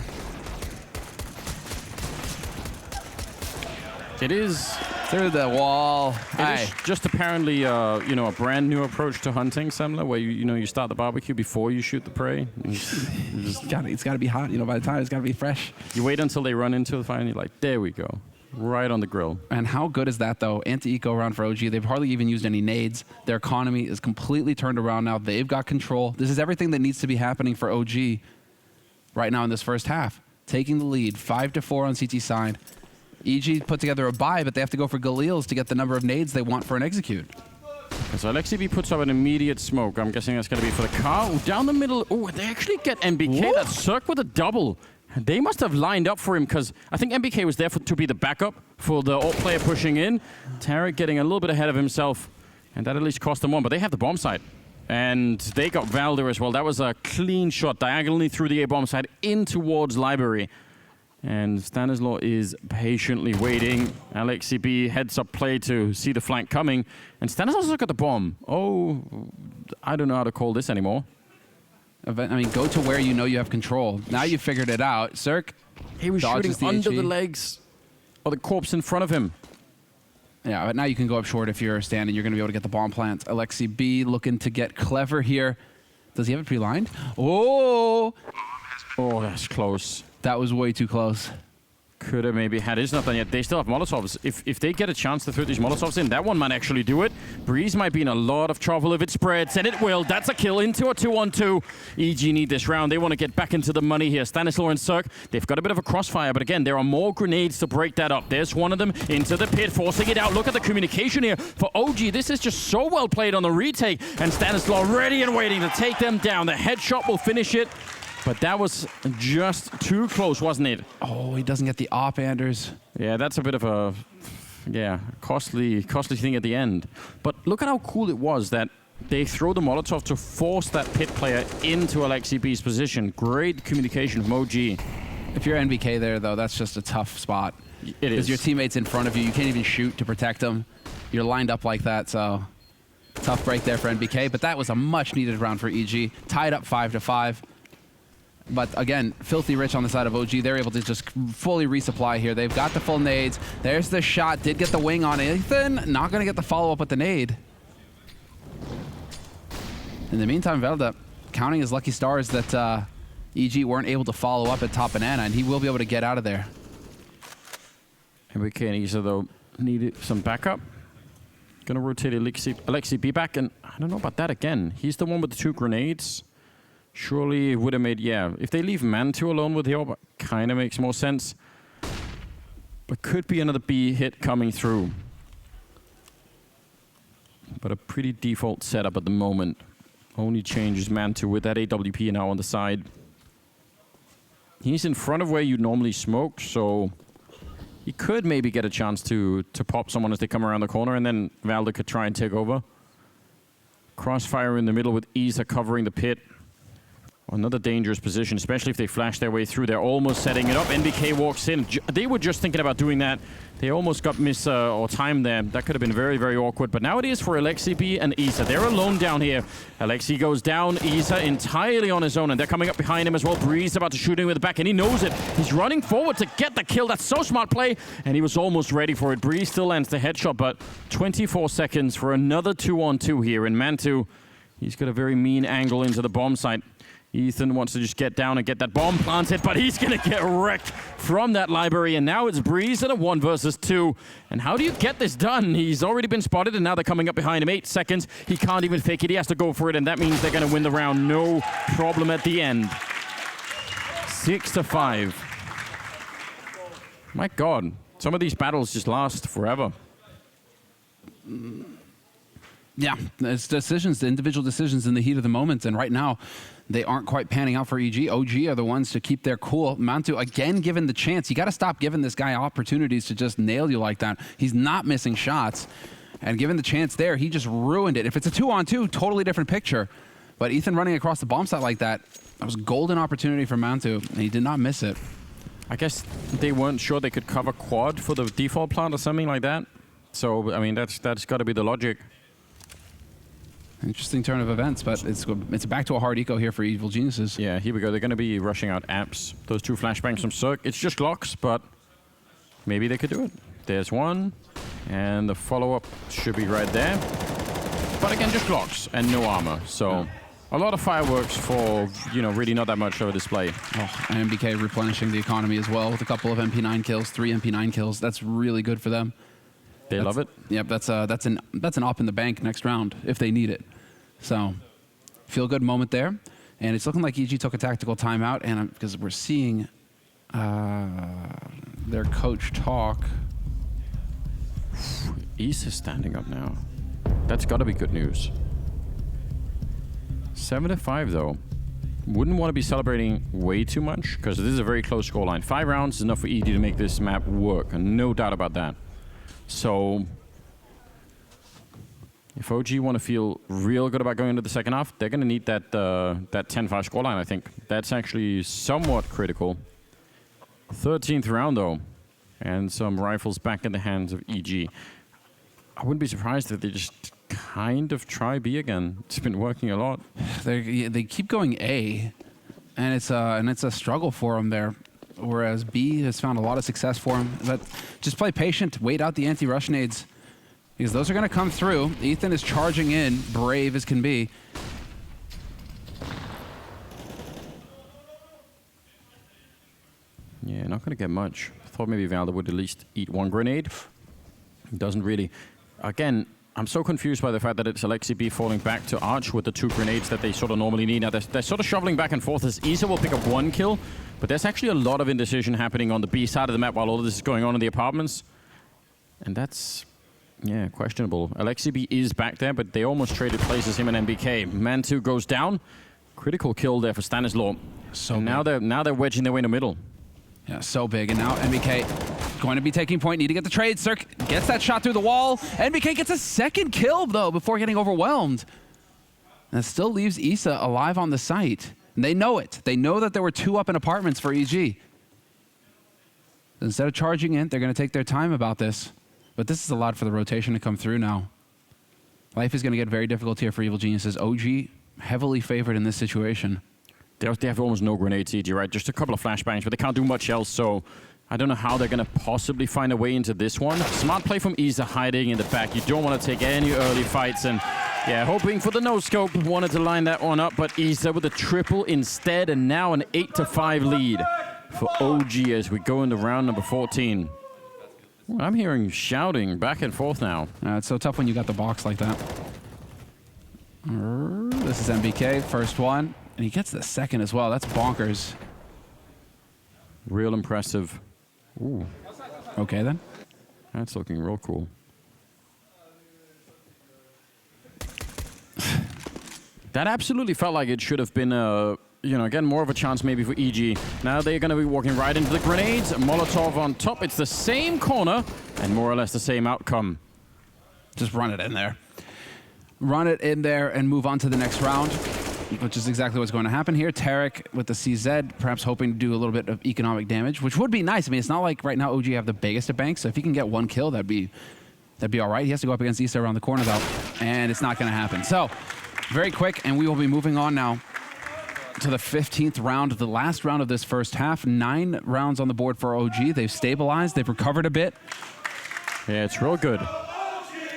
It is through the wall. It is just apparently, you know, a brand new approach to hunting, Semler, where you start the barbecue before you shoot the prey. It's got to be hot. You know, by the time it's got to be fresh. You wait until they run into the fire, and you're like, there we go. Right on the grill. And how good is that, though? Anti-eco round for OG. They've hardly even used any nades. Their economy is completely turned around now. They've got control. This is everything that needs to be happening for OG right now in this first half. Taking the lead, 5-4 on CT side. EG put together a buy, but they have to go for Galils to get the number of nades they want for an execute. So Alexi B puts up an immediate smoke. I'm guessing that's going to be for the car. Ooh, down the middle. Oh, they actually get NBK. Whoa. That's Cirque with a double. They must have lined up for him, because I think MBK was there to be the backup for the alt player pushing in. Tarek getting a little bit ahead of himself, and that at least cost them 1. But they have the bomb site, and they got Valder as well. That was a clean shot diagonally through the A-bomb site in towards Library. And Stanislaw is patiently waiting. Alexi B heads up play to see the flank coming. And Stanislaw's got the bomb. Oh, I don't know how to call this anymore. I mean, go to where you know you have control. Now you figured it out. Cirque, he was shooting under the legs or the corpse in front of him. Yeah, but now you can go up short if you're standing. You're going to be able to get the bomb plant. Alexi B looking to get clever here. Does he have it pre-lined? Oh! Oh, that's close. That was way too close. Could have maybe had. It's not done yet. They still have Molotovs. If they get a chance to throw these Molotovs in, that one might actually do it. Breeze might be in a lot of trouble if it spreads, and it will. That's a kill into a 2-on-2. EG need this round. They want to get back into the money here. Stanislaw and Cirque, they've got a bit of a crossfire, but again, there are more grenades to break that up. There's one of them into the pit, forcing it out. Look at the communication here for OG. This is just so well played on the retake, and Stanislaw ready and waiting to take them down. The headshot will finish it. But that was just too close, wasn't it? Oh, he doesn't get the op-anders. Yeah, that's a bit of a, costly thing at the end. But look at how cool it was that they throw the Molotov to force that pit player into Alexi B's position. Great communication from OG. If you're NBK there, though, that's just a tough spot. It is. Because your teammate's in front of you. You can't even shoot to protect them. You're lined up like that, so tough break there for NBK. But that was a much-needed round for EG. Tied up 5-5. But again, filthy rich on the side of OG. They're able to just fully resupply here. They've got the full nades. There's the shot. Did get the wing on Ethan. Not going to get the follow-up with the nade. In the meantime, Velda counting his lucky stars that EG weren't able to follow up at top banana, and he will be able to get out of there. MBK and Isa, though, Needed some backup. Gonna rotate Alexi B back, and I don't know about that again. He's the one with the 2 grenades. Surely it would have made, yeah. If they leave Mantu alone with the orb, kind of makes more sense. But could be another B hit coming through. But a pretty default setup at the moment. Only changes Mantu with that AWP now on the side. He's in front of where you normally smoke, so he could maybe get a chance to pop someone as they come around the corner, and then Valda could try and take over. Crossfire in the middle with Isa covering the pit. Another dangerous position, especially if they flash their way through. They're almost setting it up. NBK walks in. They were just thinking about doing that. They almost got or timed there. That could have been very, very awkward. But now it is for Alexi B and Isa. They're alone down here. Alexi goes down. Isa entirely on his own, and they're coming up behind him as well. Breeze about to shoot him with the back, and he knows it. He's running forward to get the kill. That's so smart play, and he was almost ready for it. Breeze still lands the headshot, but 24 seconds for another 2-on-2 here. And Mantu, he's got a very mean angle into the bomb site. Ethan wants to just get down and get that bomb planted, but he's going to get wrecked from that library. And now it's Breeze at a 1 versus 2. And how do you get this done? He's already been spotted, and now they're coming up behind him. 8 seconds. He can't even fake it. He has to go for it, and that means they're going to win the round. No problem at the end. 6-5. My God. Some of these battles just last forever. Yeah, it's decisions, the individual decisions in the heat of the moment. And right now, they aren't quite panning out for EG. OG are the ones to keep their cool. Mantu, again, given the chance. You got to stop giving this guy opportunities to just nail you like that. He's not missing shots. And given the chance there, he just ruined it. If it's a 2-on-2, totally different picture. But Ethan running across the bomb site like that was a golden opportunity for Mantu, and he did not miss it. I guess they weren't sure they could cover quad for the default plant or something like that. So, I mean, that's got to be the logic. Interesting turn of events, but it's back to a hard eco here for Evil Geniuses. Yeah, here we go. They're going to be rushing out apps. Those 2 flashbangs from Cirque. It's just Glocks, but maybe they could do it. There's one, and the follow-up should be right there. But again, just Glocks and no armor. So a lot of fireworks for, really not that much of a display. Oh, and MBK replenishing the economy as well with a couple of MP9 kills, 3 MP9 kills. That's really good for them. They love it. Yep, that's an up in the bank next round if they need it. So, feel good moment there, and it's looking like EG took a tactical timeout, and because we're seeing their coach talk. Isa standing up now. That's got to be good news. 7-5 though. Wouldn't want to be celebrating way too much because this is a very close scoreline. 5 rounds is enough for EG to make this map work, and no doubt about that. So, if OG want to feel real good about going into the second half, they're going to need that 10-5 scoreline, I think. That's actually somewhat critical. 13th round, though, and some rifles back in the hands of EG. I wouldn't be surprised if they just kind of try B again. It's been working a lot. They keep going A, and it's a struggle for them there. Whereas B has found a lot of success for him. But just play patient, wait out the anti-rush nades, because those are going to come through. Ethan is charging in, brave as can be. Yeah, not going to get much. I thought maybe Valda would at least eat 1 grenade. He doesn't really. Again, I'm so confused by the fact that it's Alexi B falling back to Arch with the 2 grenades that they sort of normally need. Now, they're sort of shoveling back and forth as Isa will pick up 1 kill, but there's actually a lot of indecision happening on the B side of the map while all of this is going on in the apartments. And that's, yeah, questionable. Alexi B is back there, but they almost traded places, him and MBK. Mantu goes down. Critical kill there for Stanislaw. So now they're wedging their way in the middle. Yeah, so big. And now MBK going to be taking point. Need to get the trade. Cirque gets that shot through the wall. MBK gets a 2nd kill, though, before getting overwhelmed. And it still leaves Isa alive on the site. And they know it. They know that there were 2 up in apartments for EG. Instead of charging in, they're going to take their time about this. But this is a lot for the rotation to come through now. Life is going to get very difficult here for Evil Geniuses. OG heavily favored in this situation. They have almost no grenades, EG, right? Just a couple of flashbangs, but they can't do much else, so I don't know how they're going to possibly find a way into this one. Smart play from Isa hiding in the back. You don't want to take any early fights, and yeah, hoping for the no-scope. Wanted to line that one up, but Isa with a triple instead, and now an 8-5 lead for OG as we go into round number 14. Well, I'm hearing shouting back and forth now. It's so tough when you got the box like that. This is MBK, first one. And he gets the second as well. That's bonkers. Real impressive. Ooh. Okay, then. That's looking real cool. That absolutely felt like it should have been again, more of a chance maybe for EG. Now they're going to be walking right into the grenades. Molotov on top. It's the same corner and more or less the same outcome. Just run it in there. Run it in there and move on to the next round, which is exactly what's going to happen here. Tarek with the CZ, perhaps hoping to do a little bit of economic damage, which would be nice. I mean, it's not like right now OG have the biggest of banks, so if he can get one kill, that'd be all right. He has to go up against Issa around the corner, though, and it's not going to happen. So, very quick, and we will be moving on now to the 15th round, the last round of this first half. 9 rounds on the board for OG. They've stabilized. They've recovered a bit. Yeah, it's real good.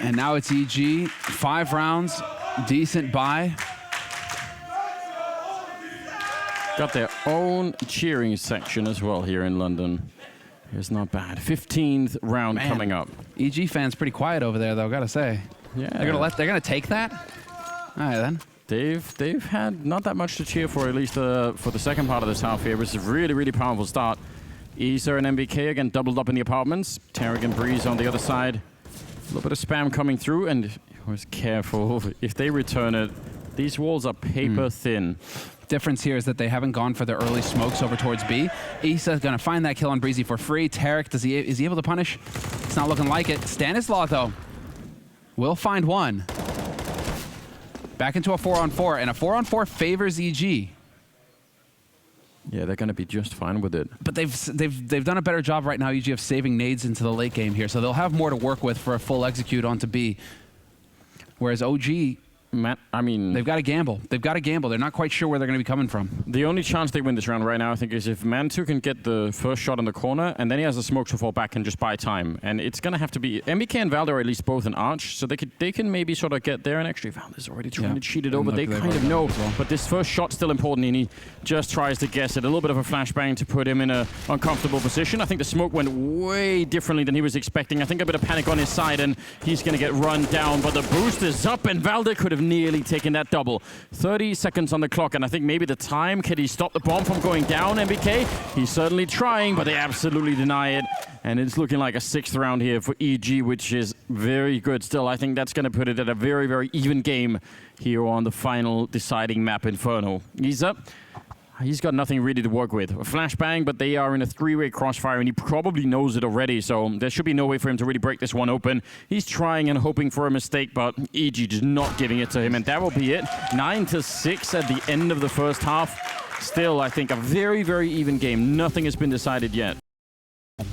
And now it's EG. 5 rounds. Decent buy. Got their own cheering section as well here in London. It's not bad. 15th round coming up. EG fans pretty quiet over there, though, gotta say. Yeah. They're gonna take that? All right, then. They've had not that much to cheer for, at least for the second part of this half here. It's a really, really powerful start. Issa and MBK again doubled up in the apartments. Tarek and Breeze on the other side. A little bit of spam coming through, and was careful. If they return it, these walls are paper thin. Difference here is that they haven't gone for the early smokes over towards B. Issa's gonna find that kill on Breezy for free. Tarek, is he able to punish? It's not looking like it. Stanislaw, though, will find one. Back into a 4-on-4, and a 4-on-4 favors EG. Yeah, they're gonna be just fine with it. But they've done a better job right now, EG, of saving nades into the late game here, so they'll have more to work with for a full execute onto B. Whereas OG, I mean, they've got to gamble. They've got to gamble. They're not quite sure where they're going to be coming from. The only chance they win this round right now, I think, is if Mantu can get the first shot in the corner, and then he has a smoke to fall back and just buy time. And it's going to have to be MBK and Valder are at least both an arch, so they can maybe sort of get there. And actually, Valder's already trying to cheat it over. They kind of know, but this first shot's still important, and he just tries to guess it. A little bit of a flashbang to put him in an uncomfortable position. I think the smoke went way differently than he was expecting. I think a bit of panic on his side, and he's going to get run down. But the boost is up, and Valder could have nearly taken that double. 30 seconds on the clock, and I think maybe the time. Can he stop the bomb from going down, MBK? He's certainly trying, but they absolutely deny it. And it's looking like a 6th round here for EG, which is very good still. I think that's going to put it at a very, very even game here on the final deciding map, Inferno. He's got nothing really to work with. A flashbang, but they are in a 3-way crossfire, and he probably knows it already, so there should be no way for him to really break this one open. He's trying and hoping for a mistake, but EG just not giving it to him, and that will be it. 9-6 at the end of the first half. Still, I think, a very, very even game. Nothing has been decided yet.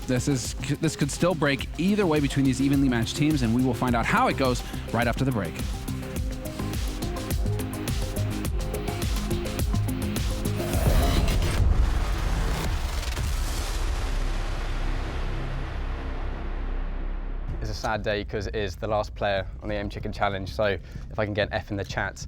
This could still break either way between these evenly matched teams, and we will find out how it goes right after the break. It's a sad day because it is the last player on the Aim Chicken Challenge, so if I can get an F in the chat.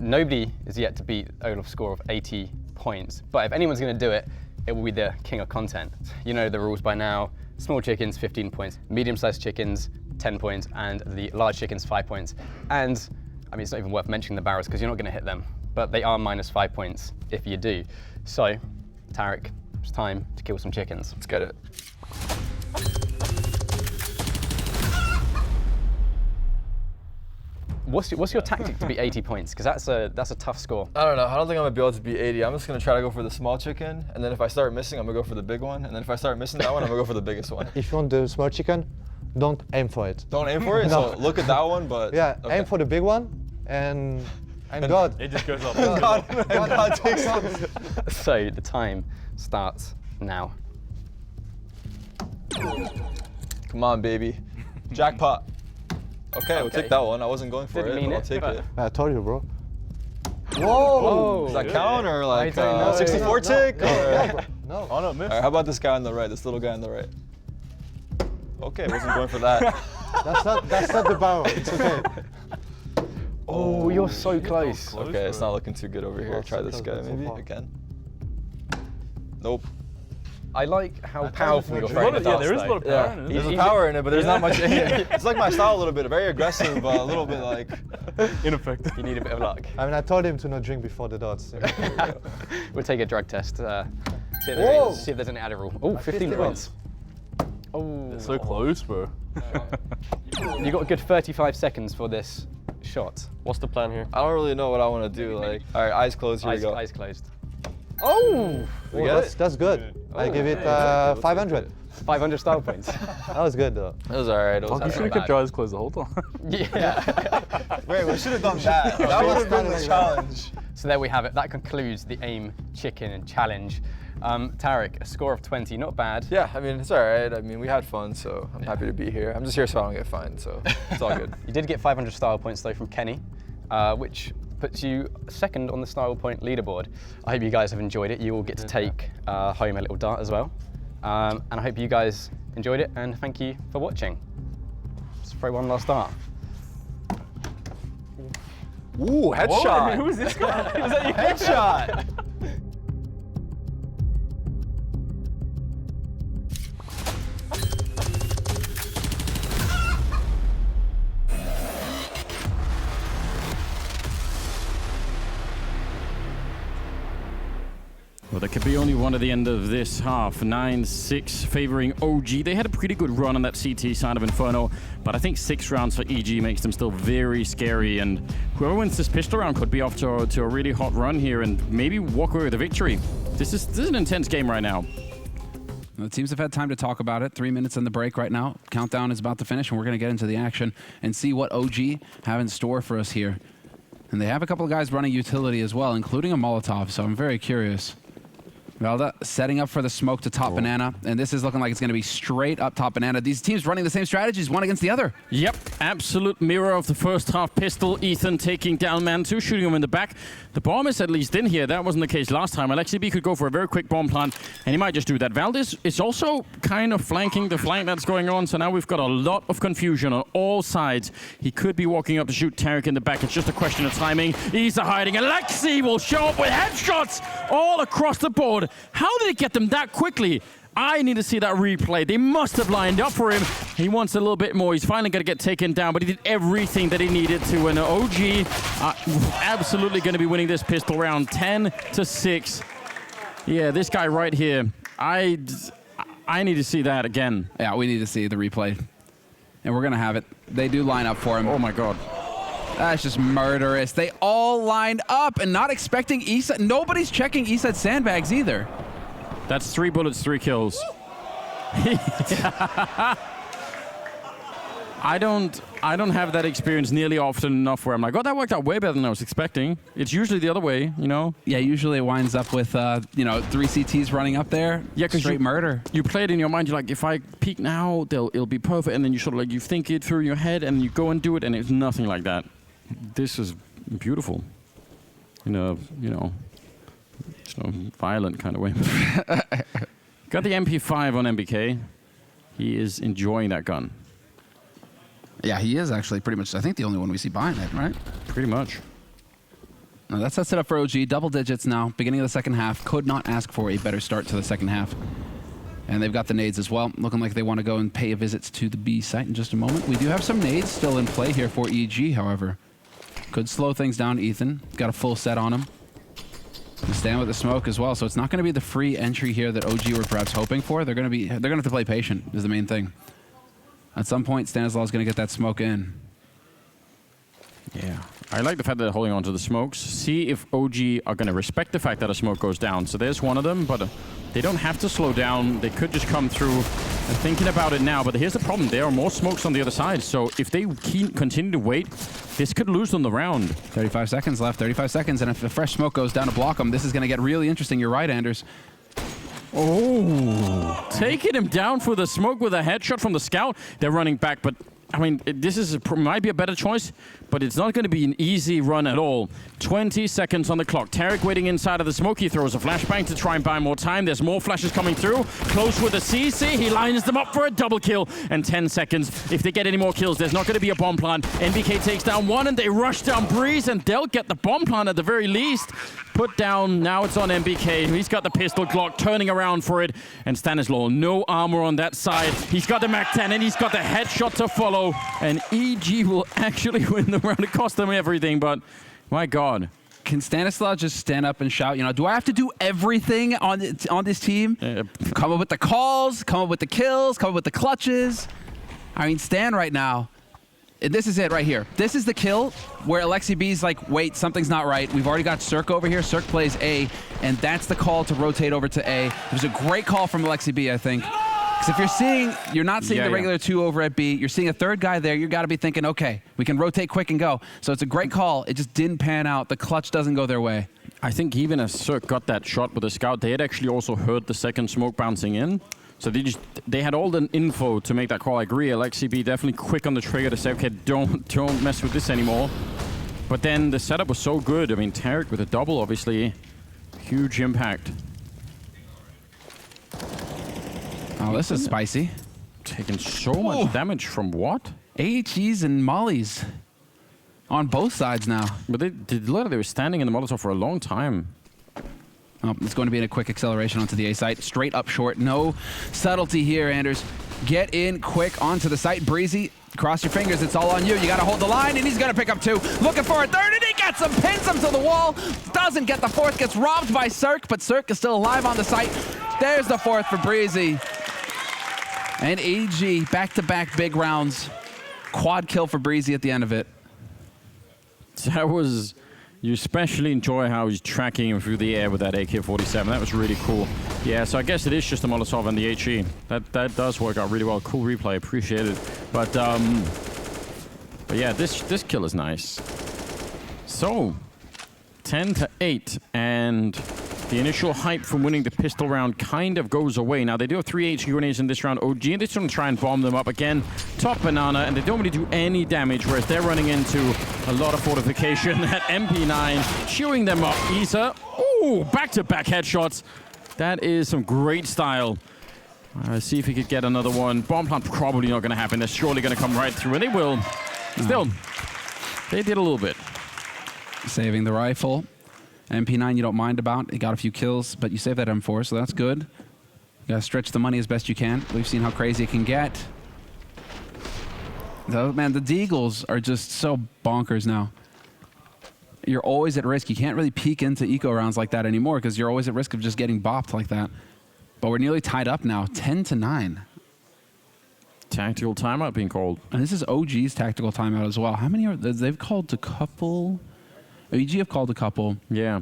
Nobody is yet to beat Olaf's score of 80 points, but if anyone's going to do it, it will be the king of content. You know the rules by now. Small chickens, 15 points. Medium-sized chickens, 10 points. And the large chickens, 5 points. And, I mean, it's not even worth mentioning the barrels because you're not going to hit them, but they are -5 points if you do. So, Tarek, it's time to kill some chickens. Let's get it. What's your tactic to beat 80 points? Because that's a tough score. I don't know. I don't think I'm gonna be able to beat 80. I'm just gonna try to go for the small chicken, and then if I start missing, I'm gonna go for the big one, and then if I start missing that one, I'm gonna go for the biggest one. If you want the small chicken, don't aim for it. Don't aim for it. No. So look at that one, but yeah, okay. aim for the big one, and God. It just goes up. God takes up. So the time starts now. Come on, baby. Jackpot. Okay, we'll take that one. I wasn't going for Didn't it, mean but I'll it. take it. I told you, bro. Whoa! Does that count or like 64 tick? Or? No. Oh no, missed. All right, how about this guy on the right? This little guy on the right. Okay, wasn't going for that. That's not the barrel. It's okay. Oh, you're so close. Okay, it's not looking too good over here. Try this guy maybe again. Nope. I like how powerful you're throwing the darts. Yeah, there is a lot of power in it. There's a power in it, but there's not much in it. It's like my style a little bit, very aggressive, but a little bit like ineffective. You need a bit of luck. I mean, I told him to not drink before the darts. You know. We'll take a drug test. See if there's any added rule. Oh, 15 points. Oh, it's so close, bro. You got a good 35 seconds for this shot. What's the plan here? I don't really know what I want to do. Like, all right, eyes closed. Here we go. Eyes closed. Oh, that's good. I give it 500. 500 style points. That was good though. It was alright. You should have kept your eyes closed the whole time. Yeah. Wait, we should have done that. That would have been the challenge. So there we have it. That concludes the AIM Chicken Challenge. Tarek, a score of 20, not bad. Yeah, I mean, it's alright. I mean, we had fun, so I'm happy to be here. I'm just here so I don't get fined, so it's all good. You did get 500 style points though from Kenny, which puts you second on the style point leaderboard. I hope you guys have enjoyed it. You all get to take home a little dart as well. And I hope you guys enjoyed it, and thank you for watching. Let's throw one last dart. Ooh, headshot. Whoa, who is this guy? Was that your headshot? Well, there could be only one at the end of this half. 9-6 favoring OG. They had a pretty good run on that CT side of Inferno, but I think 6 rounds for EG makes them still very scary, and whoever wins this pistol round could be off to a really hot run here and maybe walk away with a victory. This is an intense game right now. The teams have had time to talk about it. 3 minutes in the break right now. Countdown is about to finish, and we're going to get into the action and see what OG have in store for us here. And they have a couple of guys running utility as well, including a Molotov, so I'm very curious. Velda setting up for the smoke to top banana, and this is looking like it's going to be straight up top banana. These teams running the same strategies, one against the other. Yep, absolute mirror of the first half pistol. Ethan taking down Man 2, shooting him in the back. The bomb is at least in here. That wasn't the case last time. Alexi B could go for a very quick bomb plant, and he might just do that. Valdez is also kind of flanking the flank that's going on, so now we've got a lot of confusion on all sides. He could be walking up to shoot Tarek in the back. It's just a question of timing. He's hiding. Alexi will show up with headshots all across the board. How did it get them that quickly? I need to see that replay. They must have lined up for him. He wants a little bit more. He's finally going to get taken down, but he did everything that he needed to. And OG absolutely going to be winning this pistol round 10-6. Yeah, this guy right here. I need to see that again. Yeah, we need to see the replay. And we're going to have it. They do line up for him. Oh, my God. That's just murderous. They all lined up and not expecting Isa. Nobody's checking Isa's sandbags either. That's 3 bullets, 3 kills. I don't have that experience nearly often enough where I'm like, oh, that worked out way better than I was expecting. It's usually the other way, you know? Yeah, usually it winds up with, 3 CTs running up there. Yeah, because straight murder. You play it in your mind. You're like, if I peek now, it'll be perfect. And then you sort of like, you think it through your head and you go and do it, and it's nothing like that. This is beautiful. In a, violent kind of way. Got the MP5 on MBK. He is enjoying that gun. Yeah, he is actually pretty much, I think, the only one we see buying it, right? Pretty much. Now that sets it up for OG. Double digits now. Beginning of the second half. Could not ask for a better start to the second half. And they've got the nades as well. Looking like they want to go and pay a visit to the B site in just a moment. We do have some nades still in play here for EG, however. Could slow things down, Ethan. Got a full set on him. Stand with the smoke as well, so it's not going to be the free entry here that OG were perhaps hoping for. They're going to have to play patient is the main thing. At some point, Stanislav's going to get that smoke in. Yeah, I like the fact that they're holding on to the smokes. See if OG are going to respect the fact that a smoke goes down. So there's one of them, but they don't have to slow down. They could just come through. They're thinking about it now, but here's the problem. There are more smokes on the other side, so if they continue to wait, this could lose them the round. 35 seconds left, 35 seconds, and if a fresh smoke goes down to block them, this is going to get really interesting. You're right, Anders. Oh, taking him down for the smoke with a headshot from the scout. They're running back, but I mean, might be a better choice, but it's not going to be an easy run at all. 20 seconds on the clock. Tarek waiting inside of the smoke. He throws a flashbang to try and buy more time. There's more flashes coming through. Close with a CC. He lines them up for a double kill. And 10 seconds. If they get any more kills, there's not going to be a bomb plant. NBK takes down one, and they rush down Breeze, and they'll get the bomb plant at the very least. Put down. Now it's on NBK. He's got the pistol Glock, turning around for it. And Stanislaw, no armor on that side. He's got the MAC-10, and he's got the headshot to follow. And EG will actually win the round. It cost them everything, but my God. Can Stanislaw just stand up and shout, do I have to do everything on this team? Come up with the calls, come up with the kills, come up with the clutches. I mean, Stan right now, this is it right here. This is the kill where Alexi B's like, wait, something's not right. We've already got Cirque over here. Cirque plays A, and that's the call to rotate over to A. It was a great call from Alexi B, I think. Because if you're not seeing the regular two over at B, you're seeing a third guy there, you got to be thinking, okay, we can rotate quick and go. So it's a great call. It just didn't pan out. The clutch doesn't go their way. I think even as Cirque got that shot with the scout, they had actually also heard the second smoke bouncing in. So they had all the info to make that call. I agree. Alexi B definitely quick on the trigger to say, okay, don't mess with this anymore. But then the setup was so good. I mean, Tarek with a double, obviously, huge impact. Oh, this is spicy. Taking so much damage from what? AHEs and mollies on both sides now. But they were standing in the Molotov for a long time. Oh, it's going to be a quick acceleration onto the A site. Straight up short. No subtlety here, Anders. Get in quick onto the site. Breezy, cross your fingers. It's all on you. You got to hold the line, and he's going to pick up two. Looking for a third, and he gets him. Pins him to the wall. Doesn't get the fourth. Gets robbed by Cirque, but Cirque is still alive on the site. There's the fourth for Breezy. And EG, back-to-back big rounds. Quad kill for Breezy at the end of it. That was... You especially enjoy how he's tracking him through the air with that AK-47. That was really cool. Yeah, so I guess it is just a Molotov and the HE. That does work out really well. Cool replay, appreciate it. But yeah, this kill is nice. So, 10-8, and the initial hype from winning the pistol round kind of goes away. Now, they do have 3 HE grenades in this round. OG, and they're going to try and bomb them up again. Top Banana, and they don't really do any damage, whereas they're running into a lot of fortification. That MP9 chewing them up. Isa, ooh, back-to-back headshots. That is some great style. See if he could get another one. Bomb plant probably not going to happen. They're surely going to come right through, and they will. Still, they did a little bit. Saving the rifle. MP9 you don't mind about. He got a few kills, but you saved that M4, so that's good. You gotta stretch the money as best you can. We've seen how crazy it can get. Though, man, the Deagles are just so bonkers now. You're always at risk. You can't really peek into eco rounds like that anymore because you're always at risk of just getting bopped like that. But we're nearly tied up now, 10-9. Tactical timeout being called. And this is OG's tactical timeout as well. How many are they've called a couple? EG have called a couple. Yeah.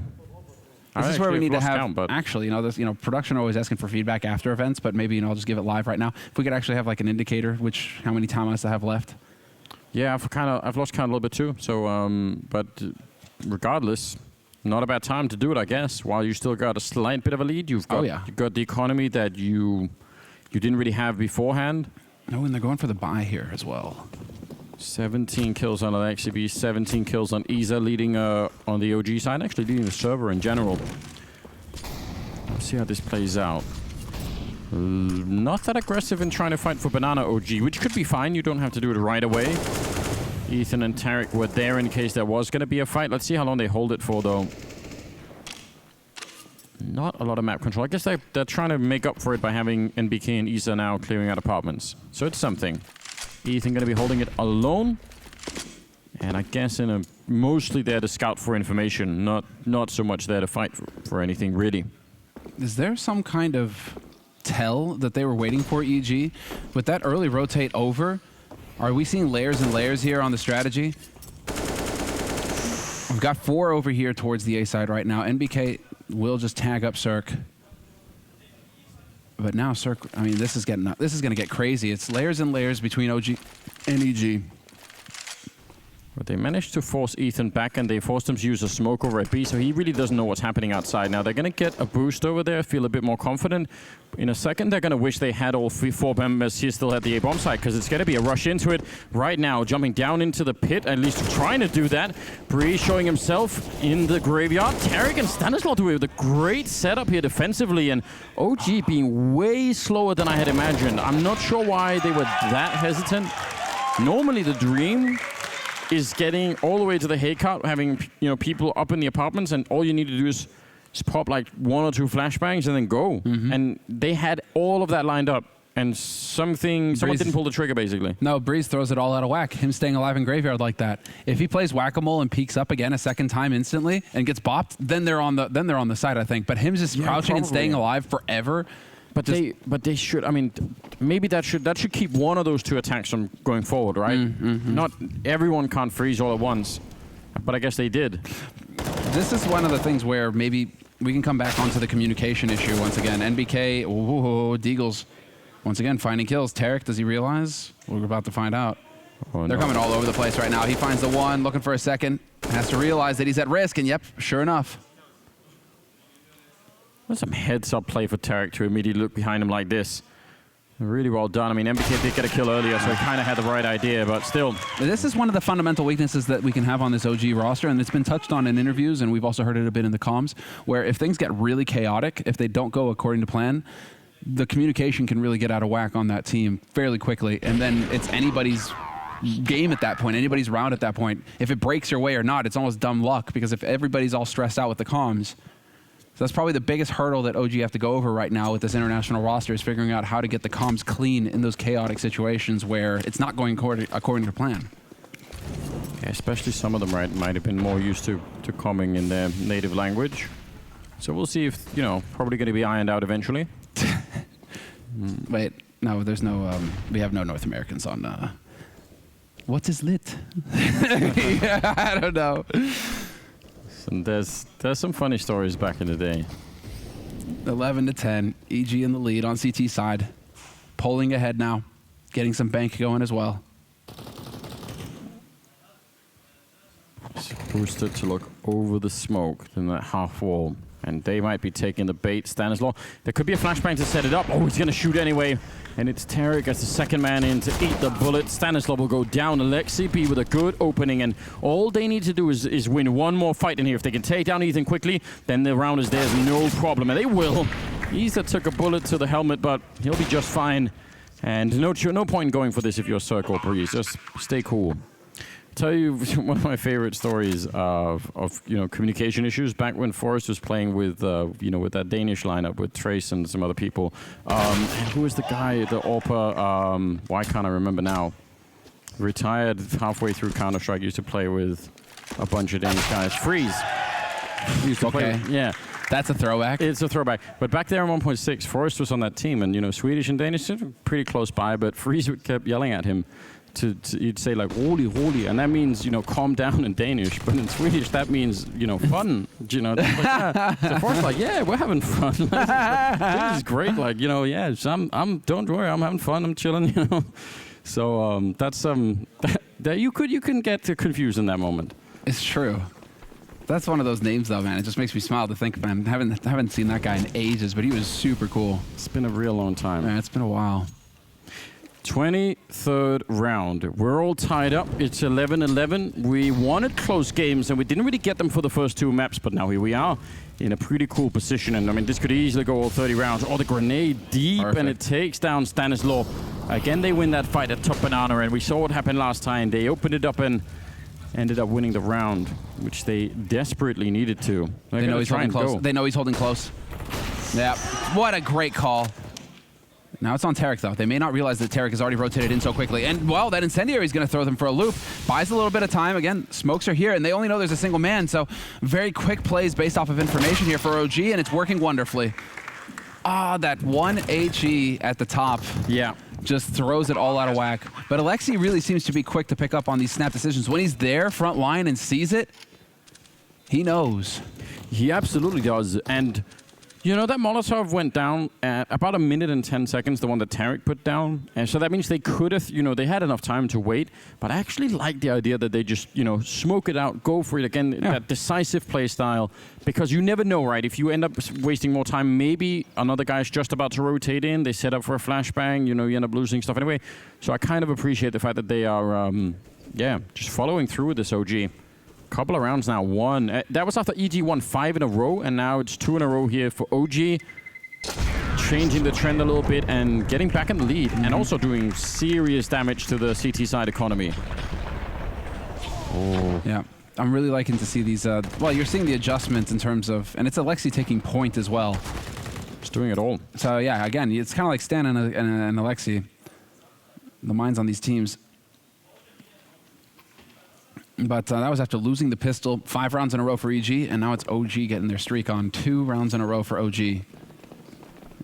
This is where we need to have, actually, production are always asking for feedback after events, but maybe, I'll just give it live right now. If we could actually have like an indicator, how many timeouts I have left. Yeah, I've lost count a little bit too. So, but regardless, not a bad time to do it, I guess. While you still got a slight bit of a lead, you've got the economy that you didn't really have beforehand. No, and they're going for the buy here as well. 17 kills on XCB, 17 kills on Isa, leading on the OG side, actually leading the server in general. Let's see how this plays out. Not that aggressive in trying to fight for Banana OG, which could be fine. You don't have to do it right away. Ethan and Tarek were there in case there was going to be a fight. Let's see how long they hold it for, though. Not a lot of map control. I guess they're trying to make up for it by having NBK and Isa now clearing out apartments. So it's something. Ethan going to be holding it alone, and I guess mostly there to scout for information, not so much there to fight for anything really. Is there some kind of tell that they were waiting for, EG? With that early rotate over, are we seeing layers and layers here on the strategy? We've got 4 over here towards the A side right now. NBK will just tag up Cirque. But now Cirque, I mean, this is going to get crazy. It's layers and layers between OG and EG. But they managed to force Ethan back, and they forced him to use a smoke over at B, so he really doesn't know what's happening outside. Now, they're going to get a boost over there, feel a bit more confident. In a second, they're going to wish they had all 4 members here still at the A-bomb site, because it's going to be a rush into it right now. Jumping down into the pit, at least trying to do that. Bree showing himself in the graveyard. Tarek and Stanislaw do it with a great setup here defensively, and OG being way slower than I had imagined. I'm not sure why they were that hesitant. Normally, the dream is getting all the way to the hay cart, having people up in the apartments, and all you need to do is pop like 1 or 2 flashbangs and then go. And they had all of that lined up, and someone didn't pull the trigger basically. No, Breeze throws it all out of whack. Him staying alive in graveyard like that. If he plays whack-a-mole and peeks up again a second time instantly and gets bopped, then they're on the side, I think. But him just crouching and staying alive forever. But they should. I mean, maybe that should keep one of those 2 attacks from going forward, right? Not everyone can't freeze all at once, but I guess they did. This is one of the things where maybe we can come back onto the communication issue once again. NBK, Deagles, once again finding kills. Tarek, does he realize? We're about to find out. They're coming all over the place right now. He finds the 1, looking for a second, has to realize that he's at risk, and yep, sure enough. That's some heads-up play for Tarek to immediately look behind him like this. Really well done. I mean, MBK did get a kill earlier, so he kind of had the right idea, but still. This is one of the fundamental weaknesses that we can have on this OG roster, and it's been touched on in interviews, and we've also heard it a bit in the comms, where if things get really chaotic, if they don't go according to plan, the communication can really get out of whack on that team fairly quickly, and then it's anybody's game at that point, anybody's round at that point. If it breaks your way or not, it's almost dumb luck, because if everybody's all stressed out with the comms, so that's probably the biggest hurdle that OG have to go over right now with this international roster, is figuring out how to get the comms clean in those chaotic situations where it's not going according to plan. Yeah, especially some of them might have been more used to comming in their native language. So we'll see if, probably going to be ironed out eventually. Wait, no, there's no, we have no North Americans on, what is lit? Yeah, I don't know. And there's some funny stories back in the day. 11-10, EG in the lead on CT side. Pulling ahead now, getting some bank going as well. Boosted to look over the smoke in that half wall. And they might be taking the bait. Stanislaw, there could be a flashbang to set it up. Oh, he's going to shoot anyway. And it's Tarek as the second man in to eat the bullet. Stanislaw will go down. Alexi B with a good opening. And all they need to do is win one more fight in here. If they can take down Ethan quickly, then the round is theirs, no problem. And they will. Ether took a bullet to the helmet, but he'll be just fine. And no point in going for this if you're Circle Breeze. Just stay cool. Tell you one of my favorite stories of communication issues back when Forrest was playing with with that Danish lineup with Trace and some other people. And who was the guy, the AWPA? Why can't I remember now? Retired halfway through Counter-Strike. Used to play with a bunch of Danish guys. Freeze. Used to play. Yeah. That's a throwback. It's a throwback. But back there in 1.6, Forrest was on that team, and Swedish and Danish pretty close by, but Freeze kept yelling at him. You'd say like holy, holy, and that means calm down in Danish, but in Swedish that means fun. So Forrest's like, yeah, we're having fun. This is great. Like yeah, so don't worry, I'm having fun. I'm chilling. So that's that you can get confused in that moment. It's true. That's one of those names, though, man. It just makes me smile to think about him. I haven't seen that guy in ages, but he was super cool. It's been a real long time. Yeah, it's been a while. 23rd round. We're all tied up. It's 11-11. We wanted close games, and we didn't really get them for the first 2 maps, but now here we are in a pretty cool position. And I mean, this could easily go all 30 rounds. Oh, the grenade deep, perfect. And it takes down Stanislaw. Again, they win that fight at top banana, and we saw what happened last time. They opened it up and ended up winning the round, which they desperately needed to. They know he's holding close. They know he's holding close. Yeah, what a great call. Now it's on Tarek, though. They may not realize that Tarek has already rotated in so quickly. And, well, that Incendiary is going to throw them for a loop. Buys a little bit of time. Again, smokes are here, and they only know there's a single man. So very quick plays based off of information here for OG, and it's working wonderfully. Ah, that one HE at the top. Yeah. Just throws it all out of whack. But Alexi really seems to be quick to pick up on these snap decisions. When he's there, front line, and sees it, he knows. He absolutely does. And You know, that Molotov went down at about 1 minute and 10 seconds, the one that Tarek put down. And so that means they could have, you know, they had enough time to wait. But I actually like the idea that they just, you know, smoke it out, go for it again, that decisive play style. Because you never know, right? If you end up wasting more time, maybe another guy's just about to rotate in, they set up for a flashbang, you know, you end up losing stuff anyway. So I kind of appreciate the fact that they are, just following through with this OG. Couple of rounds now, won. That was after EG won 5 in a row, and now it's 2 in a row here for OG. Changing the trend a little bit and getting back in the lead, and also doing serious damage to the CT side economy. Oh. Yeah, I'm really liking to see these. Well, you're seeing the adjustments in terms of, and it's Alexi taking point as well. Just doing it all. So yeah, again, it's kind of like Stan and Alexi. The minds on these teams. But that was after losing the pistol 5 rounds in a row for EG, and now it's OG getting their streak on 2 rounds in a row for OG. They're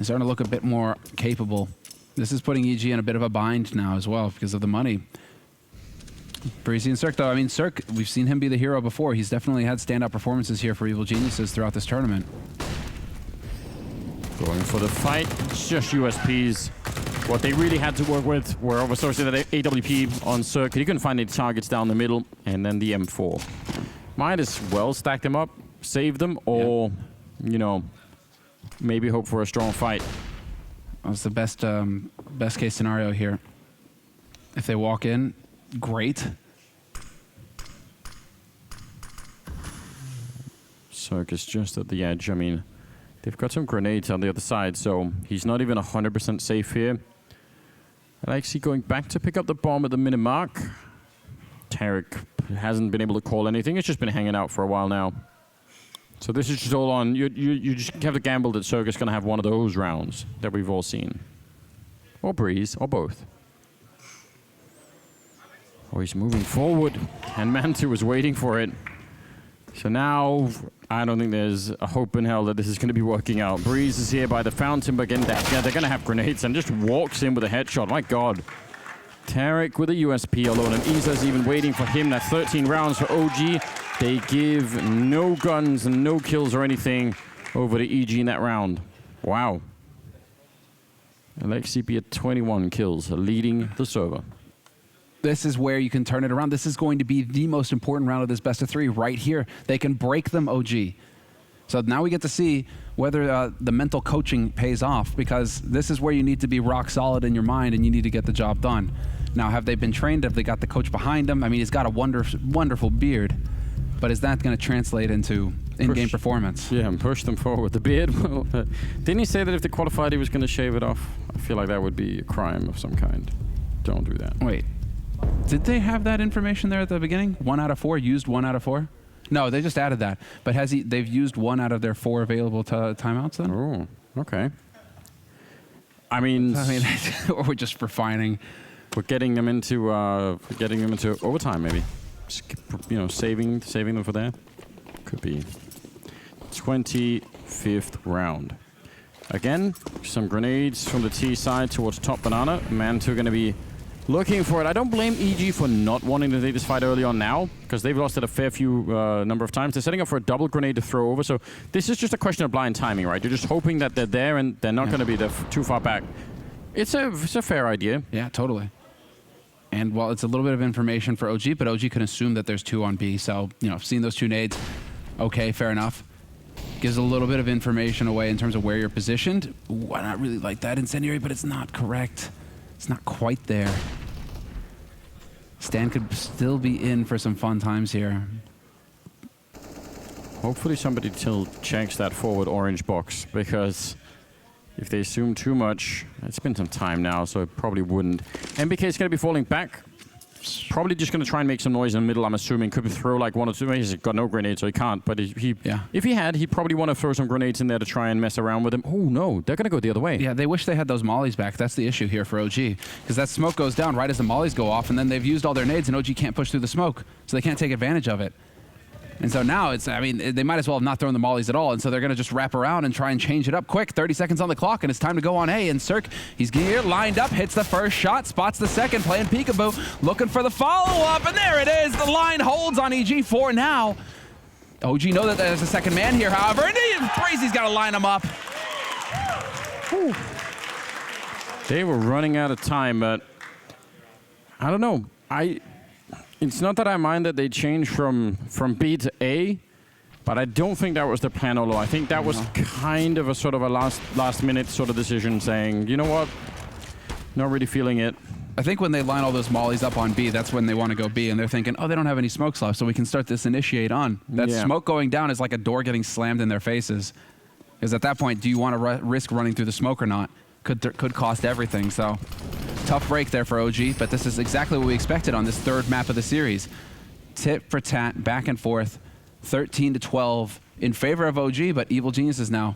starting to look a bit more capable. This is putting EG in a bit of a bind now as well because of the money. Breezy and Cirque, though, I mean, Cirque, we've seen him be the hero before. He's definitely had standout performances here for Evil Geniuses throughout this tournament. Going for the fight, it's just USPs. What they really had to work with were obviously that AWP on Circuit. He couldn't find any targets down the middle, and then the M4. Might as well stack them up, save them, or, you know, maybe hope for a strong fight. That's the best case scenario here. If they walk in, great. Circus just at the edge. I mean, they've got some grenades on the other side, so he's not even 100% safe here. Alexi going back to pick up the bomb at the minute mark. Tarek hasn't been able to call anything. It's just been hanging out for a while now. So this is just all on. You just have to gamble that Circus is going to have one of those rounds that we've all seen. Or Breeze, or both. Oh, he's moving forward. And Mantu was waiting for it. So now, I don't think there's a hope in hell that this is going to be working out. Breeze is here by the fountain, but again, they're going to have grenades and just walks in with a headshot. My God. Tarek with a USP alone, and Isa's even waiting for him. That's 13 rounds for OG. They give no guns and no kills or anything over to EG in that round. Wow. Alexi be at 21 kills, leading the server. This is where you can turn it around. This is going to be the most important round of this best of 3 right here. They can break them, OG. So now we get to see whether the mental coaching pays off, because this is where you need to be rock solid in your mind and you need to get the job done. Now, have they been trained? Have they got the coach behind them? I mean, he's got a wonderful beard, but is that going to translate into in-game performance? Yeah, and push them forward. The beard, well, didn't he say that if they qualified, he was going to shave it off? I feel like that would be a crime of some kind. Don't do that. Wait. Did they have that information there at the beginning? 1 out of 4, used 1 out of 4? No, they just added that. But they've used 1 out of their 4 available timeouts then? Oh, okay. I mean, or we're just refining. We're getting them into overtime, maybe. Just, you know, saving them for there. Could be 25th round. Again, some grenades from the T side towards top banana. Mantu going to be looking for it. I don't blame EG for not wanting to take this fight early on now, because they've lost it a fair few number of times. They're setting up for a double grenade to throw over, so this is just a question of blind timing, right? You're just hoping that they're there and they're not going to be too far back. It's a fair idea. Yeah, totally. And well, it's a little bit of information for OG, but OG can assume that there's 2 on B. So, you know, seeing those 2 nades, okay, fair enough. Gives a little bit of information away in terms of where you're positioned. Ooh, I not really like that incendiary, but it's not correct. It's not quite there. Stan could still be in for some fun times here. Hopefully somebody still checks that forward orange box, because if they assume too much, it's been some time now, so it probably wouldn't. MBK is going to be falling back. Probably just going to try and make some noise in the middle, I'm assuming. Could throw like 1 or 2. He's got no grenades, so he can't. But if he had, he'd probably want to throw some grenades in there to try and mess around with him. Oh, no. They're going to go the other way. Yeah, they wish they had those mollies back. That's the issue here for OG. Because that smoke goes down right as the mollies go off, and then they've used all their nades, and OG can't push through the smoke. So they can't take advantage of it. And so now it's, I mean, they might as well have not thrown the mollies at all. And so they're going to just wrap around and try and change it up quick. 30 seconds on the clock, and it's time to go on A. And Cirque, he's here, lined up, hits the first shot, spots the second, playing peekaboo, looking for the follow-up. And there it is. The line holds on EG4 now. OG know that there's a second man here, however. And Breezy's got to line him up. Whew. They were running out of time, but I don't know. It's not that I mind that they changed from B to A, but I don't think that was the plan all along. I think that was kind of a sort of a last minute sort of decision saying, you know what, not really feeling it. I think when they line all those mollies up on B, that's when they want to go B, and they're thinking, oh, they don't have any smokes left, so we can start this initiate on. That smoke going down is like a door getting slammed in their faces. Because at that point, do you want to risk running through the smoke or not? Could cost everything, so tough break there for OG, but this is exactly what we expected on this third map of the series. Tit for tat, back and forth, 13-12 in favor of OG, but Evil Geniuses now.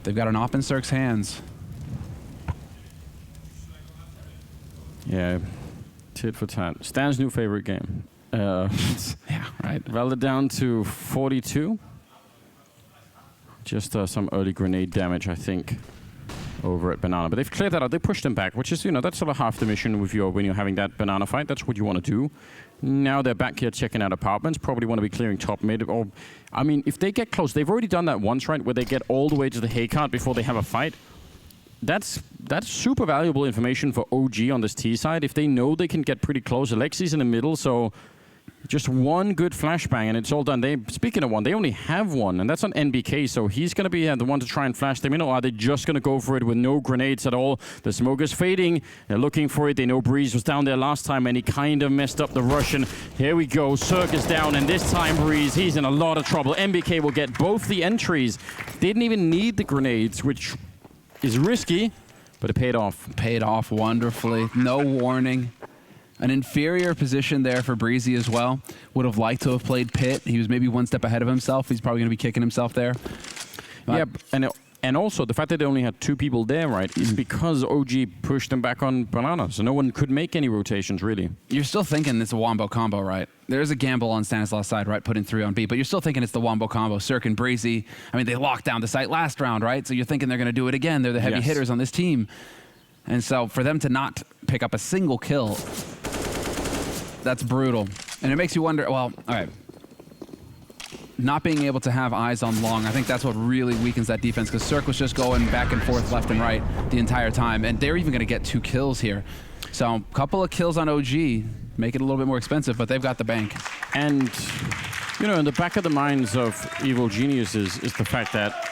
They've got an op in Cirque's hands. Yeah, tit for tat. Stan's new favorite game. Yeah, right. Valid down to 42. Just some early grenade damage, I think, over at Banana. But they've cleared that out. They pushed them back, which is, that's sort of half the mission with when you're having that Banana fight. That's what you want to do. Now they're back here checking out apartments. Probably want to be clearing top mid. Or, I mean, if they get close, they've already done that once, right, where they get all the way to the hay cart before they have a fight. That's super valuable information for OG on this T side. If they know they can get pretty close, Alexi's in the middle, so just one good flashbang and it's all done. Speaking of one, they only have one, and that's on NBK, so he's going to be the one to try and flash them in, or are they just going to go for it with no grenades at all? The smoke is fading. They're looking for it. They know Breeze was down there last time, and he kind of messed up the Russian. Here we go. Cirque is down, and this time Breeze, he's in a lot of trouble. NBK will get both the entries. Didn't even need the grenades, which is risky, but it paid off. Paid off wonderfully. No warning. An inferior position there for Breezy as well. Would have liked to have played Pit. He was maybe one step ahead of himself. He's probably going to be kicking himself there. Yeah, and also the fact that they only had 2 people there, right, is because OG pushed them back on Banana, so no one could make any rotations, really. You're still thinking it's a wombo combo, right? There's a gamble on Stanislaus' side, right, putting 3 on B, but you're still thinking it's the wombo combo. Cirque and Breezy, I mean, they locked down the site last round, right? So you're thinking they're going to do it again. They're the heavy hitters on this team. And so for them to not pick up a single kill, that's brutal. And it makes you wonder, well, all right. Not being able to have eyes on long, I think that's what really weakens that defense, because Cirque was just going back and forth left and right the entire time, and they're even going to get 2 kills here. So a couple of kills on OG make it a little bit more expensive, but they've got the bank. And, in the back of the minds of Evil Geniuses is the fact that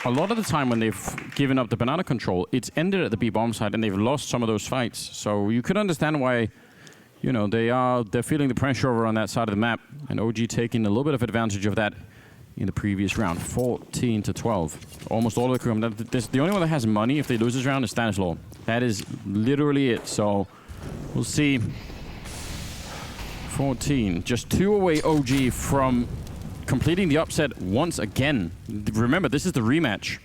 a lot of the time when they've given up the Banana control, it's ended at the B-bomb side, and they've lost some of those fights. So you could understand why they're feeling the pressure over on that side of the map, and OG taking a little bit of advantage of that in the previous round. 14-12. Almost all of the crew. The only one that has money if they lose this round is Stanislaus. That is literally it. So we'll see. 14. Just 2 away OG from completing the upset once again. Remember, this is the rematch.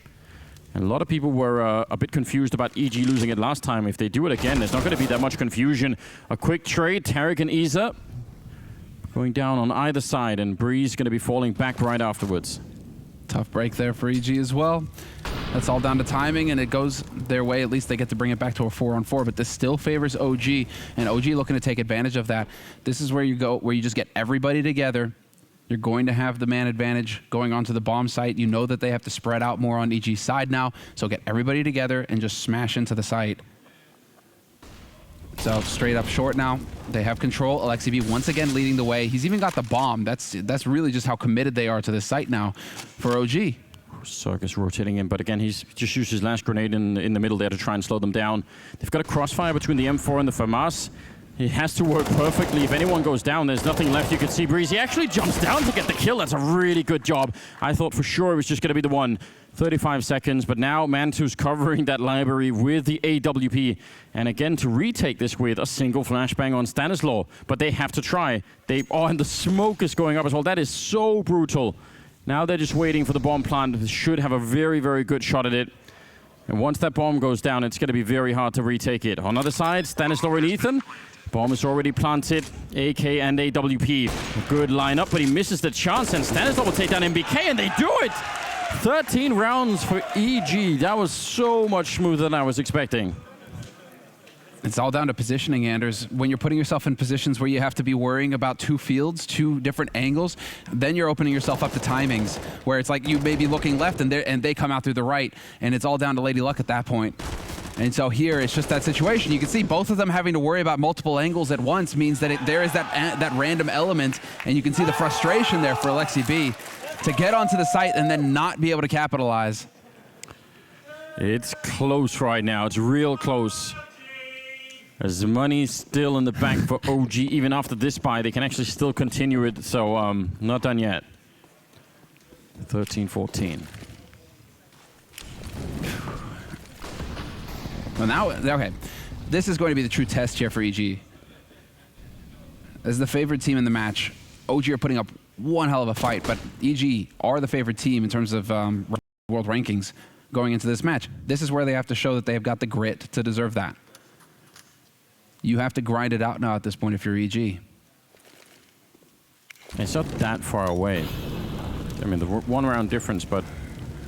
And a lot of people were a bit confused about EG losing it last time. If they do it again, there's not going to be that much confusion. A quick trade, Tarek and Isa going down on either side, and Breeze going to be falling back right afterwards. Tough break there for EG as well. That's all down to timing, and it goes their way. At least they get to bring it back to a 4-on-4, but this still favors OG, and OG looking to take advantage of that. This is where you go, where you just get everybody together. You're going to have the man advantage going onto the bomb site. You know that they have to spread out more on EG's side now, so get everybody together and just smash into the site. So straight up short now. They have control. Alexi B once again leading the way. He's even got the bomb. That's really just how committed they are to this site now for OG. Circus rotating in, but again, he's just used his last grenade in the middle there to try and slow them down. They've got a crossfire between the M4 and the FAMAS. It has to work perfectly. If anyone goes down, there's nothing left. You can see Breeze. He actually jumps down to get the kill. That's a really good job. I thought for sure it was just going to be the one. 35 seconds, but now Mantu's covering that library with the AWP. And again, to retake this with a single flashbang on Stanislaus. But they have to try. And the smoke is going up as well. That is so brutal. Now they're just waiting for the bomb plant. They should have a very, very good shot at it. And once that bomb goes down, it's going to be very hard to retake it. On the other side, Stanislaus and Ethan. Bomb is already planted. AK and AWP. A good lineup, but he misses the chance, and Stanislaus will take down MBK, and they do it! 13 rounds for EG. That was so much smoother than I was expecting. It's all down to positioning, Anders. When you're putting yourself in positions where you have to be worrying about 2 fields, 2 different angles, then you're opening yourself up to timings where it's like you may be looking left and they come out through the right, and it's all down to Lady Luck at that point. And so here it's just that situation. You can see both of them having to worry about multiple angles at once means that there is that random element, and you can see the frustration there for Alexi B to get onto the site and then not be able to capitalize. It's close right now. It's real close. There's money still in the bank for OG. Even after this buy, they can actually still continue it. So not done yet. 13-14. Well, now, okay. This is going to be the true test here for EG. As the favorite team in the match, OG are putting up one hell of a fight, but EG are the favorite team in terms of world rankings going into this match. This is where they have to show that they have got the grit to deserve that. You have to grind it out now at this point if you're EG. It's not that far away. I mean, the 1 round difference, but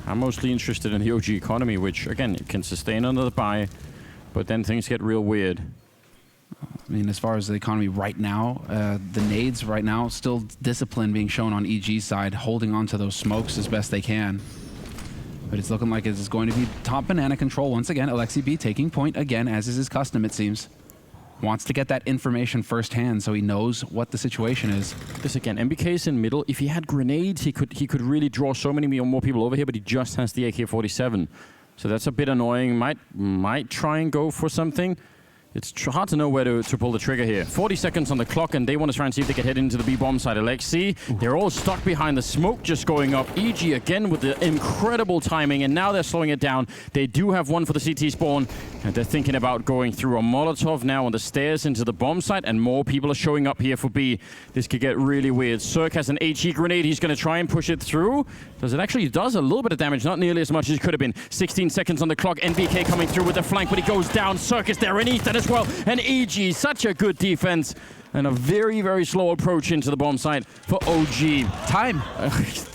I'm mostly interested in the OG economy, which, again, it can sustain under the buy, but then things get real weird. I mean, as far as the economy right now, the nades right now, still discipline being shown on EG's side, holding on to those smokes as best they can. But it's looking like it's going to be top banana control once again. Alexi B taking point again, as is his custom, it seems. Wants to get that information firsthand so he knows what the situation is. This again, MBK's in middle. If he had grenades, he could really draw so many more people over here, but he just has the AK-47. So that's a bit annoying. Might try and go for something. It's hard to know where to pull the trigger here. 40 seconds on the clock, and they want to try and see if they can head into the B-bomb side. Alexi, they're all stuck behind the smoke just going up. EG again with the incredible timing, and now they're slowing it down. They do have one for the CT spawn, and they're thinking about going through a Molotov now on the stairs into the bomb site, and more people are showing up here for B. This could get really weird. Cirque has an HE grenade. He's going to try and push it through. Does it actually? Does a little bit of damage, not nearly as much as it could have been. 16 seconds on the clock. NBK coming through with the flank, but he goes down. Cirque is there, and Ethan as well. And EG, such a good defense. And a very, very slow approach into the bomb site for OG. Time.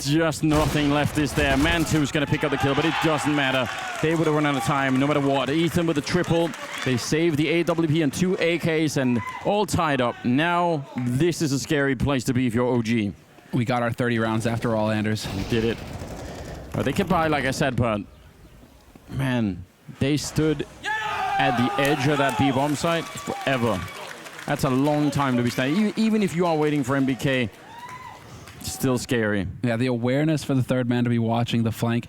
Just nothing left is there. Man2's going to pick up the kill, but it doesn't matter. They would have run out of time no matter what. Ethan with the triple. They save the AWP and 2 AKs and all tied up. Now, this is a scary place to be if you're OG. We got our 30 rounds after all, Anders. We did it. They could buy, like I said, but man, they stood at the edge of that B-bomb site forever. That's a long time to be standing. Even if you are waiting for MBK, it's still scary. Yeah, the awareness for the third man to be watching the flank.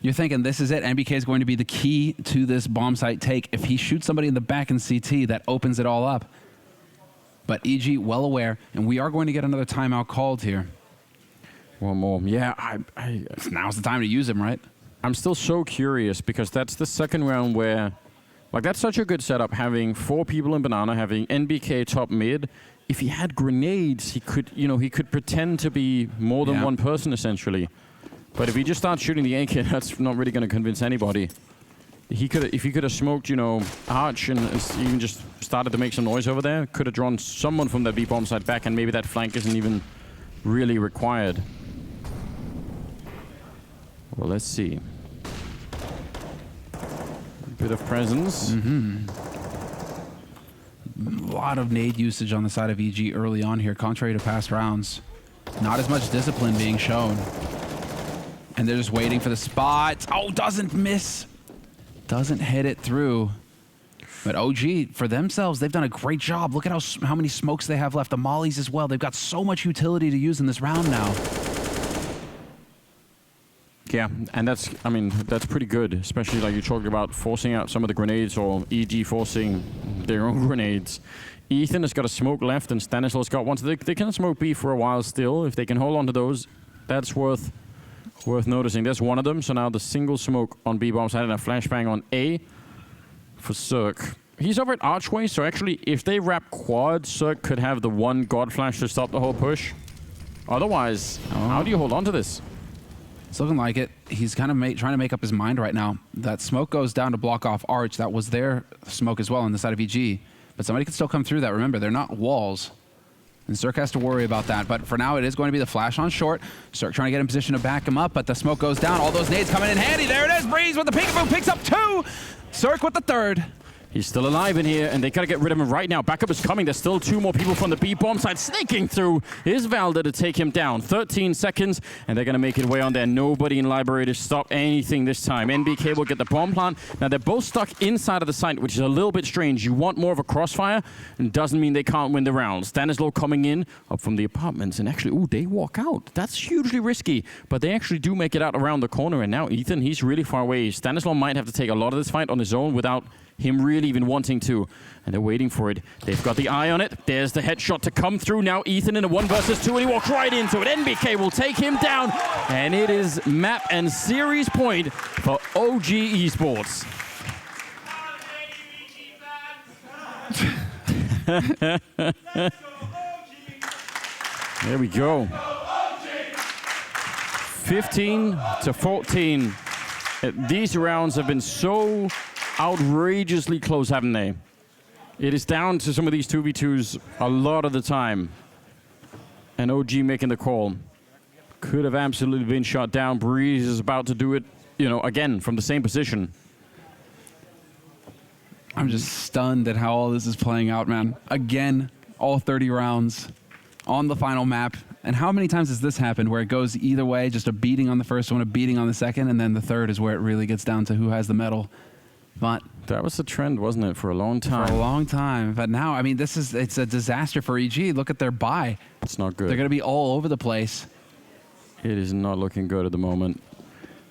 You're thinking this is it. MBK is going to be the key to this bomb site take. If he shoots somebody in the back in CT, that opens it all up. But EG well aware, and we are going to get another timeout called here. One more. Yeah, now's the time to use him, right? I'm still so curious because that's the second round where, like, that's such a good setup, having 4 people in banana, having NBK top mid. If he had grenades, he could, he could pretend to be more than one person essentially. But if he just starts shooting the AK, that's not really going to convince anybody. If he could have smoked, Arch and even just started to make some noise over there, could have drawn someone from that B-bomb side back, and maybe that flank isn't even really required. Well, let's see. Bit of presence. A lot of nade usage on the side of EG early on here, contrary to past rounds. Not as much discipline being shown. And they're just waiting for the spot. Oh, doesn't miss. Doesn't hit it through. But OG, for themselves, they've done a great job. Look at how many smokes they have left. The mollies as well. They've got so much utility to use in this round now. Yeah, and that's pretty good, especially like you talked about forcing out some of the grenades or EG forcing their own grenades. Ethan has got a smoke left and Stanislav's got one. So they can smoke B for a while still. If they can hold on to those, that's worth noticing. There's one of them, so now the single smoke on B-bomb side and a flashbang on A for Cirque. He's over at Archway, so actually if they wrap quad, Cirque could have the one God Flash to stop the whole push. Otherwise, how do you hold on to this? It's looking like it. He's kind of trying to make up his mind right now. That smoke goes down to block off Arch. That was their smoke as well on the side of EG. But somebody can still come through that. Remember, they're not walls. And Cirque has to worry about that. But for now, it is going to be the flash on short. Cirque trying to get in position to back him up, but the smoke goes down. All those nades coming in handy. There it is. Breeze with the peekaboo. Picks up 2. Cirque with the 3rd. He's still alive in here, and they gotta get rid of him right now. Backup is coming. There's still 2 more people from the B bomb side snaking through. Here's Valda to take him down. 13 seconds, and they're gonna make it way on there. Nobody in Library to stop anything this time. NBK will get the bomb plant. Now they're both stuck inside of the site, which is a little bit strange. You want more of a crossfire, and doesn't mean they can't win the round. Stanislaw coming in up from the apartments, and actually, ooh, they walk out. That's hugely risky, but they actually do make it out around the corner, and now Ethan, he's really far away. Stanislaw might have to take a lot of this fight on his own without him really even wanting to, and they're waiting for it. They've got the eye on it. There's the headshot to come through. Now Ethan in a 1 versus 2, and he walks right into it. NBK will take him down, and it is map and series point for OG Esports. There we go. 15-14. These rounds have been so outrageously close, haven't they? It is down to some of these 2v2s a lot of the time. And OG making the call. Could have absolutely been shot down. Breeze is about to do it, you know, again from the same position. I'm just stunned at how all this is playing out, man. Again, all 30 rounds on the final map. And how many times has this happened where it goes either way, just a beating on the first one, a beating on the second, and then the third is where it really gets down to who has the medal. But that was the trend, wasn't it, for a long time? For a long time. But now, I mean, it's a disaster for EG. Look at their buy. It's not good. They're going to be all over the place. It is not looking good at the moment.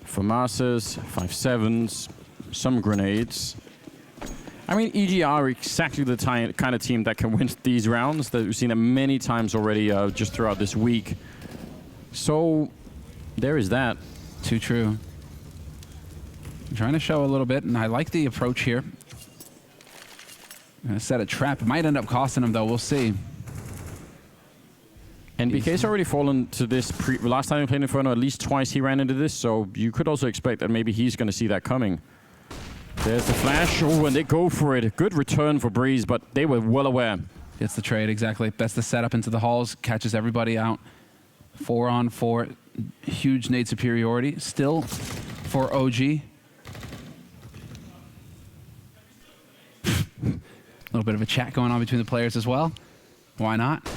FAMASas, 5-7s, some grenades. I mean, EG are exactly the kind of team that can win these rounds. We've seen it many times already just throughout this week. So there is that. Too true. I'm trying to show a little bit, and I like the approach here. I'm going to set a trap. It might end up costing him, though. We'll see. NBK's already fallen to this. Last time he played Inferno, at least twice he ran into this, so you could also expect that maybe he's going to see that coming. There's the flash. Oh, and they go for it. Good return for Breeze, but they were well aware. Gets the trade, exactly. That's the setup into the halls. Catches everybody out. 4-on-4. Huge nade superiority. Still for OG. A little bit of a chat going on between the players as well. Why not?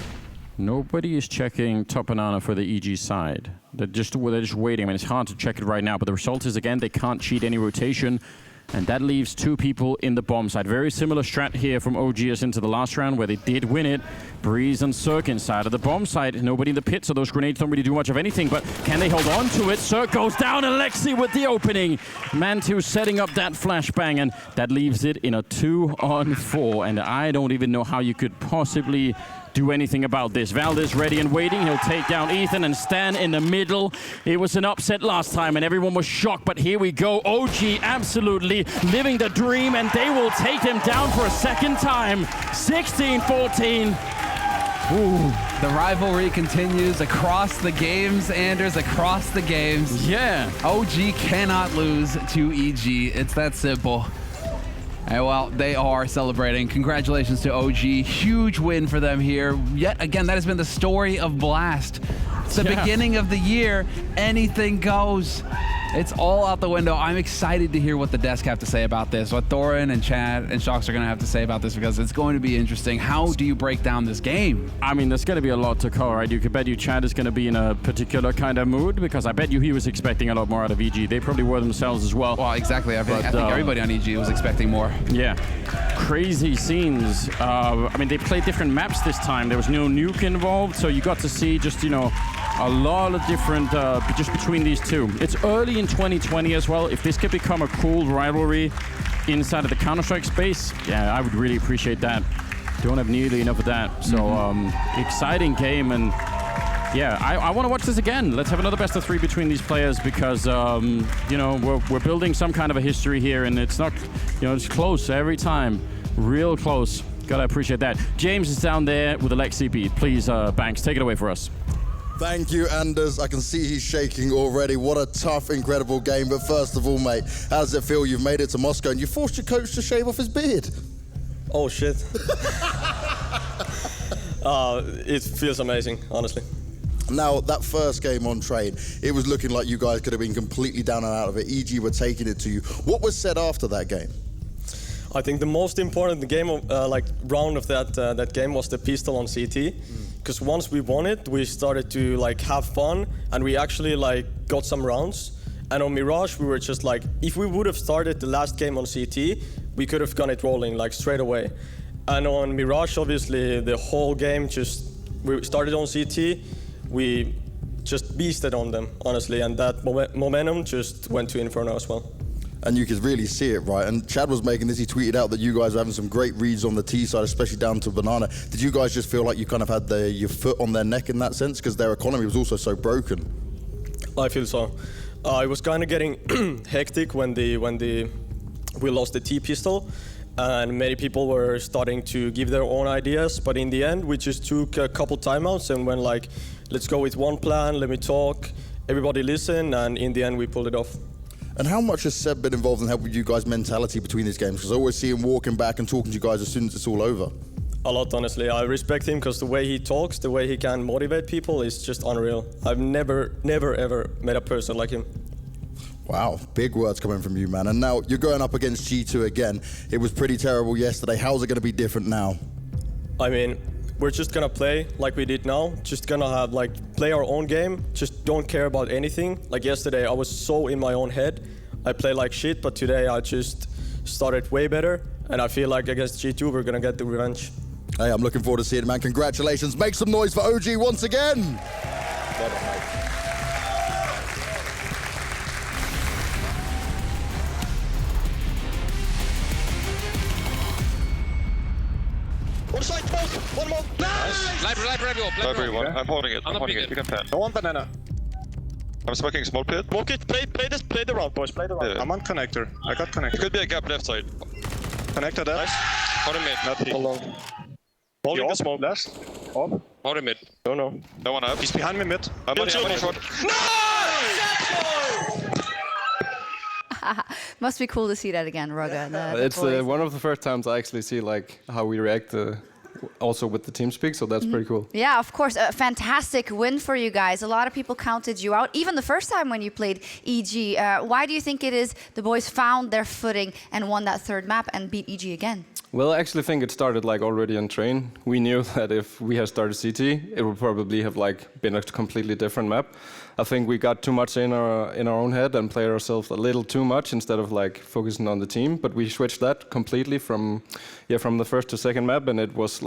Nobody is checking top banana for the EG side. They're just waiting. I mean, it's hard to check it right now, but the result is, again, they can't cheat any rotation. And that leaves 2 people in the bomb side. Very similar strat here from OGS into the last round where they did win it. Breeze and Cirque inside of the bomb side. Nobody in the pit, so those grenades don't really do much of anything. But can they hold on to it? Cirque goes down, and Lexi with the opening. Mantu setting up that flashbang, and that leaves it in a 2-on-4. And I don't even know how you could possibly do anything about this. Valdez ready and waiting. He'll take down Ethan and stand in the middle. It was an upset last time and everyone was shocked, but here we go. OG absolutely living the dream, and they will take him down for a second time. 16-14. Ooh, the rivalry continues across the games, Anders, across the games. Yeah. OG cannot lose to EG. It's that simple. And well, they are celebrating. Congratulations to OG. Huge win for them here. Yet again, that has been the story of Blast. It's the beginning of the year. Anything goes. It's all out the window. I'm excited to hear what the desk have to say about this, what Thorin and Chad and Shocks are going to have to say about this, because it's going to be interesting. How do you break down this game? I mean, there's going to be a lot to cover, right? You could bet you Chad is going to be in a particular kind of mood, because I bet you he was expecting a lot more out of EG. They probably were themselves as well. Well, exactly. I think everybody on EG was expecting more. Yeah. Crazy scenes. I mean, they played different maps this time. There was no nuke involved, so you got to see just, you know, a lot of different, just between these two. It's early in 2020 as well. If this could become a cool rivalry inside of the Counter-Strike space, yeah, I would really appreciate that. Don't have nearly enough of that. So, exciting game, and yeah, I want to watch this again. Let's have another best of 3 between these players, because, you know, we're building some kind of a history here, and it's not, you know, it's close every time. Real close. Gotta appreciate that. James is down there with the Lexi beat. Please, Banks, take it away for us. Thank you, Anders. I can see he's shaking already. What a tough, incredible game. But first of all, mate, how does it feel? You've made it to Moscow and you forced your coach to shave off his beard. Oh, shit. It feels amazing, honestly. Now, that first game on Train, it was looking like you guys could have been completely down and out of it. EG were taking it to you. What was said after that game? I think the most important game of, round of that game was the pistol on CT, because once we won it, we started to have fun, and we actually got some rounds. And on Mirage, we were just if we would have started the last game on CT, we could have gone it rolling straight away. And on Mirage, obviously, the whole game we started on CT, we just beasted on them, honestly, and that momentum just went to Inferno as well. And you could really see it, right? And Chad was making this, he tweeted out that you guys were having some great reads on the T side, especially down to Banana. Did you guys just feel like you kind of had your foot on their neck in that sense? Because their economy was also so broken. I feel so. It was kind of getting hectic when we lost the T pistol, and many people were starting to give their own ideas. But in the end, we just took a couple timeouts and went let's go with one plan. Let me talk. Everybody listen, and in the end, we pulled it off. And how much has Seb been involved in helping you guys' mentality between these games? Because I always see him walking back and talking to you guys as soon as it's all over. A lot, honestly. I respect him because the way he talks, the way he can motivate people is just unreal. I've never, ever met a person like him. Wow, big words coming from you, man. And now you're going up against G2 again. It was pretty terrible yesterday. How's it going to be different now? I mean, we're just going to play like we did now. Just going to have, play our own game. Just don't care about anything. Like yesterday, I was so in my own head. I play like shit, but today I just started way better. And I feel like against G2, we're going to get the revenge. Hey, I'm looking forward to seeing it, man. Congratulations. Make some noise for OG once again. Well done, mate. One side, both. One more. Nice. Library one. I'm holding it. I'm holding it. You can plan. I want banana. I'm smoking small pit. Smoke it. Play the round, boys. Play the round. Yeah. I'm on connector. I got connector. It could be a gap left side. Connector there. Nice. Hold him mid. Not Along. Holding the smoke. Last. Off. Hold him mid. No. That one up. He's behind me mid. I'm on short. Must be cool to see that again, Rugga. It's one of the first times I actually see how we react also with the team speak, so that's pretty cool. Yeah, of course, a fantastic win for you guys. A lot of people counted you out, even the first time when you played EG. Why do you think it is the boys found their footing and won that third map and beat EG again? Well, I actually think it started already on train. We knew that if we had started CT, it would probably have been a completely different map. I think we got too much in our own head and played ourselves a little too much instead of focusing on the team. But we switched that completely from the first to second map, and it was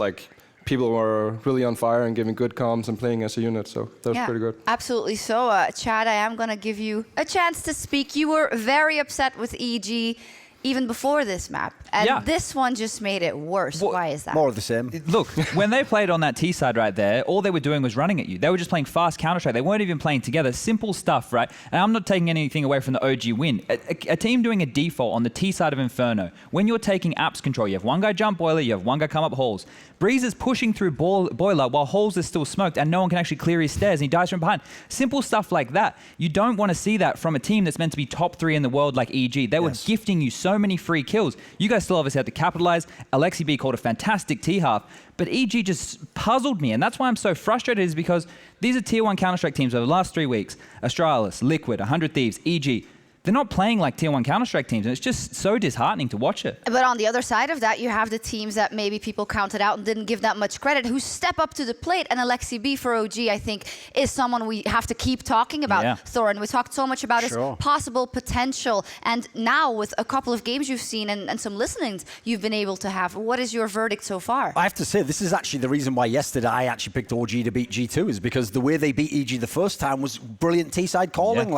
people were really on fire and giving good comms and playing as a unit, so that was pretty good. Absolutely. So, Chad, I am going to give you a chance to speak. You were very upset with EG even before this map, and this one just made it worse. Why is that? More of the same. Look, when they played on that T side right there, all they were doing was running at you. They were just playing fast Counter-Strike. They weren't even playing together. Simple stuff, right? And I'm not taking anything away from the OG win. A team doing a default on the T side of Inferno, when you're taking apps control, you have one guy jump boiler, you have one guy come up halls. Breeze is pushing through boiler while halls is still smoked and no one can actually clear his stairs and he dies from behind. Simple stuff like that. You don't want to see that from a team that's meant to be top 3 in the world like EG. They were gifting you so many free kills. You guys still obviously had to capitalize. Alexi B called a fantastic T-half, but EG just puzzled me, and that's why I'm so frustrated, is because these are tier 1 Counter-Strike teams over the last 3 weeks. Astralis, Liquid, 100 Thieves, EG. They're not playing like tier 1 Counter-Strike teams, and it's just so disheartening to watch it. But on the other side of that, you have the teams that maybe people counted out and didn't give that much credit, who step up to the plate. And Alexi B for OG, I think, is someone we have to keep talking about. Yeah. Thorin, we talked so much about his possible potential. And now, with a couple of games you've seen and some listenings you've been able to have, what is your verdict so far? I have to say, this is actually the reason why yesterday I actually picked OG to beat G2, is because the way they beat EG the first time was brilliant T-side calling.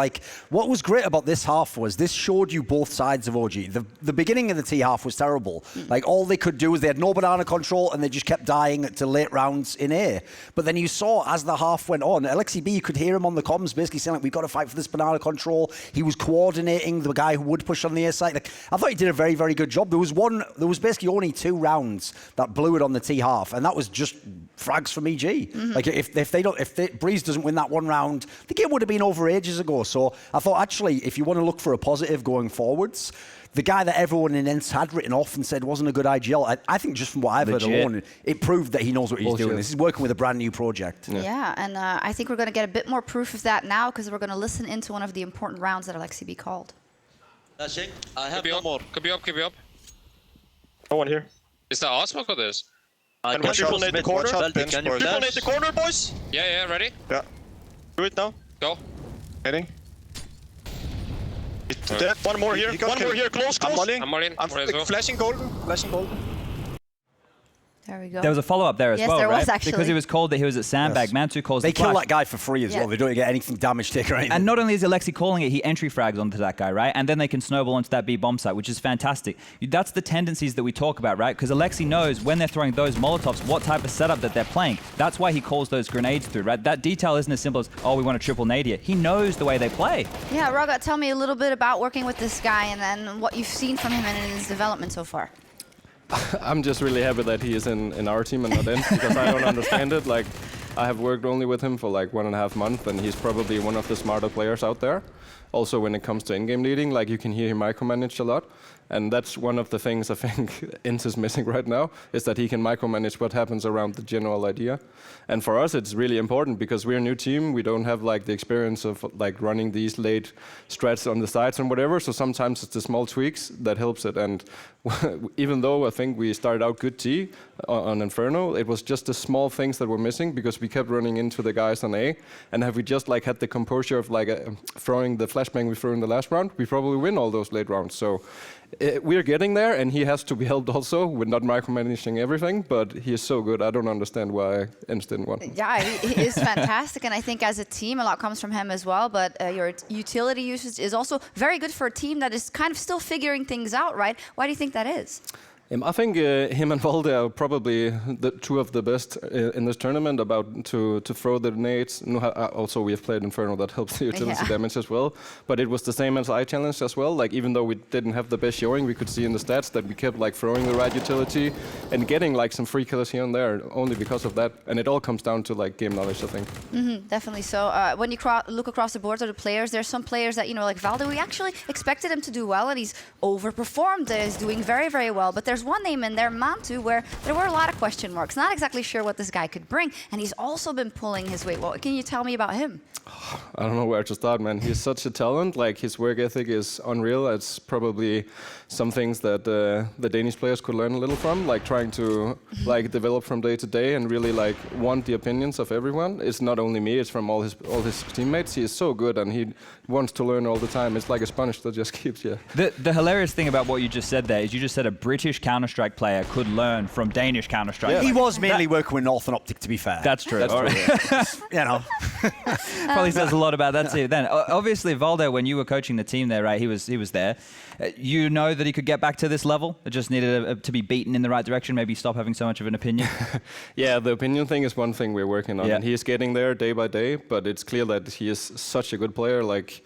What was great about this half was this showed you both sides of OG. The beginning of the T half was terrible. All they could do was they had no banana control and they just kept dying to late rounds in A. But then you saw as the half went on, Alexi B, you could hear him on the comms basically saying we've got to fight for this banana control. He was coordinating the guy who would push on the A side. I thought he did a very, very good job. There was basically only 2 rounds that blew it on the T half, and that was just frags from EG. If Breeze doesn't win that one round, the game would have been over ages ago. So I thought, actually, if you want to look for a positive going forwards, the guy that everyone in ENCE had written off and said wasn't a good IGL, I think just from what I've heard alone, it proved that he knows what he's doing. This is working with a brand new project. Yeah, and I think we're going to get a bit more proof of that now, because we're going to listen into one of the important rounds that Alexi B called. I have no more. Could be up. No one here. Is that our smoke or this? And we triple nade the corner. Triple Nade the corner, boys. Yeah, ready? Yeah. Do it now. Go. Heading. Dead. One more here. One more here. Close. I'm all in. I'm flashing golden. Flashing golden. There we go. There was a follow-up there as yes, well, there right? was actually. Because it was called that he was at Sandbag. Yes. Mantu calls They the kill flash. that guy for free as well. They don't get anything damage taken or anything. And not only is Alexi calling it, he entry frags onto that guy, right? And then they can snowball into that B bomb site, which is fantastic. That's the tendencies that we talk about, right? Because Alexi knows when they're throwing those Molotovs, what type of setup that they're playing. That's why he calls those grenades through, right? That detail isn't as simple as, oh, we want a triple nade here. He knows the way they play. Yeah, Raga, tell me a little bit about working with this guy and then what you've seen from him in his development so far. I'm just really happy that he is in our team and not in, because I don't understand it. Like, I have worked only with him for like 1.5 months, and he's probably one of the smarter players out there. Also, when it comes to in-game leading, like you can hear him micromanage a lot. And that's one of the things I think Int is missing right now, is that he can micromanage what happens around the general idea. And for us, it's really important because we're a new team. We don't have like the experience of like running these late strats on the sides and whatever. So sometimes it's the small tweaks that helps it. And even though I think we started out good T on Inferno, it was just the small things that were missing because we kept running into the guys on A. And have we just like had the composure of like throwing the flashbang we threw in the last round, we probably win all those late rounds. So we're getting there, and he has to be helped also with not micromanaging everything, but he is so good. I don't understand why Ents didn't want him. Yeah, he is fantastic, and I think as a team, a lot comes from him as well, but your utility usage is also very good for a team that is kind of still figuring things out, right? Why do you think that is? I think him and Valde are probably the two of the best in this tournament about to throw the nades. Also, we have played Inferno, that helps the utility damage as well. But it was the same as I challenged as well. Like even though we didn't have the best showing, we could see in the stats that we kept like throwing the right utility and getting like some free kills here and there only because of that. And it all comes down to like game knowledge, I think. Definitely. So when you look across the board of the players, there's some players that, you know, like Valde, we actually expected him to do well, and he's overperformed. He's doing very, very well. But there's one name in there, Mantu, where there were a lot of question marks. Not exactly sure what this guy could bring, and he's also been pulling his weight. What can you tell me about him? I don't know where to start, man. He's such a talent. Like his work ethic is unreal. It's probably some things that the Danish players could learn a little from, like trying to like develop from day to day and really like want the opinions of everyone. It's not only me; it's from all his teammates. He is so good, and he wants to learn all the time. It's like a sponge that just keeps you. The hilarious thing about what you just said there is you just said a British Counter-Strike player could learn from Danish Counter-Strike. Yeah. He was mainly working with Northern Optic, to be fair. That's true. That's true. You know. Probably says a lot about that too. Then, obviously, Valde, when you were coaching the team there, right? He was there. You know that he could get back to this level. It just needed to be beaten in the right direction. Maybe stop having so much of an opinion. Yeah, the opinion thing is one thing we're working on, and he's getting there day by day. But it's clear that he is such a good player. Like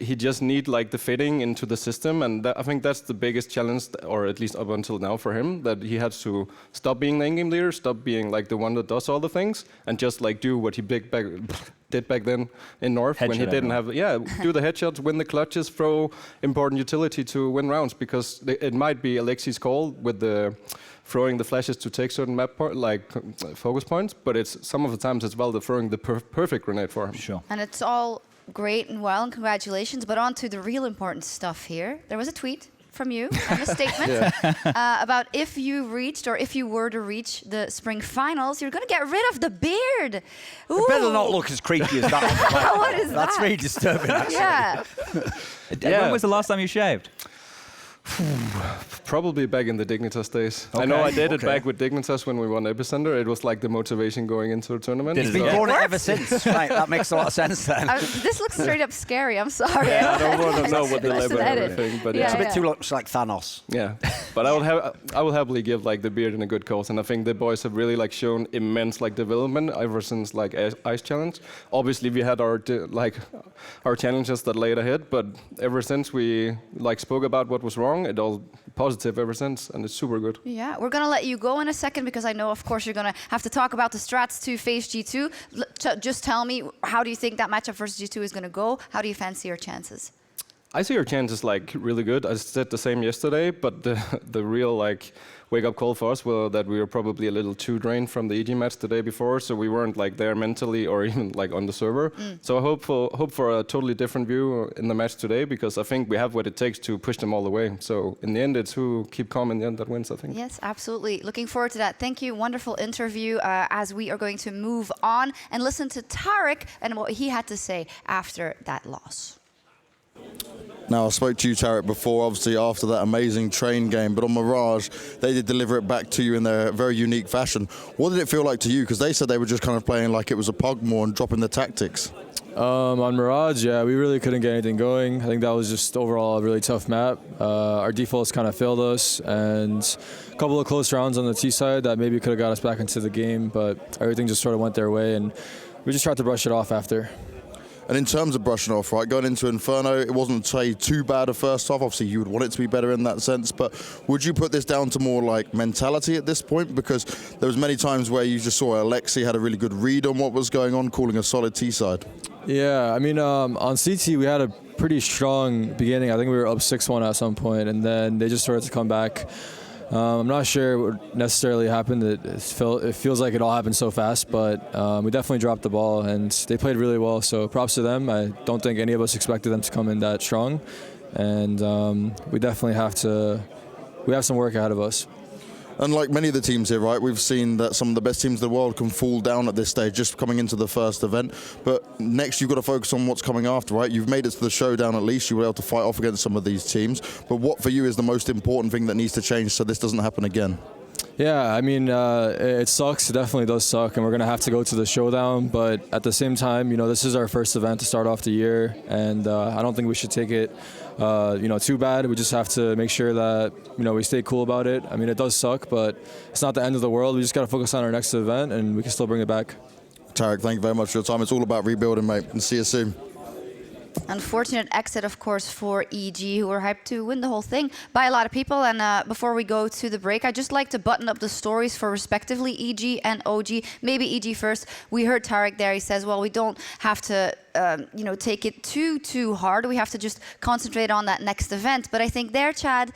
he just need like the fitting into the system, and I think that's the biggest challenge, or at least up until now for him, that he has to stop being the in-game leader, stop being like the one that does all the things, and just like do what he did back then in North when he didn't have do the headshots, win the clutches, throw important utility to win rounds, because it might be Alexi's call with the throwing the flashes to take certain map focus points, but it's some of the times as well the throwing the perfect grenade for him. Sure. And it's all great and well, and congratulations, but on to the real important stuff here. There was a tweet from you and a statement about if you reached, or if you were to reach the spring finals, you're going to get rid of the beard. Ooh. It better not look as creepy as that. What is that? That's really disturbing, actually. Yeah. When was the last time you shaved? Probably back in the Dignitas days. Okay. I know I did it back with Dignitas when we won Epicenter. It was like the motivation going into the tournament. He's been growing it ever since. Right, that makes a lot of sense then. This looks straight up scary. I'm sorry. Yeah, I don't want to know what the level and everything, but it's a bit too much like Thanos. Yeah, but I will happily give like the beard in a good cause, and I think the boys have really like shown immense like development ever since like Ice Challenge. Obviously, we had our challenges that laid ahead, but ever since we like spoke about what was wrong, it all positive ever since, and it's super good. Yeah, we're gonna let you go in a second because I know, of course, you're gonna have to talk about the strats to face G2. Just tell me, how do you think that matchup versus G2 is gonna go? How do you fancy your chances? I see our chances like really good. I said the same yesterday, but the real like wake-up call for us was that we were probably a little too drained from the EG match the day before, so we weren't like there mentally or even like on the server. So I hope for a totally different view in the match today, because I think we have what it takes to push them all the way. So in the end, it's who keep calm in the end that wins, I think. Yes, absolutely. Looking forward to that. Thank you. Wonderful interview. As we are going to move on and listen to Tarek and what he had to say after that loss. Now, I spoke to you, Tarek, before, obviously, after that amazing train game, but on Mirage, they did deliver it back to you in their very unique fashion. What did it feel like to you? Because they said they were just kind of playing like it was a Pugmore and dropping the tactics. On Mirage, yeah, we really couldn't get anything going. I think that was just overall a really tough map. Our defaults kind of failed us, and a couple of close rounds on the T side that maybe could have got us back into the game, but everything just sort of went their way, and we just tried to brush it off after. And in terms of brushing off, right, going into Inferno, it wasn't, say, too bad a first half. Obviously, you would want it to be better in that sense. But would you put this down to more like mentality at this point? Because there was many times where you just saw Alexi had a really good read on what was going on, calling a solid T-side. Yeah, I mean, on CT, we had a pretty strong beginning. I think we were up 6-1 at some point, and then they just started to come back. I'm not sure what necessarily happened. It feels like it all happened so fast, but we definitely dropped the ball, and they played really well, so props to them. I don't think any of us expected them to come in that strong, and we definitely have some work ahead of us. And like many of the teams here, right, we've seen that some of the best teams in the world can fall down at this stage just coming into the first event. But next you've got to focus on what's coming after, right? You've made it to the showdown at least. You were able to fight off against some of these teams. But what for you is the most important thing that needs to change so this doesn't happen again? Yeah, I mean, it sucks. It definitely does suck, and we're going to have to go to the showdown. But at the same time, you know, this is our first event to start off the year, and I don't think we should take it too bad. We just have to make sure that, you know, we stay cool about it. I mean, it does suck, but it's not the end of the world. We just got to focus on our next event, and we can still bring it back. Tarek, thank you very much for your time. It's all about rebuilding, mate, and see you soon. Unfortunate exit, of course, for EG, who were hyped to win the whole thing by a lot of people. And before we go to the break, I'd just like to button up the stories for respectively EG and OG. Maybe EG first. We heard Tarek there. He says, well, we don't have to take it too hard. We have to just concentrate on that next event. But I think there, Chad,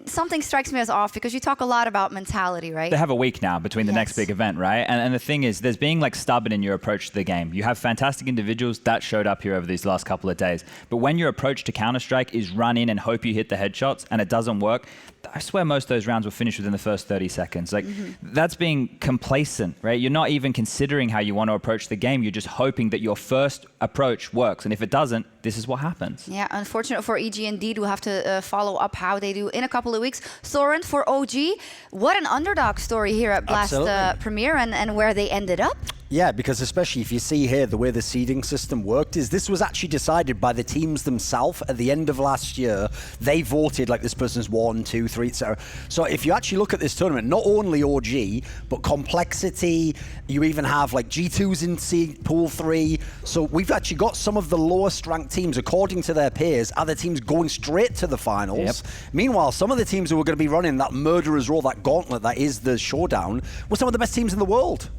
something strikes me as off, because you talk a lot about mentality, right? They have a week now between the next big event, right? And the thing is, there's being like stubborn in your approach to the game. You have fantastic individuals that showed up here over these last couple of days. But when your approach to Counter-Strike is run in and hope you hit the headshots and it doesn't work, I swear most of those rounds were finished within the first 30 seconds. Like, that's being complacent, right? You're not even considering how you want to approach the game. You're just hoping that your first approach works. And if it doesn't, this is what happens. Yeah, unfortunate for EG indeed. We'll have to follow up how they do in a couple of weeks. Thorin, for OG, what an underdog story here at Blast Premier and where they ended up. Yeah, because especially if you see here the way the seeding system worked is this was actually decided by the teams themselves at the end of last year. They voted like this person's 1, 2, 3, etc. So if you actually look at this tournament, not only OG, but Complexity, you even have like G2's in pool 3. So we've actually got some of the lowest ranked teams, according to their peers, other teams going straight to the finals. Meanwhile, some of the teams who are going to be running that murderer's roll, that gauntlet that is the showdown, were some of the best teams in the world.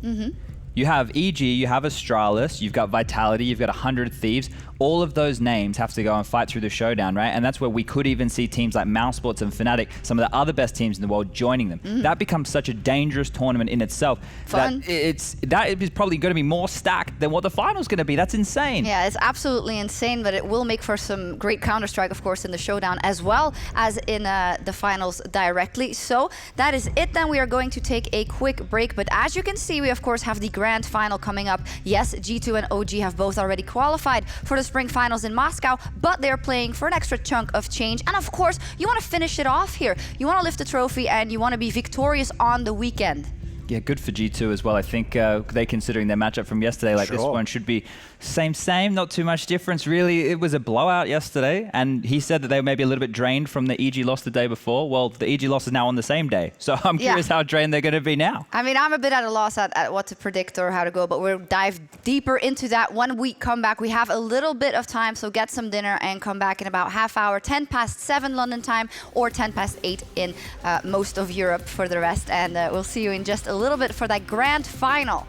You have EG, you have Astralis, you've got Vitality, you've got 100 Thieves. All of those names have to go and fight through the showdown, right? And that's where we could even see teams like Mousesports and Fnatic, some of the other best teams in the world, joining them. That becomes such a dangerous tournament in itself. Fun. That is probably going to be more stacked than what the final's going to be. That's insane. Yeah, it's absolutely insane, but it will make for some great Counter-Strike, of course, in the showdown, as well as in the finals directly. So that is it then. We are going to take a quick break, but as you can see, we of course have the grand final coming up. Yes, G2 and OG have both already qualified for the spring finals in Moscow, but they're playing for an extra chunk of change. And of course, you want to finish it off here. You want to lift the trophy and you want to be victorious on the weekend. Yeah, good for G2 as well. I think they, considering their matchup from yesterday, like this one should be same, not too much difference really. It was a blowout yesterday, and he said that they were maybe a little bit drained from the EG loss the day before. Well, the EG loss is now on the same day, so I'm curious how drained they're going to be now. I mean, I'm a bit at a loss at what to predict or how to go, but we'll dive deeper into that. 1 week comeback. We have a little bit of time, so get some dinner and come back in about half hour, 7:10 London time, or 8:10 in most of Europe for the rest. And we'll see you in just a little bit for that grand final.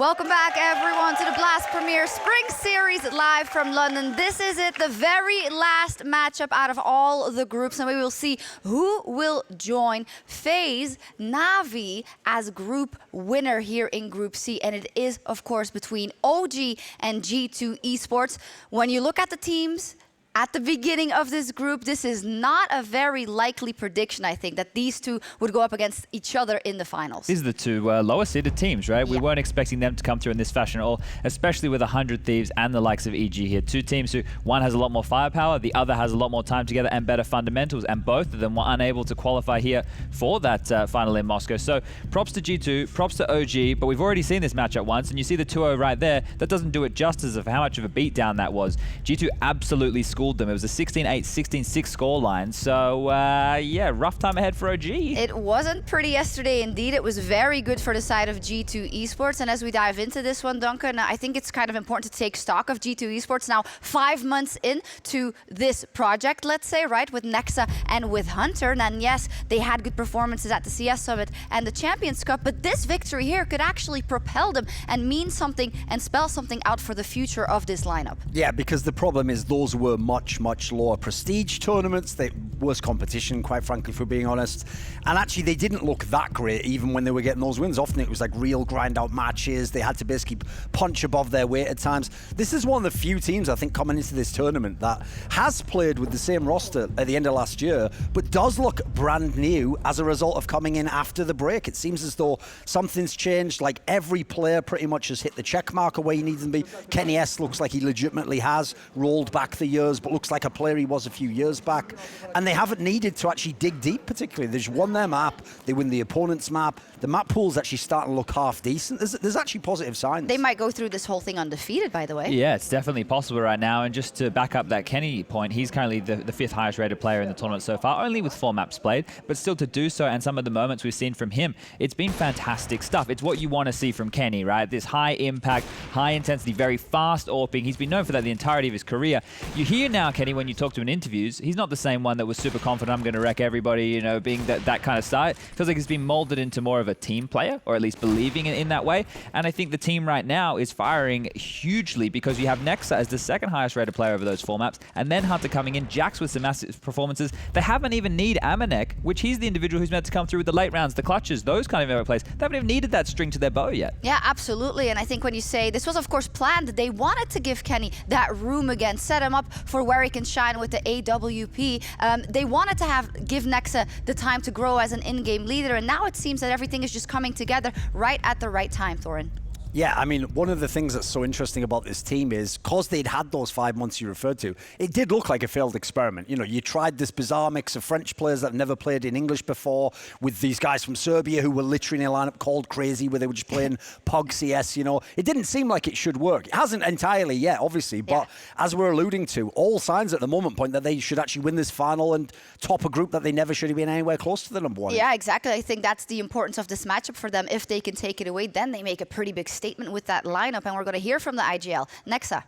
Welcome back, everyone, to the Blast Premier Spring Series live from London. This is it, the very last matchup out of all the groups, and we will see who will join FaZe Na'Vi as group winner here in Group C. And it is, of course, between OG and G2 Esports. When you look at the teams at the beginning of this group, this is not a very likely prediction, I think, that these two would go up against each other in the finals. These are the two lower-seeded teams, right? We weren't expecting them to come through in this fashion at all, especially with 100 Thieves and the likes of EG here. Two teams who, one has a lot more firepower, the other has a lot more time together and better fundamentals, and both of them were unable to qualify here for that final in Moscow. So props to G2, props to OG, but we've already seen this matchup once, and you see the 2-0 right there. That doesn't do it justice of how much of a beatdown that was. G2 absolutely schooled them. It was a 16-8, 16-6 scoreline. So, yeah, rough time ahead for OG. It wasn't pretty yesterday, indeed. It was very good for the side of G2 Esports. And as we dive into this one, Duncan, I think it's kind of important to take stock of G2 Esports now 5 months into this project, let's say, right, with Nexa and with Hunter. And yes, they had good performances at the CS Summit and the Champions Cup, but this victory here could actually propel them and mean something and spell something out for the future of this lineup. Yeah, because the problem is those were much lower prestige tournaments, the worst competition, quite frankly, for being honest. And actually, they didn't look that great even when they were getting those wins. Often it was like real grind-out matches. They had to basically punch above their weight at times. This is one of the few teams, I think, coming into this tournament that has played with the same roster at the end of last year, but does look brand new as a result of coming in after the break. It seems as though something's changed. Like, every player pretty much has hit the check marker where he needs them to be. Kenny S looks like he legitimately has rolled back the years, but looks like a player he was a few years back. And they haven't needed to actually dig deep particularly. They just won their map, they win the opponent's map. The map pool's actually starting to look half decent. There's actually positive signs. They might go through this whole thing undefeated, by the way. Yeah, it's definitely possible right now. And just to back up that Kenny point, he's currently the 5th highest rated player in the tournament so far, only with 4 maps played, but still to do so, and some of the moments we've seen from him, it's been fantastic stuff. It's what you want to see from Kenny, right? This high impact, high intensity, very fast AWPing. He's been known for that the entirety of his career. You hear now, Kenny, when you talk to him in interviews, he's not the same one that was super confident, I'm going to wreck everybody, you know, being that kind of style. Feels like he's been molded into more of a team player, or at least believing in that way. And I think the team right now is firing hugely because you have Nexa as the 2nd highest rated player over those 4 maps, and then Hunter coming in, Jax with some massive performances. They haven't even need Amanek, which he's the individual who's meant to come through with the late rounds, the clutches, those kind of plays. They haven't even needed that string to their bow yet. Yeah, absolutely. And I think when you say this was, of course, planned, they wanted to give Kenny that room again, set him up for where he can shine with the AWP. They wanted to give Nexa the time to grow as an in-game leader, and now it seems that everything is just coming together right at the right time, Thorin. Yeah, I mean, one of the things that's so interesting about this team is because they'd had those 5 months you referred to, it did look like a failed experiment. You know, you tried this bizarre mix of French players that have never played in English before with these guys from Serbia who were literally in a lineup called Crazy where they were just playing PUG CS, you know. It didn't seem like it should work. It hasn't entirely yet, obviously, but as we're alluding to, all signs at the moment point that they should actually win this final and top a group that they never should have been anywhere close to the number 1. Yeah, exactly. I think that's the importance of this matchup for them. If they can take it away, then they make a pretty big statement with that lineup, and we're going to hear from the IGL. Nexa.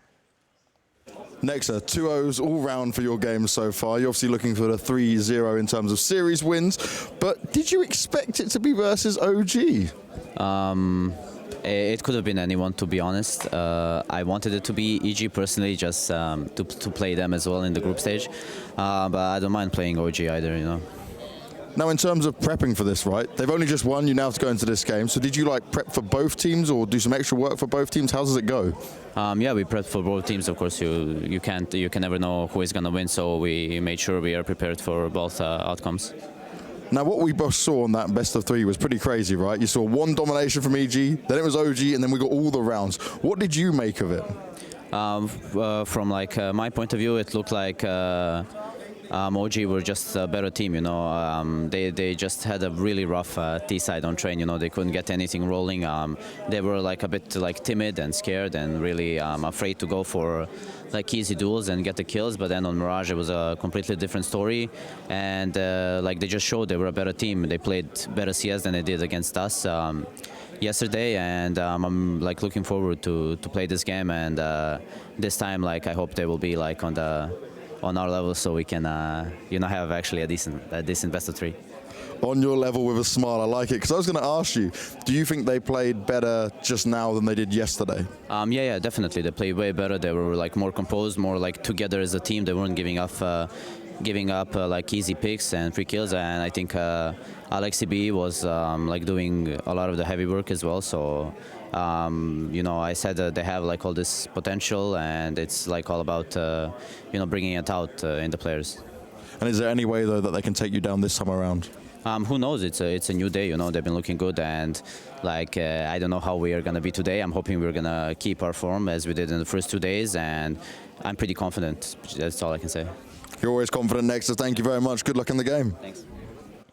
Nexa, 2-0s all round for your game so far. You're obviously looking for the 3-0 in terms of series wins, but did you expect it to be versus OG? It could have been anyone, to be honest. I wanted it to be EG personally, just to play them as well in the group stage, but I don't mind playing OG either, you know. Now, in terms of prepping for this, right, they've only just won, you now have to go into this game. So did you like prep for both teams or do some extra work for both teams? How does it go? Yeah, we prepped for both teams. Of course, you can never know who is going to win, so we made sure we are prepared for both outcomes. Now, what we both saw on that best of 3 was pretty crazy, right? You saw 1 domination from EG, then it was OG, and then we got all the rounds. What did you make of it? From like my point of view, it looked like OG were just a better team, you know. They just had a really rough T side on train, you know. They couldn't get anything rolling. They were like a bit like timid and scared and really afraid to go for like easy duels and get the kills. But then on Mirage it was a completely different story, and like they just showed they were a better team. They played better CS than they did against us yesterday, and I'm like looking forward to play this game, and this time like I hope they will be like on our level, so we can you know, have actually a decent best of 3. On your level with a smile, I like it. Because I was going to ask you, do you think they played better just now than they did yesterday? Yeah, definitely. They played way better. They were like more composed, more like together as a team. They weren't giving up like easy picks and free kills. And I think Alexi B was like doing a lot of the heavy work as well. So you know, I said that they have like all this potential, and it's like all about you know, bringing it out in the players. And is there any way though that they can take you down this time around? Who knows? It's a new day. You know, they've been looking good, and like I don't know how we are gonna be today. I'm hoping we're gonna keep our form as we did in the first 2 days, and I'm pretty confident. That's all I can say. You're always confident, Nexa. Thank you very much. Good luck in the game. Thanks.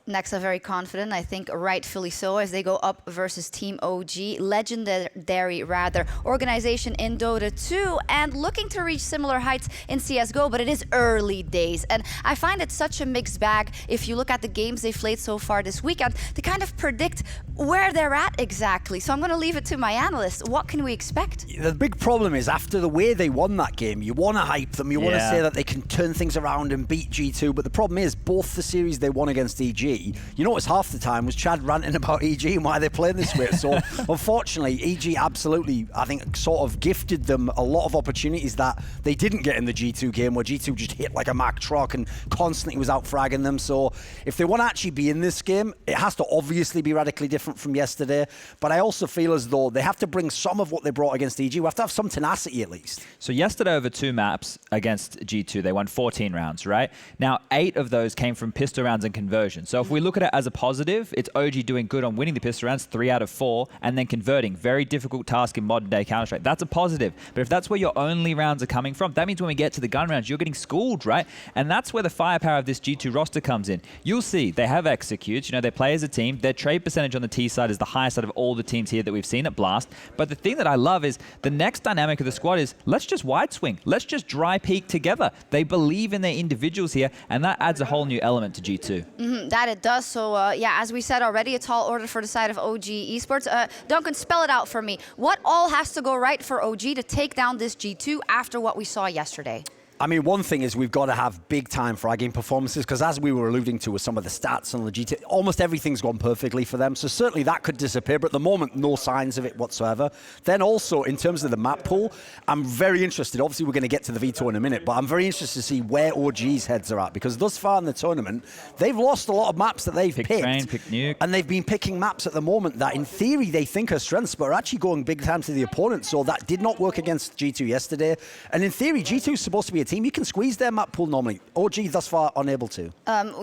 Nexa very confident, I think rightfully so, as they go up versus Team OG, legendary rather, organization in Dota 2, and looking to reach similar heights in CSGO, but it is early days. And I find it such a mixed bag. If you look at the games they've played so far this weekend, to kind of predict where they're at exactly. So I'm going to leave it to my analyst. What can we expect? The big problem is, after the way they won that game, you want to hype them, you want to say that they can turn things around and beat G2, but the problem is, both the series they won against EG, you notice half the time was Chad ranting about EG and why they're playing this way. So unfortunately, EG absolutely, I think, sort of gifted them a lot of opportunities that they didn't get in the G2 game, where G2 just hit like a Mack truck and constantly was out fragging them. So if they want to actually be in this game, it has to obviously be radically different from yesterday. But I also feel as though they have to bring some of what they brought against EG. We have to have some tenacity at least. So yesterday over 2 maps against G2, they won 14 rounds, right? Now, 8 of those came from pistol rounds and conversion. So if we look at it as a positive, it's OG doing good on winning the pistol rounds, 3 out of 4, and then converting. Very difficult task in modern day Counter-Strike. That's a positive. But if that's where your only rounds are coming from, that means when we get to the gun rounds, you're getting schooled, right? And that's where the firepower of this G2 roster comes in. You'll see they have executes, you know, they play as a team. Their trade percentage on the T side is the highest out of all the teams here that we've seen at Blast. But the thing that I love is the next dynamic of the squad is, let's just wide swing. Let's just dry peek together. They believe in their individuals here, and that adds a whole new element to G2. That it does. So yeah, as we said already, a tall order for the side of OG Esports. Duncan, spell it out for me. What all has to go right for OG to take down this G2 after what we saw yesterday? I mean, one thing is we've got to have big-time fragging performances, because as we were alluding to with some of the stats on the GT, almost everything's gone perfectly for them. So certainly that could disappear, but at the moment, no signs of it whatsoever. Then also, in terms of the map pool, I'm very interested. Obviously, we're going to get to the veto in a minute, but I'm very interested to see where OG's heads are at, because thus far in the tournament, they've lost a lot of maps that they've picked. Train, pick nuke. And they've been picking maps at the moment that, in theory, they think are strengths, but are actually going big time to the opponent. So that did not work against G2 yesterday. And in theory, G2 is supposed to be a team you can squeeze their map pool normally. OG thus far unable to.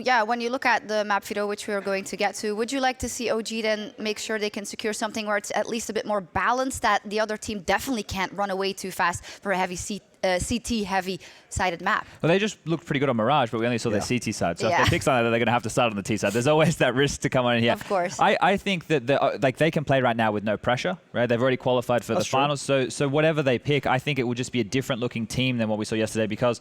Yeah, when you look at the map veto, which we are going to get to, would you like to see OG then make sure they can secure something where it's at least a bit more balanced, that the other team definitely can't run away too fast for a heavy CT heavy-sided map? Well, they just looked pretty good on Mirage, but we only saw their CT side. So if they pick something, they're going to have to start on the T side. There's always that risk to come on in here. Of course. I think that like they can play right now with no pressure, right? They've already qualified for the finals. So whatever they pick, I think it will just be a different looking team than what we saw yesterday, because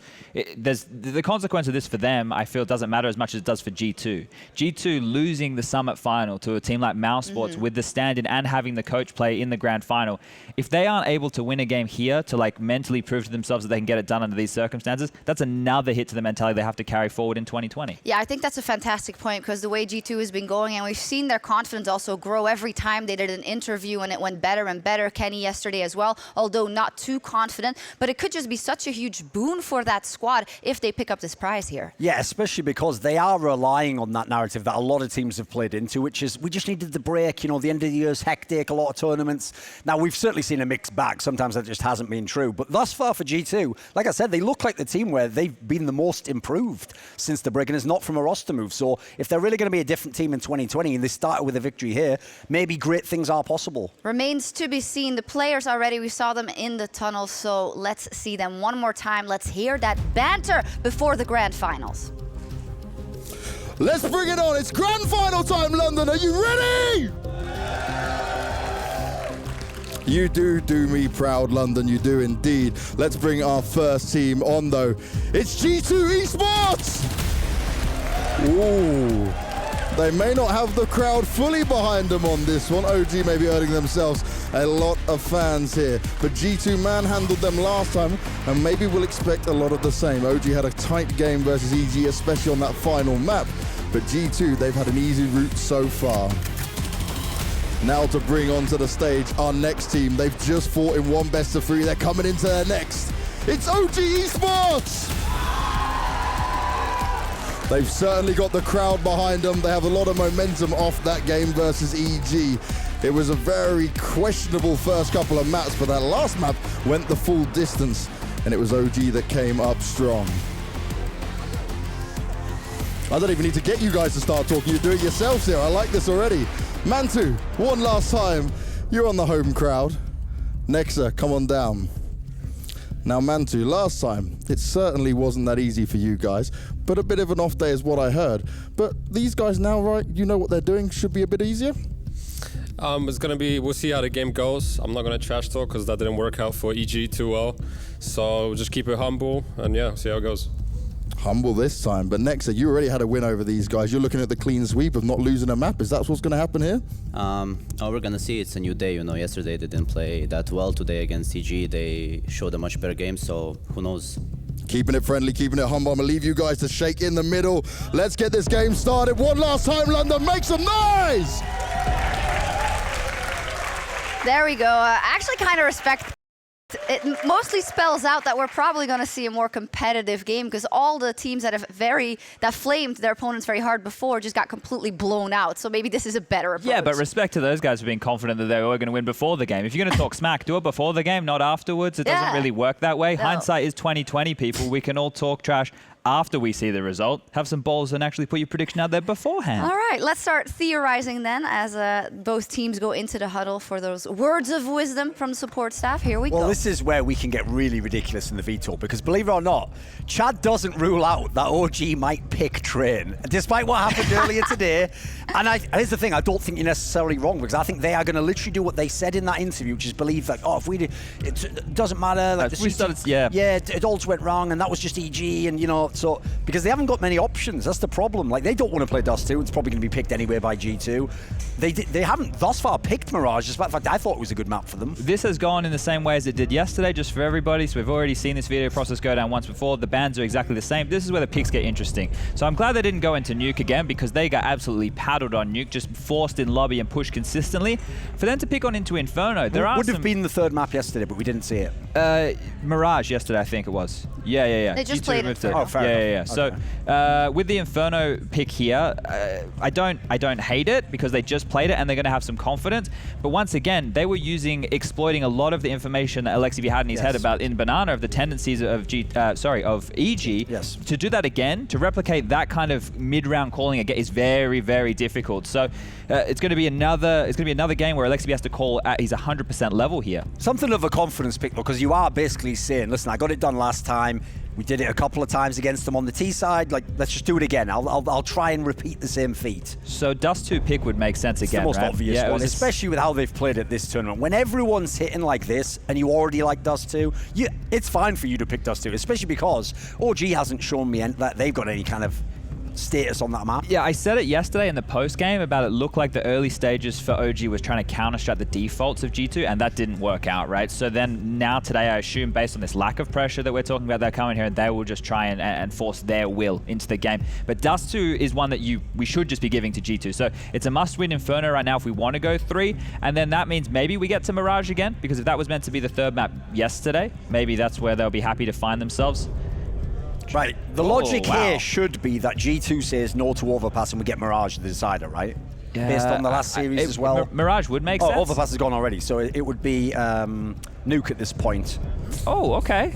there's the consequence of this for them, I feel, doesn't matter as much as it does for G2. G2 losing the Summit final to a team like Mouse Sports with the stand-in and having the coach play in the grand final, if they aren't able to win a game here to like mentally prove to themselves that they can get it done under these circumstances, that's another hit to the mentality they have to carry forward in 2020. Yeah, I think that's a fantastic point, because the way G2 has been going, and we've seen their confidence also grow every time they did an interview, and it went better and better. Kenny yesterday as well, although not too confident, but it could just be such a huge boon for that squad if they pick up this prize here. Yeah, especially because they are relying on that narrative that a lot of teams have played into, which is, we just needed the break, you know, the end of the year's hectic, a lot of tournaments. Now, we've certainly seen a mixed bag. Sometimes that just hasn't been true. But thus far for G2, like I said, they look like the team where they've been the most improved since the break, and it's not from a roster move. So if they're really going to be a different team in 2020 and they started with a victory here, maybe great things are possible. Remains to be seen. The players already, we saw them in the tunnel, so let's see them one more time. Let's hear that banter before the grand finals. Let's bring it on. It's grand final time, London. Are you ready? You do me proud, London. You do indeed. Let's bring our first team on, though. It's G2 Esports! Ooh. They may not have the crowd fully behind them on this one. OG may be earning themselves a lot of fans here. But G2 manhandled them last time, and maybe we'll expect a lot of the same. OG had a tight game versus EG, especially on that final map. But but G2, they've had an easy route so far. Now to bring onto the stage our next team. They've just fought in one best of 3. They're coming into their next. It's OG Esports! They've certainly got the crowd behind them. They have a lot of momentum off that game versus EG. It was a very questionable first couple of maps, but that last map went the full distance, and it was OG that came up strong. I don't even need to get you guys to start talking. You do it yourselves here. I like this already. Mantu, one last time. You're on the home crowd. Nexa, come on down. Now, Mantu, last time, it certainly wasn't that easy for you guys, but a bit of an off day is what I heard. But these guys now, right, you know what they're doing, should be a bit easier? It's going to be, we'll see how the game goes. I'm not going to trash talk because that didn't work out for EG too well. So just keep it humble and yeah, see how it goes. Humble this time, but Nexa, you already had a win over these guys. You're looking at the clean sweep of not losing a map. Is that what's going to happen here? We're going to see. It's a new day. You know, yesterday they didn't play that well. Today against EG, they showed a much better game, so who knows? Keeping it friendly, keeping it humble. I'm going to leave you guys to shake in the middle. Let's get this game started. One last time, London, make some noise! There we go. Actually kind of respect. It mostly spells out that we're probably going to see a more competitive game because all the teams that have flamed their opponents very hard before just got completely blown out. So maybe this is a better approach. Yeah, but respect to those guys for being confident that they were going to win before the game. If you're going to talk smack, do it before the game, not afterwards. It doesn't really work that way. No. Hindsight is 20/20, people. We can all talk trash after we see the result. Have some balls and actually put your prediction out there beforehand. All right, let's start theorizing then as both teams go into the huddle for those words of wisdom from the support staff. Here we go. Well, this is where we can get really ridiculous in the V-Talk because believe it or not, Chad doesn't rule out that OG might pick Train, despite what happened earlier today. And here's the thing, I don't think you're necessarily wrong because I think they are going to literally do what they said in that interview, which is believe that, oh, if we did, it doesn't matter. Like it all just went wrong and that was just EG and, you know, so because they haven't got many options, that's the problem. Like they don't want to play Dust 2. It's probably going to be picked anyway by G2. They haven't thus far picked Mirage. Despite the fact I thought it was a good map for them. This has gone in the same way as it did yesterday, just for everybody. So we've already seen this video process go down once before. The bans are exactly the same. This is where the picks get interesting. So I'm glad they didn't go into Nuke again because they got absolutely paddled on Nuke, just forced in lobby and pushed consistently. For them to pick on into Inferno, there would have been the third map yesterday, but we didn't see it. Mirage yesterday, I think it was. Yeah. They just played it. Oh, fair enough. So with the Inferno pick here, I don't hate it because they just played it and they're going to have some confidence. But once again, they were exploiting a lot of the information that Alexiv had in his head about in Banana of the tendencies of EG. Yes. To do that again, to replicate that kind of mid-round calling again is very, very difficult. So it's going to be another game where Alexiv has to call at his 100% level here. Something of a confidence pick because you are basically saying, listen, I got it done last time. We did it a couple of times against them on the T side. Like, let's just do it again. I'll try and repeat the same feat. So Dust 2 pick would make sense it's again, the most right? obvious one, especially with how they've played at this tournament. When everyone's hitting like this and you already like Dust 2, it's fine for you to pick Dust 2, especially because OG hasn't shown me that they've got any kind of status on that map. Yeah, I said it yesterday in the post game about it looked like the early stages for OG was trying to counter-strat the defaults of G2 and that didn't work out, right? So then now today I assume based on this lack of pressure that we're talking about, they're coming here and they will just try and force their will into the game. But Dust 2 is one that we should just be giving to G2. So it's a must-win Inferno right now if we want to go 3, and then that means maybe we get to Mirage again, because if that was meant to be the third map yesterday, maybe that's where they'll be happy to find themselves. Right, the logic here should be that G2 says no to Overpass and we get Mirage the decider, right? Yeah, based on the last series as well. Mirage would make sense. Overpass has gone already, so it would be Nuke at this point. Oh, okay.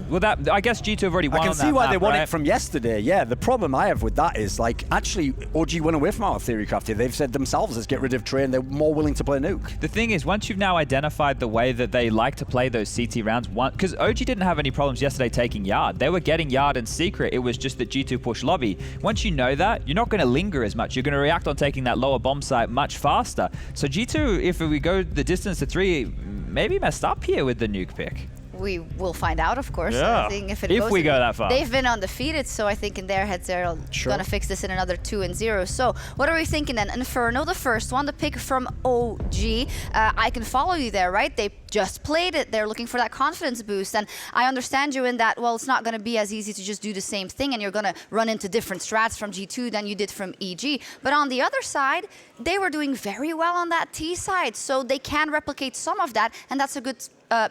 Well, I guess G2 have already won. I can on see that why map, they won right? it from yesterday. Yeah, the problem I have with that is, like, actually, OG went away from our Theorycraft here. They've said themselves, let's get rid of Train. They're more willing to play Nuke. The thing is, once you've now identified the way that they like to play those CT rounds, because OG didn't have any problems yesterday taking Yard. They were getting Yard in secret. It was just that G2 pushed lobby. Once you know that, you're not going to linger as much. You're going to react on taking that lower bomb site much faster. So G2, if we go the distance to 3, maybe messed up here with the Nuke pick. We will find out, of course. Yeah. I think if we go that far. They've been undefeated, so I think in their heads they're gonna fix this in another 2-0. So what are we thinking then? Inferno, the first one, the pick from OG. I can follow you there, right? They just played it. They're looking for that confidence boost, and I understand you in that. Well, it's not gonna be as easy to just do the same thing, and you're gonna run into different strats from G2 than you did from EG. But on the other side, they were doing very well on that T side, so they can replicate some of that, and that's a good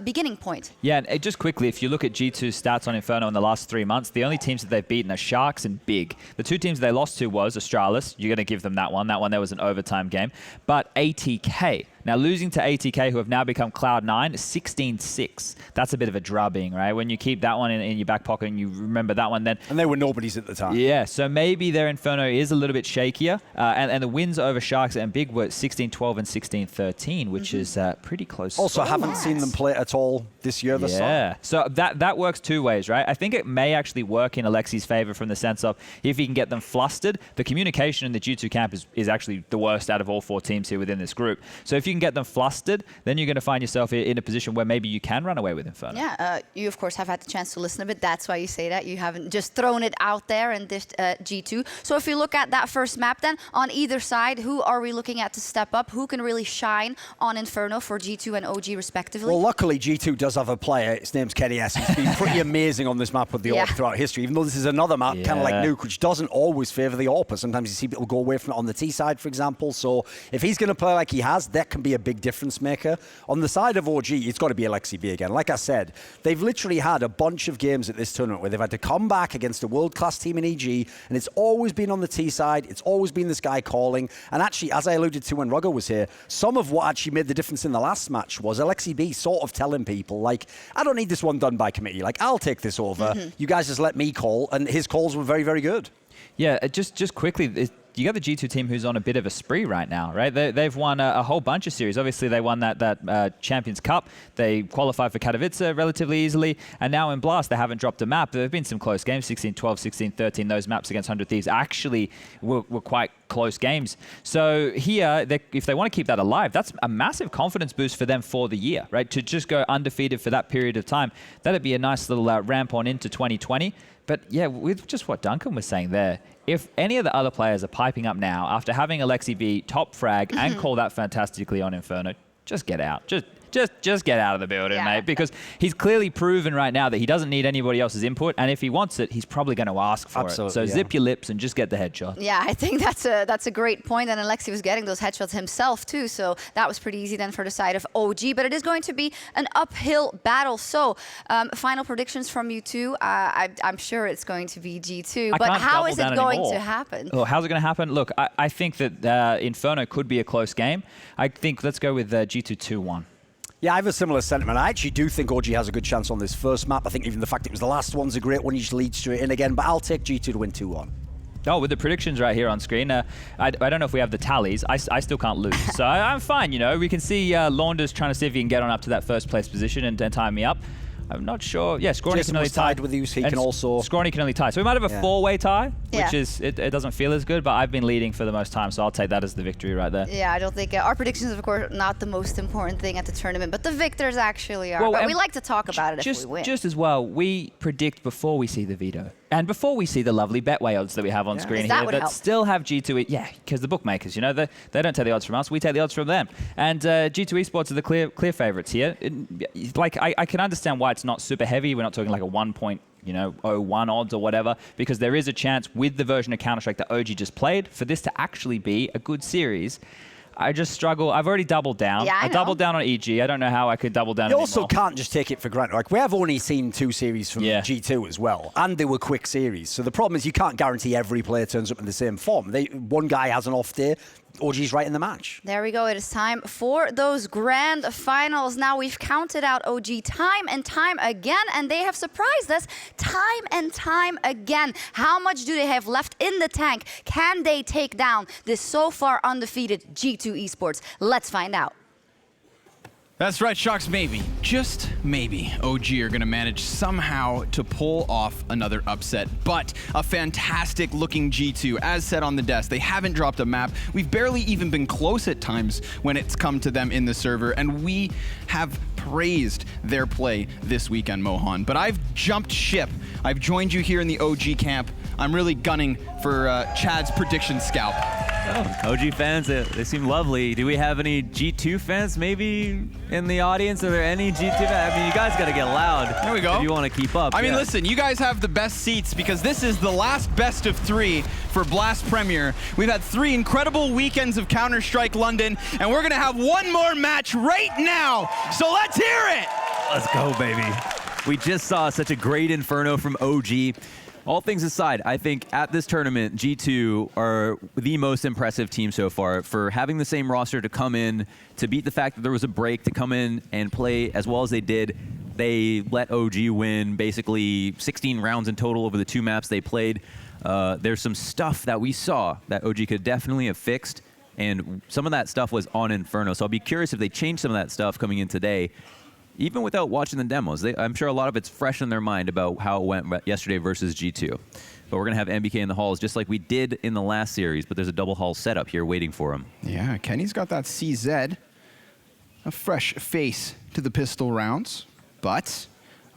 beginning point. Yeah, and just quickly, if you look at G2's stats on Inferno in the last 3 months, the only teams that they've beaten are Sharks and Big. The 2 teams they lost to was Astralis. You're going to give them that one. That one, there was an overtime game. But ATK. Now, losing to ATK, who have now become Cloud9, 16-6. That's a bit of a drubbing, right? When you keep that one in your back pocket and you remember that one then. And they were nobodies at the time. Yeah, so maybe their Inferno is a little bit shakier. And the wins over Sharks and Big were 16-12 and 16-13, which is pretty close. Also, haven't seen them play at all this year. Yeah, so that works 2 ways, right? I think it may actually work in Alexi's favor from the sense of if he can get them flustered, the communication in the G2 camp is actually the worst out of all 4 teams here within this group. So if you can get them flustered, then you're going to find yourself in a position where maybe you can run away with Inferno. Yeah, you of course have had the chance to listen a bit. That's why you say that. You haven't just thrown it out there in this G2. So if you look at that first map then, on either side, who are we looking at to step up? Who can really shine on Inferno for G2 and OG respectively? Well, luckily G2 does have a player. His name's Kenny S. He's been pretty amazing on this map with the AWP throughout history, even though this is another map, kind of like Nuke, which doesn't always favour the AWP. Sometimes you see people go away from it on the T side, for example. So if he's going to play like he has, that can be a big difference maker. On the side of OG, it's got to be Alexi B again. Like I said, they've literally had a bunch of games at this tournament where they've had to come back against a world-class team in EG, and it's always been on the T side. It's always been this guy calling. And actually, as I alluded to when Rugger was here, some of what actually made the difference in the last match was Alexi B sort of telling people, like, I don't need this one done by committee. Like, I'll take this over. You guys just let me call. And his calls were very, very good. Yeah, just quickly, you got the G2 team who's on a bit of a spree right now, right? They've won a whole bunch of series. Obviously, they won that Champions Cup. They qualified for Katowice relatively easily. And now in Blast, they haven't dropped a map. There have been some close games, 16-12, 16-13. Those maps against 100 Thieves actually were quite close games. So here, if they want to keep that alive, that's a massive confidence boost for them for the year, right? To just go undefeated for that period of time, that'd be a nice little ramp on into 2020. But yeah, with just what Duncan was saying there, if any of the other players are piping up now after having Alexi B top frag and call that fantastically on Inferno, just get out. Just get out of the building, mate, because he's clearly proven right now that he doesn't need anybody else's input, and if he wants it, he's probably going to ask for it. So zip your lips and just get the headshot. Yeah, I think that's a great point, and Alexi was getting those headshots himself too, so that was pretty easy then for the side of OG, but it is going to be an uphill battle. So final predictions from you two. I'm sure it's going to be G2, but how is it going to happen? Oh, how's it going to happen? Look, I think that Inferno could be a close game. I think let's go with G2 2-1. Yeah, I have a similar sentiment. I actually do think OG has a good chance on this first map. I think even the fact it was the last one's a great one. You just lead straight in again. But I'll take G2 to win 2-1. Oh, with the predictions right here on screen, I don't know if we have the tallies. I still can't lose. So I'm fine, you know. We can see Launders trying to see if he can get on up to that first place position and tie me up. I'm not sure. Yeah, Scrawny can only tie. Tied with you, so he can also... Scrawny can only tie. So we might have a four-way tie, which is, it doesn't feel as good, but I've been leading for the most time, so I'll take that as the victory right there. Yeah, I don't think... our predictions, of course, not the most important thing at the tournament, but the victors actually are. Well, but we like to talk about it if we win. Just as well, we predict before we see the veto. And before we see the lovely Betway odds that we have on screen here that still have G2... Yeah, because the bookmakers, you know, they don't take the odds from us, we take the odds from them. And G2 Esports are the clear favourites here. I can understand why it's not super heavy. We're not talking like a 1.01 odds or whatever, because there is a chance with the version of Counter-Strike that OG just played for this to actually be a good series. I just struggle. I've already doubled down. Yeah, I doubled down on EG. I don't know how I could double down anymore. You also can't just take it for granted. Like, we have only seen 2 series from G2 as well, and they were quick series. So the problem is you can't guarantee every player turns up in the same form. One guy has an off day, OG's right in the match. There we go. It is time for those grand finals. Now, we've counted out OG time and time again, and they have surprised us time and time again. How much do they have left in the tank? Can they take down this so far undefeated G2 Esports? Let's find out. That's right, Shocks. Maybe, just maybe, OG are going to manage somehow to pull off another upset. But a fantastic looking G2, as said on the desk. They haven't dropped a map. We've barely even been close at times when it's come to them in the server. And we have praised their play this weekend, Mohan. But I've jumped ship. I've joined you here in the OG camp. I'm really gunning for Chad's prediction scalp. Oh, OG fans, they seem lovely. Do we have any G2 fans maybe in the audience? Are there any G2 fans? I mean, you guys got to get loud. There we go. If you want to keep up. I mean, listen, you guys have the best seats because this is the last best of 3 for Blast Premier. We've had 3 incredible weekends of Counter-Strike London, and we're going to have one more match right now. So let's hear it. Let's go, baby. We just saw such a great Inferno from OG. All things aside, I think at this tournament, G2 are the most impressive team so far for having the same roster to come in, to beat the fact that there was a break, to come in and play as well as they did. They let OG win basically 16 rounds in total over the 2 maps they played. There's some stuff that we saw that OG could definitely have fixed, and some of that stuff was on Inferno. So I'll be curious if they change some of that stuff coming in today. Even without watching the demos, I'm sure a lot of it's fresh in their mind about how it went yesterday versus G2. But we're going to have MBK in the halls just like we did in the last series, but there's a double hall setup here waiting for him. Yeah, Kenny's got that CZ, a fresh face to the pistol rounds, but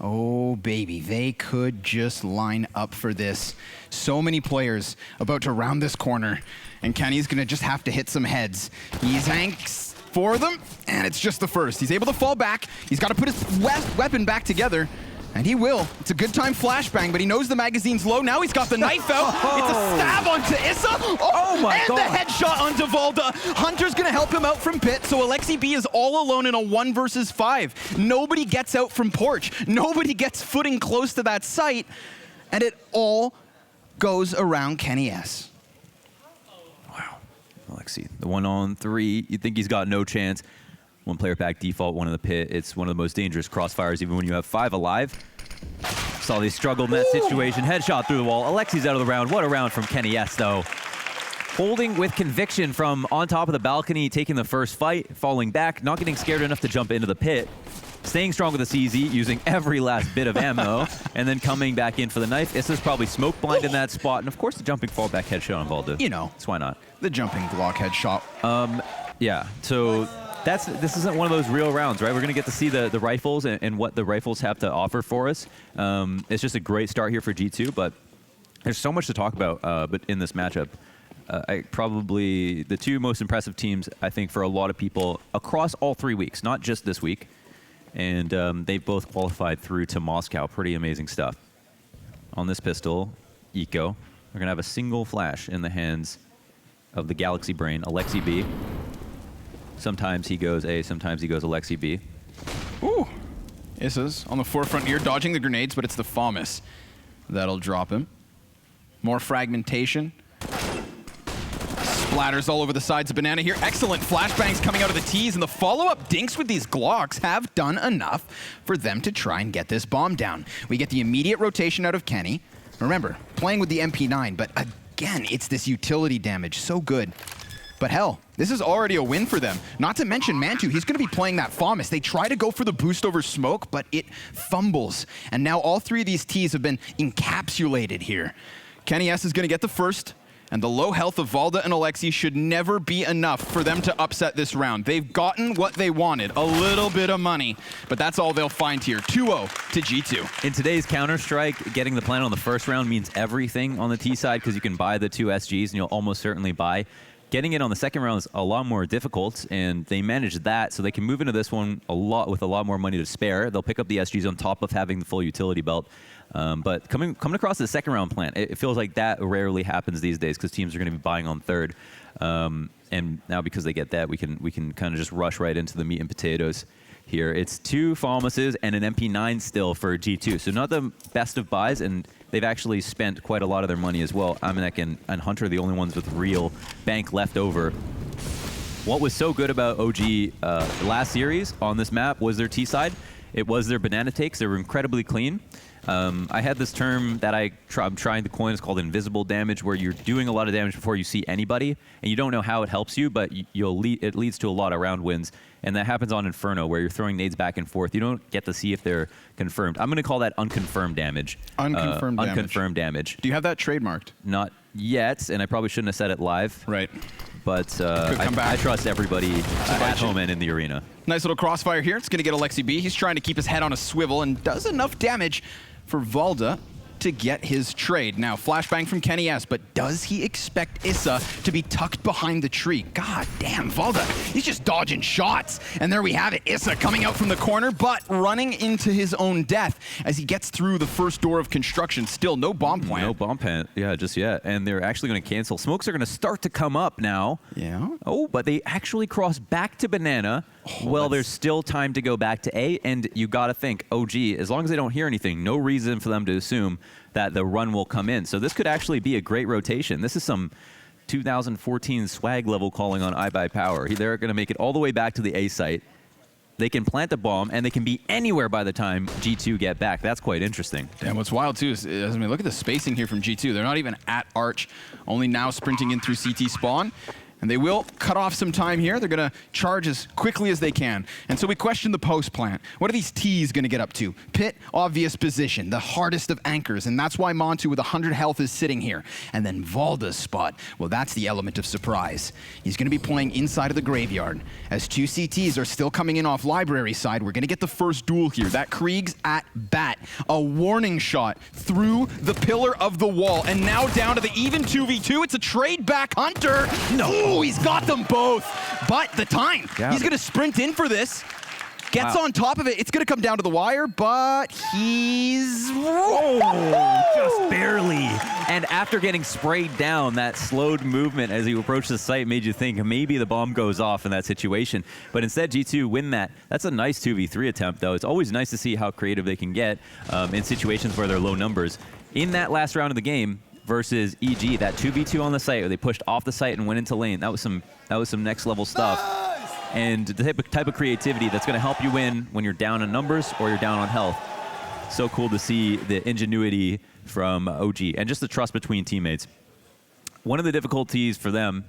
oh baby, they could just line up for this. So many players about to round this corner, and Kenny's going to just have to hit some heads. He's anxious for them, and it's just the first. He's able to fall back. He's got to put his weapon back together, and he will. It's a good time flashbang, but he knows the magazine's low. Now he's got the knife out. It's a stab onto Issa. Oh my God. And the headshot onto Valda. Hunter's going to help him out from pit, so Alexi B is all alone in a 1 versus 5. Nobody gets out from porch. Nobody gets footing close to that site, and it all goes around Kenny S. Alexi, the 1-on-3, you think he's got no chance. 1 player back default, 1 in the pit. It's one of the most dangerous crossfires, even when you have 5 alive. Saw they struggled in that situation. Headshot through the wall. Alexi's out of the round. What a round from Kenny S, though. Holding with conviction from on top of the balcony, taking the first fight, falling back, not getting scared enough to jump into the pit. Staying strong with the CZ, using every last bit of ammo, and then coming back in for the knife. Issa's probably smoke blind in that spot, and of course the jumping fallback headshot on Valda. You know. So why not? The jumping Glock headshot. Yeah, so this isn't one of those real rounds, right? We're going to get to see the rifles and what the rifles have to offer for us. It's just a great start here for G2, but there's so much to talk about but in this matchup. Probably the 2 most impressive teams, I think, for a lot of people across all 3 weeks, not just this week. And they've both qualified through to Moscow. Pretty amazing stuff. On this pistol, Eco, we're going to have a single flash in the hands of the Galaxy Brain, Alexi B. Sometimes he goes A, sometimes he goes Alexi B. Ooh. Issa's on the forefront here, dodging the grenades, but it's the FAMAS that'll drop him. More fragmentation. Splatters all over the sides of Banana here. Excellent flashbangs coming out of the T's, and the follow-up dinks with these Glocks have done enough for them to try and get this bomb down. We get the immediate rotation out of Kenny. Remember, playing with the MP9, but again, it's this utility damage. So good. But hell, this is already a win for them. Not to mention Mantu, he's going to be playing that FAMAS. They try to go for the boost over smoke, but it fumbles. And now all 3 of these T's have been encapsulated here. Kenny S is going to get the first. And the low health of Valda and Alexi should never be enough for them to upset this round. They've gotten what they wanted, a little bit of money, but that's all they'll find here. 2-0 to G2. In today's Counter-Strike, getting the plan on the first round means everything on the T side because you can buy the 2 SGs and you'll almost certainly buy. Getting it on the second round is a lot more difficult, and they managed that, so they can move into this one with a lot more money to spare. They'll pick up the SGs on top of having the full utility belt. But coming across the second round plan, it feels like that rarely happens these days because teams are going to be buying on third. And now because they get that, we can kind of just rush right into the meat and potatoes here. It's 2 FAMASes and an MP9 still for G2, so not the best of buys, and they've actually spent quite a lot of their money as well. Aminek and Hunter are the only ones with real bank left over. What was so good about OG last series on this map was their T side. It was their banana takes. They were incredibly clean. I had this term that I'm trying to coin. It's called invisible damage, where you're doing a lot of damage before you see anybody, and you don't know how it helps you, but it leads to a lot of round wins. And that happens on Inferno, where you're throwing nades back and forth. You don't get to see if they're confirmed. I'm going to call that unconfirmed damage. Unconfirmed damage. Unconfirmed damage. Do you have that trademarked? Not yet, and I probably shouldn't have said it live. Right. but come back. I trust everybody at home and in the arena. Nice little crossfire here. It's going to get Alexi B. He's trying to keep his head on a swivel and does enough damage for Valda to get his trade. Now, flashbang from Kenny S, but does he expect Issa to be tucked behind the tree? God damn, Valda, he's just dodging shots. And there we have it, Issa coming out from the corner, but running into his own death as he gets through the first door of construction. Still no bomb plant. No bomb plant, yeah, just yet. And they're actually going to cancel. Smokes are going to start to come up now. Yeah. Oh, but they actually cross back to Banana. Well, there's still time to go back to A, and you got to think, OG, as long as they don't hear anything, no reason for them to assume that the run will come in. So this could actually be a great rotation. This is some 2014 swag level calling on iBuyPower. They're going to make it all the way back to the A site. They can plant the bomb, and they can be anywhere by the time G2 get back. That's quite interesting. And what's wild, too, is I mean, look at the spacing here from G2. They're not even at Arch, only now sprinting in through CT spawn. And they will cut off some time here. They're going to charge as quickly as they can. And so we question the post plant. What are these T's going to get up to? Pit, obvious position, the hardest of anchors. And that's why Montu with 100 health is sitting here. And then Valda's spot. Well, that's the element of surprise. He's going to be playing inside of the graveyard. As 2 CTs are still coming in off library side, we're going to get the first duel here. That Krieg's at bat. A warning shot through the pillar of the wall. And now down to the even 2v2. It's a trade back Hunter. No. He's got them both, but the time. Yeah. He's going to sprint in for this. Gets on top of it. It's going to come down to the wire, but he's... Just barely. And after getting sprayed down, that slowed movement as he approached the site made you think maybe the bomb goes off in that situation. But instead, G2 win that. That's a nice 2v3 attempt, though. It's always nice to see how creative they can get in situations where they're low numbers. In that last round of the game, versus EG, that 2v2 on the site where they pushed off the site and went into lane. That was some next level stuff. Nice. And the type of creativity that's going to help you win when you're down on numbers or you're down on health. So cool to see the ingenuity from OG and just the trust between teammates. One of the difficulties for them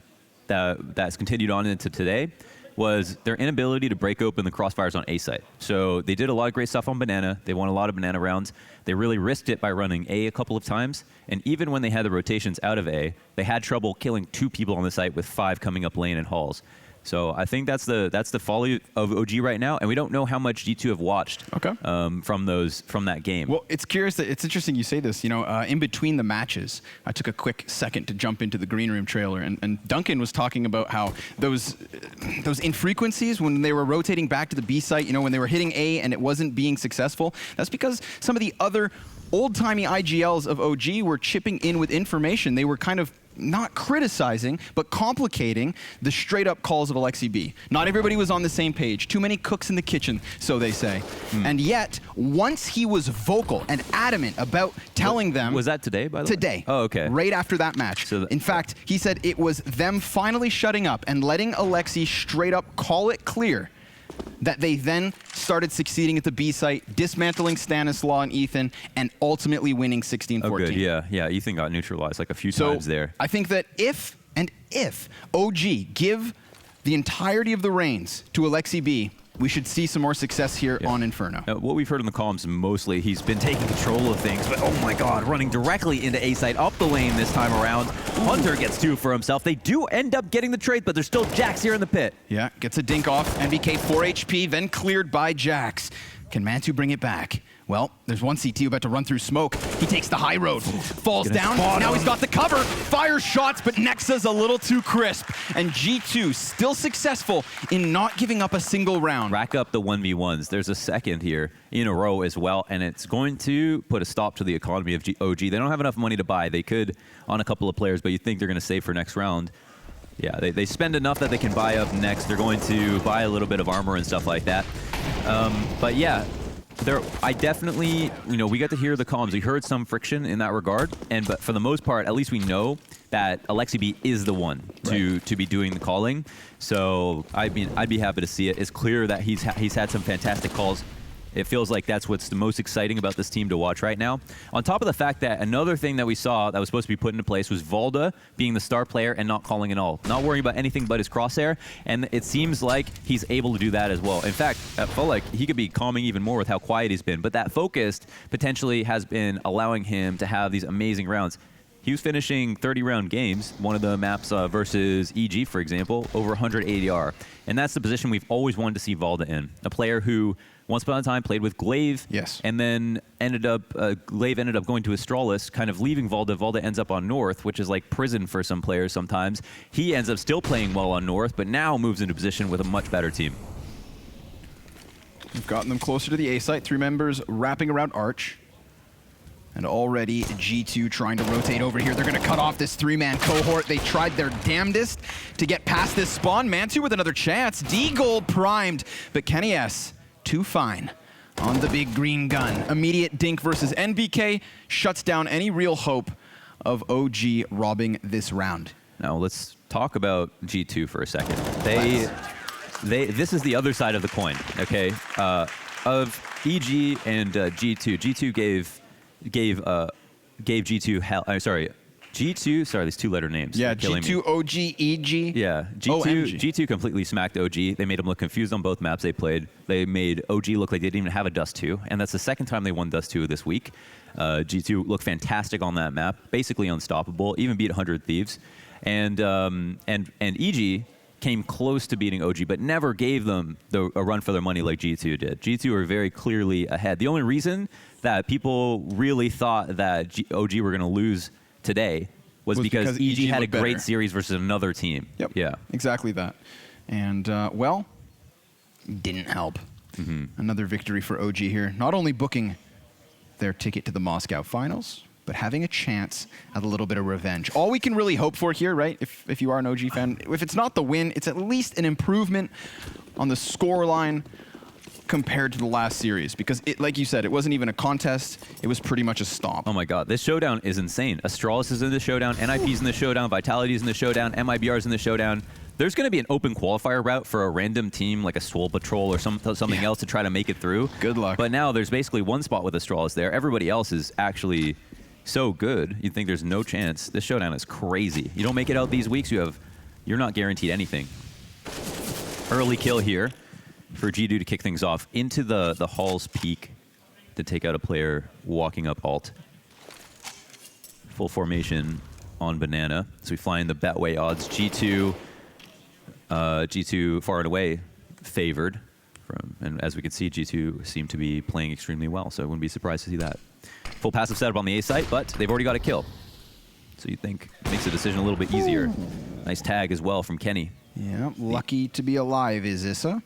that's continued on into today was their inability to break open the crossfires on A site. So they did a lot of great stuff on Banana. They won a lot of Banana rounds. They really risked it by running A couple of times. And even when they had the rotations out of A, they had trouble killing 2 people on the site with 5 coming up lane and halls. So I think that's the folly of OG right now, and we don't know how much G2 have watched from that game. Well, it's curious that it's interesting you say this. You know, in between the matches, I took a quick second to jump into the green room trailer, and Duncan was talking about how those infrequencies when they were rotating back to the B site, you know, when they were hitting A and it wasn't being successful. That's because some of the other old-timey IGLs of OG were chipping in with information. They were kind of not criticizing, but complicating the straight-up calls of Alexi B. Not everybody was on the same page. Too many cooks in the kitchen, so they say. And yet, once he was vocal and adamant about telling them... Was that today, by the way? Today. Oh, okay. Right after that match. So in fact, he said it was them finally shutting up and letting Alexi straight up call it clear that they then started succeeding at the B site, dismantling Stanislaw and Ethan, and ultimately winning 16-14. Oh, good. Yeah. Ethan got neutralized like a few times there. I think that if OG give the entirety of the reins to Alexi B, we should see some more success here on Inferno. What we've heard in the columns, mostly he's been taking control of things, but oh my god, running directly into A site, up the lane this time around. Hunter gets 2 for himself. They do end up getting the trade, but there's still Jax here in the pit. Yeah, gets a dink off. MBK 4 HP, then cleared by Jax. Can Mantu bring it back? Well, there's one CT about to run through smoke. He takes the high road, falls down. Now he's got the cover, fires shots, but Nexa's a little too crisp. And G2 still successful in not giving up a single round. Rack up the 1v1s. There's a second here in a row as well, and it's going to put a stop to the economy of OG. They don't have enough money to buy. They could on a couple of players, but you think they're going to save for next round. Yeah, they spend enough that they can buy up next. They're going to buy a little bit of armor and stuff like that. But yeah, I definitely, we got to hear the comms. We heard some friction in that regard, but for the most part, at least we know that Alexi B is the one to be doing the calling. So I'd be happy to see it. It's clear that he's had some fantastic calls. It feels like that's what's the most exciting about this team to watch right now. On top of the fact that another thing that we saw that was supposed to be put into place was Valda being the star player and not calling at all. Not worrying about anything but his crosshair, and it seems like he's able to do that as well. In fact, it felt like he could be calming even more with how quiet he's been, but that focused potentially has been allowing him to have these amazing rounds. he was finishing 30-round games, one of the maps versus EG, for example, over 100 ADR. And that's the position we've always wanted to see Valda in. A player who, once upon a time, played with Glaive, and then Glaive ended up going to Astralis, kind of leaving Valda. Valda ends up on North, which is like prison for some players sometimes. He ends up still playing well on North, but now moves into position with a much better team. We've gotten them closer to the A site. 3 members wrapping around Arch. And already G2 trying to rotate over here. They're going to cut off this 3-man cohort. They tried their damnedest to get past this spawn. Mantu with another chance. D-Gold primed, but Kenny S too fine on the big green gun. Immediate dink versus NBK shuts down any real hope of OG robbing this round. Now let's talk about G2 for a second. This is the other side of the coin, okay? Of EG and G2. G2 gave G2 hell. I'm sorry, G2. Sorry, these 2-letter names. Yeah, G2 OG EG. Yeah, G2 completely smacked OG. They made them look confused on both maps they played. They made OG look like they didn't even have a Dust 2, and that's the second time they won Dust 2 this week. G2 looked fantastic on that map, basically unstoppable. Even beat 100 Thieves, and EG came close to beating OG, but never gave them a run for their money like G2 did. G2 were very clearly ahead. The only reason that people really thought that OG were going to lose today was because EG had a great series versus another team. Yep. Yeah. Exactly that. And, well, didn't help. Another victory for OG here. Not only booking their ticket to the Moscow finals, but having a chance at a little bit of revenge. All we can really hope for here, right, if you are an OG fan, if it's not the win, it's at least an improvement on the scoreline compared to the last series. Because, like you said, it wasn't even a contest. It was pretty much a stomp. Oh, my God. This showdown is insane. Astralis is in the showdown. NIP's in the showdown. Vitality's in the showdown. MIBR's in the showdown. There's going to be an open qualifier route for a random team like a Swole Patrol or something else to try to make it through. Good luck. But now there's basically one spot with Astralis there. Everybody else is actually so good, you'd think there's no chance. This showdown is crazy. You don't make it out these weeks, you're not guaranteed anything. Early kill here for G2 to kick things off into the Hall's Peak to take out a player walking up alt. Full formation on Banana. So we fly in the Betway odds. G2 far and away favored. And as we can see, G2 seem to be playing extremely well, so I wouldn't be surprised to see that. Full passive setup on the A site, but they've already got a kill. So you think it makes the decision a little bit easier. Nice tag as well from Kenny. Yeah, lucky to be alive is Issa.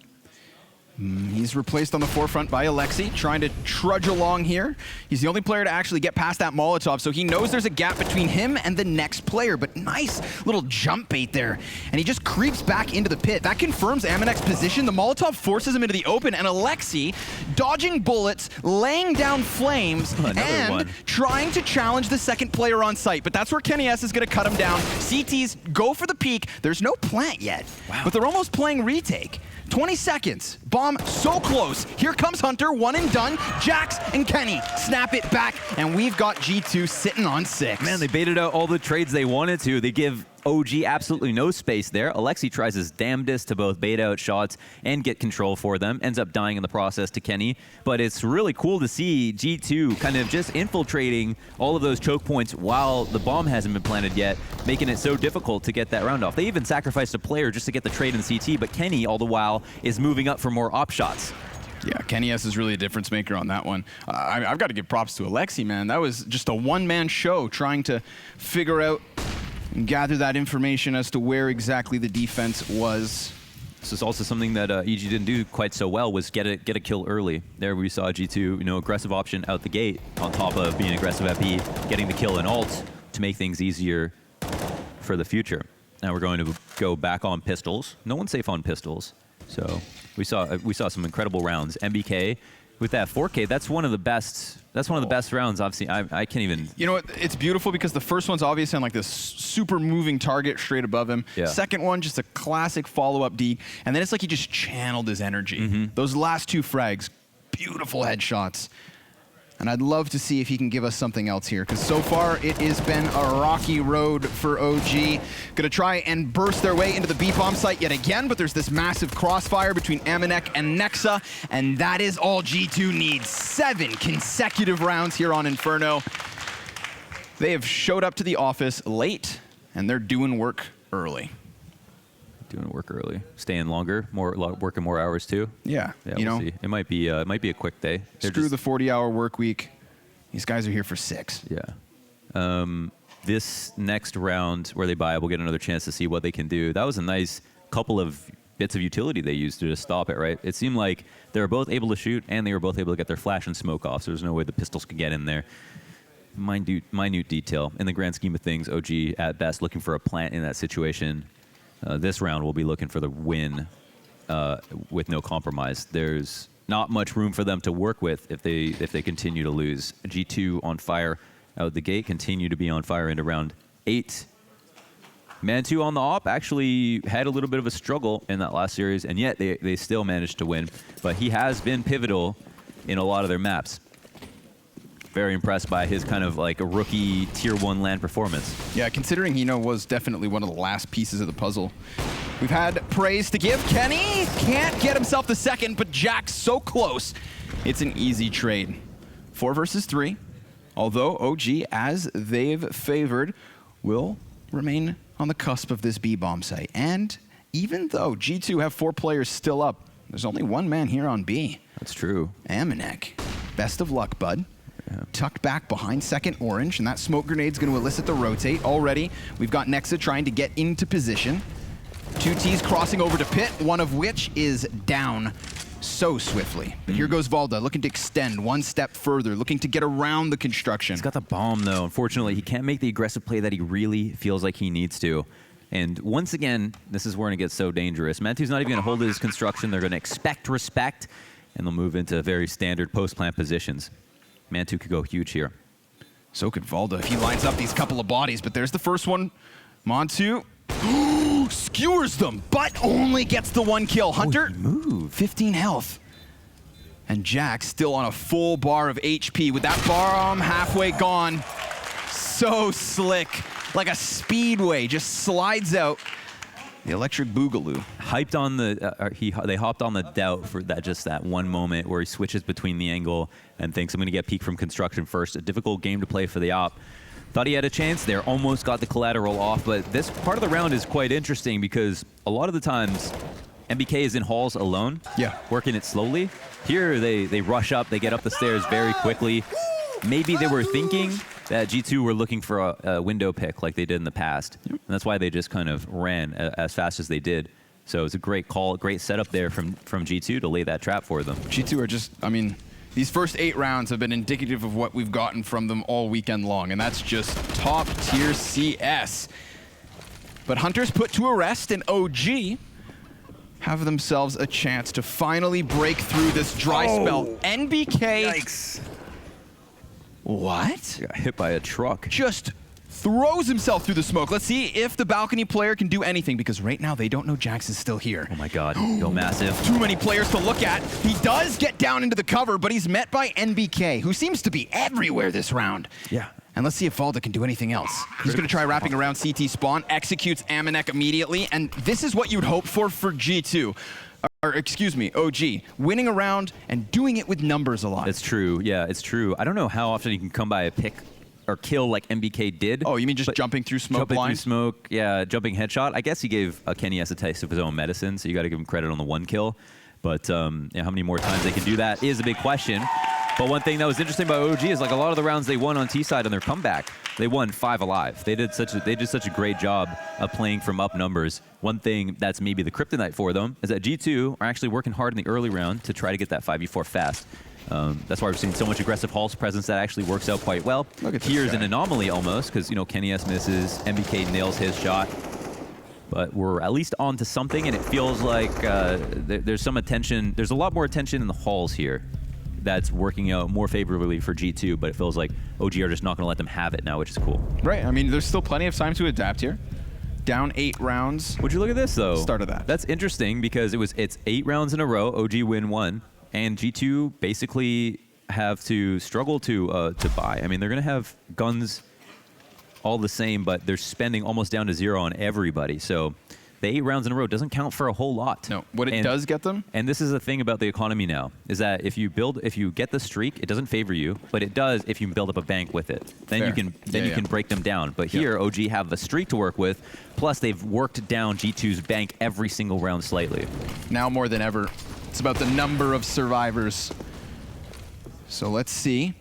He's replaced on the forefront by Alexi, trying to trudge along here. He's the only player to actually get past that Molotov, so he knows there's a gap between him and the next player, but nice little jump bait there. And he just creeps back into the pit. That confirms Amanek's position. The Molotov forces him into the open, and Alexi, dodging bullets, laying down flames, and trying to challenge the second player on site. But that's where Kenny S is going to cut him down. CTs go for the peak. There's no plant yet, but they're almost playing retake. 20 seconds. Bomb so close. Here comes Hunter, 1 and done. Jax and Kenny snap it back, and we've got G2 sitting on 6. Man, they baited out all the trades they wanted to. They give OG absolutely no space there. Alexi tries his damnedest to both bait out shots and get control for them. Ends up dying in the process to Kenny. But it's really cool to see G2 kind of just infiltrating all of those choke points while the bomb hasn't been planted yet, making it so difficult to get that round off. They even sacrificed a player just to get the trade in CT, but Kenny, all the while, is moving up for more op shots. Yeah, Kenny S is really a difference maker on that one. I've got to give props to Alexi, man. That was just a one-man show trying to figure out and gather that information as to where exactly the defense was. This is also something that EG didn't do quite so well, was get a kill early. There we saw G2, aggressive option out the gate on top of being aggressive at B, getting the kill in alt to make things easier for the future. Now we're going to go back on pistols. No one's safe on pistols. So we saw some incredible rounds. MBK with that 4K, that's one of the best rounds I've seen. I can't even. You know what? It's beautiful because the first one's obviously on like this super moving target straight above him. Yeah. Second one, just a classic follow-up D. And then it's like he just channeled his energy. Those last 2 frags, beautiful headshots. And I'd love to see if he can give us something else here, because so far it has been a rocky road for OG. Gonna try and burst their way into the B-bomb site yet again, but there's this massive crossfire between Amanek and Nexa, and that is all G2 needs. 7 consecutive rounds here on Inferno. They have showed up to the office late, and they're doing work early. Doing work early, staying longer, working more hours too. Yeah, you know, see. It might be a quick day. Screw the 40-hour work week. These guys are here for 6. Yeah. This next round where they buy, we'll get another chance to see what they can do. That was a nice couple of bits of utility they used to just stop it, right? It seemed like they were both able to shoot and they were both able to get their flash and smoke off, so there's no way the pistols could get in there. Minute detail. In the grand scheme of things, OG at best looking for a plant in that situation. This round we'll be looking for the win with no compromise. There's not much room for them to work with if they continue to lose. G2 on fire out the gate, continue to be on fire into round 8. Mantu on the op actually had a little bit of a struggle in that last series, and yet they still managed to win. But he has been pivotal in a lot of their maps. Very impressed by his kind of like a rookie tier 1 LAN performance. Yeah, considering he was definitely one of the last pieces of the puzzle. We've had praise to give. Kenny can't get himself the second, but Jack's so close. It's an easy trade. 4 versus 3. Although OG, as they've favored, will remain on the cusp of this B-bomb site. And even though G2 have 4 players still up, there's only 1 man here on B. That's true. Amanek. Best of luck, bud. Yeah. Tucked back behind second orange, and that smoke grenade's going to elicit the rotate. Already, we've got Nexa trying to get into position. 2 Ts crossing over to pit, one of which is down so swiftly. But here goes Valda, looking to extend 1 step further, looking to get around the construction. He's got the bomb, though. Unfortunately, he can't make the aggressive play that he really feels like he needs to. And once again, this is where it gets so dangerous. Mantu's not even going to hold his construction. They're going to expect respect, and they'll move into very standard post-plant positions. Mantu could go huge here. So could Valda if he lines up these couple of bodies, but there's the first one. Mantu skewers them, but only gets the 1 kill. Hunter, 15 health. And Jack still on a full bar of HP with that bomb halfway gone. So slick, like a speedway, just slides out. The electric boogaloo. Hyped on the, they hopped on the doubt for that one moment where he switches between the angle and thinks, I'm going to get peek from construction first. A difficult game to play for the op. Thought he had a chance there, almost got the collateral off, but this part of the round is quite interesting because a lot of the times MBK is in halls alone, working it slowly. Here they rush up, they get up the stairs very quickly. Maybe they were thinking that G2 were looking for a window pick like they did in the past. And that's why they just kind of ran as fast as they did. So it's a great call, great setup there from G2 to lay that trap for them. G2 are just, I mean, these first 8 rounds have been indicative of what we've gotten from them all weekend long, and that's just top tier CS. But Hunter's put to arrest, and OG have themselves a chance to finally break through this dry spell. NBK. Yikes. What? Got hit by a truck. Just throws himself through the smoke. Let's see if the balcony player can do anything, because right now they don't know Jax is still here. Oh my god, go massive. Too many players to look at. He does get down into the cover, but he's met by NBK, who seems to be everywhere this round. Yeah. And let's see if Valda can do anything else. He's going to try wrapping around CT spawn, executes Amanek immediately, and this is what you'd hope for G2. Or excuse me, OG, winning a round and doing it with numbers a lot. It's true, yeah, it's true. I don't know how often you can come by a pick or kill like MBK did. Oh, you mean just jumping through smoke lines? Jumping through smoke, yeah, jumping headshot. I guess he gave Kenny S a taste of his own medicine, so you got to give him credit on the 1 kill. But yeah, how many more times they can do that is a big question. But one thing that was interesting about OG is like a lot of the rounds they won on T-side on their comeback, they won 5 alive. They did such a great job of playing from up numbers. One thing that's maybe the kryptonite for them is that G2 are actually working hard in the early round to try to get that 5v4 fast. That's why we're seeing so much aggressive Halls presence that actually works out quite well. Here's an anomaly almost, because Kenny S misses, MBK nails his shot. But we're at least on to something, and it feels like there's some attention. There's a lot more attention in the halls here. That's working out more favorably for G2, but it feels like OG are just not going to let them have it now, which is cool. Right. I mean, there's still plenty of time to adapt here. Down 8 rounds. Would you look at this, though? Start of that. That's interesting because it's 8 rounds in a row. OG win 1, and G2 basically have to struggle to buy. I mean, they're going to have guns all the same, but they're spending almost down to 0 on everybody. So the 8 rounds in a row doesn't count for a whole lot. No, what it does get them. And this is the thing about the economy now, is that if you get the streak, it doesn't favor you, but it does if you build up a bank with it. Then Fair. you can break them down. But here, OG have the streak to work with, plus they've worked down G2's bank every single round slightly. Now more than ever, it's about the number of survivors. So let's see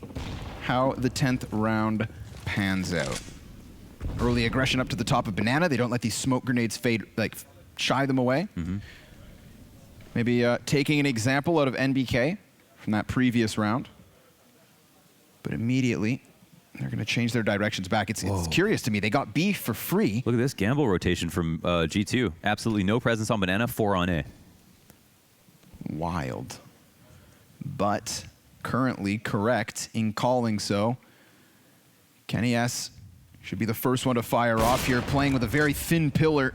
how the 10th round pans out. Early aggression up to the top of Banana. They don't let these smoke grenades fade, like shy them away. Maybe taking an example out of NBK from that previous round. But immediately, they're going to change their directions back. It's curious to me. They got B for free. Look at this gamble rotation from G2. Absolutely no presence on Banana, 4 on A. Wild. But currently correct in calling so. Kenny S should be the first one to fire off here, playing with a very thin pillar.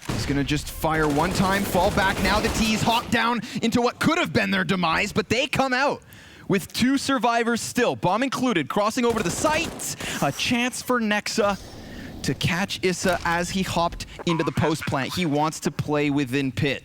He's gonna just fire one time, fall back. Now the T's hawk down into what could have been their demise, but they come out with 2 survivors still, bomb included, crossing over to the site. A chance for Nexa to catch Issa as he hopped into the post plant. He wants to play within pit.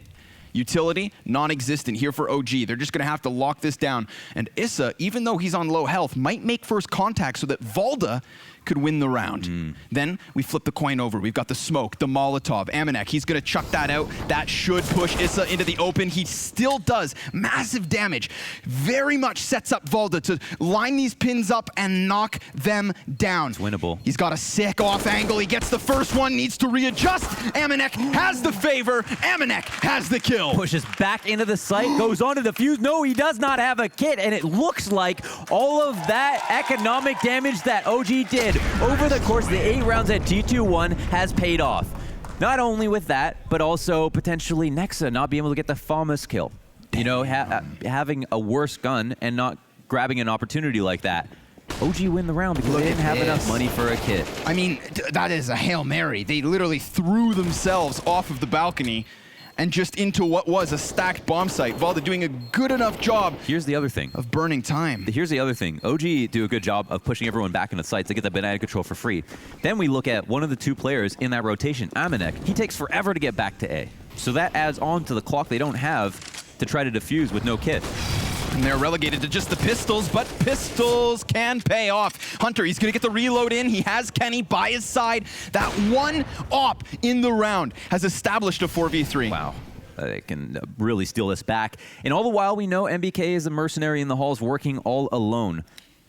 Utility, non-existent here for OG. They're just gonna have to lock this down. And Issa, even though he's on low health, might make first contact so that Valda could win the round. Then we flip the coin over. We've got the smoke, the Molotov, Amanek. He's gonna chuck that out. That should push Issa into the open. He still does massive damage. Very much sets up Valda to line these pins up and knock them down. It's winnable. He's got a sick off angle. He gets the first one, needs to readjust. Amanek has the favor. Amanek has the kill. Pushes back into the site, goes on to the fuse. No, he does not have a kit, and it looks like all of that economic damage that OG did over the course of the 8 rounds that G2 won has paid off. Not only with that, but also potentially Nexa not being able to get the Famas kill. You know, having a worse gun and not grabbing an opportunity like that. OG win the round because they didn't have enough money for a kit. I mean, that is a Hail Mary. They literally threw themselves off of the balcony and just into what was a stacked bomb site. Valda doing a good enough job. Here's the other thing. Of burning time. Here's the other thing. OG do a good job of pushing everyone back into sites to get the banana control for free. Then we look at one of the 2 players in that rotation, Amanek. He takes forever to get back to A. So that adds on to the clock they don't have to try to defuse with no kit. And they're relegated to just the pistols, but pistols can pay off. Hunter, he's gonna get the reload in. He has Kenny by his side. That one op in the round has established a 4v3. Wow. They can really steal this back. And all the while, we know MBK is a mercenary in the halls working all alone.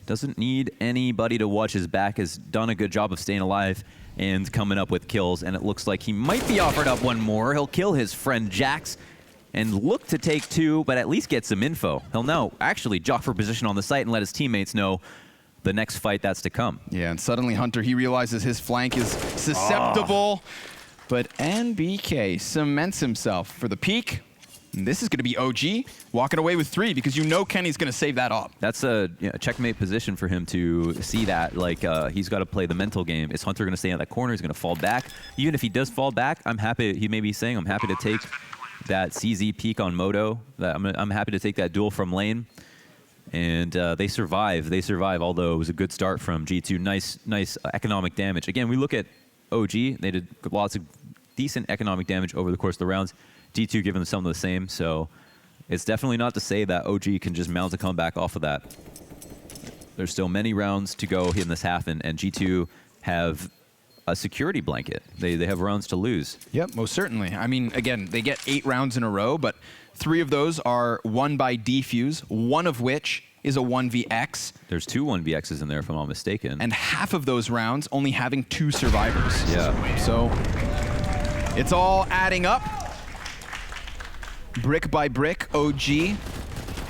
Doesn't need anybody to watch his back, has done a good job of staying alive and coming up with kills. And it looks like he might be offered up one more. He'll kill his friend Jax and look to take 2, but at least get some info. He'll now actually jock for position on the site and let his teammates know the next fight that's to come. Yeah, and suddenly Hunter, he realizes his flank is susceptible. But NBK cements himself for the peak. And this is going to be OG walking away with 3 because you know Kenny's going to save that up. That's a checkmate position for him to see that. Like, he's got to play the mental game. Is Hunter going to stay in that corner? He's going to fall back. Even if he does fall back, I'm happy. He may be saying, I'm happy to take that CZ peak on Moto. I'm happy to take that duel from lane. And they survive. They survive, although it was a good start from G2. Nice economic damage. Again, we look at OG. They did lots of decent economic damage over the course of the rounds. G2 giving them some of the same. So it's definitely not to say that OG can just mount a comeback off of that. There's still many rounds to go in this half, and G2 have a security blanket. They have rounds to lose. Yep, most certainly. I mean, again, they get 8 rounds in a row, but 3 of those are won by defuse, one of which is a 1vx. There's 2 1vx's in there, if I'm not mistaken. And half of those rounds only having 2 survivors. Yeah. So it's all adding up. Brick by brick, OG.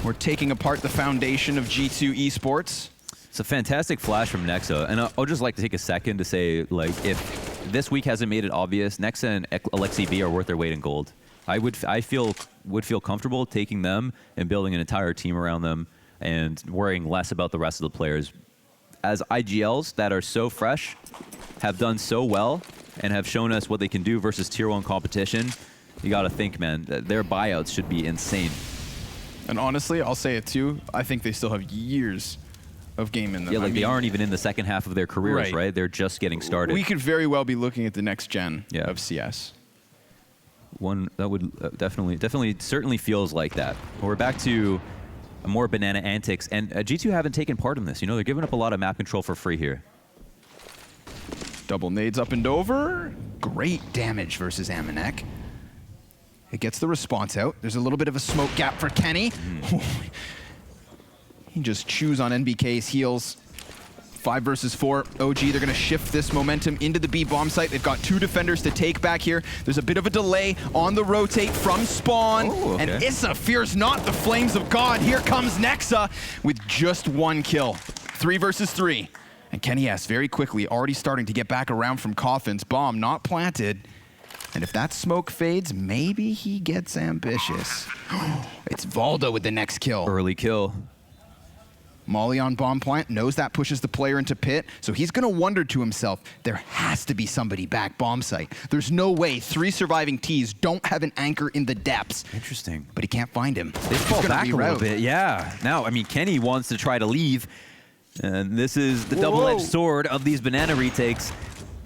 We're taking apart the foundation of G2 Esports. It's a fantastic flash from Nexa, and I'll just like to take a second to say, like, if this week hasn't made it obvious, Nexa and Alexi B are worth their weight in gold. I would feel comfortable taking them and building an entire team around them and worrying less about the rest of the players. As IGLs that are so fresh, have done so well, and have shown us what they can do versus Tier 1 competition, you got to think, man, their buyouts should be insane. And honestly, I'll say it too, I think they still have years of game in them. Yeah, like they aren't even in the second half of their careers, right? They're just getting started. We could very well be looking at the next gen of CS. one that would certainly feels like that. We're back to more banana antics, and G2 haven't taken part in this. You know, they're giving up a lot of map control for free here. Double nades up and over. Great damage versus Amanek. It gets the response out. There's a little bit of a smoke gap for Kenny. He just chews on NBK's heels. 5 versus 4. OG, they're going to shift this momentum into the B bomb site. They've got 2 defenders to take back here. There's a bit of a delay on the rotate from Spawn. Oh, okay. And Issa fears not the flames of God. Here comes Nexa with just 1 kill. 3 versus 3. And Kenny S very quickly already starting to get back around from Coffins. Bomb not planted. And if that smoke fades, maybe he gets ambitious. It's Valdo with the next kill. Early kill. Molly on bomb plant, knows that pushes the player into pit, so he's gonna wonder to himself, there has to be somebody back bomb site. There's no way 3 surviving Ts don't have an anchor in the depths. Interesting. But he can't find him. They fall back a little bit, yeah. Now, I mean, Kenny wants to try to leave, and this is the double-edged sword of these banana retakes.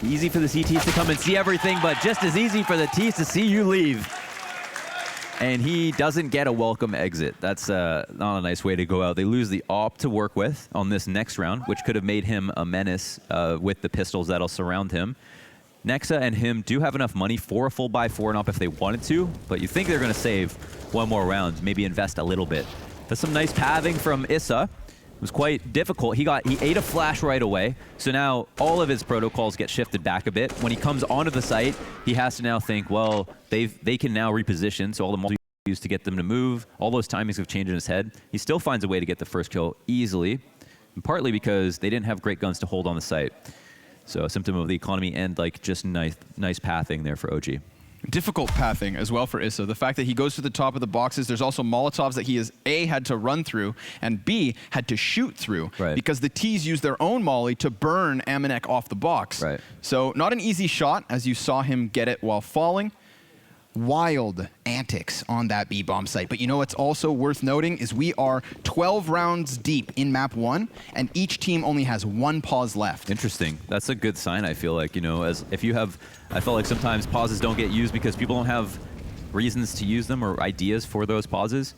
Easy for the CTs to come and see everything, but just as easy for the Ts to see you leave. And he doesn't get a welcome exit. That's not a nice way to go out. They lose the AWP to work with on this next round, which could have made him a menace with the pistols that'll surround him. Nexa and him do have enough money for a full buy for an AWP if they wanted to, but you think they're going to save 1 more round, maybe invest a little bit. That's some nice pathing from Issa. It was quite difficult. He ate a flash right away, so now all of his protocols get shifted back a bit. When he comes onto the site, he has to now think, well, they can now reposition, so all the multi used to get them to move, all those timings have changed in his head. He still finds a way to get the first kill easily, and partly because they didn't have great guns to hold on the site. So a symptom of the economy and like just nice pathing there for OG. Difficult pathing as well for Issa. The fact that he goes to the top of the boxes, there's also Molotovs that he has A, had to run through, and B, had to shoot through. Right. Because the Ts use their own molly to burn Amanek off the box. Right. So not an easy shot, as you saw him get it while falling. Wild antics on that B bomb site. But you know what's also worth noting is we are 12 rounds deep in map 1, and each team only has 1 pause left. Interesting. That's a good sign, I feel like. You know, as if you have, I feel like sometimes pauses don't get used because people don't have reasons to use them or ideas for those pauses.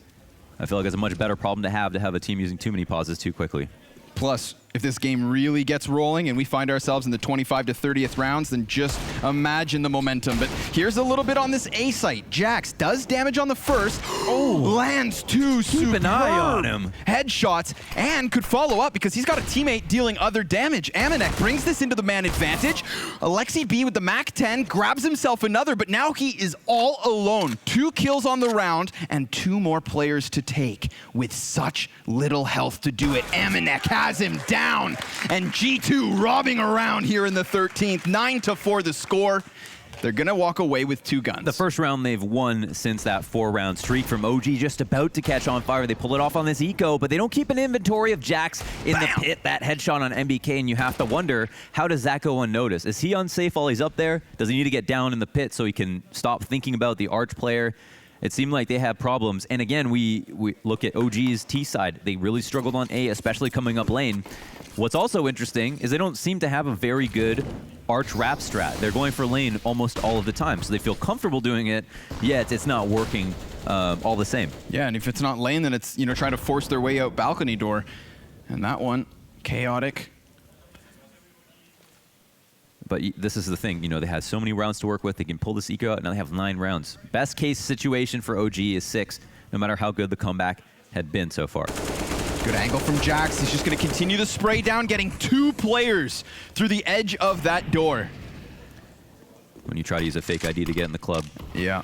I feel like it's a much better problem to have a team using too many pauses too quickly. Plus, if this game really gets rolling and we find ourselves in the 25 to 30th rounds, then just imagine the momentum. But here's a little bit on this A site. Jax does damage on the first. Lands 2 Keep an eye on him. Headshots and could follow up because he's got a teammate dealing other damage. Amanek brings this into the man advantage. Alexi B with the Mac 10 grabs himself another, but now he is all alone. 2 kills on the round and 2 more players to take with such little health to do it. Amanek has him down. And G2 robbing around here in the 13th. 9-4 the score. They're going to walk away with 2 guns. The first round they've won since that 4-round streak from OG, just about to catch on fire. They pull it off on this eco, but they don't keep an inventory of Jax in the pit. That headshot on MBK, and you have to wonder, how does that go unnoticed? Is he unsafe while he's up there? Does he need to get down in the pit so he can stop thinking about the Arch player? It seemed like they had problems. And again, we look at OG's T side. They really struggled on A, especially coming up lane. What's also interesting is they don't seem to have a very good Arch wrap strat. They're going for lane almost all of the time, so they feel comfortable doing it, yet it's not working all the same. Yeah, and if it's not lane, then it's, you know, trying to force their way out balcony door. And that one, chaotic. But this is the thing, you know, they had so many rounds to work with. They can pull this eco out. Now they have 9 rounds. Best case situation for OG is 6, no matter how good the comeback had been so far. Good angle from Jax. He's just going to continue the spray down, getting 2 players through the edge of that door. When you try to use a fake ID to get in the club. Yeah.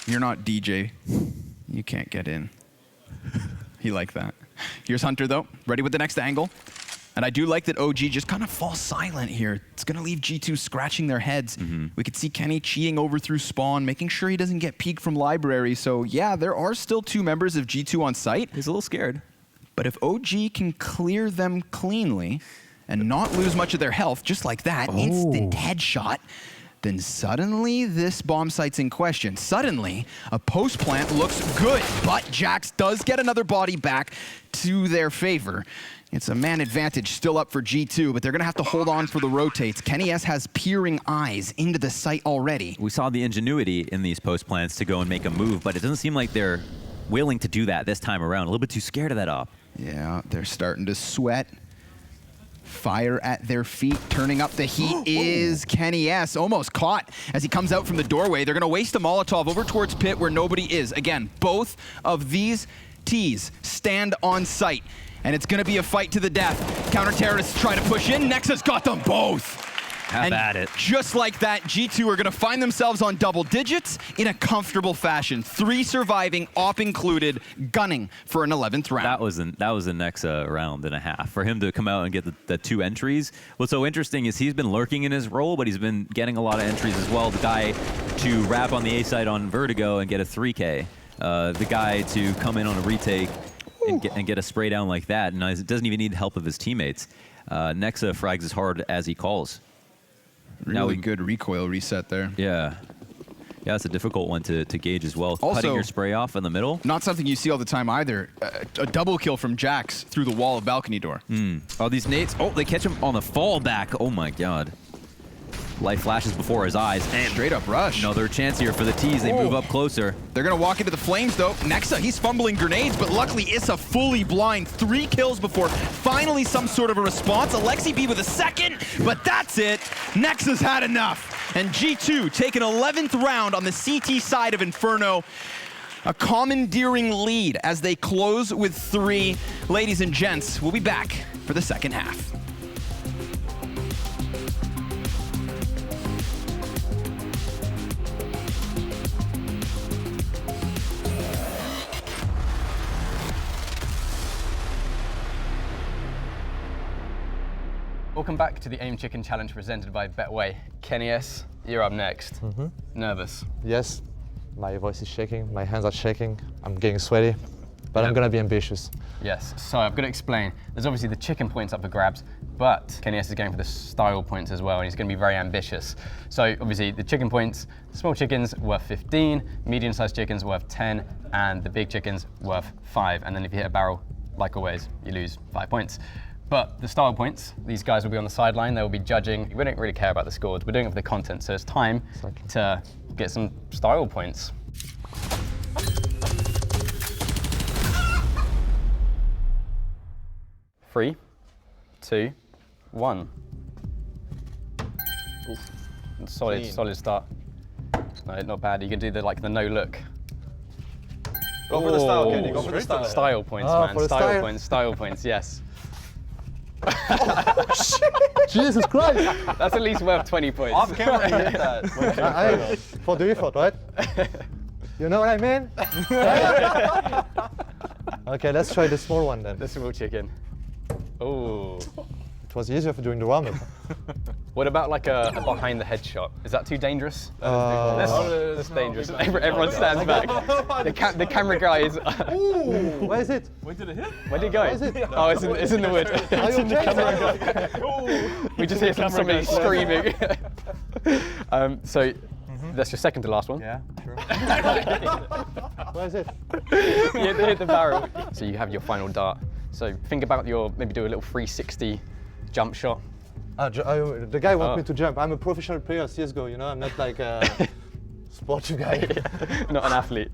You're not DJ. You can't get in. He liked that. Here's Hunter, though. Ready with the next angle. And I do like that OG just kind of falls silent here. It's going to leave G2 scratching their heads. We could see Kenny cheating over through spawn, making sure he doesn't get peeked from library. So yeah, there are still 2 members of G2 on site. He's a little scared. But if OG can clear them cleanly and not lose much of their health, just like that, instant headshot, Then suddenly, this bomb site's in question. Suddenly, a post plant looks good, but Jax does get another body back to their favor. It's a man advantage still up for G2, but they're gonna have to hold on for the rotates. Kenny S has peering eyes into the site already. We saw the ingenuity in these post plants to go and make a move, but it doesn't seem like they're willing to do that this time around. A little bit too scared of that op. Yeah, they're starting to sweat. Fire at their feet, turning up the heat is Kenny S. Almost caught as he comes out from the doorway. They're gonna waste a Molotov over towards pit where nobody is. Again, both of these T's stand on site, and it's gonna be a fight to the death. Counter-terrorists try to push in. Nexus got them both. Have at it. Just like that, G2 are gonna find themselves on double digits in a comfortable fashion. 3 surviving, op included, gunning for an 11th round. That was a Nexa round and a half. For him to come out and get the 2 entries. What's so interesting is he's been lurking in his role, but he's been getting a lot of entries as well. The guy to wrap on the A side on Vertigo and get a 3K. The guy to come in on a retake and get a spray down like that. And it doesn't even need the help of his teammates. Nexa frags as hard as he calls. Really good recoil reset there. Yeah. Yeah, it's a difficult one to gauge as well. Also, cutting your spray off in the middle. Not something you see all the time either. A double kill from Jax through the wall of balcony door. Oh, these nades. Oh, they catch him on the fall back. Oh my god. Light flashes before his eyes. And straight up rush. Another chance here for the T's. They move up closer. They're going to walk into the flames, though. Nexa, he's fumbling grenades, but luckily Issa fully blind. 3 kills before finally some sort of a response. Alexi B with a second, but that's it. Nexa's had enough. And G2 take an 11th round on the CT side of Inferno. A commandeering lead as they close with 3. Ladies and gents, we'll be back for the second half. Welcome back to the Aim Chicken Challenge presented by Betway. Kenny S, you're up next. Nervous? Yes, my voice is shaking, my hands are shaking, I'm getting sweaty, but I'm gonna be ambitious. Yes, so I've got to explain. There's obviously the chicken points up for grabs, but Kenny S is going for the style points as well, and he's going to be very ambitious. So obviously the chicken points, small chickens worth 15, medium-sized chickens worth 10, and the big chickens worth 5. And then if you hit a barrel, like always, you lose 5 points. But the style points, these guys will be on the sideline, they will be judging. We don't really care about the scores, we're doing it for the content, so it's time to get some style points. Three, 2, 1. Solid start. No, not bad. You can do the no look. Go for the style, Kenny. Go for the style. Style points, man. Style points, yes. Jesus Christ! That's at least worth 20 points. Off camera, you hit that. For the effort, right? You know what I mean? Okay, let's try the small one then. The small chicken. Oh. It was easier for doing the warm-up. What about like a behind the head shot? Is that too dangerous? That's dangerous. Everyone stands back. The camera guy is. Ooh, where is it? Where did it hit? Where did it go? Where is it? Oh, it's in the wood. Are you okay? We just hear somebody screaming. So that's your second to last one. Yeah, sure. Where is it? You hit the barrel. So you have your final dart. So think about maybe do a little 360 jump shot. The guy wants me to jump. I'm a professional player, CSGO, you know? I'm not like a sports guy. Not an athlete.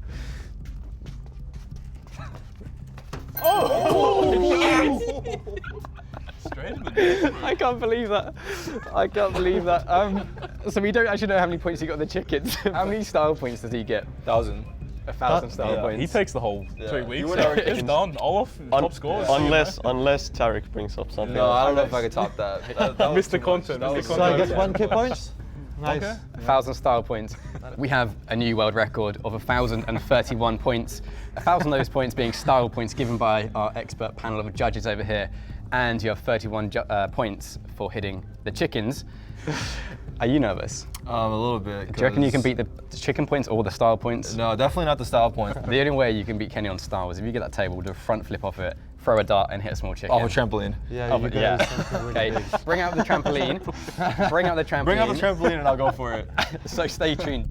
Oh! I can't believe that. I can't believe that. So we don't actually know how many points he got on the chickens. How many style points does he get? 1,000. 1,000 style points. He takes the whole 3 weeks. It's done. Olaf, top scores. Unless Tarek brings up something. No, I don't know if I could top that. Mr. Content. So I get 1K points? Nice. Okay. 1,000 style points. We have a new world record of 1,031 points. 1,000 of those points being style points given by our expert panel of judges over here. And you have 31 points for hitting the chickens. Are you nervous? A little bit. Do you reckon you can beat the chicken points or the style points? No, definitely not the style points. The only way you can beat Kenny on style is if you get that table, do a front flip off it, throw a dart and hit a small chicken. Off a trampoline. Yeah, you yeah. guys something really Okay, big. bring out the trampoline. Bring out the trampoline. Bring out the trampoline and I'll go for it. So stay tuned.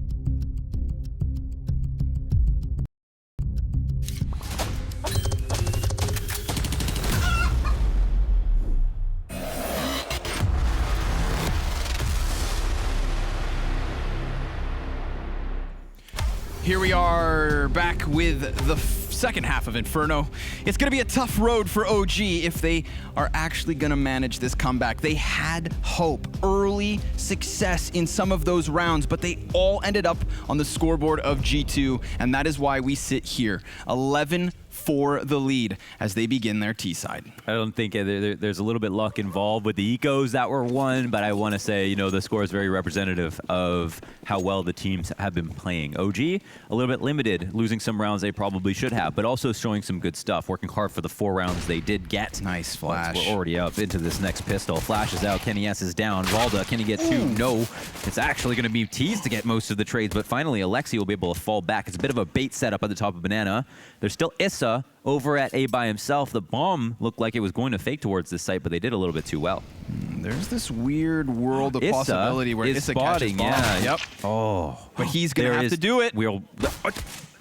Here we are back with the second half of Inferno. It's going to be a tough road for OG if they are actually going to manage this comeback. They had hope, early success in some of those rounds, but they all ended up on the scoreboard of G2, and that is why we sit here. 11 for the lead as they begin their T-side. I don't think there's a little bit luck involved with the ecos that were won, but I want to say, the score is very representative of how well the teams have been playing. OG, a little bit limited, losing some rounds they probably should have, but also showing some good stuff, working hard for the 4 rounds they did get. Nice flash. We're already up into this next pistol. Flash is out, Kenny S is down. Ralda, can he get 2? No. It's actually going to be Tease to get most of the trades, but finally Alexi will be able to fall back. It's a bit of a bait setup at the top of Banana. There's still Issa over at A by himself. The bomb looked like it was going to fake towards this site, but they did a little bit too well. There's this weird world of Issa possibility where is Issa spotting, catches bomb. yeah. Yep. Oh. But he's going to have to do it.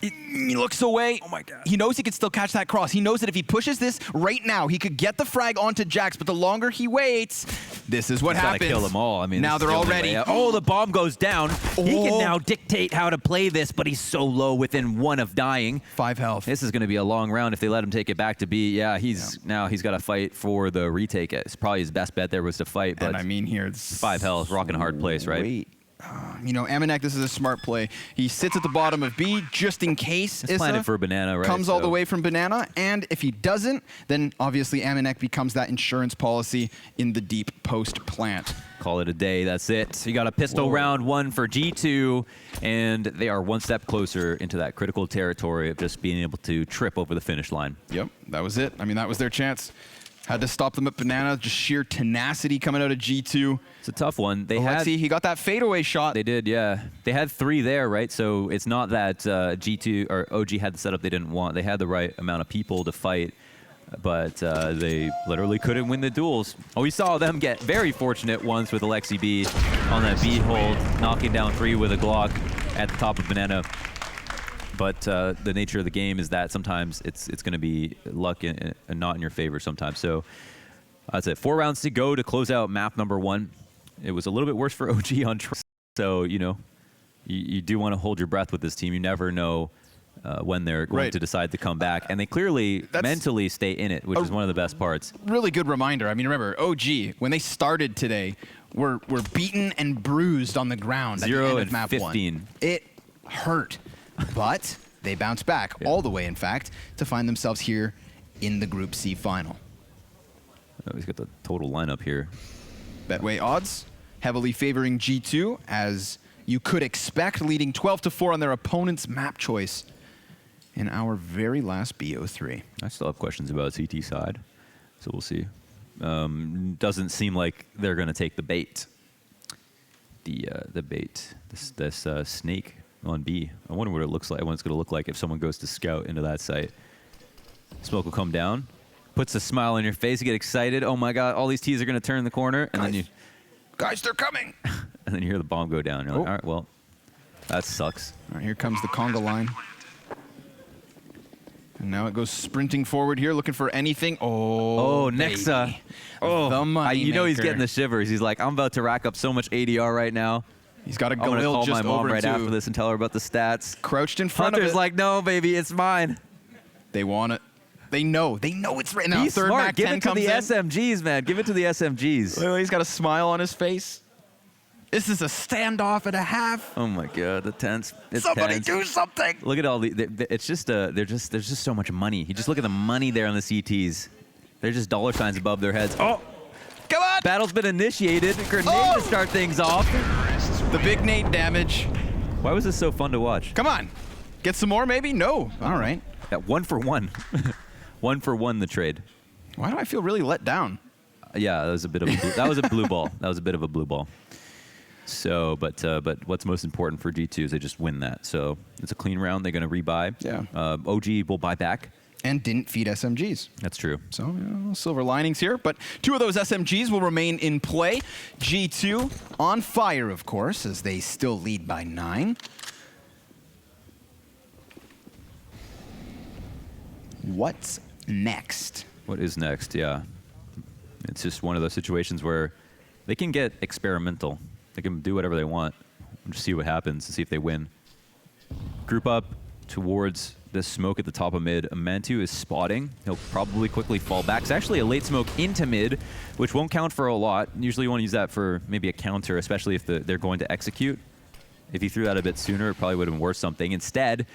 He looks away. Oh my God. He knows he can still catch that cross. He knows that if he pushes this right now, he could get the frag onto Jax, but the longer he waits, this is what happens. Gotta kill them all. I mean, now they're all ready. Oh, the bomb goes down. He can now dictate how to play this, but he's so low within 1 of dying. 5 health. This is going to be a long round if they let him take it back to B. Yeah, now he's got to fight for the retake. It's probably his best bet there was to fight, but and I mean here, it's 5 health, rocking a hard place, right? Wait. Amanek, this is a smart play. He sits at the bottom of B just in case It's planted for Banana, right? comes all the way from Banana, and if he doesn't, then obviously Amanek becomes that insurance policy in the deep post plant. Call it a day. That's it. You got a pistol round 1 for G2, and they are 1 step closer into that critical territory of just being able to trip over the finish line. Yep, that was it. I mean, that was their chance. Had to stop them at Banana. Just sheer tenacity coming out of G2. It's a tough one. He got that fadeaway shot. They did, yeah. They had 3 there, right? So it's not that G2 or OG had the setup they didn't want. They had the right amount of people to fight, but they literally couldn't win the duels. Oh, we saw them get very fortunate once with Alexi B on that B hold, knocking down 3 with a Glock at the top of Banana. But the nature of the game is that sometimes it's going to be luck and not in your favor sometimes. So that's it. 4 rounds to go to close out map number 1. It was a little bit worse for OG on track. So, you do want to hold your breath with this team. You never know when they're going to decide to come back. And they clearly mentally stay in it, which is one of the best parts. Really good reminder. I mean, remember, OG, when they started today, were beaten and bruised on the ground at the end of map 15. 1. It hurt. But they bounce back all the way, in fact, to find themselves here in the Group C final. Oh, he's got the total lineup here. Betway odds heavily favoring G2, as you could expect, leading 12-4 on their opponent's map choice in our very last BO3. I still have questions about CT side, so we'll see. Doesn't seem like they're going to take the bait. The bait. This snake on B. I wonder what it looks like. What it's going to look like if someone goes to scout into that site. Smoke will come down, puts a smile on your face. You get excited. Oh my God! All these T's are going to turn the corner, and then guys, they're coming. And then you hear the bomb go down. You're like, all right, well, that sucks. All right, here comes the conga line. And now it goes sprinting forward here, looking for anything. Oh, Nexa. Oh, the money you know he's maker. getting the shivers. He's like, I'm about to rack up so much ADR right now. He's got to I'm gonna go call just my mom over right to after this and tell her about the stats. Crouched in front Hunter's of it. like, no, baby, it's mine. They want it. They know it's right now. He's Third smart. Mac Give 10 it to comes the in. SMGs, man. Give it to the SMGs. Well, he's got a smile on his face. This is a standoff and a half. Oh my God, the tense. It's Somebody tense. do something. Look at all it's just there's just so much money. You just look at the money there on the CTs. They're just dollar signs above their heads. Oh, come on! Battle's been initiated. Grenade to start things off. The big nade damage. Why was this so fun to watch? Come on, get some more maybe? No. All right. Yeah, 1 for 1. 1 for 1 the trade. Why do I feel really let down? Yeah, that was a bit of that was a blue ball. That was a bit of a blue ball. So, but what's most important for G2 is they just win that. So it's a clean round. They're going to rebuy. Yeah. OG will buy back. and didn't feed SMGs. That's true. So, silver linings here. But 2 of those SMGs will remain in play. G2 on fire, of course, as they still lead by 9. What's next? What is next? Yeah. It's just one of those situations where they can get experimental. They can do whatever they want. Just see what happens and see if they win. Group up towards the smoke at the top of mid. Mantu is spotting. He'll probably quickly fall back. It's actually a late smoke into mid, which won't count for a lot. Usually you want to use that for maybe a counter, especially if they're going to execute. If he threw that a bit sooner, it probably would have been worth something. Instead,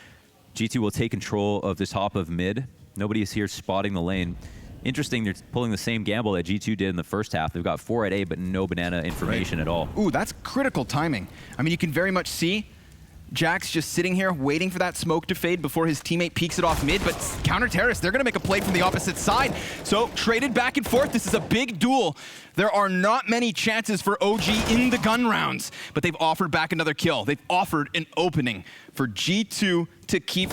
G2 will take control of the top of mid. Nobody is here spotting the lane. Interesting, they're pulling the same gamble that G2 did in the first half. They've got 4 at A, but no banana information at all. Ooh, that's critical timing. I mean, you can very much see Jax just sitting here waiting for that smoke to fade before his teammate peeks it off mid, but counter terrorists, they're going to make a play from the opposite side. So traded back and forth. This is a big duel. There are not many chances for OG in the gun rounds, but they've offered back another kill. They've offered an opening for G2 to keep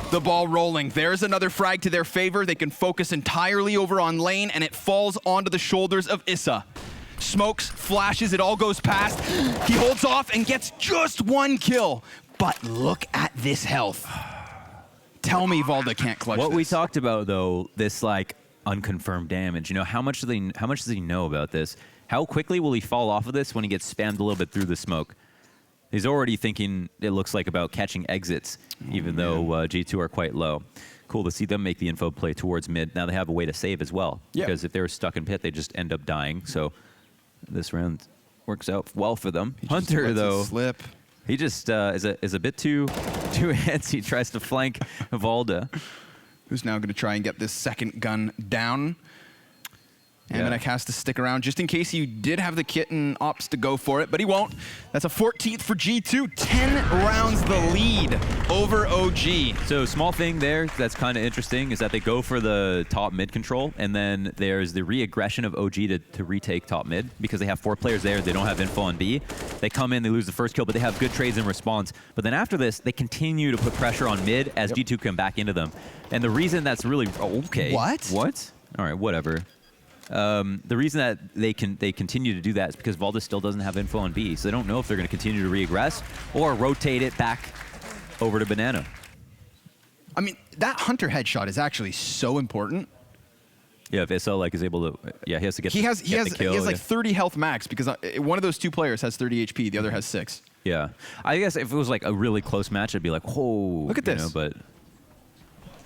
the ball rolling. There's another frag to their favor. They can focus entirely over on lane, and it falls onto the shoulders of Issa. Smokes, flashes, it all goes past. He holds off and gets just 1 kill. But look at this health. Tell me Valda can't clutch What this. we talked about, though, this like unconfirmed damage. You know, how much does he know about this? How quickly will he fall off of this when he gets spammed a little bit through the smoke? He's already thinking, it looks like, about catching exits, even though G2 are quite low. Cool to see them make the info play towards mid. Now they have a way to save as well. Yeah. Because if they were stuck in pit, they just end up dying. So this round works out well for them. Hunter, though, slip. He just is a bit too antsy. Tries to flank Valda, who's now going to try and get this second gun down. And Manek has to stick around just in case he did have the kit and opts to go for it, but he won't. That's a 14th for G2. 10 rounds the lead over OG. So small thing there that's kind of interesting is that they go for the top mid control, and then there's the re-aggression of OG to retake top mid because they have 4 players there. They don't have info on B. They come in, they lose the first kill, but they have good trades in response. But then after this, they continue to put pressure on mid as G2 come back into them. And the reason that's really... okay. What? All right, whatever. The reason that they continue to do that is because Valda still doesn't have info on B, so they don't know if they're going to continue to re-aggress or rotate it back over to Banana. I mean, that Hunter headshot is actually so important. Yeah, if Issa is able to, he has to get the kill. He has like 30 health max because one of those 2 players has 30 HP, the other has 6. Yeah, I guess if it was like a really close match, I'd be like, whoa. Look at this. But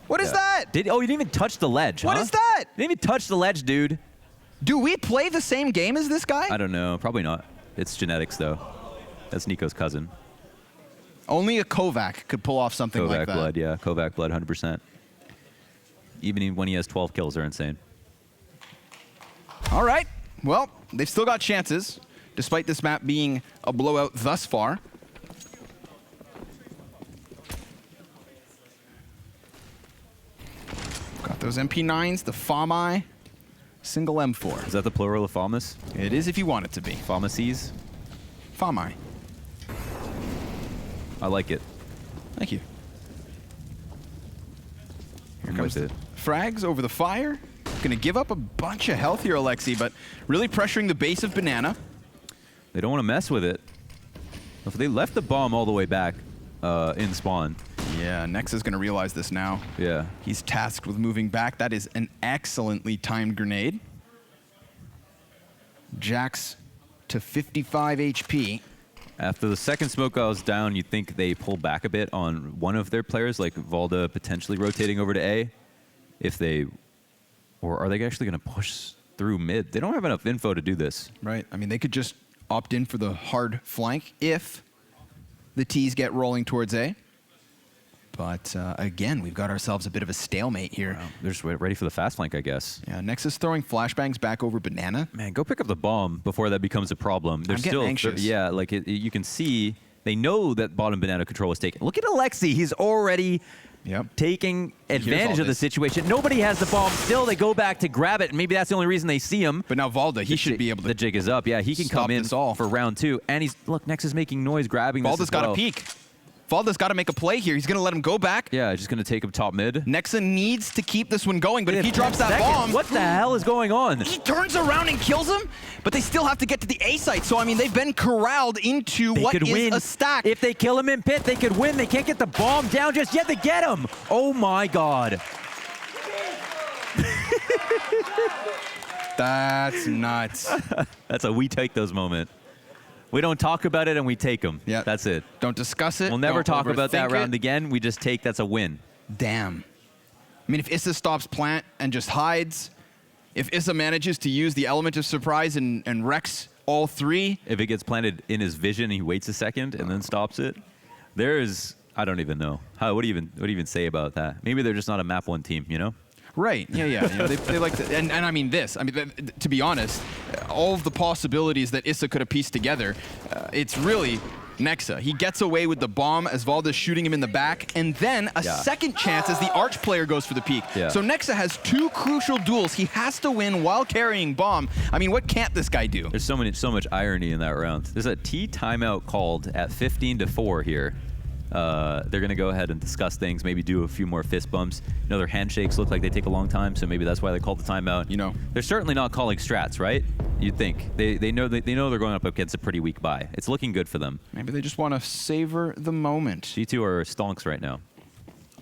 what is that? You didn't even touch the ledge, What is that? You didn't even touch the ledge, dude. Do we play the same game as this guy? I don't know. Probably not. It's genetics, though. That's Nico's cousin. Only a Kovac could pull off something like that. Kovac blood, yeah. Kovac blood, 100%. Even when he has 12 kills, they're insane. All right. Well, they've still got chances, despite this map being a blowout thus far. Got those MP9s, the FAMI, single M4. Is that the plural of FAMAS? It is if you want it to be. FAMASes? FAMI. I like it. Thank you. Here comes the frags over the fire. Gonna give up a bunch of health here, Alexi, but really pressuring the base of Banana. They don't want to mess with it. If they left the bomb all the way back in spawn. Yeah, Nex is going to realize this now. Yeah. He's tasked with moving back. That is an excellently timed grenade. Jax to 55 HP. After the second smoke goes down, you'd think they pull back a bit on one of their players, like Valda potentially rotating over to A. Or are they actually going to push through mid? They don't have enough info to do this. Right. I mean, they could just opt in for the hard flank if the T's get rolling towards A. But again, we've got ourselves a bit of a stalemate here. Wow. They're just ready for the fast flank, I guess. Yeah, Nexus throwing flashbangs back over Banana. Man, go pick up the bomb before that becomes a problem. They're I'm getting anxious. Yeah, like you can see, they know that bottom Banana control was taken. Look at Alexi. He's already taking advantage of the situation. Nobody has the bomb still. They go back to grab it, and maybe that's the only reason they see him. But now Valda, he should be able to. The jig is up. Yeah, he can come in for round 2. And he's, look, Nex is making noise, grabbing this. Valda's got a peek. Valda's got to make a play here. He's going to let him go back. Yeah, just going to take him top mid. Nexa needs to keep this one going, but if he drops that bomb... What the hell is going on? He turns around and kills him, but they still have to get to the A site. So, I mean, they've been corralled into what is a stack. If they kill him in pit, they could win. They can't get the bomb down just yet. They get him. Oh, my God. That's nuts. That's a we take those moment. We don't talk about it and we take them. Yeah. That's it. Don't discuss it. We'll never Don't talk about that overthink round it. again. We just take that's a win. Damn. I mean, if Issa stops plant and just hides, if Issa manages to use the element of surprise and wrecks all three. If it gets planted in his vision, he waits a second and then stops it. There is, I don't even know. What do you even say about that? Maybe they're just not a map 1 team, you know? Right. Yeah. You know, they like to, and I mean this. I mean, to be honest, all of the possibilities that Issa could have pieced together, it's really Nexa. He gets away with the bomb as Valda's shooting him in the back, and then a second chance as the Arch player goes for the peek. Yeah. So Nexa has 2 crucial duels. He has to win while carrying bomb. I mean, what can't this guy do? There's so much irony in that round. There's a T timeout called at 15-4 here. They're going to go ahead and discuss things, maybe do a few more fist bumps. You know, their handshakes look like they take a long time, so maybe that's why they called the timeout. You know, they're certainly not calling strats, right? You'd think. They know they're going up against a pretty weak buy. It's looking good for them. Maybe they just want to savor the moment. G2 are stonks right now.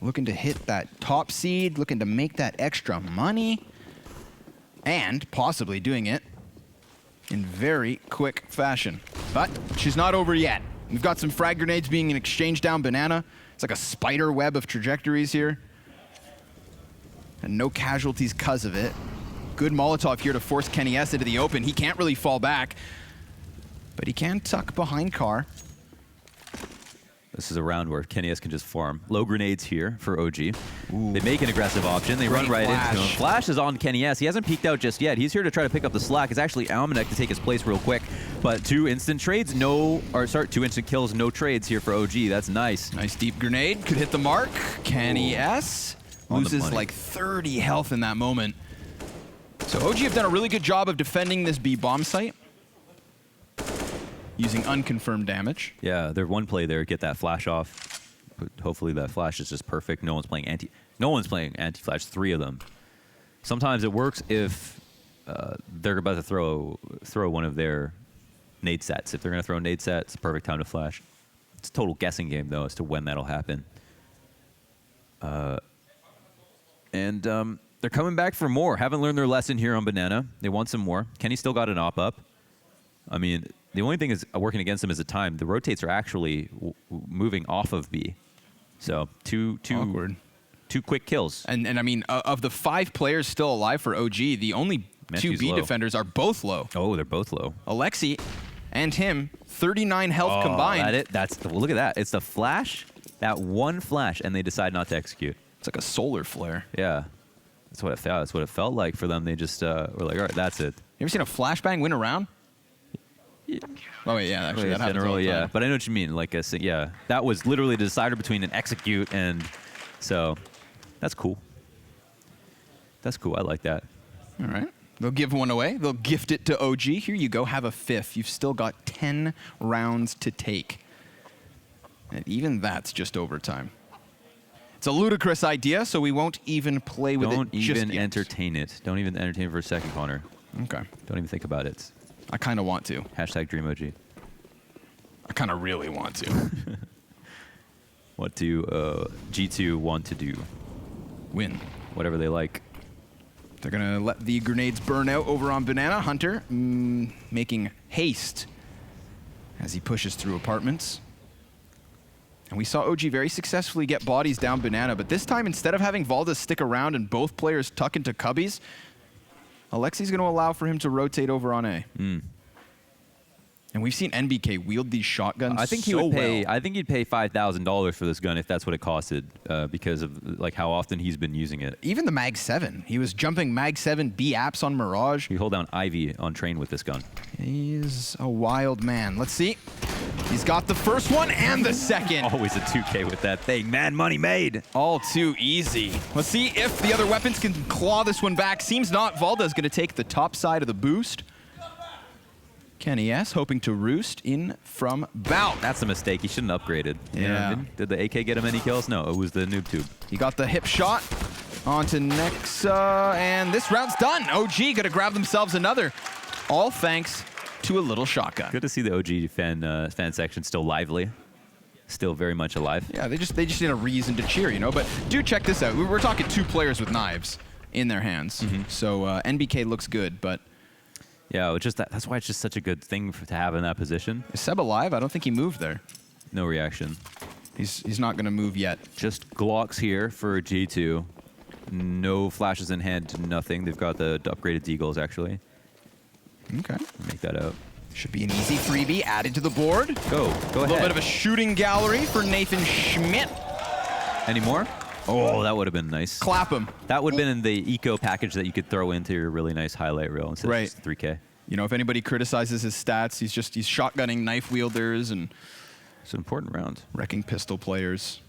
Looking to hit that top seed, looking to make that extra money, and possibly doing it in very quick fashion. But she's not over yet. We've got some frag grenades being exchanged down Banana. It's like a spider web of trajectories here. And no casualties because of it. Good Molotov here to force Kenny S into the open. He can't really fall back, but he can tuck behind Car. This is a round where Kenny S can just farm. Low grenades here for OG. Ooh. They make an aggressive option. They run right into him. Flash is on Kenny S. He hasn't peeked out just yet. He's here to try to pick up the slack. It's actually Almanac to take his place real quick. But 2 instant trades, 2 instant kills, no trades here for OG. That's nice. Nice deep grenade. Could hit the mark. Kenny S loses like 30 health in that moment. So OG have done a really good job of defending this B bomb site, using unconfirmed damage. Yeah, their one play there, get that flash off. But hopefully that flash is just perfect. No one's playing anti-flash, 3 of them. Sometimes it works if they're about to throw one of their nade sets. If they're going to throw a nade set, it's the perfect time to flash. It's a total guessing game, though, as to when that'll happen. They're coming back for more. Haven't learned their lesson here on Banana. They want some more. Kenny still got an op up. I mean, the only thing is working against them is the time. The rotates are actually moving off of B. So two quick kills. And I mean, of the 5 players still alive for OG, the only Matthew's 2 B low. defenders are both low. Oh, they're both low. Alexi and him, 39 health combined. Look at that. It's the flash, that one flash, and they decide not to execute. It's like a solar flare. Yeah. That's what it felt. That's what it felt like for them. They just were like, all right, that's it. You ever seen a flashbang win a round? Oh wait, yeah, actually, that happens all the time. But I know what you mean. Like, that was literally the decider between an execute and so that's cool. That's cool. I like that. All right. They'll give one away. They'll gift it to OG. Here you go. Have a 5th. You've still got 10 rounds to take. And even that's just overtime. It's a ludicrous idea, so we won't even play with Don't it just even yet. entertain it. Don't even entertain it for a second, Connor. Okay. Don't even think about it. I kind of want to. Hashtag Dreamoji. I kind of really want to. What do G2 want to do? Win. Whatever they like. They're going to let the grenades burn out over on Banana. Hunter making haste as he pushes through apartments. And we saw OG very successfully get bodies down Banana, but this time, instead of having Valda stick around and both players tuck into cubbies, Alexi's going to allow for him to rotate over on A. And we've seen NBK wield these shotguns I think so he would pay. well. I think he'd pay $5,000 for this gun if that's what it costed, because of like how often he's been using it. Even the Mag 7. He was jumping Mag 7 B apps on Mirage. You hold down Ivy on train with this gun. He's a wild man. Let's see. He's got the first one and the second. Always a 2K with that thing. Man, money made. All too easy. Let's see if the other weapons can claw this one back. Seems not. Valda's going to take the top side of the boost. Kenny S hoping to roost in from Bout. That's a mistake. He shouldn't have upgraded. You know what I mean? Did the AK get him any kills? No, it was the noob tube. He got the hip shot onto Nexa, and this round's done. OG gonna grab themselves another, all thanks to a little shotgun. Good to see the OG fan section still lively, still very much alive. Yeah, they just need a reason to cheer, you know. But do check this out. We're talking 2 players with knives in their hands. So NBK looks good, but yeah, it's just that's why it's just such a good thing to have in that position. Is Seb alive? I don't think he moved there. No reaction. He's not gonna move yet. Just Glocks here for G2. No flashes in hand, nothing. They've got the upgraded deagles actually. Okay. Make that out. Should be an easy freebie added to the board. Go ahead. A little bit of a shooting gallery for Nathan Schmidt. Any more? Oh, that would have been nice. Clap him. That would have been in the eco package that you could throw into your really nice highlight reel instead of just 3K. You know, if anybody criticizes his stats, he's shotgunning knife wielders and it's an important round. Wrecking pistol players.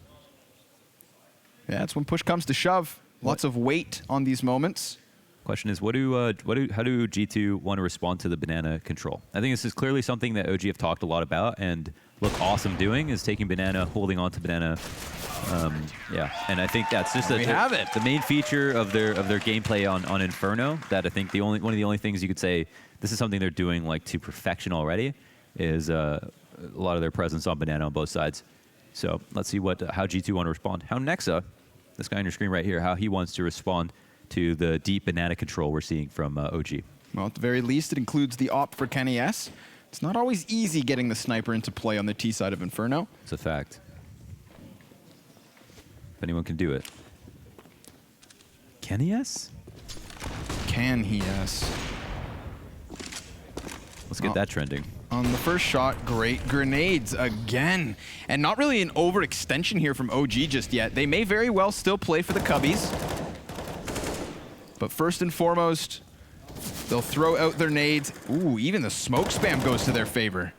Yeah, that's when push comes to shove. Lots of weight on these moments. Question is, how do G2 want to respond to the banana control? I think this is clearly something that OG have talked a lot about and look awesome doing, is taking banana, holding on to banana. Yeah, and I think that's just the main feature of their gameplay on Inferno. That I think one of the only things you could say this is something they're doing like to perfection already is a lot of their presence on banana on both sides. So let's see how G2 want to respond. How Nexa, this guy on your screen right here, how he wants to respond to the deep banana control we're seeing from OG. Well, at the very least, it includes the op for Kenny S. It's not always easy getting the sniper into play on the T side of Inferno. It's a fact. If anyone can do it. Can he S? Can he S? Let's get that trending. On the first shot, great grenades again. And not really an overextension here from OG just yet. They may very well still play for the Cubbies. But first and foremost, they'll throw out their nades. Ooh, even the smoke spam goes to their favor.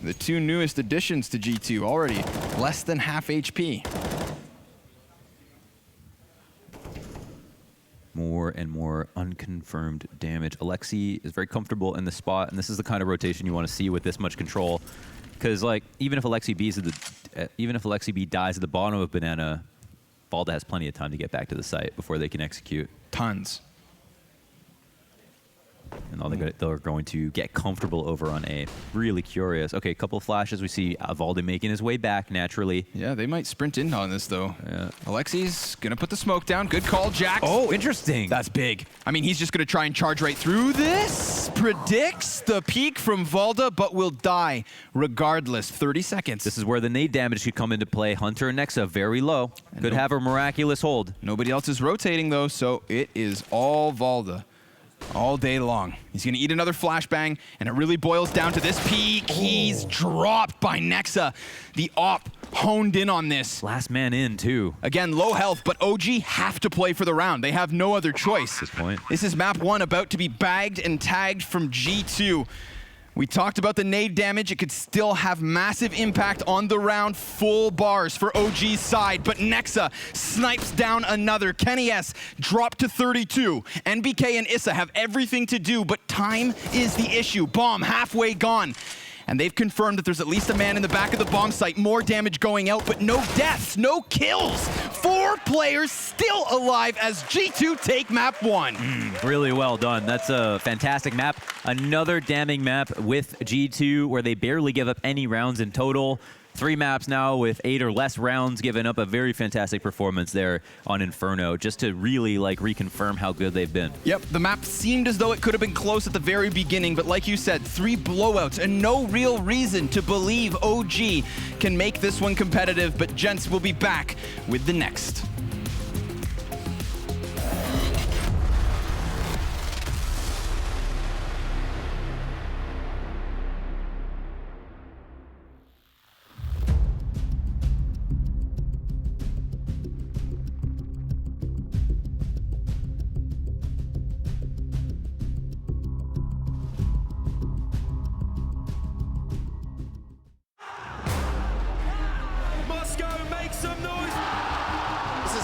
The 2 newest additions to G2 already less than half HP. More and more unconfirmed damage. Alexi is very comfortable in the spot, and this is the kind of rotation you want to see with this much control. Because like even if Alexi B dies at the bottom of banana, Valda has plenty of time to get back to the site before they can execute. Tons. And they're going to get comfortable over on A. Really curious. Okay, a couple of flashes. We see Valda making his way back naturally. Yeah, they might sprint in on this though. Yeah. Alexi's gonna put the smoke down. Good call, Jax. Oh, interesting. That's big. I mean, he's just gonna try and charge right through this. Predicts the peak from Valda, but will die regardless. 30 seconds. This is where the nade damage could come into play. Hunter and Nexa very low. Could have a miraculous hold. Nobody else is rotating though, so it is all Valda. All day long. He's going to eat another flashbang, and it really boils down to this peak. He's dropped by Nexa. The op honed in on this. Last man in, too. Again, low health, but OG have to play for the round. They have no other choice. Good point. This is map 1 about to be bagged and tagged from G2. We talked about the nade damage. It could still have massive impact on the round. Full bars for OG's side, but Nexa snipes down another. Kenny S dropped to 32. NBK and Issa have everything to do, but time is the issue. Bomb halfway gone. And they've confirmed that there's at least a man in the back of the bomb site. More damage going out, but no deaths, no kills. 4 players still alive as G2 take map 1. Really well done. That's a fantastic map. Another damning map with G2 where they barely give up any rounds in total. 3 maps now with 8 or less rounds, giving up a very fantastic performance there on Inferno, just to really like reconfirm how good they've been. Yep, the map seemed as though it could have been close at the very beginning, but like you said, 3 blowouts and no real reason to believe OG can make this one competitive, but gents will be back with the next.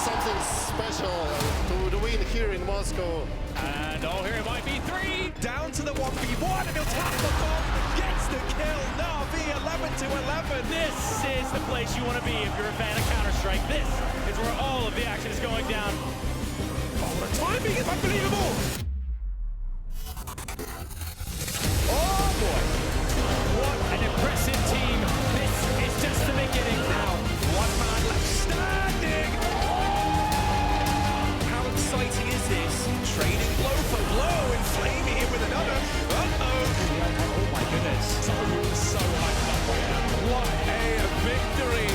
something special to win here in Moscow. And oh, here it might be 3. Down to the 1v1, and he'll tap the bomb. Gets the kill. Na'Vi 11-11. This is the place you want to be if you're a fan of Counter-Strike. This is where all of the action is going down. Oh, the timing is unbelievable. Oh boy. What an impressive team. This is just the beginning now. One man left standing. How exciting is this? Trading blow for blow, inflaming it with another. Oh my goodness. So hyped up here. What a victory.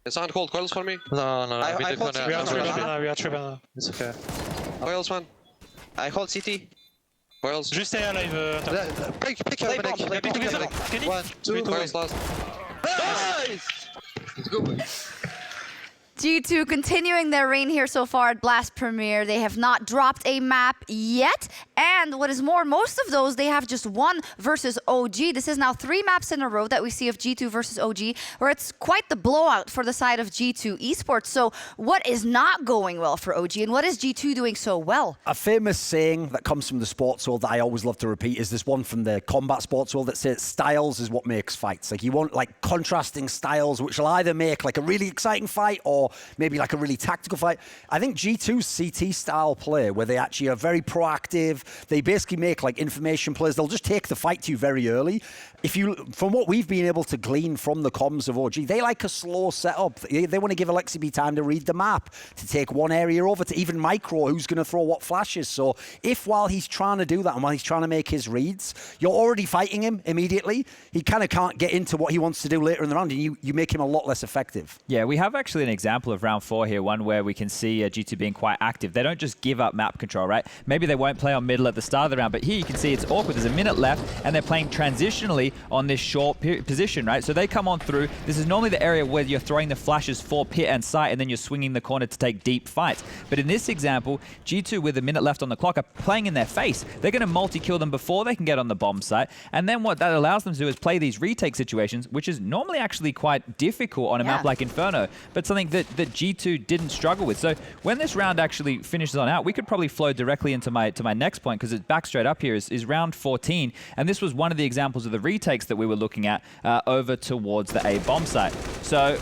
Is someone hold coils for me? No. I hold we are tripping. It's okay. Coils, man. I hold CT. Coils. Just stay alive. Pick your medic. Can you? 1, 2, coils last. Nice! Let's go, boy. G2 continuing their reign here so far at Blast Premier. They have not dropped a map yet. And what is more, most of those, they have just one versus OG. This is now 3 maps in a row that we see of G2 versus OG, where it's quite the blowout for the side of G2 Esports. So what is not going well for OG, and what is G2 doing so well? A famous saying that comes from the sports world that I always love to repeat is this one from the combat sports world that says styles is what makes fights. Like, you want like contrasting styles, which will either make like a really exciting fight or maybe like a really tactical fight. I think G2's CT style play, where they actually are very proactive, they basically make like information plays. They'll just take the fight to you very early. From what we've been able to glean from the comms of OG, they like a slow setup. They want to give Alexi B time to read the map, to take one area over, to even micro who's going to throw what flashes. So if while he's trying to do that and while he's trying to make his reads, you're already fighting him immediately, he kind of can't get into what he wants to do later in the round, and you make him a lot less effective. Yeah, we have actually an example of round 4 here, one where we can see G2 being quite active. They don't just give up map control, right? Maybe they won't play on middle at the start of the round, but here you can see it's awkward. There's a minute left, and they're playing transitionally on this short position, right? So they come on through. This is normally the area where you're throwing the flashes for pit and sight, and then you're swinging the corner to take deep fights. But in this example, G2 with a minute left on the clock are playing in their face. They're going to multi-kill them before they can get on the bomb site, and then what that allows them to do is play these retake situations, which is normally actually quite difficult on a map like Inferno, but something that G2 didn't struggle with. So when this round actually finishes on out, we could probably flow directly into my next point, because it's back straight up here is round 14, and this was one of the examples of the retakes that we were looking at over towards the A bomb site. So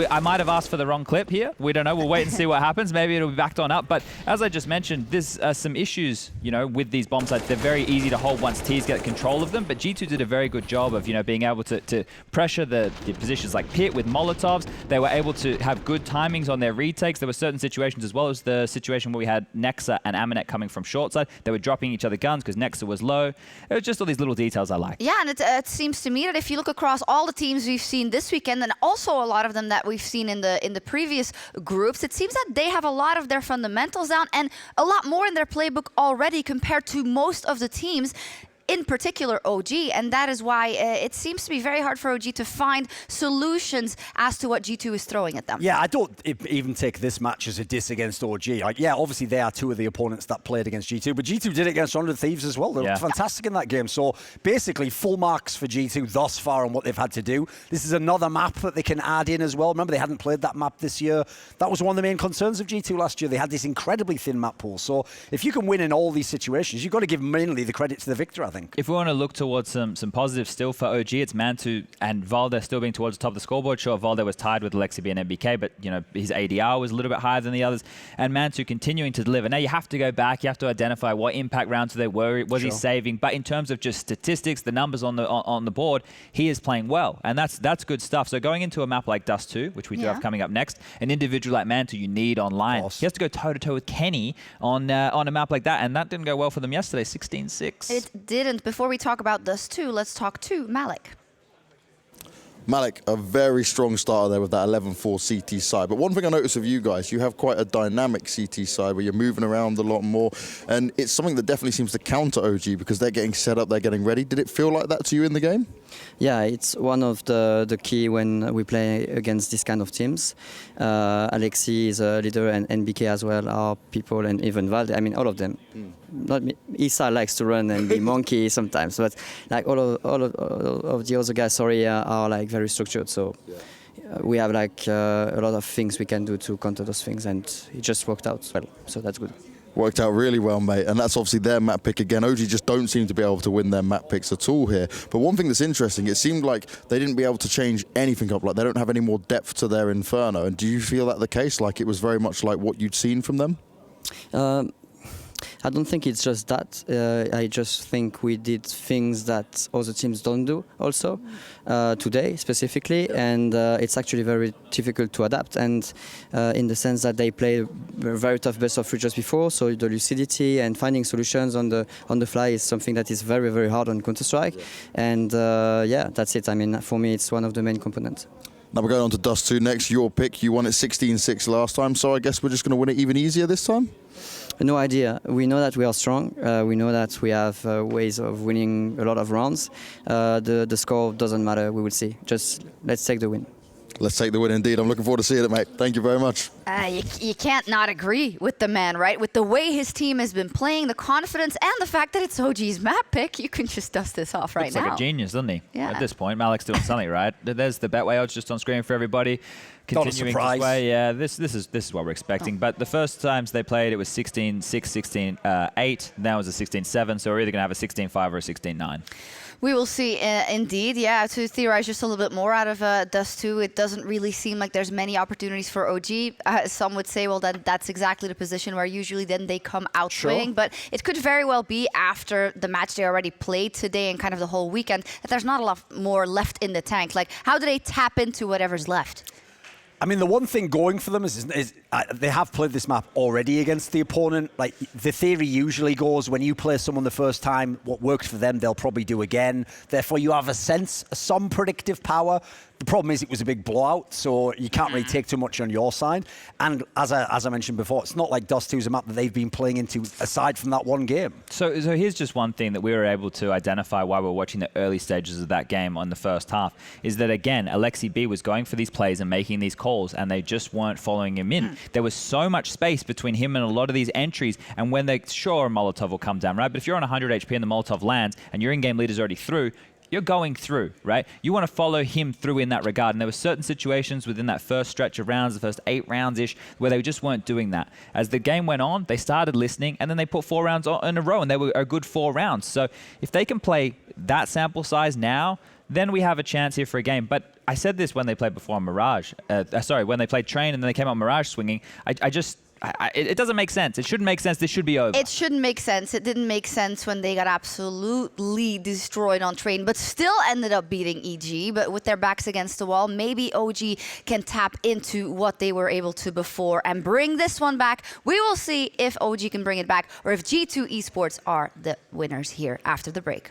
I might have asked for the wrong clip here. We don't know. We'll wait and see what happens. Maybe it'll be backed on up. But as I just mentioned, there's some issues, with these bomb sites. They're very easy to hold once T's get control of them. But G2 did a very good job of, being able to pressure the positions like Pit with Molotovs. They were able to have good timings on their retakes. There were certain situations, as well as the situation where we had Nexa and Aminet coming from short side. They were dropping each other guns because Nexa was low. It was just all these little details I like. Yeah, and it seems to me that if you look across all the teams we've seen this weekend, and also a lot of them that we've seen in the previous groups, it seems that they have a lot of their fundamentals down and a lot more in their playbook already compared to most of the teams, in particular OG, and that is why it seems to be very hard for OG to find solutions as to what G2 is throwing at them. Yeah, I don't even take this match as a diss against OG. Like, yeah, obviously they are two of the opponents that played against G2, but G2 did it against 100 Thieves as well. They were fantastic in that game. So basically, full marks for G2 thus far on what they've had to do. This is another map that they can add in as well. Remember, they hadn't played that map this year. That was one of the main concerns of G2 last year. They had this incredibly thin map pool. So if you can win in all these situations, you've got to give mainly the credit to the victor, I think. If we want to look towards some positives still for OG, it's Mantu and Valde still being towards the top of the scoreboard. Sure, Valde was tied with Alexi B and MBK, but his ADR was a little bit higher than the others. And Mantu continuing to deliver. Now you have to go back, you have to identify what impact rounds they were. Was he saving? But in terms of just statistics, the numbers on the board, he is playing well, and that's good stuff. So going into a map like Dust 2, which we do have coming up next, an individual like Mantu you need online. He has to go toe to toe with Kenny on a map like that, and that didn't go well for them yesterday. 16-6. It didn't. Before we talk about Dust 2, let's talk to Malik. Malik, a very strong starter there with that 11-4 CT side. But one thing I noticed of you guys, you have quite a dynamic CT side where you're moving around a lot more. And it's something that definitely seems to counter OG because they're getting set up, they're getting ready. Did it feel like that to you in the game? Yeah, it's one of the key when we play against this kind of teams. Alexi is a leader and NBK as well are people, and even Valde. I mean, all of them. Not me. Isa likes to run and be monkey sometimes, but like all of the other guys, are like very structured. So we have like a lot of things we can do to counter those things, and it just worked out well. So that's good. Worked out really well, mate, and that's obviously their map pick again. OG just don't seem to be able to win their map picks at all here. But one thing that's interesting, it seemed like they didn't be able to change anything up. Like they don't have any more depth to their Inferno. And do you feel that the case? Like it was very much like what you'd seen from them? I don't think it's just that. I just think we did things that other teams don't do also today specifically, and it's actually very difficult to adapt. And in the sense that they played very tough best of three just before, so the lucidity and finding solutions on the fly is something that is very, very hard on Counter-Strike. And yeah, that's it. I mean, for me, it's one of the main components. Now we're going on to Dust 2 next. Your pick, you won it 16-6 last time, so I guess we're just going to win it even easier this time? No idea. We know that we are strong. We know that we have ways of winning a lot of rounds. The score doesn't matter. We will see. Just let's take the win. Let's take the win indeed. I'm looking forward to seeing it, mate. Thank you very much. You can't not agree with the man, right? With the way his team has been playing, the confidence, and the fact that it's OG's map pick, you can just dust this off right now. Looks like a genius, doesn't he? Yeah. At this point, Malik's doing something right. There's the Betway odds just on screen for everybody. Continuing Not a this way, yeah, this is what we're expecting. But the first times they played, it was 16-6, 16-8. Now it's a 16-7, so we're either going to have a 16-5 or a 16-9. We will see, indeed. Yeah, to theorize just a little bit more out of Dust 2, it doesn't really seem like there's many opportunities for OG. Some would say, well, that's exactly the position where usually then they come out swinging. But it could very well be after the match they already played today and kind of the whole weekend that there's not a lot more left in the tank. Like, how do they tap into whatever's left? I mean, the one thing going for them is they have played this map already against the opponent. Like, the theory usually goes when you play someone the first time, what worked for them, they'll probably do again. Therefore, you have some predictive power. The problem is it was a big blowout, so you can't really take too much on your side. And as I mentioned before, it's not like Dust 2 is a map that they've been playing into aside from that one game. So here's just one thing that we were able to identify while we were watching the early stages of that game on the first half, is that, again, Alexi B was going for these plays and making these calls, and they just weren't following him in. There was so much space between him and a lot of these entries, and when a Molotov will come down, right? But if you're on 100 HP and the Molotov lands, and your in-game leader's already through, you're going through, right? You want to follow him through in that regard. And there were certain situations within that first stretch of rounds, the first 8 rounds-ish, where they just weren't doing that. As the game went on, they started listening, and then they put 4 rounds in a row, and they were a good 4 rounds. So if they can play that sample size now, then we have a chance here for a game. But I said this when they played before on Mirage. When they played Train and then they came on Mirage swinging. It doesn't make sense. It shouldn't make sense. This should be over. It shouldn't make sense. It didn't make sense when they got absolutely destroyed on Train, but still ended up beating EG. But with their backs against the wall, maybe OG can tap into what they were able to before and bring this one back. We will see if OG can bring it back or if G2 Esports are the winners here after the break.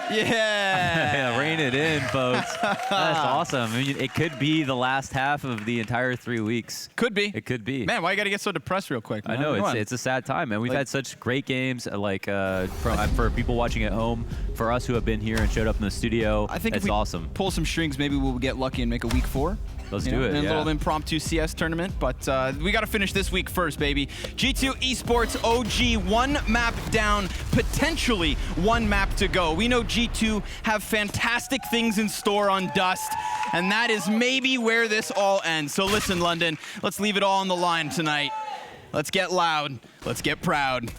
Yeah, rein it in, folks. That's awesome. I mean, it could be the last half of the entire 3 weeks. Could be. It could be. Man, why you got to get so depressed real quick? Man? I know, it's a sad time, man. We've had such great games, for people watching at home, for us who have been here and showed up in the studio. I think it's if we awesome. Pull some strings, maybe we'll get lucky and make a week 4. Let's do it, A little impromptu CS tournament, but we got to finish this week first, baby. G2 Esports OG, 1 map down, potentially 1 map to go. We know G2 have fantastic things in store on Dust, and that is maybe where this all ends. So listen, London, let's leave it all on the line tonight. Let's get loud. Let's get proud.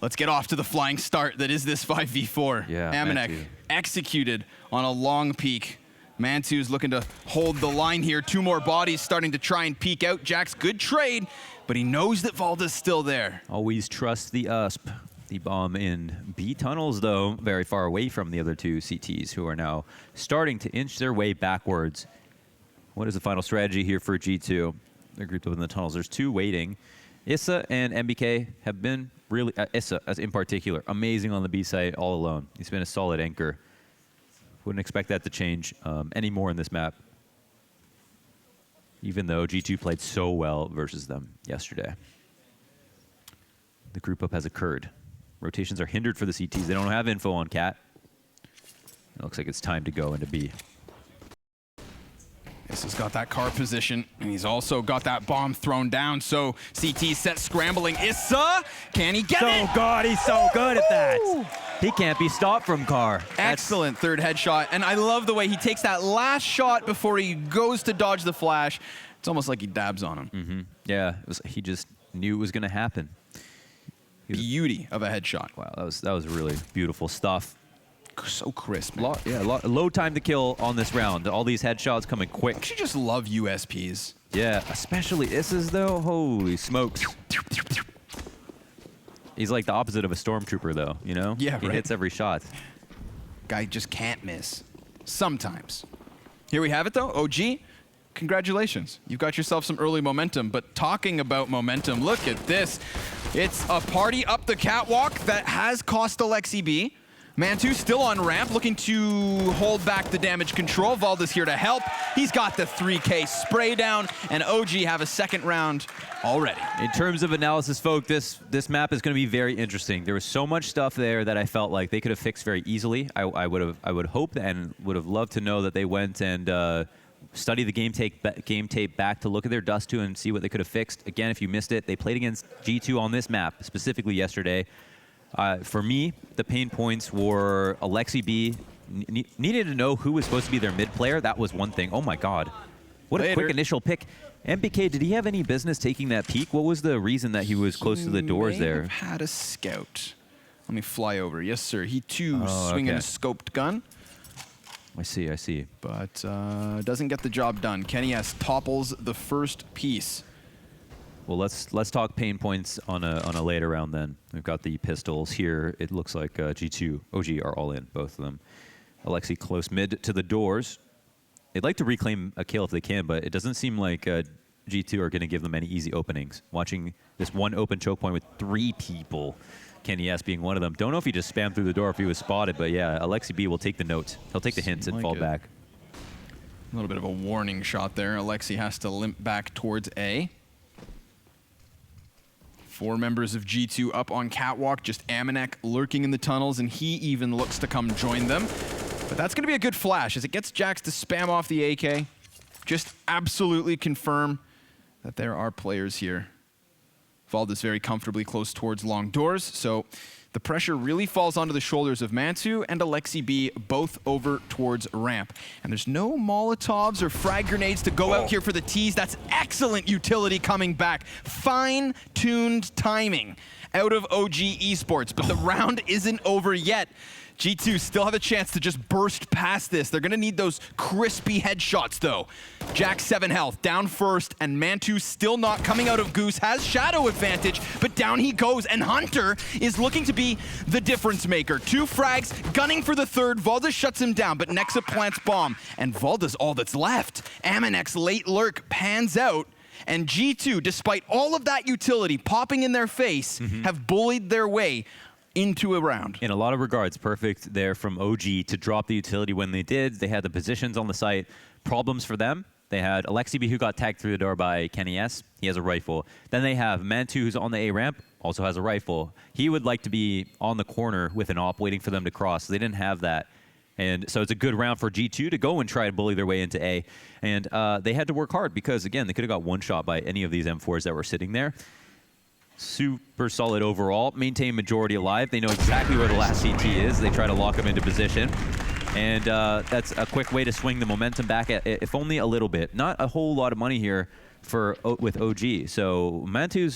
Let's get off to the flying start that is this 5v4. Yeah, Amanek executed on a long peek. Mantu's looking to hold the line here. 2 more bodies starting to try and peek out. Jack's good trade, but he knows that Valda's still there. Always trust the USP. The bomb in B tunnels, though, very far away from the other 2 CTs, who are now starting to inch their way backwards. What is the final strategy here for G2? They're grouped up in the tunnels. There's 2 waiting Issa and MBK have been really, Issa in particular, amazing on the B side all alone. He's been a solid anchor. Wouldn't expect that to change anymore in this map, even though G2 played so well versus them yesterday. The group up has occurred. Rotations are hindered for the CTs. They don't have info on Cat. It looks like it's time to go into B. Issa's got that car position, and he's also got that bomb thrown down, so CT set scrambling. Issa, can he get it? So good, he's so good at that. He can't be stopped from car. Excellent third headshot, and I love the way he takes that last shot before he goes to dodge the flash. It's almost like he dabs on him. Mm-hmm. Yeah, he just knew it was going to happen. Beauty of a headshot. Wow, that was really beautiful stuff. So crisp, man. Low time to kill on this round. All these headshots coming quick. Don't you just love USPs? Yeah, especially Issa's though. Holy smokes. He's like the opposite of a stormtrooper though, you know? Yeah, He hits every shot. Guy just can't miss. Sometimes. Here we have it though. OG, congratulations. You've got yourself some early momentum, but talking about momentum, look at this. It's a party up the catwalk that has cost Alexi B. Mantu still on ramp, looking to hold back the damage control. Valdes here to help. He's got the 3K spray down, and OG have a second round already. In terms of analysis, folk, this map is going to be very interesting. There was so much stuff there that I felt like they could have fixed very easily. I would hope and would have loved to know that they went and study the game tape back to look at their dust to and see what they could have fixed. Again, if you missed it, they played against G2 on this map, specifically yesterday. For me, the pain points were Alexi B needed to know who was supposed to be their mid player. That was one thing. Oh my God. What a quick initial pick. MBK, did he have any business taking that peek? What was the reason that he was close to the doors there? He had a scout. Let me fly over. Yes, sir. He too swinging a scoped gun. I see. But doesn't get the job done. Kenny S topples the first piece. Well, let's talk pain points on a later round then. We've got the pistols here. It looks like G2, OG are all in, both of them. Alexi close mid to the doors. They'd like to reclaim a kill if they can, but it doesn't seem like G2 are going to give them any easy openings. Watching this one open choke point with 3 people, Kenny S being one of them. Don't know if he just spammed through the door if he was spotted, but yeah, Alexi B will take the notes. He'll take the hints and fall back. A little bit of a warning shot there. Alexi has to limp back towards A. 4 members of G2 up on catwalk, just Amanek lurking in the tunnels, and he even looks to come join them. But that's going to be a good flash as it gets Jax to spam off the AK. Just absolutely confirm that there are players here. Valdes very comfortably close towards long doors, so the pressure really falls onto the shoulders of Mantu and Alexi B, both over towards ramp. And there's no Molotovs or frag grenades to go out here for the tease. That's excellent utility coming back. Fine-tuned timing out of OG Esports, but the round isn't over yet. G2 still have a chance to just burst past this. They're going to need those crispy headshots, though. Jack 7 health, down first, and Mantu still not coming out of Goose, has shadow advantage, but down he goes, and Hunter is looking to be the difference maker. 2 frags, gunning for the third. Valdes shuts him down, but Nexa plants bomb, and Valdes all that's left. Amanek's late lurk pans out, and G2, despite all of that utility popping in their face, have bullied their way into a round. In a lot of regards, perfect there from OG to drop the utility when they did. They had the positions on the site. Problems for them. They had Alexi B, who got tagged through the door by Kenny S. He has a rifle. Then they have Mantu, who's on the A ramp, also has a rifle. He would like to be on the corner with an op waiting for them to cross. They didn't have that. And so it's a good round for G2 to go and try to bully their way into A. And they had to work hard because, again, they could have got one shot by any of these M4s that were sitting there. Super solid overall. Maintain majority alive. They know exactly where the last CT is. They try to lock him into position. And that's a quick way to swing the momentum back, if only a little bit. Not a whole lot of money here with OG. So Mantu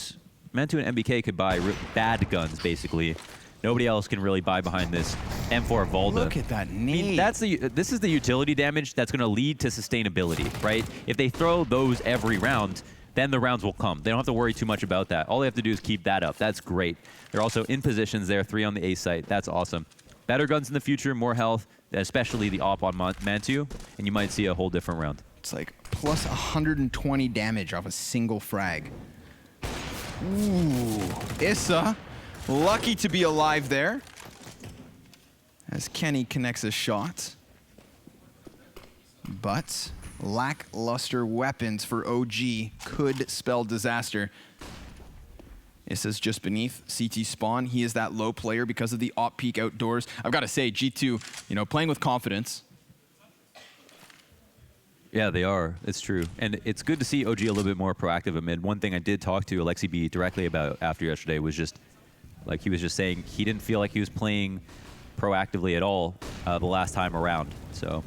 and MBK could buy bad guns, basically. Nobody else can really buy behind this M4 Valda. Look at that nade. I mean, this is the utility damage that's going to lead to sustainability, right? If they throw those every round, then the rounds will come. They don't have to worry too much about that. All they have to do is keep that up. That's great. They're also in positions there, 3 on the A site. That's awesome. Better guns in the future, more health, especially the op on Mantu, and you might see a whole different round. It's like plus 120 damage off a single frag. Ooh, Issa, lucky to be alive there. As Kenny connects a shot. But lackluster weapons for OG could spell disaster. Issa's just beneath CT spawn. He is that low player because of the op peak outdoors. I've got to say, G2, playing with confidence. Yeah, they are. It's true. And it's good to see OG a little bit more proactive at mid. One thing I did talk to Alexi B directly about after yesterday was just, like, he was just saying he didn't feel like he was playing proactively at all the last time around. So,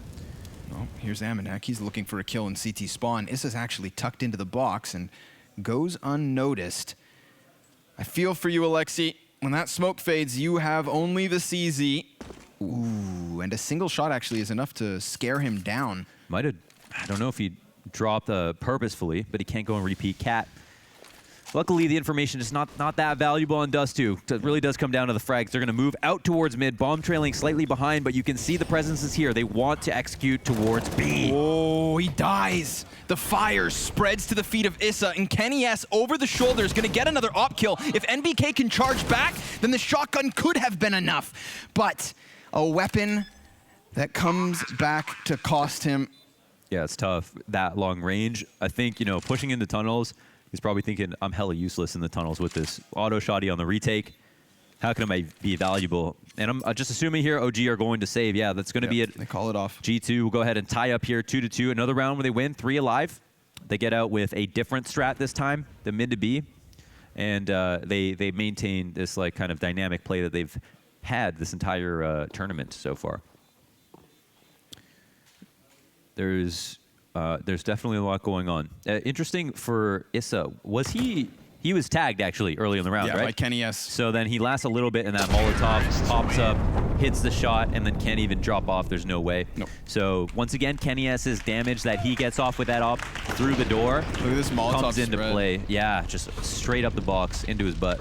well, here's Amanek. He's looking for a kill in CT spawn. Issa's actually tucked into the box and goes unnoticed. I feel for you, Alexi. When that smoke fades, you have only the CZ. Ooh, and a single shot actually is enough to scare him down. Might have, I don't know if he dropped purposefully, but he can't go and repeat cat. Luckily, the information is not that valuable on Dust 2. It really does come down to the frags. They're going to move out towards mid, bomb trailing slightly behind, but you can see the presence is here. They want to execute towards B. Oh, he dies. The fire spreads to the feet of Issa, and Kenny S over the shoulder is going to get another op kill. If NBK can charge back, then the shotgun could have been enough. But a weapon that comes back to cost him. Yeah, it's tough. That long range. I think, pushing into tunnels, he's probably thinking, I'm hella useless in the tunnels with this auto shotty on the retake. How can I be valuable? And I'm just assuming here OG are going to save. Yeah, that's going to be it. They call it off. G2 will go ahead and tie up here 2-2. Another round where they win, 3 alive. They get out with a different strat this time, the mid to B. And they maintain this kind of dynamic play that they've had this entire tournament so far. There's definitely a lot going on. Interesting for Issa, he was tagged actually early in the round, yeah, right? by Kenny S. So then he lasts a little bit and that Molotov pops up, hits the shot, and then can't even drop off. There's no way. Nope. So once again, Kenny S's damage that he gets off with that op through the door Look at this Molotov comes into spread. play. Yeah, just straight up the box into his butt.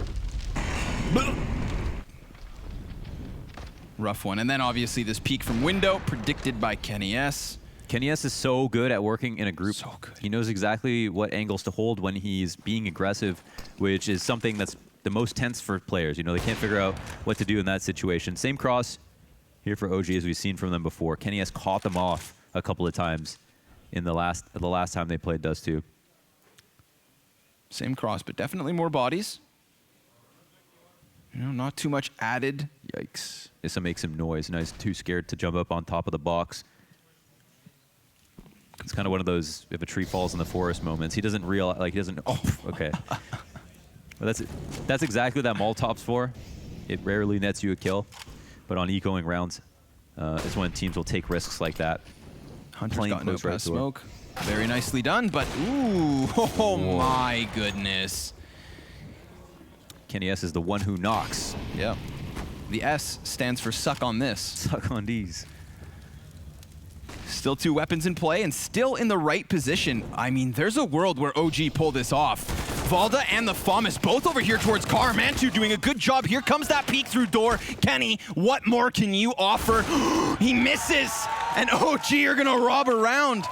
Rough one. And then obviously this peek from window predicted by Kenny S. Kenny S is so good at working in a group. So good. He knows exactly what angles to hold when he's being aggressive, which is something that's the most tense for players. They can't figure out what to do in that situation. Same cross here for OG as we've seen from them before. Kenny S caught them off a couple of times in the last time they played Dust 2. Same cross, but definitely more bodies. Not too much added. Yikes. Issa makes some noise. Now he's too scared to jump up on top of the box. It's kind of one of those if a tree falls in the forest moments. He doesn't realize, he doesn't, okay. Well, that's exactly what that Molotov's for. It rarely nets you a kill, but on ecoing rounds, it's when teams will take risks like that. Hunter's got no pass smoke. Very nicely done, but ooh, oh my goodness. Kenny S is the one who knocks. Yeah. The S stands for suck on this. Suck on these. Still 2 weapons in play and still in the right position. I mean, there's a world where OG pull this off. Valda and the Famas both over here towards Car. Mantu doing a good job. Here comes that peek through door. Kenny, what more can you offer? He misses, and OG are gonna rob around.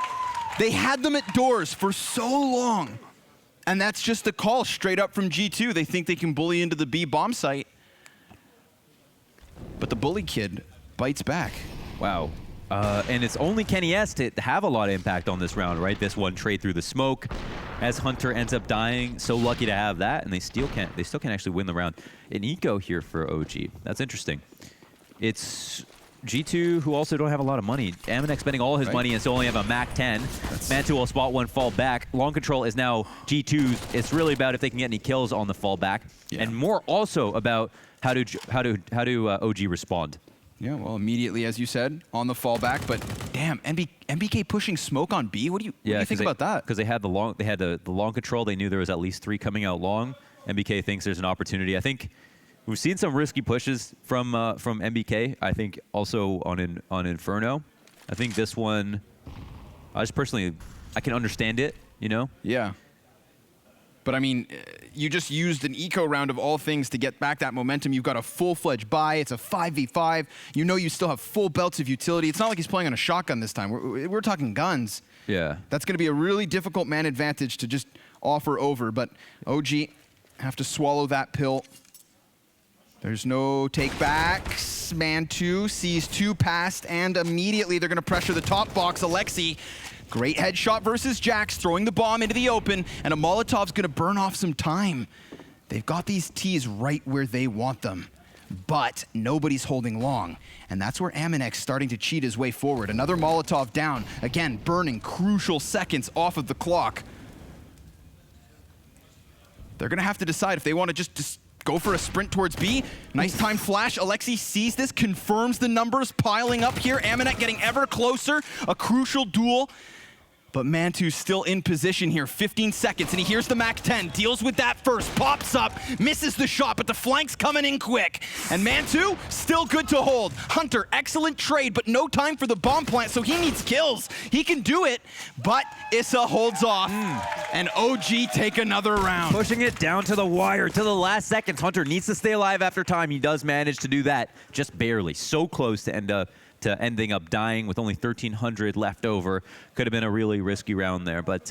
They had them at doors for so long, and that's just the call straight up from G2. They think they can bully into the B bomb site, but the bully kid bites back. Wow. And it's only Kenny S to have a lot of impact on this round, right? This one trade through the smoke as Hunter ends up dying. So lucky to have that, and they still can't actually win the round. An eco here for OG. That's interesting. It's G2 who also don't have a lot of money. Amanek spending all his money and still only have a Mac 10. Mantu will spot one fall back. Long control is now G2's. It's really about if they can get any kills on the fall back, and more also about how do OG respond. Yeah, well, immediately, as you said, on the fallback. But damn, NBK pushing smoke on B. What do you think about that? Because they had the long control. They knew there was at least 3 coming out long. NBK thinks there's an opportunity. I think we've seen some risky pushes from NBK. I think also on Inferno. I think this one, I can understand it. Yeah. But I mean, you just used an eco round of all things to get back that momentum. You've got a full-fledged buy. It's a 5v5. You still have full belts of utility. It's not like he's playing on a shotgun this time. We're talking guns. Yeah. That's going to be a really difficult man advantage to just offer over. But OG have to swallow that pill. There's no take-backs. Man2 sees 2 past, and immediately they're going to pressure the top box. Alexi, great headshot versus Jax, throwing the bomb into the open, and a Molotov's going to burn off some time. They've got these Ts right where they want them, but nobody's holding long. And that's where Aminek's starting to cheat his way forward. Another Molotov down, again, burning crucial seconds off of the clock. They're going to have to decide if they want to just go for a sprint towards B. Nice time flash. Alexi sees this, confirms the numbers piling up here. Aminek getting ever closer. A crucial duel. But Man2's still in position here. 15 seconds, and he hears the MAC-10. Deals with that first, pops up, misses the shot, but the flank's coming in quick. And Man2, still good to hold. Hunter, excellent trade, but no time for the bomb plant, so he needs kills. He can do it, but Issa holds off. And OG take another round. Pushing it down to the wire, to the last seconds. Hunter needs to stay alive after time. He does manage to do that, just barely. So close to ending up dying with only 1,300 left over. Could have been a really risky round there, but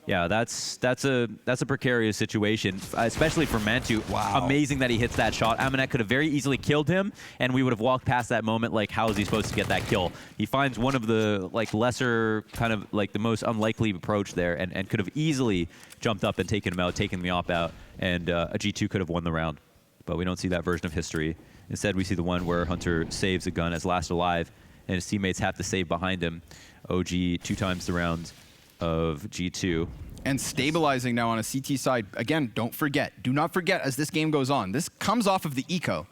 yeah, that's a precarious situation, especially for Man2. Wow. Amazing that he hits that shot. Aminek could have very easily killed him, and we would have walked past that moment like, how is he supposed to get that kill? He finds one of the lesser, kind of like the most unlikely approach there, and could have easily jumped up and taken him out, taken the op out, and a G2 could have won the round. But we don't see that version of history. Instead, we see the one where Hunter saves a gun as last alive, and his teammates have to save behind him. OG 2 times the round of G2. And stabilizing now on a CT side. Again, don't forget. Do not forget as this game goes on. This comes off of the eco.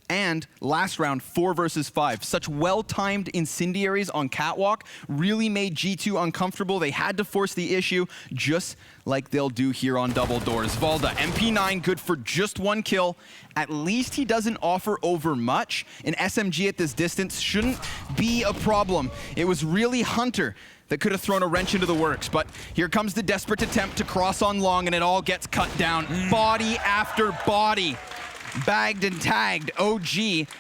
And last round, 4 versus 5. Such well-timed incendiaries on Catwalk really made G2 uncomfortable. They had to force the issue, just like they'll do here on Double Doors. Valda, MP9, good for just 1 kill. At least he doesn't offer over much. An SMG at this distance shouldn't be a problem. It was really Hunter that could have thrown a wrench into the works, but here comes the desperate attempt to cross on long, and it all gets cut down. Body after body. Bagged and tagged. OG,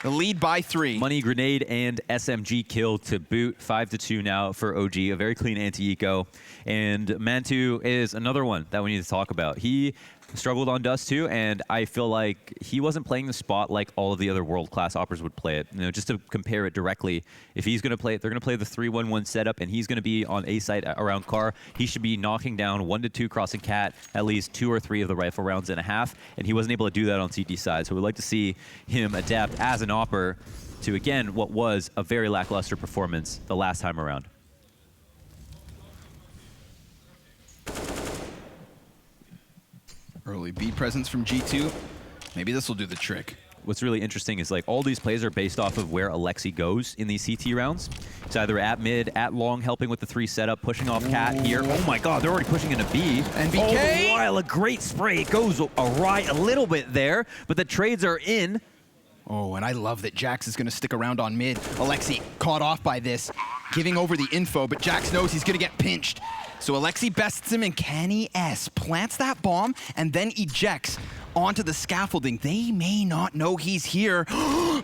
the lead by 3. Money, grenade, and SMG kill to boot. 5-2 now for OG. A very clean anti-eco. And Man2 is another one that we need to talk about. He struggled on Dust 2, and I feel like he wasn't playing the spot like all of the other world-class operators would play it. You know, just to compare it directly, if he's going to play it, they're going to play the 3-1-1 setup, and he's going to be on A site around car. He should be knocking down 1-2 crossing cat, at least 2 or 3 of the rifle rounds and a half, and he wasn't able to do that on CT side. So we'd like to see him adapt as an opper to, again, what was a very lackluster performance the last time around. Early B presence from G2. Maybe this will do the trick. What's really interesting is like all these plays are based off of where Alexi goes in these CT rounds. It's either at mid, at long, helping with the 3 setup, pushing off Cat here. Oh my god, they're already pushing into B. And BK! All the while, a great spray. It goes awry a little bit there, but the trades are in. Oh, and I love that Jax is going to stick around on mid. Alexi caught off by this, giving over the info, but Jax knows he's going to get pinched. So Alexi bests him, and Kenny S plants that bomb and then ejects onto the scaffolding. They may not know he's here,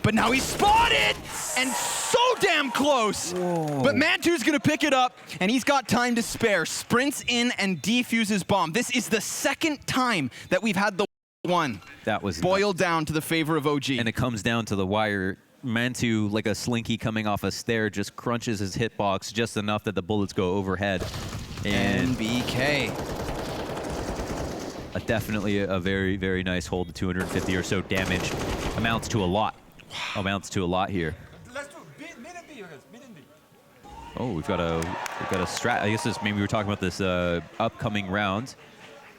but now he's spotted and so damn close. Whoa. But Man2's gonna pick it up, and he's got time to spare. Sprints in and defuses bomb. This is the 2nd time that we've had the one that was boiled down to the favor of OG. And it comes down to the wire. Man2, like a slinky coming off a stair, just crunches his hitbox just enough that the bullets go overhead. And BK. Definitely a very, very nice hold. 250 or so damage. Amounts to a lot. Wow. Amounts to a lot here. Oh, we've got a strat. I guess this, maybe we were talking about this upcoming round,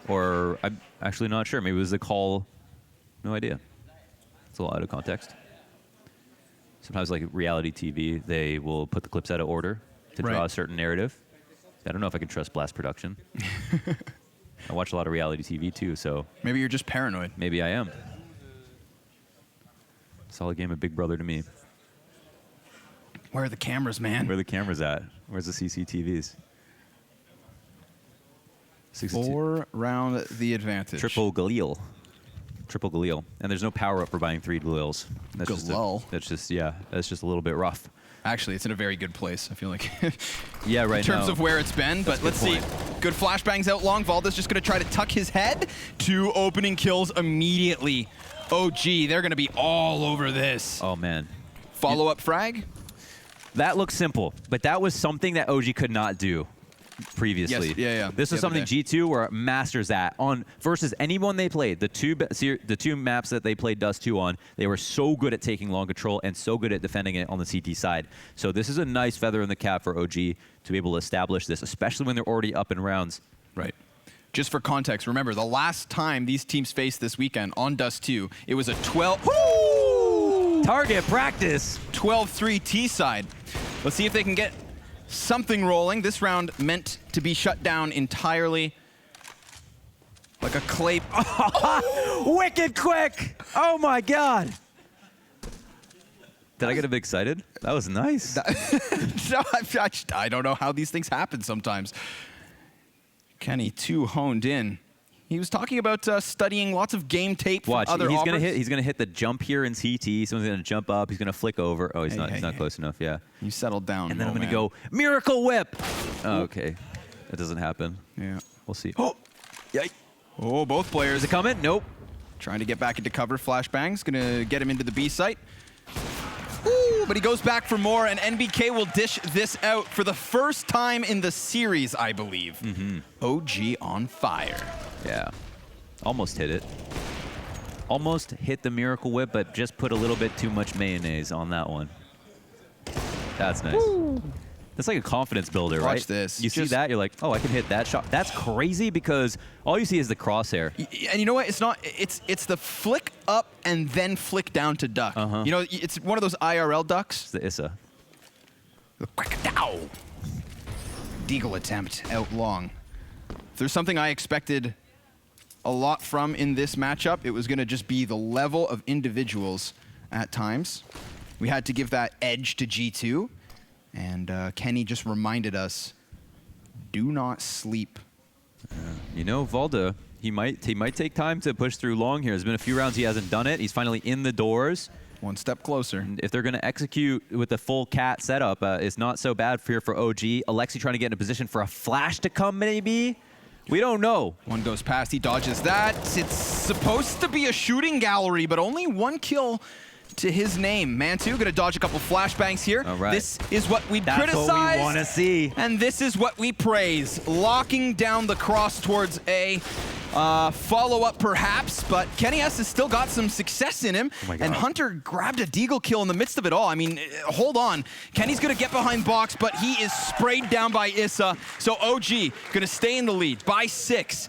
or I'm actually not sure. Maybe it was the call. No idea. It's a lot out of context. Sometimes, like reality TV, they will put the clips out of order to draw a certain narrative. I don't know if I can trust Blast Production. I watch a lot of reality TV too, so maybe you're just paranoid. Maybe I am. Solid game of Big Brother to me. Where are the cameras, man? Where are the cameras at? Where's the CCTVs? 4 round the advantage. Triple Galil. Triple Galil. And there's no power up for buying 3 Galils. That's just a little bit rough. Actually, it's in a very good place, I feel like. Yeah, right in terms now. of where it's been, but let's see. Good flashbangs out long. Valda's just going to try to tuck his head. 2 opening kills immediately. OG, they're going to be all over this. Oh, man. Follow-up frag? That looks simple, but that was something that OG could not do previously. Yes, yeah. This was something G2 were masters at on versus anyone they played. The two maps that they played Dust 2 on, they were so good at taking long control and so good at defending it on the CT side. So this is a nice feather in the cap for OG to be able to establish this, especially when they're already up in rounds. Right. Just for context, remember, the last time these teams faced this weekend on Dust 2, it was a 12... Woo! Target practice! 12-3 T side. Let's see if they can get something rolling. This round meant to be shut down entirely. Like a clay... Wicked quick! Oh my god! Did I get a bit excited? That was nice. No, I don't know how these things happen sometimes. Kenny, too honed in. He was talking about studying lots of game tape from other he's offers. gonna hit the jump here in CT. Someone's gonna jump up. He's gonna flick over. Oh, he's not close enough. Yeah. You settled down. And then I'm gonna go Miracle Whip. Oh, okay, that doesn't happen. Yeah. We'll see. Oh, yikes. Oh, both players. Is it coming? Nope. Trying to get back into cover. Flashbangs gonna get him into the B site. Ooh, but he goes back for more, and NBK will dish this out for the first time in the series, I believe. OG on fire. Yeah. Almost hit it. Almost hit the Miracle Whip, but just put a little bit too much mayonnaise on that one. That's nice. Woo. That's like a confidence builder, right? Watch this. You see that, you're like, oh, I can hit that shot. That's crazy because all you see is the crosshair. And you know what? It's not. It's the flick up and then flick down to duck. You know, it's one of those IRL ducks. It's the Issa. The quick dow. Deagle attempt out long. If there's something I expected a lot from in this matchup, it was going to just be the level of individuals at times. We had to give that edge to G2. And Kenny just reminded us, do not sleep. You know, Valda, he might take time to push through long here. There's been a few rounds he hasn't done it. He's finally in the doors. One step closer. And if they're going to execute with the full cat setup, it's not so bad here for OG. Alexi trying to get in a position for a flash to come, maybe? We don't know. One goes past, he dodges that. It's supposed to be a shooting gallery, but only 1 kill to his name. Mantu gonna dodge a couple flashbangs here. All right. This is what we criticize. That's what we want to see. And this is what we praise. Locking down the cross towards A. Follow-up perhaps, but Kenny S has still got some success in him. Oh my God. And Hunter grabbed a deagle kill in the midst of it all. I mean, hold on. Kenny's gonna get behind box, but he is sprayed down by Issa. So OG gonna stay in the lead by 6.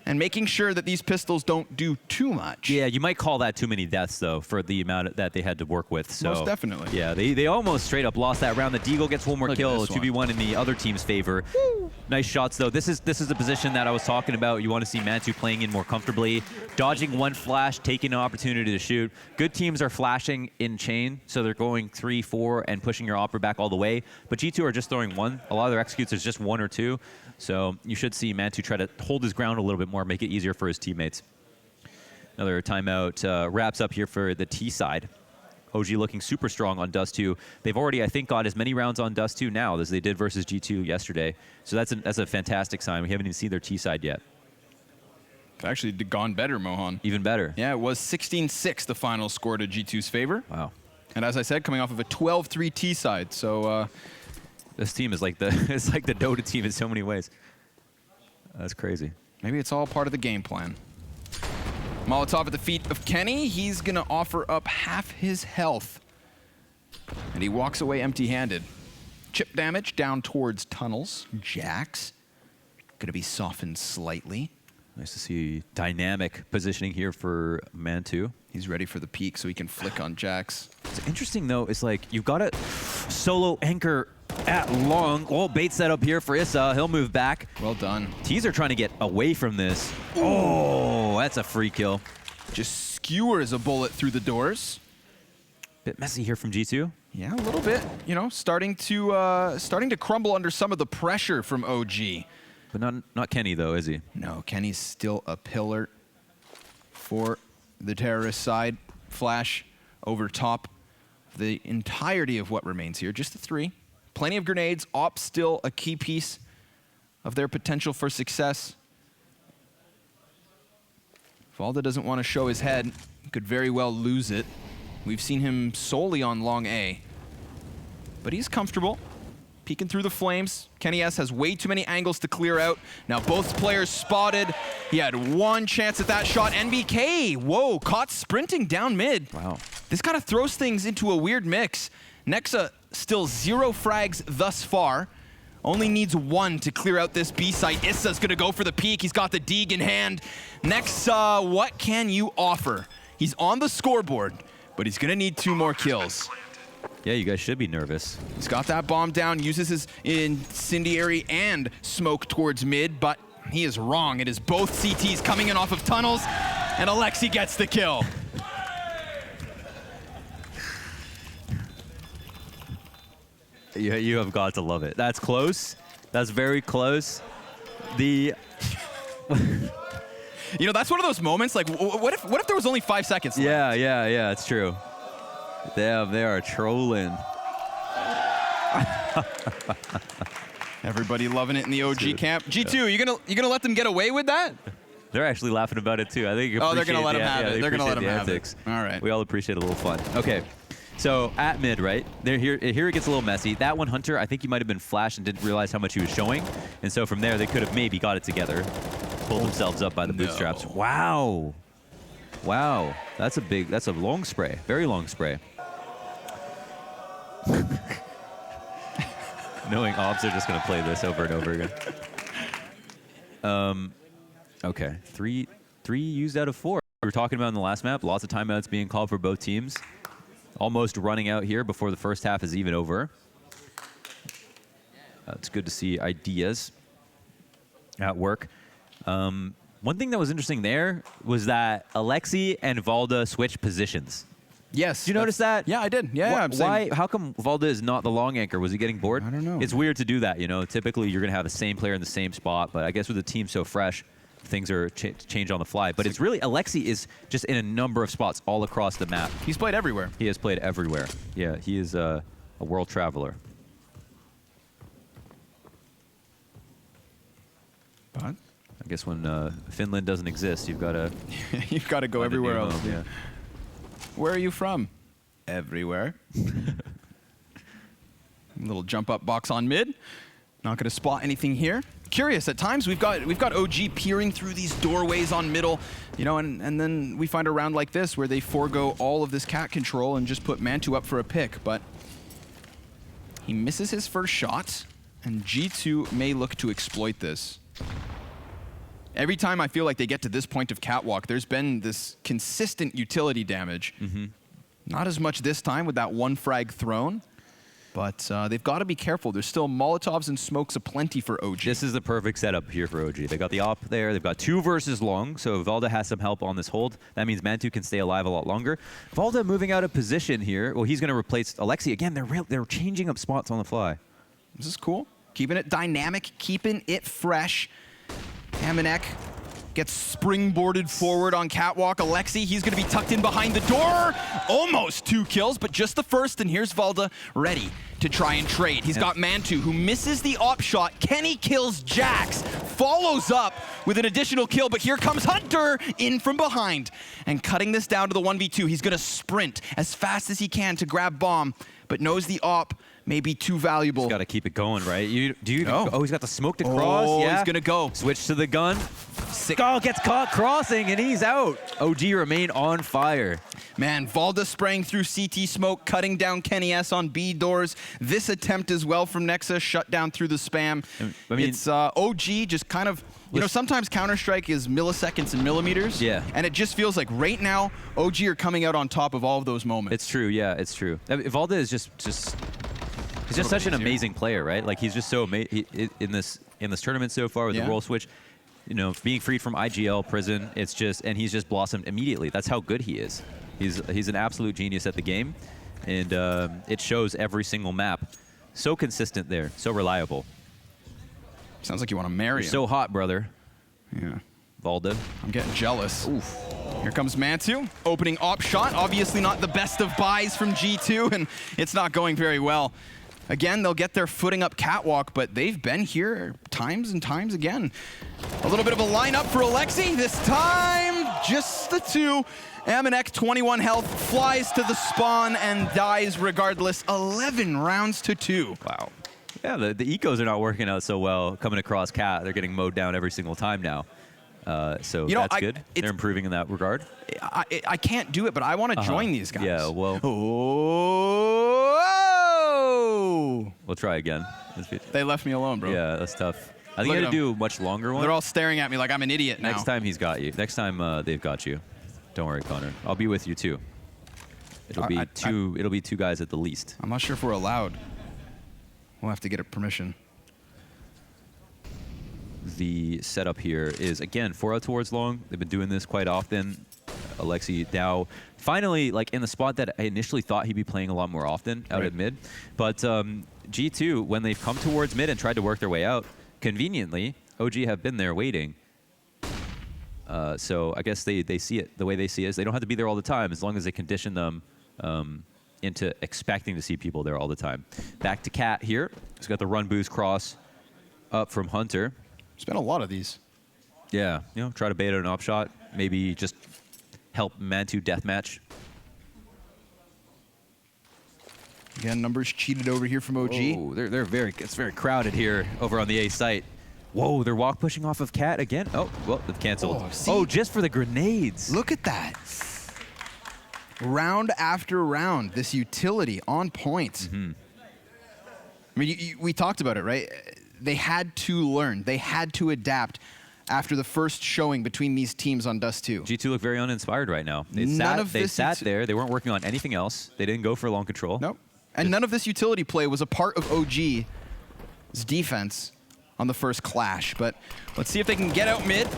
And making sure that these pistols don't do too much. Yeah, you might call that too many deaths, though, for the amount that they had to work with. So, most definitely. Yeah, they almost straight up lost that round. The Deagle gets one more kill, 2v1 in the other team's favor. Woo. Nice shots, though. This is the position that I was talking about. You want to see Mantu playing in more comfortably, dodging one flash, taking an opportunity to shoot. Good teams are flashing in chain, so they're going 3, 4, and pushing your opera back all the way. But G2 are just throwing 1. A lot of their executes is just 1 or 2. So you should see Mantu try to hold his ground a little bit more, make it easier for his teammates. Another timeout wraps up here for the T side. OG looking super strong on Dust 2. They've already, I think, got as many rounds on Dust 2 now as they did versus G2 yesterday. So that's a fantastic sign. We haven't even seen their T side yet. It's actually gone better, Mohan. Even better. Yeah, it was 16-6 the final score to G2's favor. Wow. And as I said, coming off of a 12-3 T side. So this team is like the it's like the Dota team in so many ways. That's crazy. Maybe it's all part of the game plan. Molotov at the feet of Kenny. He's going to offer up half his health. And he walks away empty-handed. Chip damage down towards tunnels. Jax going to be softened slightly. Nice to see dynamic positioning here for Mantu. He's ready for the peak so he can flick on Jax. It's interesting, though. It's like you've got a solo anchor at long. Oh, bait set up here for Issa. He'll move back. Well done. Teaser trying to get away from this. Oh, that's a free kill. Just skewers a bullet through the doors. Bit messy here from G2. Yeah, a little bit. You know, starting to crumble under some of the pressure from OG. But not Kenny, though, is he? No, Kenny's still a pillar for the terrorist side. Flash over top the entirety of what remains here. Just the 3. Plenty of grenades. Op still a key piece of their potential for success. Valda doesn't want to show his head. Could very well lose it. We've seen him solely on long A. But he's comfortable. Peeking through the flames. Kenny S has way too many angles to clear out. Now both players spotted. He had one chance at that shot. NBK, whoa, caught sprinting down mid. Wow. This kind of throws things into a weird mix. Nexa still 0 frags thus far. Only needs 1 to clear out this B site. Issa's gonna go for the peek. He's got the Deeg in hand. Nexa, what can you offer? He's on the scoreboard, but he's gonna need 2 more kills. Yeah, you guys should be nervous. He's got that bomb down, uses his incendiary and smoke towards mid, but he is wrong. It is both CTs coming in off of tunnels, and Alexi gets the kill. You have got to love it. That's close. That's very close. The... You know, that's one of those moments, like, what if there was only 5 seconds left? Yeah, it's true. They are trolling. Everybody loving it in the OG camp. G2, you gonna let them get away with that? They're actually laughing about it too. I think. Oh, they're gonna let them have it. They're gonna let them have it. All right. We all appreciate a little fun. Okay. So at mid, right? Here it gets a little messy. That one Hunter, I think he might have been flashed and didn't realize how much he was showing. And so from there, they could have maybe got it together. Pulled themselves up by the bootstraps. Wow. Wow. That's a long spray. Very long spray. Knowing ops are just going to play this over and over again. Okay. Three used out of 4. We were talking about in the last map. Lots of timeouts being called for both teams. Almost running out here before the first half is even over. It's good to see ideas at work. One thing that was interesting there was that Alexi and Valda switched positions. Yes. Did you notice that? Yeah, I did. Yeah. Why? How come Valda is not the long anchor? Was he getting bored? I don't know. It's weird to do that, you know. Typically, you're going to have the same player in the same spot, but I guess with the team so fresh, things are change on the fly. But it's really, Alexi is just in a number of spots all across the map. He's played everywhere. He has played everywhere. Yeah, he is a world traveler. But I guess when Finland doesn't exist, you've got to go everywhere else. Yeah. Where are you from? Everywhere. Little jump up box on mid. Not going to spot anything here. Curious, at times we've got OG peering through these doorways on middle, you know, and then we find a round like this where they forego all of this cat control and just put Mantu up for a pick, but he misses his first shot, and G2 may look to exploit this. Every time I feel like they get to this point of catwalk, there's been this consistent utility damage. Not as much this time with that 1 frag thrown, but they've got to be careful. There's still Molotovs and smokes aplenty for OG. This is the perfect setup here for OG. They got the op there. They've got 2 versus long, so if Valda has some help on this hold, that means Mantu can stay alive a lot longer. Valda moving out of position here. Well, he's going to replace Alexi. Again, they're changing up spots on the fly. This is cool. Keeping it dynamic, keeping it fresh. Amanek gets springboarded forward on catwalk. Alexi, he's going to be tucked in behind the door. Almost 2 kills, but just the first, and here's Valda ready to try and trade. He's got Mantu, who misses the op shot. Kenny kills Jax, follows up with an additional kill, but here comes Hunter in from behind. And cutting this down to the 1v2, he's going to sprint as fast as he can to grab bomb, but knows the op may be too valuable. He's got to keep it going, right? Oh, he's got the smoke to cross. Oh, yeah. He's going to go. Switch to the gun. Oh, gets caught crossing, and he's out. OG remain on fire. Man, Valda spraying through CT smoke, cutting down Kenny S on B doors. This attempt as well from Nexa, shut down through the spam. I mean, it's OG just kind of, you know, sometimes Counter-Strike is milliseconds and millimeters. Yeah. And it just feels like right now, OG are coming out on top of all of those moments. It's true, yeah, it's true. Valda is just he's just such an amazing player, right? Like, he's just so amazing in this tournament so far with the role switch. You know, being freed from IGL prison, it's just, and he's just blossomed immediately. That's how good he is. He's an absolute genius at the game, and it shows every single map. So consistent there, so reliable. Sounds like you want to marry him. So hot, brother. Yeah. Valda. I'm getting jealous. Oof. Here comes Mantu, opening op shot. Obviously not the best of buys from G2, and it's not going very well. Again, they'll get their footing up catwalk, but they've been here times and times again. A little bit of a lineup for Alexi. This time, just the two. Amanek, 21 health, flies to the spawn and dies regardless. 11 rounds to 2. Wow. Yeah, the ecos are not working out so well coming across Cat. They're getting mowed down every single time now. So that's good. They're improving in that regard. I can't do it, but I want to join these guys. Yeah, well. Oh! We'll try again. They left me alone, bro. Yeah, that's tough. I think you got to do a much longer one. They're all staring at me like I'm an idiot now. Next time he's got you. Next time they've got you. Don't worry, Connor. I'll be with you too. It'll be it'll be 2 guys at the least. I'm not sure if we're allowed. We'll have to get a permission. The setup here is, again, 4 out towards long. They've been doing this quite often. Alexi Dow finally, like, in the spot that I initially thought he'd be playing a lot more often out at mid. But G2, when they've come towards mid and tried to work their way out, conveniently, OG have been there waiting. So I guess they see it the way they see it is they don't have to be there all the time as long as they condition them into expecting to see people there all the time. Back to Cat here. He's got the run boost cross up from Hunter. There's been a lot of these. Yeah, you know, try to bait out an op shot. Maybe just help Mantu deathmatch. Again, numbers cheated over here from OG. Oh, it's very crowded here over on the A site. Whoa, they're walk pushing off of Cat again. Oh, well, they've canceled. Oh, just for the grenades. Look at that. Round after round, this utility on point. Mm-hmm. I mean, we talked about it, right? They had to learn. They had to adapt after the first showing between these teams on Dust 2. G2 look very uninspired right now. They sat there. They weren't working on anything else. They didn't go for long control. Nope. And none of this utility play was a part of OG's defense on the first clash. But let's see if they can get out mid.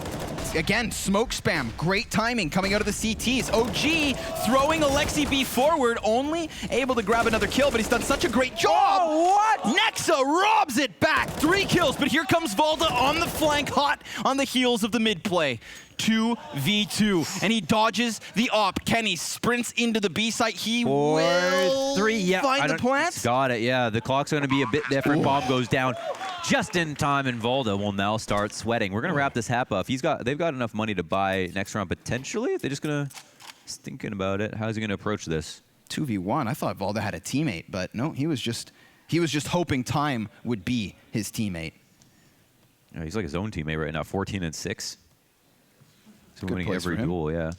Again, smoke spam. Great timing coming out of the CTs. OG throwing Alexi B forward, only able to grab another kill, but he's done such a great job. Oh, what? Nexa robs it back. 3 kills, but here comes Valda on the flank, hot on the heels of the mid play. 2v2, and he dodges the op. Kenny sprints into the B site. He will 3, find the plants. Got it, yeah. The clock's going to be a bit different. Bomb goes down just in time, and Valda will now start sweating. We're going to wrap this hap up. They've got enough money to buy next round, potentially. They're just going to... Thinking about it. How's he going to approach this? 2v1. I thought Valda had a teammate, but no, he was just hoping time would be his teammate. Yeah, he's like his own teammate right now, 14-6. So Good winning every for him. duel, yeah.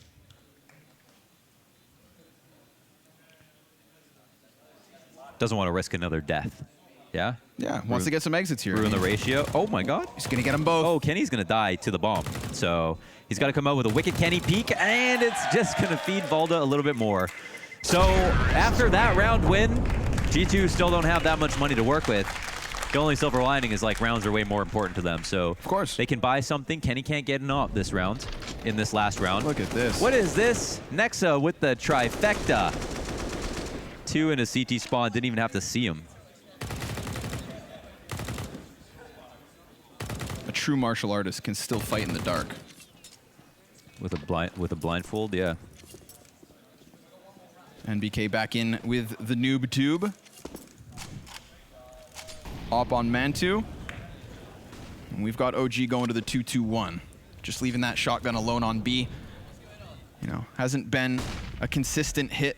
Doesn't want to risk another death. Yeah? Yeah, wants to get some exits here. Ruin the ratio. Oh my god. He's going to get them both. Oh, Kenny's going to die to the bomb. So he's got to come out with a wicked Kenny peek, and it's just going to feed Valda a little bit more. So after that round win, G2 still don't have that much money to work with. The only silver lining is, like, rounds are way more important to them. So of course they can buy something. Kenny can't get an op this round, in this last round. Look at this. What is this? Nexa with the trifecta. 2 in a CT spawn. Didn't even have to see him. A true martial artist can still fight in the dark. With a blindfold, yeah. NBK back in with the noob tube. Op on Mantu. And we've got OG going to the 2-2-1. Just leaving that shotgun alone on B. You know, hasn't been a consistent hit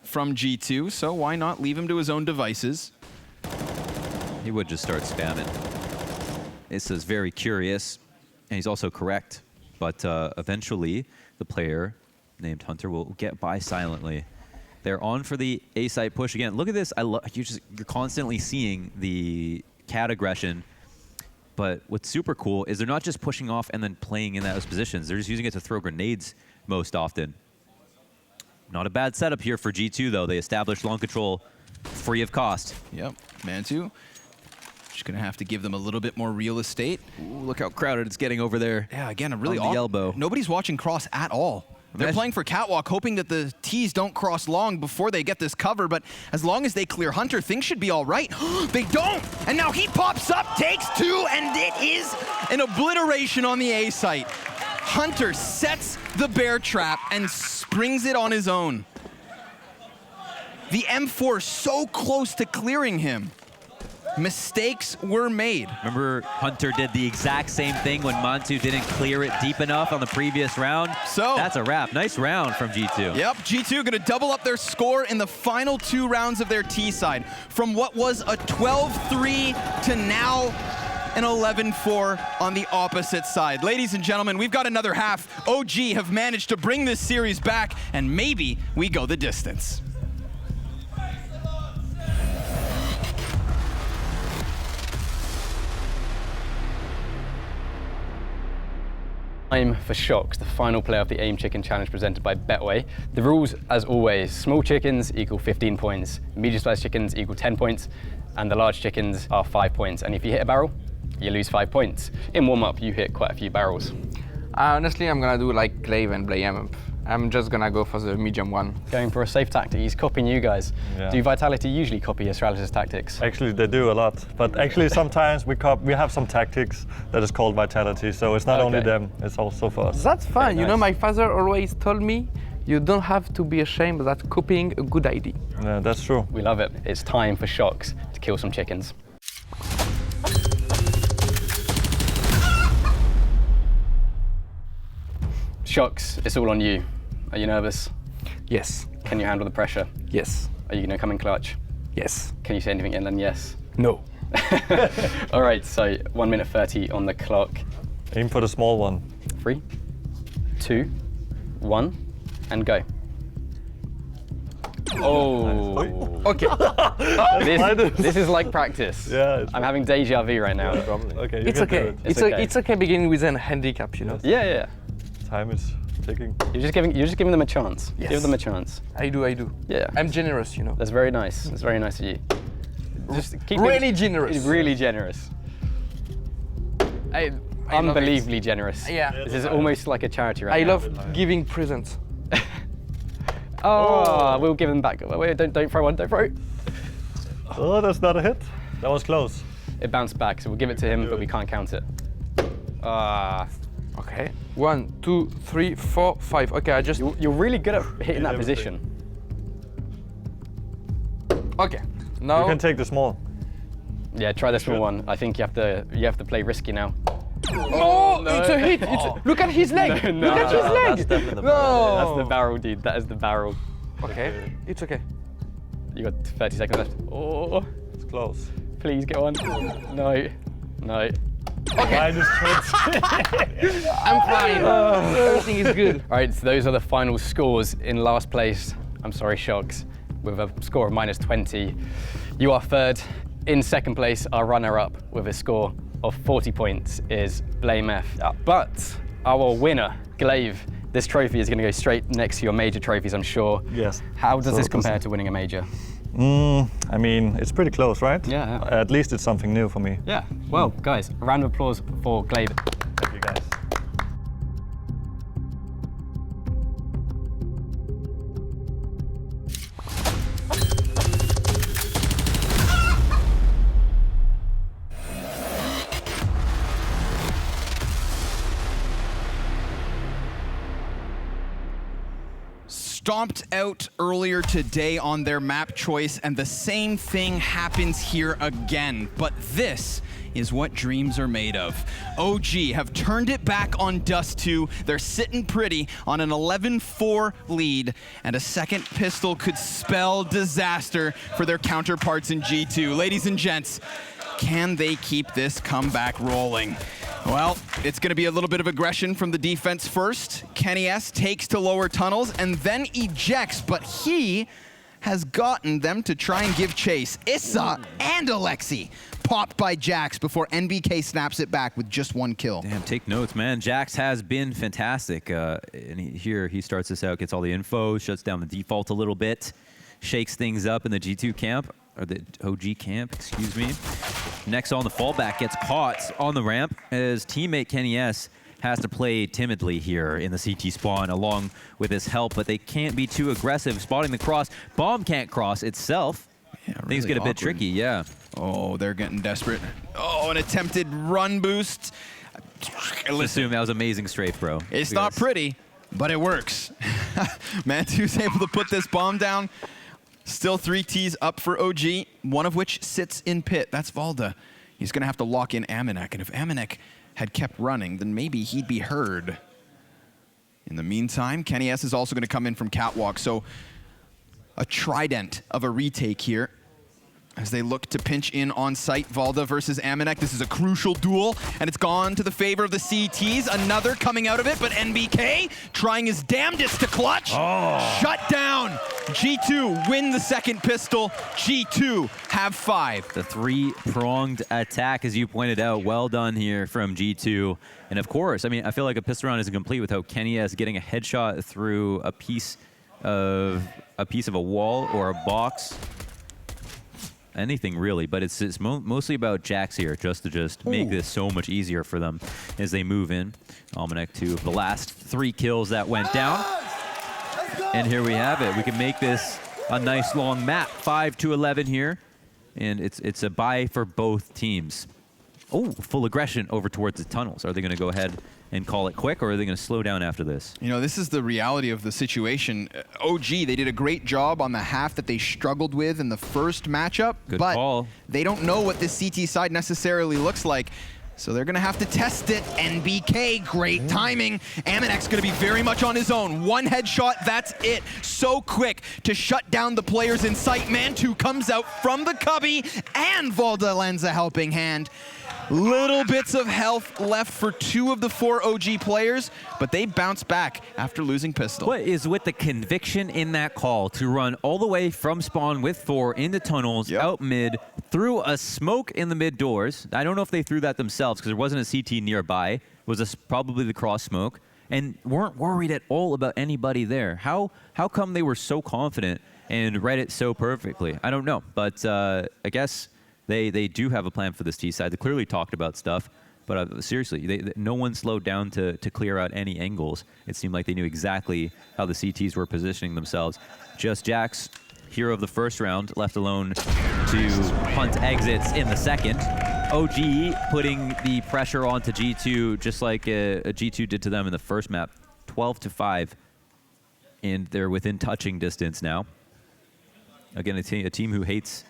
from G2, so why not leave him to his own devices? He would just start spamming. This is very curious, and he's also correct. But eventually, the player named Hunter will get by silently. They're on for the A site push again. Look at this. You're constantly seeing the Cat aggression. But what's super cool is they're not just pushing off and then playing in those positions. They're just using it to throw grenades most often. Not a bad setup here for G2, though. They established long control free of cost. Yep, Mantu. Just gonna have to give them a little bit more real estate. Ooh, look how crowded it's getting over there. Yeah, again, a really on the elbow. Nobody's watching cross at all. They're playing for catwalk, hoping that the T's don't cross long before they get this cover, but as long as they clear Hunter, things should be all right. They don't! And now he pops up, takes 2, and it is an obliteration on the A site. Hunter sets the bear trap and springs it on his own. The M4 so close to clearing him. Mistakes were made. Remember, Hunter did the exact same thing when Mantu didn't clear it deep enough on the previous round. So that's a wrap. Nice round from G2. Yep, G2 gonna double up their score in the final 2 rounds of their T side. From what was a 12-3 to now an 11-4 on the opposite side. Ladies and gentlemen, we've got another half. OG have managed to bring this series back, and maybe we go the distance. Time for Shocks, the final play of the Aim Chicken Challenge presented by Betway. The rules, as always, small chickens equal 15 points, medium-sized chickens equal 10 points, and the large chickens are 5 points. And if you hit a barrel, you lose 5 points. In warm-up, you hit quite a few barrels. Honestly, I'm gonna do like Glaive and Blayem. I'm just gonna go for the medium one. Going for a safe tactic, he's copying you guys. Yeah. Do Vitality usually copy Astralis' tactics? Actually, they do a lot. But actually, sometimes we have some tactics that is called Vitality. So it's not only them, it's also for us. That's fun. Very You know, nice. my father always told me, you don't have to be ashamed that copying a good idea. Yeah, that's true. We love it. It's time for Shocks to kill some chickens. Shocks, it's all on you. Are you nervous? Yes. Can you handle the pressure? Yes. Are you gonna come in clutch? Yes. Can you say anything and then yes? No. All right, so 1 minute 30 on the clock. Aim for the small one. 3, 2, 1, and go. Oh. Okay. This is like practice. Yeah. I'm having deja vu right now. Okay, you It's can do okay. it. It's okay beginning with a handicap, you know. Yeah. Time is ticking. You're just giving them a chance. Yes. Give them a chance. I do. Yeah. I'm generous, you know. That's very nice. That's very nice of you. Just keep Really generous. Really generous. I Unbelievably generous. Yeah. This is almost like a charity right I now. love giving presents. Oh, we'll give them back. Wait, don't throw one, don't throw. Oh, that's not a hit. That was close. It bounced back, so we'll give it to him, but we can't count it. Okay. 1, 2, 3, 4, 5. Okay, I just. You're really good at hitting that position. Okay. Now. You can take the small. Yeah, try the small one. I think you have to play risky now. Oh, no. it's a hit. Look at his leg. No, Look at his leg. That's definitely the No. That's the barrel, dude. That is the barrel. Okay. It's okay. You got 30 seconds left. Oh, It's close. please get one. No. Minus 20. I'm fine. Everything is good. All right, so those are the final scores. In last place, I'm sorry, Shocks, with a score of minus 20. You are third. In second place, our runner-up with a score of 40 points is Blame F. But our winner, Glaive, this trophy is going to go straight next to your major trophies, I'm sure. Yes. How does this compare to winning a major? I mean, it's pretty close, right? Yeah. At least it's something new for me. Yeah. Well, guys, a round of applause for Glaive. Thank you, guys. Stomped out earlier today on their map choice, and the same thing happens here again. But this is what dreams are made of. OG have turned it back on Dust 2. They're sitting pretty on an 11-4 lead, and a second pistol could spell disaster for their counterparts in G2. Ladies and gents, can they keep this comeback rolling? Well, it's going to be a little bit of aggression from the defense first. Kenny S takes to lower tunnels and then ejects, but he has gotten them to try and give chase. Issa and Alexi popped by Jax before NBK snaps it back with just 1 kill. Damn, take notes, man. Jax has been fantastic. And here he starts this out, gets all the info, shuts down the default a little bit, shakes things up in the G2 camp, or the OG camp, excuse me. Next on the fallback, gets caught on the ramp as teammate Kenny S has to play timidly here in the CT spawn along with his help, but they can't be too aggressive. Spotting the cross, bomb can't cross itself. Yeah, Things really get a bit awkward. tricky, yeah. Oh, they're getting desperate. Oh, an attempted run boost. Let's assume that was amazing strafe, bro. It's not pretty, but it works. Mantu's able to put this bomb down. Still 3 Ts up for OG, one of which sits in pit. That's Valda. He's going to have to lock in Amanek, and if Amanek had kept running, then maybe he'd be heard. In the meantime, Kenny S is also going to come in from Catwalk, so a trident of a retake here as they look to pinch in on site. Valda versus Amanek. This is a crucial duel, and it's gone to the favor of the CTs. Another coming out of it, but NBK trying his damnedest to clutch. Shut down. G2 win the second pistol. G2 have 5. The 3-pronged attack, as you pointed out. Well done here from G2. And of course, I mean, I feel like a pistol round isn't complete without Kenny S getting a headshot through a piece of a wall or a box. Anything really, but it's mostly about Jax here, just to make this so much easier for them as they move in. Almanac 2 of the last 3 kills that went down. And here we have it. We can make this a nice long map, 5-11 here. And it's a bye for both teams. Oh, full aggression over towards the tunnels. Are they going to go ahead and call it quick, or are they going to slow down after this? You know, this is the reality of the situation. OG, they did a great job on the half that they struggled with in the first matchup, but call. They don't know what this CT side necessarily looks like. So they're going to have to test it. NBK, great timing. Amanek's going to be very much on his own. 1 headshot, that's it. So quick to shut down the players in sight. Mantu comes out from the cubby, and Valda lends a helping hand. Little bits of health left for 2 of the 4 OG players, but they bounce back after losing pistol. What is with the conviction in that call to run all the way from spawn with 4 into tunnels, out mid, through a smoke in the mid doors? I don't know if they threw that themselves because there wasn't a CT nearby. It was probably the cross smoke, and weren't worried at all about anybody there. How come they were so confident and read it so perfectly? I don't know, but I guess they do have a plan for this T side. They clearly talked about stuff, but seriously, no one slowed down to clear out any angles. It seemed like they knew exactly how the CTs were positioning themselves. Just Jax, hero of the first round, left alone to hunt exits in the second. OG putting the pressure onto G2 just like a G2 did to them in the first map. 12-5, and they're within touching distance now. Again, a team who hates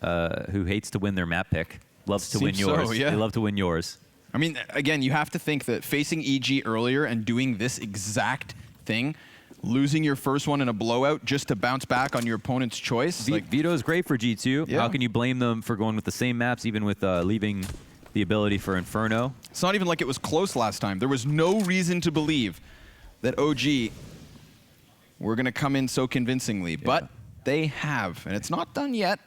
to win their map pick. Loves to win yours. So, yeah. They love to win yours. I mean, again, you have to think that facing EG earlier and doing this exact thing, losing your first one in a blowout just to bounce back on your opponent's choice. Vito is great for G2. Yeah. How can you blame them for going with the same maps, even with leaving the ability for Inferno? It's not even like it was close last time. There was no reason to believe that OG were going to come in so convincingly, but they have, and it's not done yet.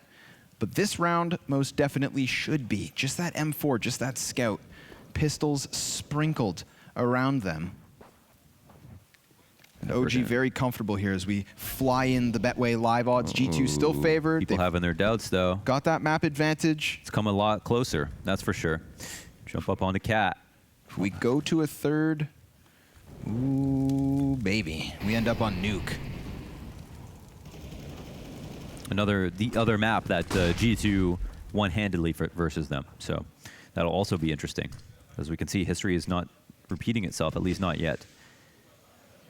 But this round most definitely should be. Just that M4, just that scout. Pistols sprinkled around them. And OG very comfortable here as we fly in the Betway live odds. G2 still favored. People having their doubts, though. Got that map advantage. It's come a lot closer, that's for sure. Jump up onto Cat. If we go to a third, ooh, baby. We end up on Nuke. The other map that G2 won handedly versus them. So that'll also be interesting. As we can see, history is not repeating itself, at least not yet.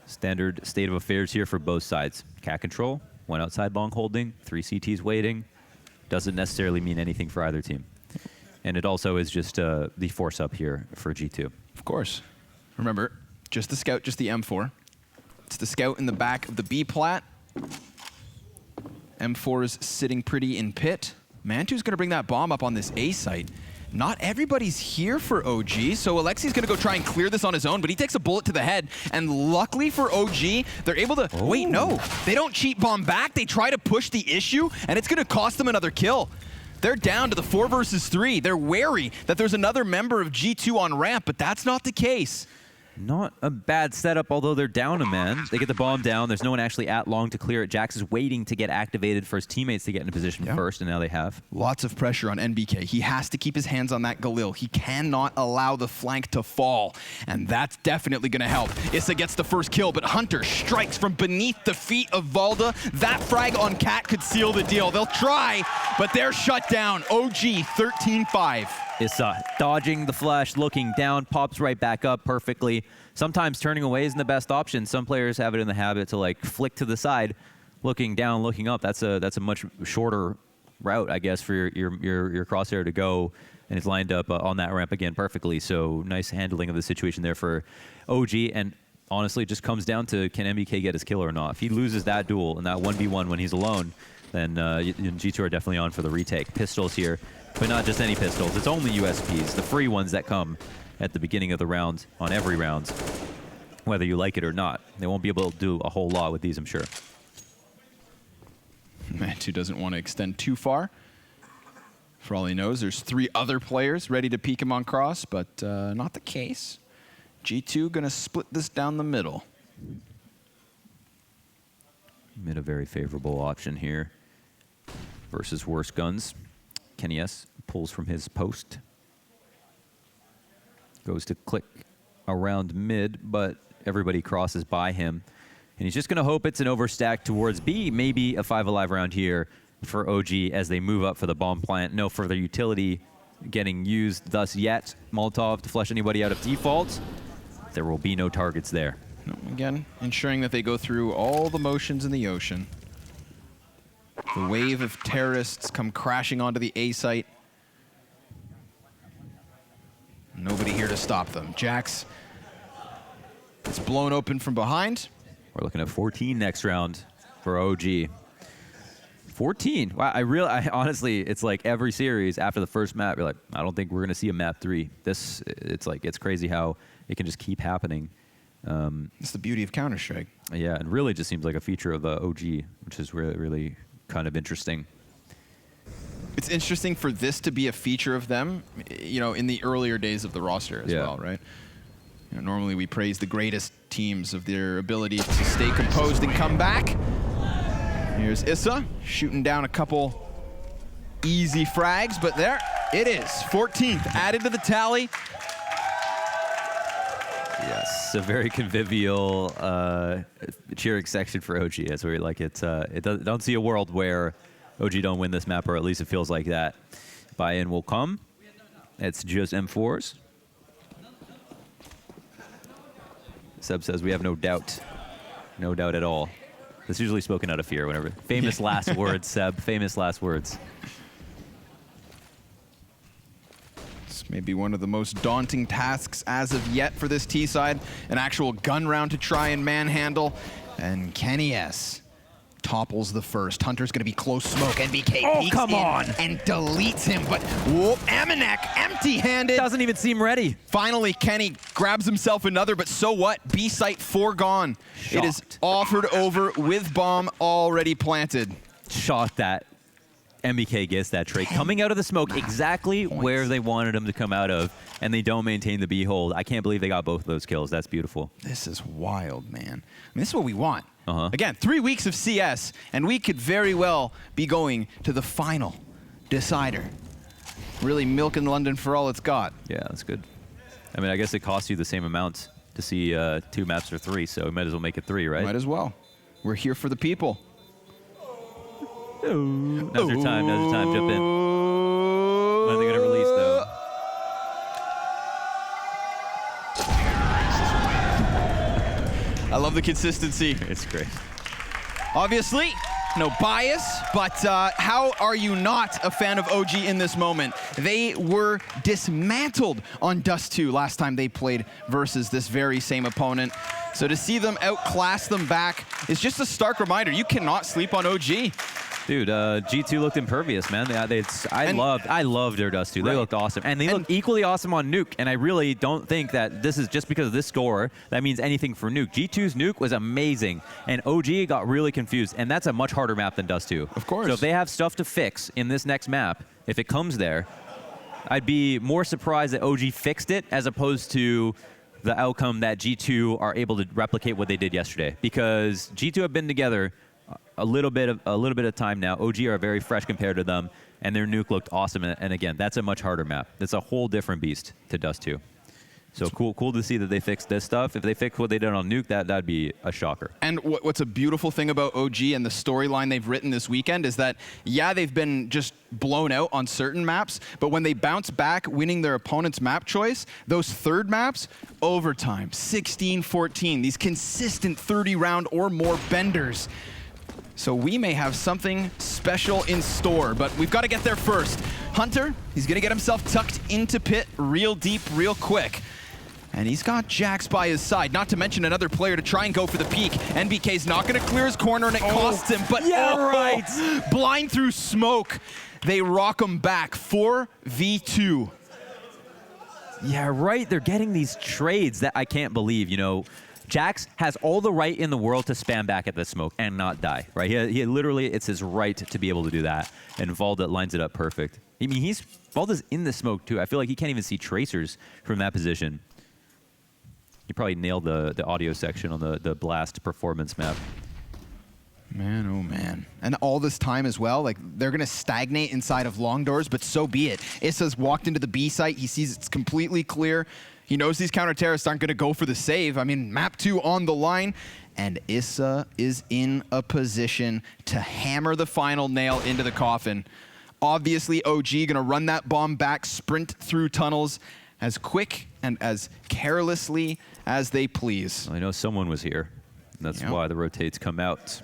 Standard state of affairs here for both sides. Cat control, 1 outside long holding, 3 CTs waiting. Doesn't necessarily mean anything for either team. And it also is just the force up here for G2. Of course. Remember, just the scout, just the M4. It's the scout in the back of the B plat. M4 is sitting pretty in pit. Mantu's going to bring that bomb up on this A site. Not everybody's here for OG, so Alexi's going to go try and clear this on his own, but he takes a bullet to the head, and luckily for OG, they're able to... Wait, no. They don't cheat bomb back. They try to push the issue, and it's going to cost them another kill. They're down to the 4 versus 3. They're wary that there's another member of G2 on ramp, but that's not the case. Not a bad setup, although they're down a man. They get the bomb down. There's no one actually at long to clear it. Jax is waiting to get activated for his teammates to get in a position first, and now they have. Lots of pressure on NBK. He has to keep his hands on that Galil. He cannot allow the flank to fall, and that's definitely going to help. Issa gets the first kill, but Hunter strikes from beneath the feet of Valda. That frag on Cat could seal the deal. They'll try, but they're shut down. OG 13-5. Issa dodging the flash, looking down, pops right back up perfectly. Sometimes turning away isn't the best option. Some players have it in the habit to like flick to the side, looking down, looking up. That's a much shorter route, I guess, for your crosshair to go, and it's lined up on that ramp again perfectly. So nice handling of the situation there for OG. And honestly, it just comes down to, can MBK get his kill or not? If he loses that duel and that 1v1 when he's alone, then G2 are definitely on for the retake. Pistols here, but not just any pistols. It's only USPs, the free ones that come at the beginning of the round on every round, whether you like it or not. They won't be able to do a whole lot with these, I'm sure. Mantu doesn't want to extend too far. For all he knows, there's 3 other players ready to peek him on cross, but not the case. G2 gonna split this down the middle. Mid a very favorable option here versus worse guns. Kenny S pulls from his post. Goes to click around mid, but everybody crosses by him. And he's just going to hope it's an overstack towards B. Maybe a 5 alive round here for OG as they move up for the bomb plant. No further utility getting used thus yet. Molotov to flush anybody out of default. There will be no targets there. Again, ensuring that they go through all the motions in the ocean. The wave of terrorists come crashing onto the A site. Nobody here to stop them. Jax is blown open from behind. We're looking at 14 next round for OG. 14. Wow, I honestly, it's like every series after the first map, you're like, I don't think we're going to see a map 3. It's crazy how it can just keep happening. It's the beauty of Counter-Strike. Yeah, and really just seems like a feature of OG, which is really kind of interesting. It's interesting for this to be a feature of them, you know, in the earlier days of the roster as well, right? You know, normally we praise the greatest teams of their ability to stay composed and come back. Here's Issa shooting down a couple easy frags, but there it is. 14th added to the tally. Yes, a very convivial cheering section for OG. That's where like don't see a world where OG don't win this map, or at least it feels like that. Buy-in will come. It's just M4s. Seb says we have no doubt. No doubt at all. That's usually spoken out of fear whenever. Famous last words, Seb. Famous last words. This may be one of the most daunting tasks as of yet for this T side. An actual gun round to try and manhandle. And Kenny S topples the first. Hunter's gonna be close smoke. NBK peeks in and deletes him, but whoop, Amanek empty-handed. Doesn't even seem ready. Finally, Kenny grabs himself another, but so what? B site foregone. Shocked. It is offered over with bomb already planted. Shocked that MBK gets that trade. Coming out of the smoke exactly where they wanted him to come out of, and they don't maintain the B hold. I can't believe they got both of those kills. That's beautiful. This is wild, man. I mean, this is what we want. Again, 3 weeks of CS, and we could very well be going to the final decider. Really milking London for all it's got. Yeah, that's good. I mean, I guess it costs you the same amount to see 2 maps for 3, so we might as well make it 3, right? Might as well. We're here for the people. Now's your time. Now's your time. Jump in. When are they going to release, though? I love the consistency. It's great. Obviously, no bias, but how are you not a fan of OG in this moment? They were dismantled on Dust 2 last time they played versus this very same opponent. So to see them outclass them back is just a stark reminder. You cannot sleep on OG. Dude, G2 looked impervious, man. I loved their Dust 2. They looked awesome. And they looked equally awesome on Nuke. And I really don't think that this is just because of this score that means anything for Nuke. G2's Nuke was amazing. And OG got really confused. And that's a much harder map than Dust 2. Of course. So if they have stuff to fix in this next map, if it comes there, I'd be more surprised that OG fixed it as opposed to the outcome that G2 are able to replicate what they did yesterday. Because G2 have been together a little bit of time now. OG are very fresh compared to them, and their Nuke looked awesome. And again, that's a much harder map. That's a whole different beast to Dust 2. So cool to see that they fixed this stuff. If they fix what they did on Nuke, that'd be a shocker. And what's a beautiful thing about OG and the storyline they've written this weekend is that, yeah, they've been just blown out on certain maps, but when they bounce back, winning their opponent's map choice, those third maps, overtime, 16-14, these consistent 30-round or more benders. So we may have something special in store, but we've got to get there first. Hunter, he's going to get himself tucked into pit real deep, real quick. And he's got Jax by his side, not to mention another player to try and go for the peak. NBK's not going to clear his corner, and it costs him, but right! Blind through smoke. They rock him back, 4v2. Yeah, right. They're getting these trades that I can't believe, you know. Jax has all the right in the world to spam back at the smoke and not die, right? He literally, it's his right to be able to do that. And Valda lines it up perfect. I mean, Valda's in the smoke too. I feel like he can't even see tracers from that position. You probably nailed the audio section on the Blast performance map. Man, oh man. And all this time as well, like, they're going to stagnate inside of long doors, but so be it. Issa's walked into the B site. He sees it's completely clear. He knows these counter-terrorists aren't going to go for the save. I mean, map 2 on the line. And Issa is in a position to hammer the final nail into the coffin. Obviously, OG going to run that bomb back, sprint through tunnels as quick and as carelessly as they please. I know someone was here. That's why the rotates come out.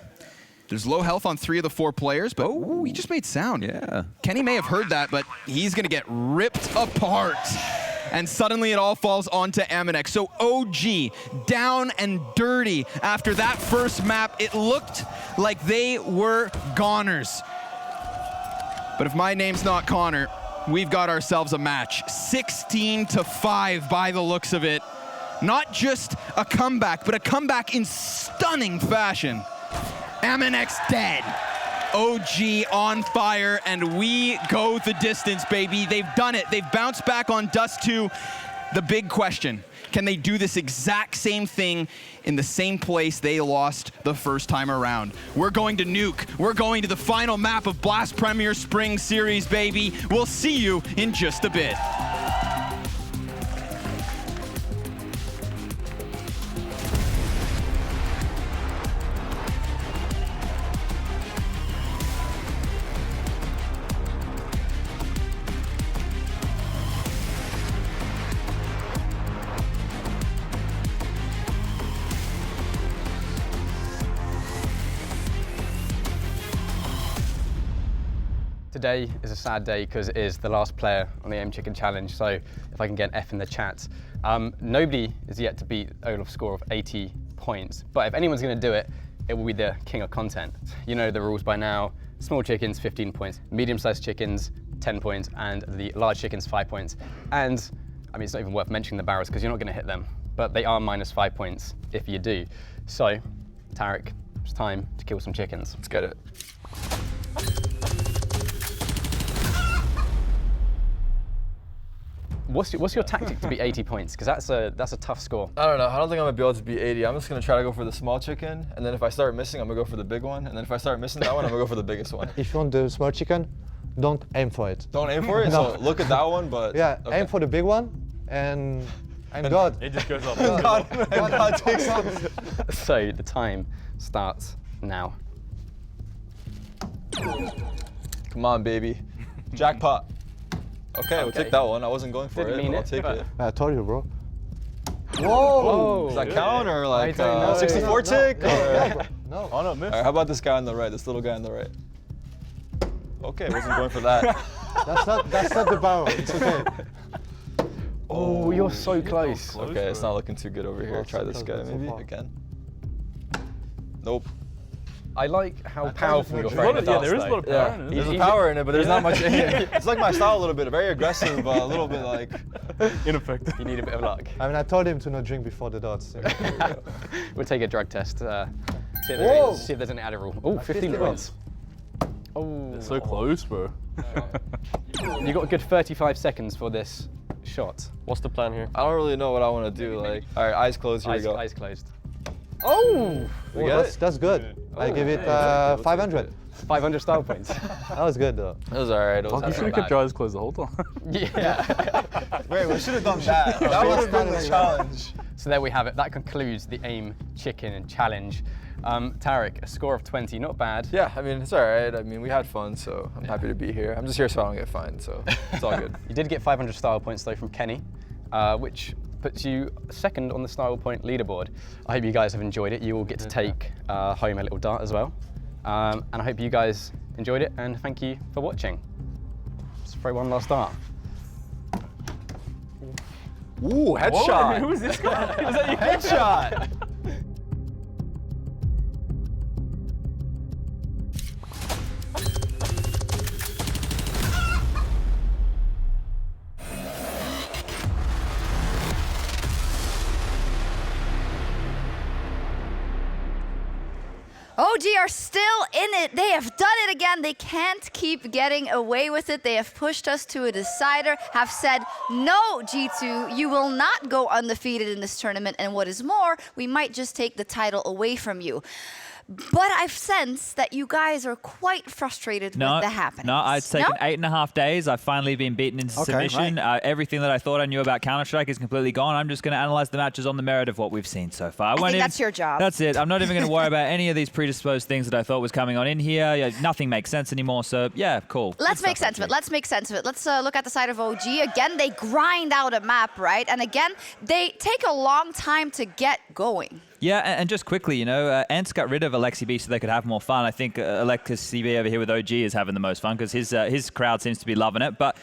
There's low health on 3 of the 4 players, but he just made sound. Yeah. Kenny may have heard that, but he's going to get ripped apart. And suddenly it all falls onto Amanek. So OG, down and dirty after that first map. It looked like they were goners. But if my name's not Connor, we've got ourselves a match. 16-5 by the looks of it. Not just a comeback, but a comeback in stunning fashion. Amanek's dead. OG on fire, and we go the distance, baby. They've done it. They've bounced back on Dust 2. The big question, can they do this exact same thing in the same place they lost the first time around? We're going to Nuke. We're going to the final map of Blast Premier Spring Series, baby. We'll see you in just a bit. Today is a sad day because it is the last player on the Aim Chicken Challenge, so if I can get an F in the chat. Nobody is yet to beat Olaf's score of 80 points, but if anyone's going to do it, it will be the king of content. You know the rules by now. Small chickens, 15 points. Medium-sized chickens, 10 points. And the large chickens, 5 points. And, I mean, it's not even worth mentioning the barrels because you're not going to hit them, but they are -5 points if you do. So, Tarek, it's time to kill some chickens. Let's get it. What's your tactic to beat 80 points? Because that's a tough score. I don't know. I don't think I'm gonna be able to beat 80. I'm just gonna try to go for the small chicken, and then if I start missing, I'm gonna go for the big one, and then if I start missing that one, I'm gonna go for the biggest one. If you want the small chicken, don't aim for it. Don't aim for it. No. So look at that one, but yeah, okay. aim for the big one, and God. It just goes up. God takes off. So the time starts now. Come on, baby. Jackpot. Okay, we'll take that one. I wasn't going for Didn't it, mean but I'll it, take it. I told you, bro. Whoa! Does that count or like 64 tick? Or? No. Oh no, miss. All right, how about this guy on the right? This little guy on the right. Okay, wasn't going for that. That's not the barrel. It's okay. Oh, you're so close. Okay, it's not looking too good over here. Try this guy maybe again. Nope. I like how powerful you're throwing the there is a lot of power in it. There's a power in it, but there's not much in it. It's like my style a little bit, very aggressive, but a little bit like ineffective. You need a bit of luck. I mean, I told him to not drink before the dots. We'll take a drug test. See if there's an Adderall. Oh, 15 points. Oh, so close, bro. You got a good 35 seconds for this shot. What's the plan here? I don't really know what I want to do. Like, all right, eyes closed. Here we go. Eyes closed. Oh! That's good. I give it 500. 500 style points. That was good though. That was alright. You should have kept your eyes closed the whole time. Yeah. Wait, we should have done that. That would have been the challenge. So there we have it. That concludes the AIM Chicken Challenge. Tarek, a score of 20, not bad. Yeah, I mean, it's alright. I mean, we had fun, so I'm happy to be here. I'm just here so I don't get fined, so it's all good. You did get 500 style points though from Kenny, which puts you second on the style point leaderboard. I hope you guys have enjoyed it. You will get to take home a little dart as well. And I hope you guys enjoyed it, and thank you for watching. Let's throw one last dart. Ooh, headshot! Who is this guy? Was that your headshot? OG are still in it. They have done it again. They can't keep getting away with it. They have pushed us to a decider, have said, no, G2, you will not go undefeated in this tournament. And what is more, we might just take the title away from you. But I've sensed that you guys are quite frustrated with the happenings. No, it's taken 8.5 days. I've finally been beaten into submission. Right. Everything that I thought I knew about Counter-Strike is completely gone. I'm just going to analyze the matches on the merit of what we've seen so far. I think that's your job. That's it. I'm not even going to worry about any of these predisposed things that I thought was coming on in here. Yeah, nothing makes sense anymore, so yeah, cool. Let's make sense of it. Let's make sense of it. Let's look at the side of OG. Again, they grind out a map, right? And again, they take a long time to get going. Yeah, and just quickly, you know, Ants got rid of Alexi B so they could have more fun. I think Alexi B over here with OG is having the most fun because his crowd seems to be loving it. But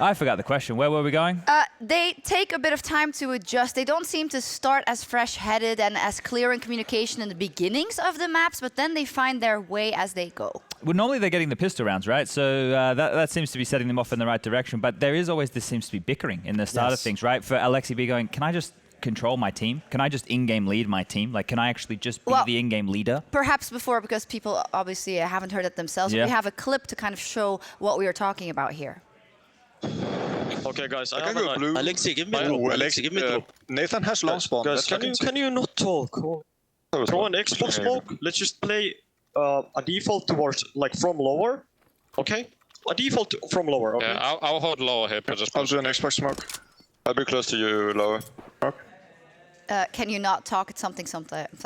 I forgot the question. Where were we going? They take a bit of time to adjust. They don't seem to start as fresh-headed and as clear in communication in the beginnings of the maps, but then they find their way as they go. Well, normally they're getting the pistol rounds, right? So that seems to be setting them off in the right direction. But there is always this seems to be bickering in the start of things, right? For Alexi B going, can I just control my team? Can I just in-game lead my team? Like, can I actually just be the in-game leader? Perhaps before, because people obviously haven't heard it themselves. Yeah. We have a clip to kind of show what we are talking about here. Okay, guys, I can have go blue. Alexi, give me Alexi, give me drop. Nathan has long spawn. Guys, can you not talk? Throw an Xbox smoke. Let's just play a default towards, like, from lower. Okay? A default from lower, okay? Yeah, I'll hold lower here. I'll do an Xbox smoke. I'll be close to you, lower. Can you not talk? It's something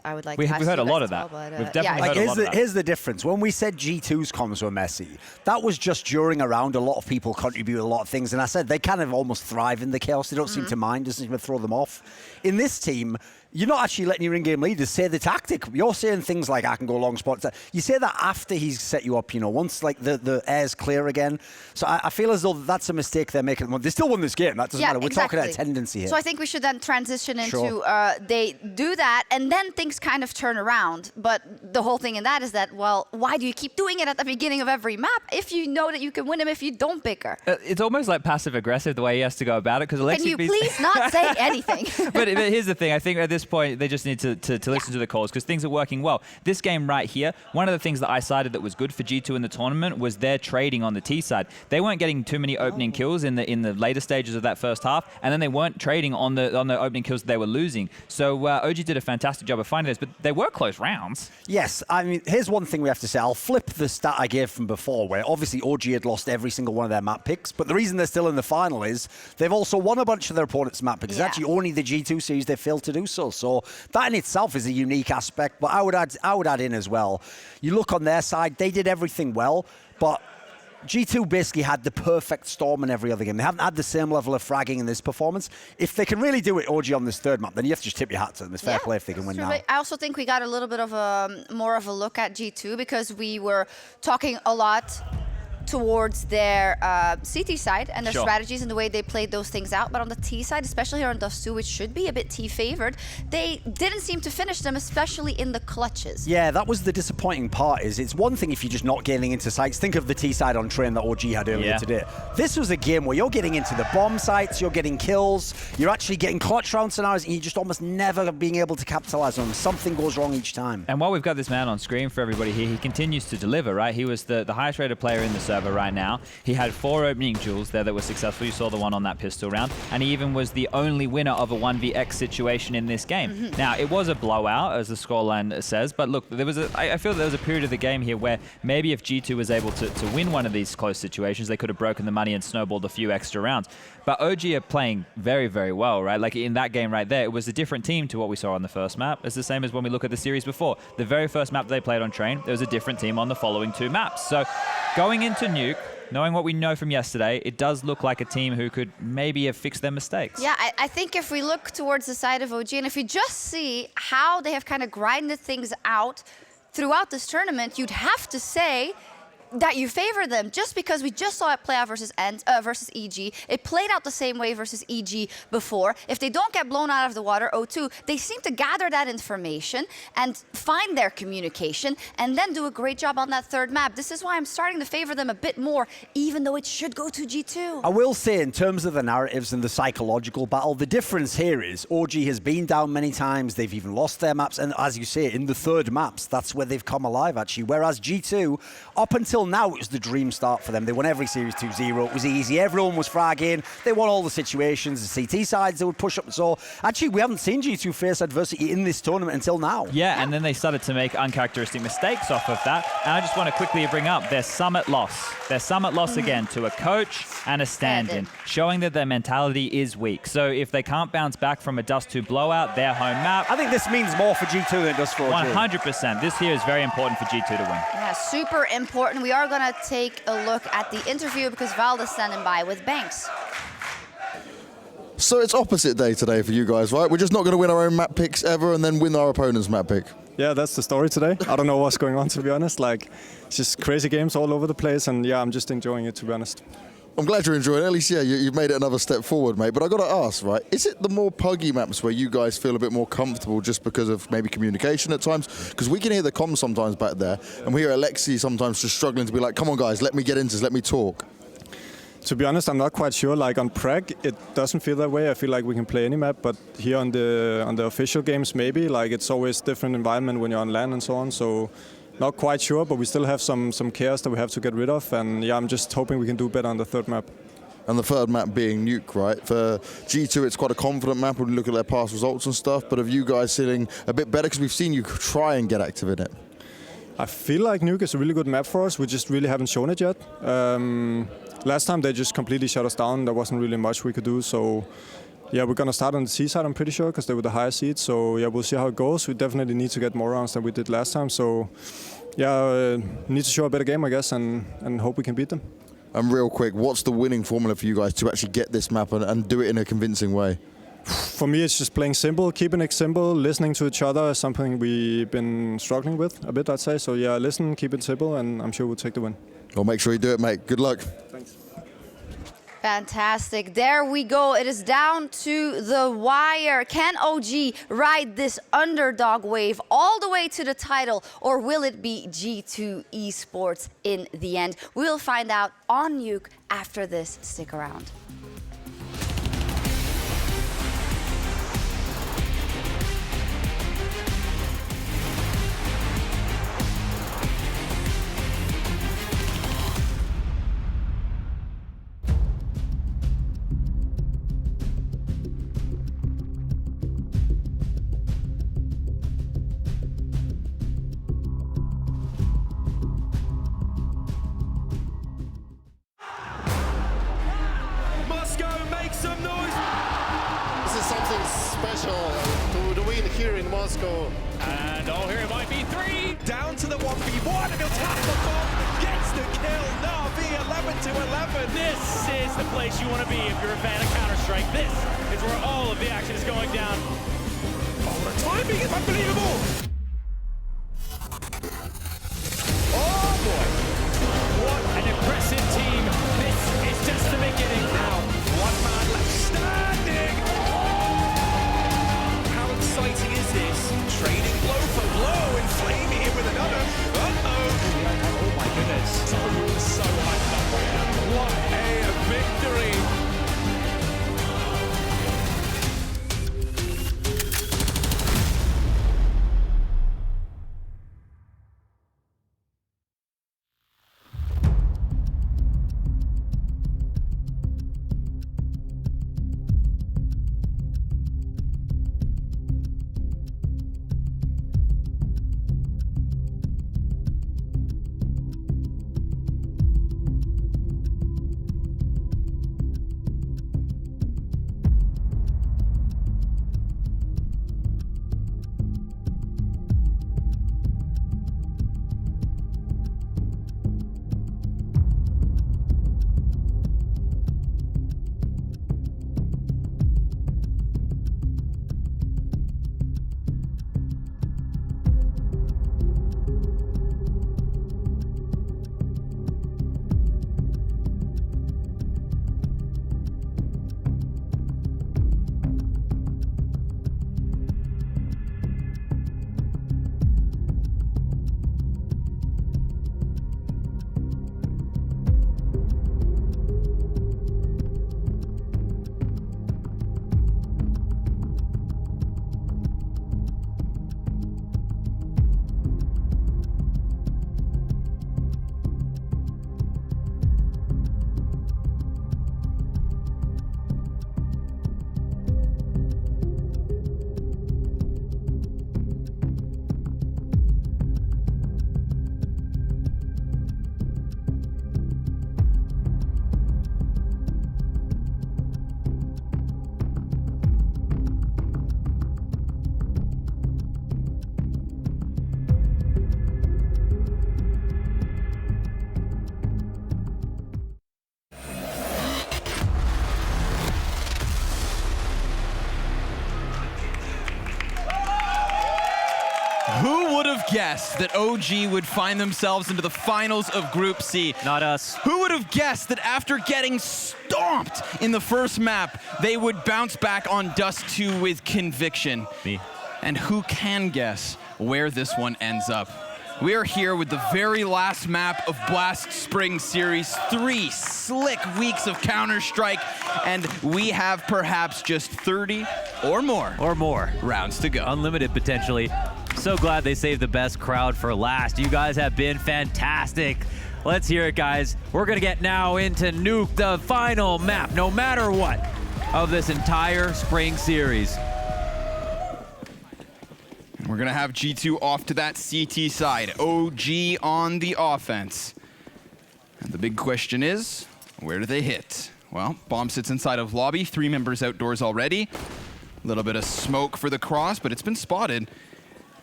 I would like to ask We've heard a lot of that. Well, but, We've definitely heard a lot of that. Here's the difference. When we said G2's comms were messy, that was just during a round. A lot of people contribute a lot of things. And I said they kind of almost thrive in the chaos. They don't seem to mind. Doesn't even throw them off. In this team, you're not actually letting your in-game leaders say the tactic. You're saying things like, I can go long spots. You say that after he's set you up, you know, once like the air's clear again. So I feel as though that's a mistake they're making. They still won this game. That doesn't matter. We're talking about tendency here. So I think we should then transition into they do that, and then things kind of turn around. But the whole thing in that is that, well, why do you keep doing it at the beginning of every map if you know that you can win him if you don't bicker? It's almost like passive-aggressive the way he has to go about it. Because Can you please not say anything? But here's the thing. I think at this point, they just need to listen to the calls because things are working well. This game right here, one of the things that I cited that was good for G2 in the tournament was their trading on the T side. They weren't getting too many opening kills in the later stages of that first half, and then they weren't trading on the opening kills that they were losing. So OG did a fantastic job of finding those, but they were close rounds. Yes, I mean, here's one thing we have to say. I'll flip the stat I gave from before, where obviously OG had lost every single one of their map picks, but the reason they're still in the final is they've also won a bunch of their opponents' map picks. It's actually only the G2 series they failed to do so. So that in itself is a unique aspect, but I would add in as well. You look on their side, they did everything well, but G2 basically had the perfect storm in every other game. They haven't had the same level of fragging in this performance. If they can really do it, OG, on this third map, then you have to just tip your hat to them. It's fair play if they can win now. I also think we got a little bit of more of a look at G2 because we were talking a lot towards their CT side and their strategies and the way they played those things out. But on the T side, especially here on Dust 2, which should be a bit T favored, they didn't seem to finish them, especially in the clutches. Yeah, that was the disappointing part. Is it's one thing if you're just not getting into sites. Think of the T side on train that OG had earlier today. This was a game where you're getting into the bomb sites, you're getting kills, you're actually getting clutch round scenarios, and you're just almost never being able to capitalize on them. Something goes wrong each time. And while we've got this man on screen for everybody here, he continues to deliver, right? He was the highest rated player in the server right now. He had 4 opening duels there that were successful. You saw the one on that pistol round. And he even was the only winner of a 1vX situation in this game. Now, it was a blowout, as the scoreline says, but look, I feel there was a period of the game here where maybe if G2 was able to win one of these close situations, they could have broken the money and snowballed a few extra rounds. But OG are playing very, very well, right? Like in that game right there, it was a different team to what we saw on the first map. It's the same as when we look at the series before. The very first map they played on Train, there was a different team on the following 2 maps. So going into Nuke, knowing what we know from yesterday, it does look like a team who could maybe have fixed their mistakes. Yeah, I think if we look towards the side of OG, and if you just see how they have kind of grinded things out throughout this tournament, you'd have to say that you favor them, just because we just saw it play out versus EG. It played out the same way versus EG before. If they don't get blown out of the water, O2, they seem to gather that information and find their communication and then do a great job on that third map. This is why I'm starting to favor them a bit more, even though it should go to G2. I will say, in terms of the narratives and the psychological battle, the difference here is OG has been down many times. They've even lost their maps. And as you say, in the third maps, that's where they've come alive, actually. Whereas G2, up until now, it was the dream start for them. They won every series 2-0. It was easy. Everyone was fragging. They won all the situations. The CT sides, they would push up. So actually, we haven't seen G2 face adversity in this tournament until now. Yeah, and then they started to make uncharacteristic mistakes off of that. And I just want to quickly bring up their Summit loss. Their Summit loss again to a coach and a stand-in, showing that their mentality is weak. So if they can't bounce back from a Dust 2 blowout, their home map... I think this means more for G2 than it does for OG. 100%. This here is very important for G2 to win. Yeah, super important. We are going to take a look at the interview because Valda's standing by with Banks. So it's opposite day today for you guys, right? We're just not going to win our own map picks ever and then win our opponent's map pick. Yeah, that's the story today. I don't know what's going on, to be honest. Like, it's just crazy games all over the place, and yeah, I'm just enjoying it, to be honest. I'm glad you're enjoying it. At least, yeah, you've made it another step forward, mate. But I got to ask, right, is it the more puggy maps where you guys feel a bit more comfortable just because of maybe communication at times? Because we can hear the comms sometimes back there, and we hear Alexi sometimes just struggling to be like, come on, guys, let me get into this, let me talk. To be honest, I'm not quite sure. Like on Prag, it doesn't feel that way. I feel like we can play any map, but here on the official games, maybe. Like it's always different environment when you're on LAN and so on. So not quite sure, but we still have some chaos that we have to get rid of. And yeah, I'm just hoping we can do better on the third map. And the third map being Nuke, right? For G2, it's quite a confident map when you look at their past results and stuff. But have you guys feeling a bit better? Because we've seen you try and get active in it. I feel like Nuke is a really good map for us. We just really haven't shown it yet. Last time they just completely shut us down. There wasn't really much we could do. So yeah, we're going to start on the C side, I'm pretty sure, because they were the higher seed. So yeah, we'll see how it goes. We definitely need to get more rounds than we did last time. So yeah, need to show a better game, I guess, and hope we can beat them. And real quick, what's the winning formula for you guys to actually get this map and do it in a convincing way? For me, it's just playing simple, keeping it simple, listening to each other is something we've been struggling with a bit, I'd say. So yeah, listen, keep it simple, and I'm sure we'll take the win. Well, make sure you do it, mate. Good luck. Thanks. Fantastic. There we go. It is down to the wire. Can OG ride this underdog wave all the way to the title, or will it be G2 Esports in the end? We'll find out on Nuke after this. Stick around. And oh, here it might be 3. Down to the 1v1, and he'll tap the bomb. Gets the kill. Na'Vi 11-11. This is the place you want to be if you're a fan of Counter-Strike. This is where all of the action is going down. Oh, the timing is unbelievable. Oh, boy. What an impressive team. This is just the beginning now. One man left standing. Exciting is this? Trading blow for blow, and Flamey here with another. Oh my goodness. So hyped up right now. What a victory. Who would have guessed that OG would find themselves into the finals of Group C? Not us. Who would have guessed that after getting stomped in the first map, they would bounce back on Dust 2 with conviction? Me. And who can guess where this one ends up? We are here with the very last map of Blast Spring Series. 3 slick weeks of Counter-Strike, and we have perhaps just 30 or more rounds to go. Unlimited potentially. So glad they saved the best crowd for last. You guys have been fantastic. Let's hear it, guys. We're gonna get now into Nuke, the final map, no matter what, of this entire spring series. We're gonna have G2 off to that CT side. OG on the offense. And the big question is, where do they hit? Well, bomb sits inside of lobby, 3 members outdoors already. A little bit of smoke for the cross, but it's been spotted.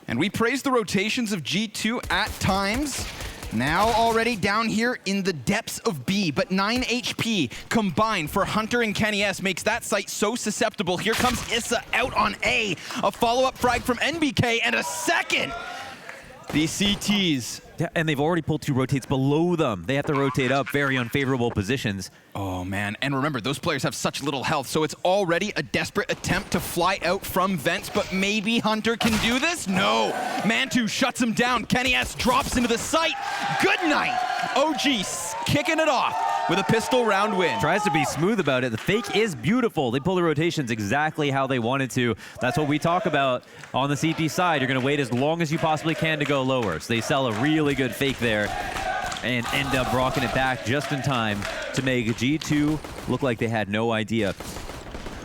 And we praise the rotations of G2 at times. Now already down here in the depths of B, but 9 HP combined for Hunter and Kenny S makes that site so susceptible. Here comes Issa out on A. A follow-up frag from NBK and a second. These CTs. Yeah, and they've already pulled 2 rotates below them. They have to rotate up, very unfavorable positions. Oh man, and remember, those players have such little health, so it's already a desperate attempt to fly out from vents, but maybe Hunter can do this? No, Mantu shuts him down. Kenny S drops into the site. Good night. OG kicking it off with a pistol round win. Tries to be smooth about it. The fake is beautiful. They pull the rotations exactly how they wanted to. That's what we talk about on the CT side. You're gonna wait as long as you possibly can to go lower. So they sell a really good fake there and end up rocking it back just in time to make G2 look like they had no idea.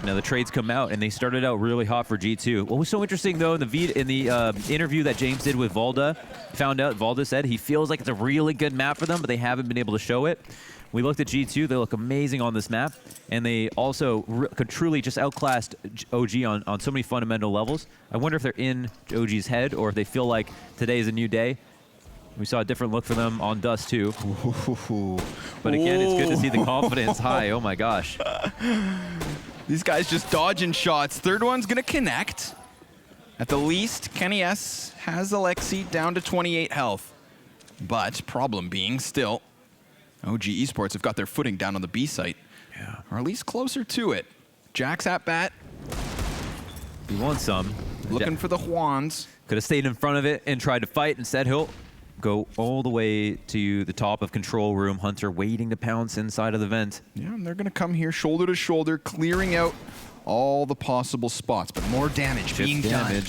Now the trades come out and they started out really hot for G2. What was so interesting though in the interview that James did with Valda, found out Valda said he feels like it's a really good map for them, but they haven't been able to show it. We looked at G2, they look amazing on this map, and they also could truly just outclassed OG on so many fundamental levels. I wonder if they're in OG's head or if they feel like today is a new day. We saw a different look for them on Dust too. But again, it's good to see the confidence high. Oh my gosh. These guys just dodging shots. Third one's gonna connect. At the least, Kenny S has Alexi down to 28 health. But problem being still, OG Esports have got their footing down on the B site. Yeah. Or at least closer to it. Jack's at bat. He wants some. Looking for the Juans. Could have stayed in front of it and tried to fight. Instead, he'll go all the way to the top of control room. Hunter waiting to pounce inside of the vent. Yeah, and they're going to come here shoulder to shoulder, clearing out all the possible spots, but more damage being done.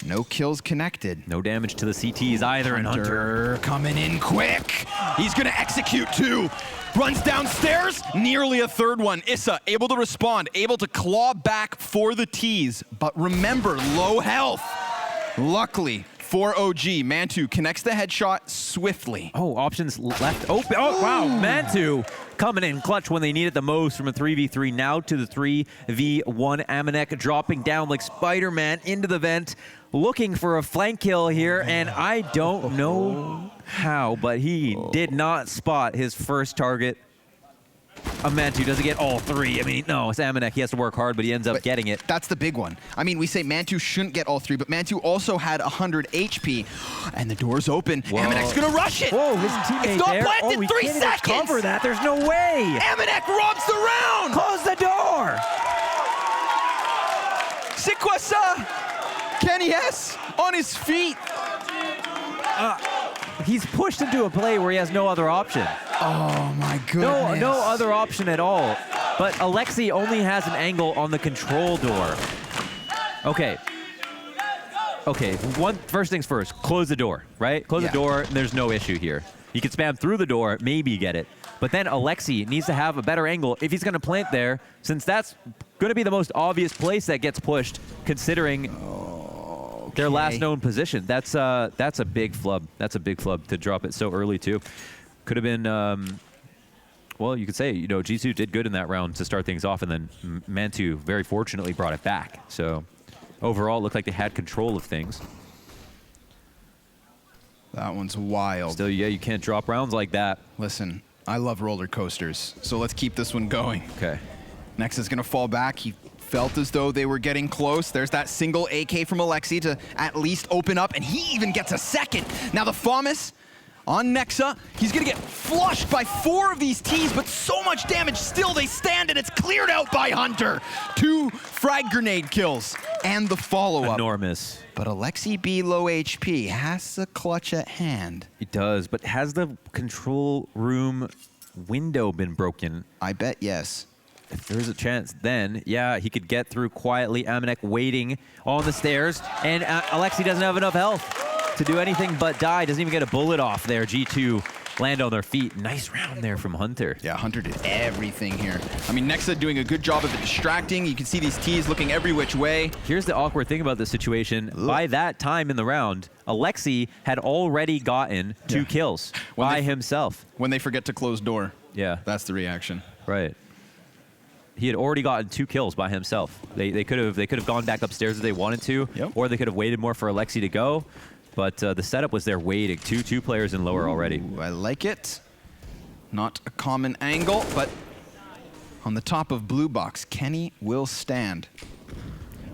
No kills connected. No damage to the CTs either. Hunter coming in quick. He's going to execute 2. Runs downstairs, nearly a third one. Issa able to respond, able to claw back for the T's. But remember, low health. Luckily for OG, Mantu connects the headshot swiftly. Oh, options left open. Oh, wow, Mantu coming in clutch when they need it the most from a 3v3 now to the 3v1. Amanek dropping down like Spider-Man into the vent, looking for a flank kill here, and I don't know how, but he did not spot his first target. Mantu doesn't get all 3. I mean, no, it's Amanek. He has to work hard, but he ends up getting it. That's the big one. I mean, we say Mantu shouldn't get all 3, but Mantu also had 100 HP. And the door's open. Whoa. Amanek's going to rush it. Whoa, his teammate it's not there. planted. Oh, 3 seconds. Cover that. There's no way. Amanek robs the round. Close the door. C'est quoi ça? Kenny S on his feet. He's pushed into a play where he has no other option. Oh my goodness. No other option at all. But Alexi only has an angle on the control door. Okay. First things first, close the door, right? Close the door, and there's no issue here. You can spam through the door, maybe get it. But then Alexi needs to have a better angle if he's going to plant there, since that's going to be the most obvious place that gets pushed, considering their last known position. That's a big flub. That's a big flub to drop it so early too. Could have been, well, you could say, you know, G2 did good in that round to start things off, and then Mantu very fortunately brought it back. So overall, it looked like they had control of things. That one's wild. Still, yeah, you can't drop rounds like that. Listen, I love roller coasters, so let's keep this one going. Okay. Next is going to fall back. He Felt as though they were getting close. There's that single AK from Alexi to at least open up, and he even gets a second. Now the FAMAS on Nexa, he's gonna get flushed by 4 of these Ts, but so much damage, still they stand, and it's cleared out by Hunter. 2 frag grenade kills, and the follow-up. Enormous. But Alexi B low HP, has the clutch at hand. He does, but has the control room window been broken? I bet yes. If there's a chance, then, yeah, he could get through quietly. Amanek waiting on the stairs, and Alexi doesn't have enough health to do anything but die. Doesn't even get a bullet off there. G2 land on their feet. Nice round there from Hunter. Yeah, Hunter did everything here. I mean, Nexa doing a good job of it distracting. You can see these Ts looking every which way. Here's the awkward thing about this situation. Ugh. By that time in the round, Alexi had already gotten 2 kills by himself. When they forget to close door. Yeah. That's the reaction. Right. He had already gotten 2 kills by himself. They could have gone back upstairs if they wanted to, or they could have waited more for Alexi to go. But the setup was there waiting. Two players in lower already. I like it. Not a common angle, but on the top of blue box, Kenny will stand.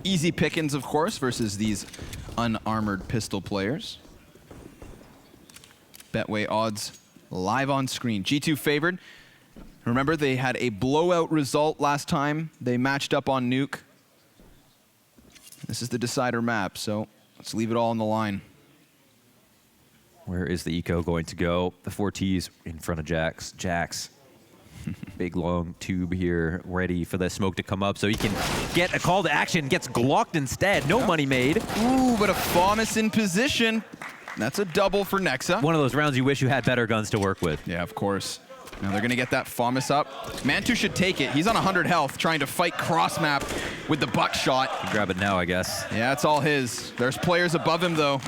Easy pickings, of course, versus these unarmored pistol players. Betway odds live on screen. G2 favored. Remember, they had a blowout result last time. They matched up on Nuke. This is the decider map, so let's leave it all on the line. Where is the eco going to go? The 4 Ts in front of Jax. Jax. Big long tube here, ready for the smoke to come up so he can get a call to action. Gets glocked instead. No money made. Ooh, but a FAMAS in position. That's a double for Nexa. One of those rounds you wish you had better guns to work with. Yeah, of course. Now they're going to get that FAMAS up. Mantu should take it. He's on 100 health, trying to fight cross map with the buckshot. Grab it now, I guess. Yeah, it's all his. There's players above him, though.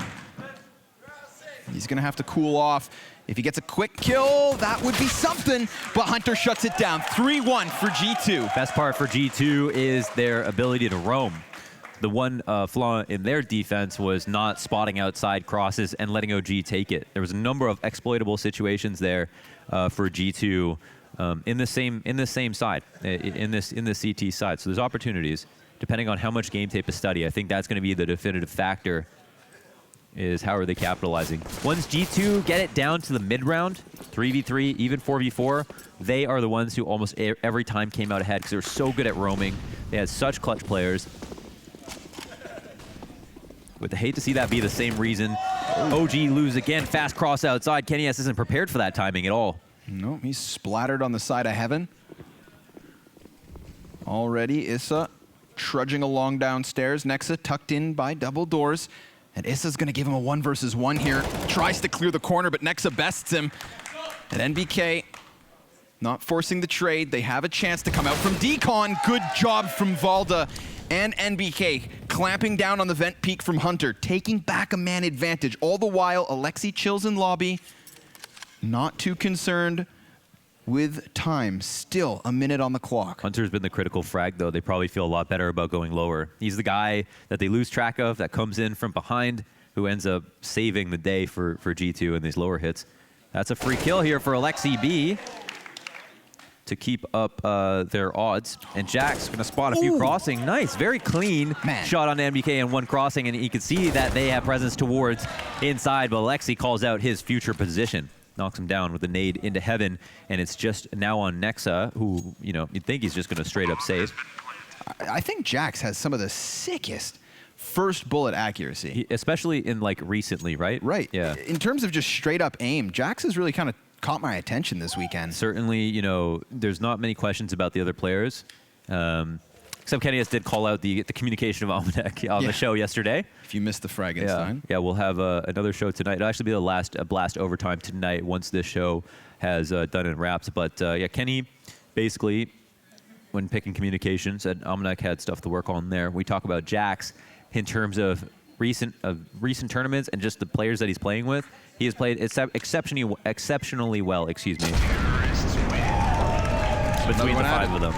He's going to have to cool off. If he gets a quick kill, that would be something. But Hunter shuts it down. 3-1 for G2. Best part for G2 is their ability to roam. The one flaw in their defense was not spotting outside crosses and letting OG take it. There was a number of exploitable situations there for G2 in the same side, in the CT side. So there's opportunities depending on how much game tape to study. I think that's going to be the definitive factor. Is how are they capitalizing? Once G2 get it down to the mid-round, 3v3, even 4v4, they are the ones who almost every time came out ahead because they were so good at roaming. They had such clutch players. Would hate to see that be the same reason. OG lose again, fast cross outside. Kenny S isn't prepared for that timing at all. No, he's splattered on the side of heaven. Already, Issa trudging along downstairs. Nexa tucked in by double doors. And Issa's going to give him a 1 versus 1 here. Tries to clear the corner, but Nexa bests him. And NBK not forcing the trade. They have a chance to come out from Decon. Good job from Valda and NBK. Clamping down on the vent peak from Hunter. Taking back a man advantage. All the while, Alexi chills in lobby. Not too concerned with time. Still a minute on the clock. Hunter's been the critical frag, though. They probably feel a lot better about going lower. He's the guy that they lose track of, that comes in from behind, who ends up saving the day for G2 in these lower hits. That's a free kill here for Alexi B to keep up their odds. And Jack's going to spot a few crossing. Nice, very clean shot on NBK and 1 crossing, and you can see that they have presence towards inside, but Alexi calls out his future position. Knocks him down with a nade into heaven, and it's just now on Nexa, who, you know, you'd think he's just going to straight up save. I think Jax has some of the sickest first bullet accuracy. Especially in, like, recently, right? Right. Yeah. In terms of just straight up aim, Jax has really kind of caught my attention this weekend. Certainly, you know, there's not many questions about the other players. Except Kenny S did call out the communication of Amanek on the show yesterday. If you missed the Fragenstein. Yeah, we'll have another show tonight. It'll actually be the last blast overtime tonight once this show has done and wraps. But yeah, Kenny basically, when picking communication, said Amanek had stuff to work on there. We talk about Jax in terms of recent tournaments and just the players that he's playing with. He has played exceptionally well, excuse me, between the 5 of them.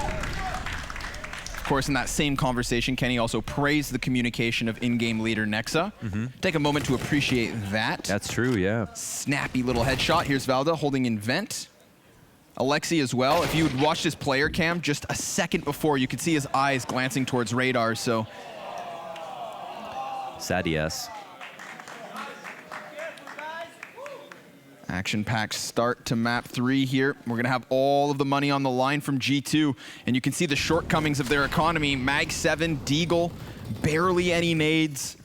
Of course, in that same conversation, Kenny also praised the communication of in-game leader Nexa. Take a moment to appreciate that. That's true, yeah. Snappy little headshot. Here's Valda holding in vent. Alexi as well. If you had watched his player cam just a second before, you could see his eyes glancing towards radar, so. Sad yes. Action-packed start to map 3 here. We're gonna have all of the money on the line from G2, and you can see the shortcomings of their economy. Mag 7, Deagle, barely any nades.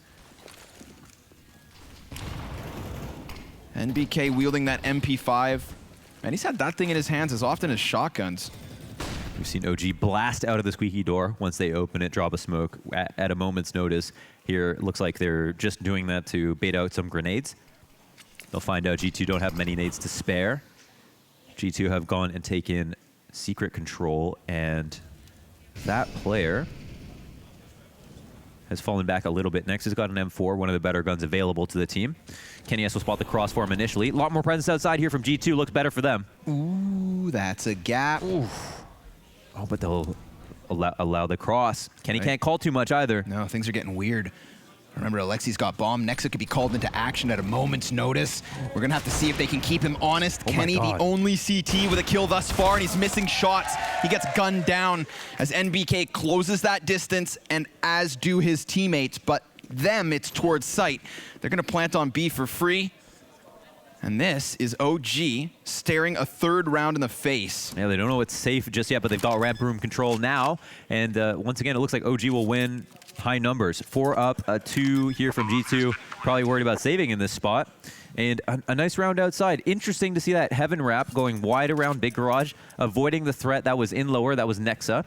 NBK wielding that MP5. And he's had that thing in his hands as often as shotguns. We've seen OG blast out of the squeaky door once they open it, drop a smoke at a moment's notice. Here, it looks like they're just doing that to bait out some grenades. They'll find out G2 don't have many nades to spare. G2 have gone and taken secret control, and that player has fallen back a little bit. Next has got an M4, one of the better guns available to the team. Kenny S will spot the cross for him initially. A lot more presence outside here from G2. Looks better for them. Ooh, that's a gap. Ooh. Oh, but they'll allow the cross. Kenny can't call too much either. No, things are getting weird. Remember, Alexi's got bomb. Nexa could be called into action at a moment's notice. We're going to have to see if they can keep him honest. Kenny, the only CT with a kill thus far, and he's missing shots. He gets gunned down as NBK closes that distance, and as do his teammates, but them, it's towards sight. They're going to plant on B for free. And this is OG staring a third round in the face. Yeah, they don't know it's safe just yet, but they've got ramp room control now. And once again, it looks like OG will win high numbers. 4 up, 2 here from G2. Probably worried about saving in this spot. And a nice round outside. Interesting to see that Heaven wrap going wide around Big Garage, avoiding the threat that was in lower, that was Nexa.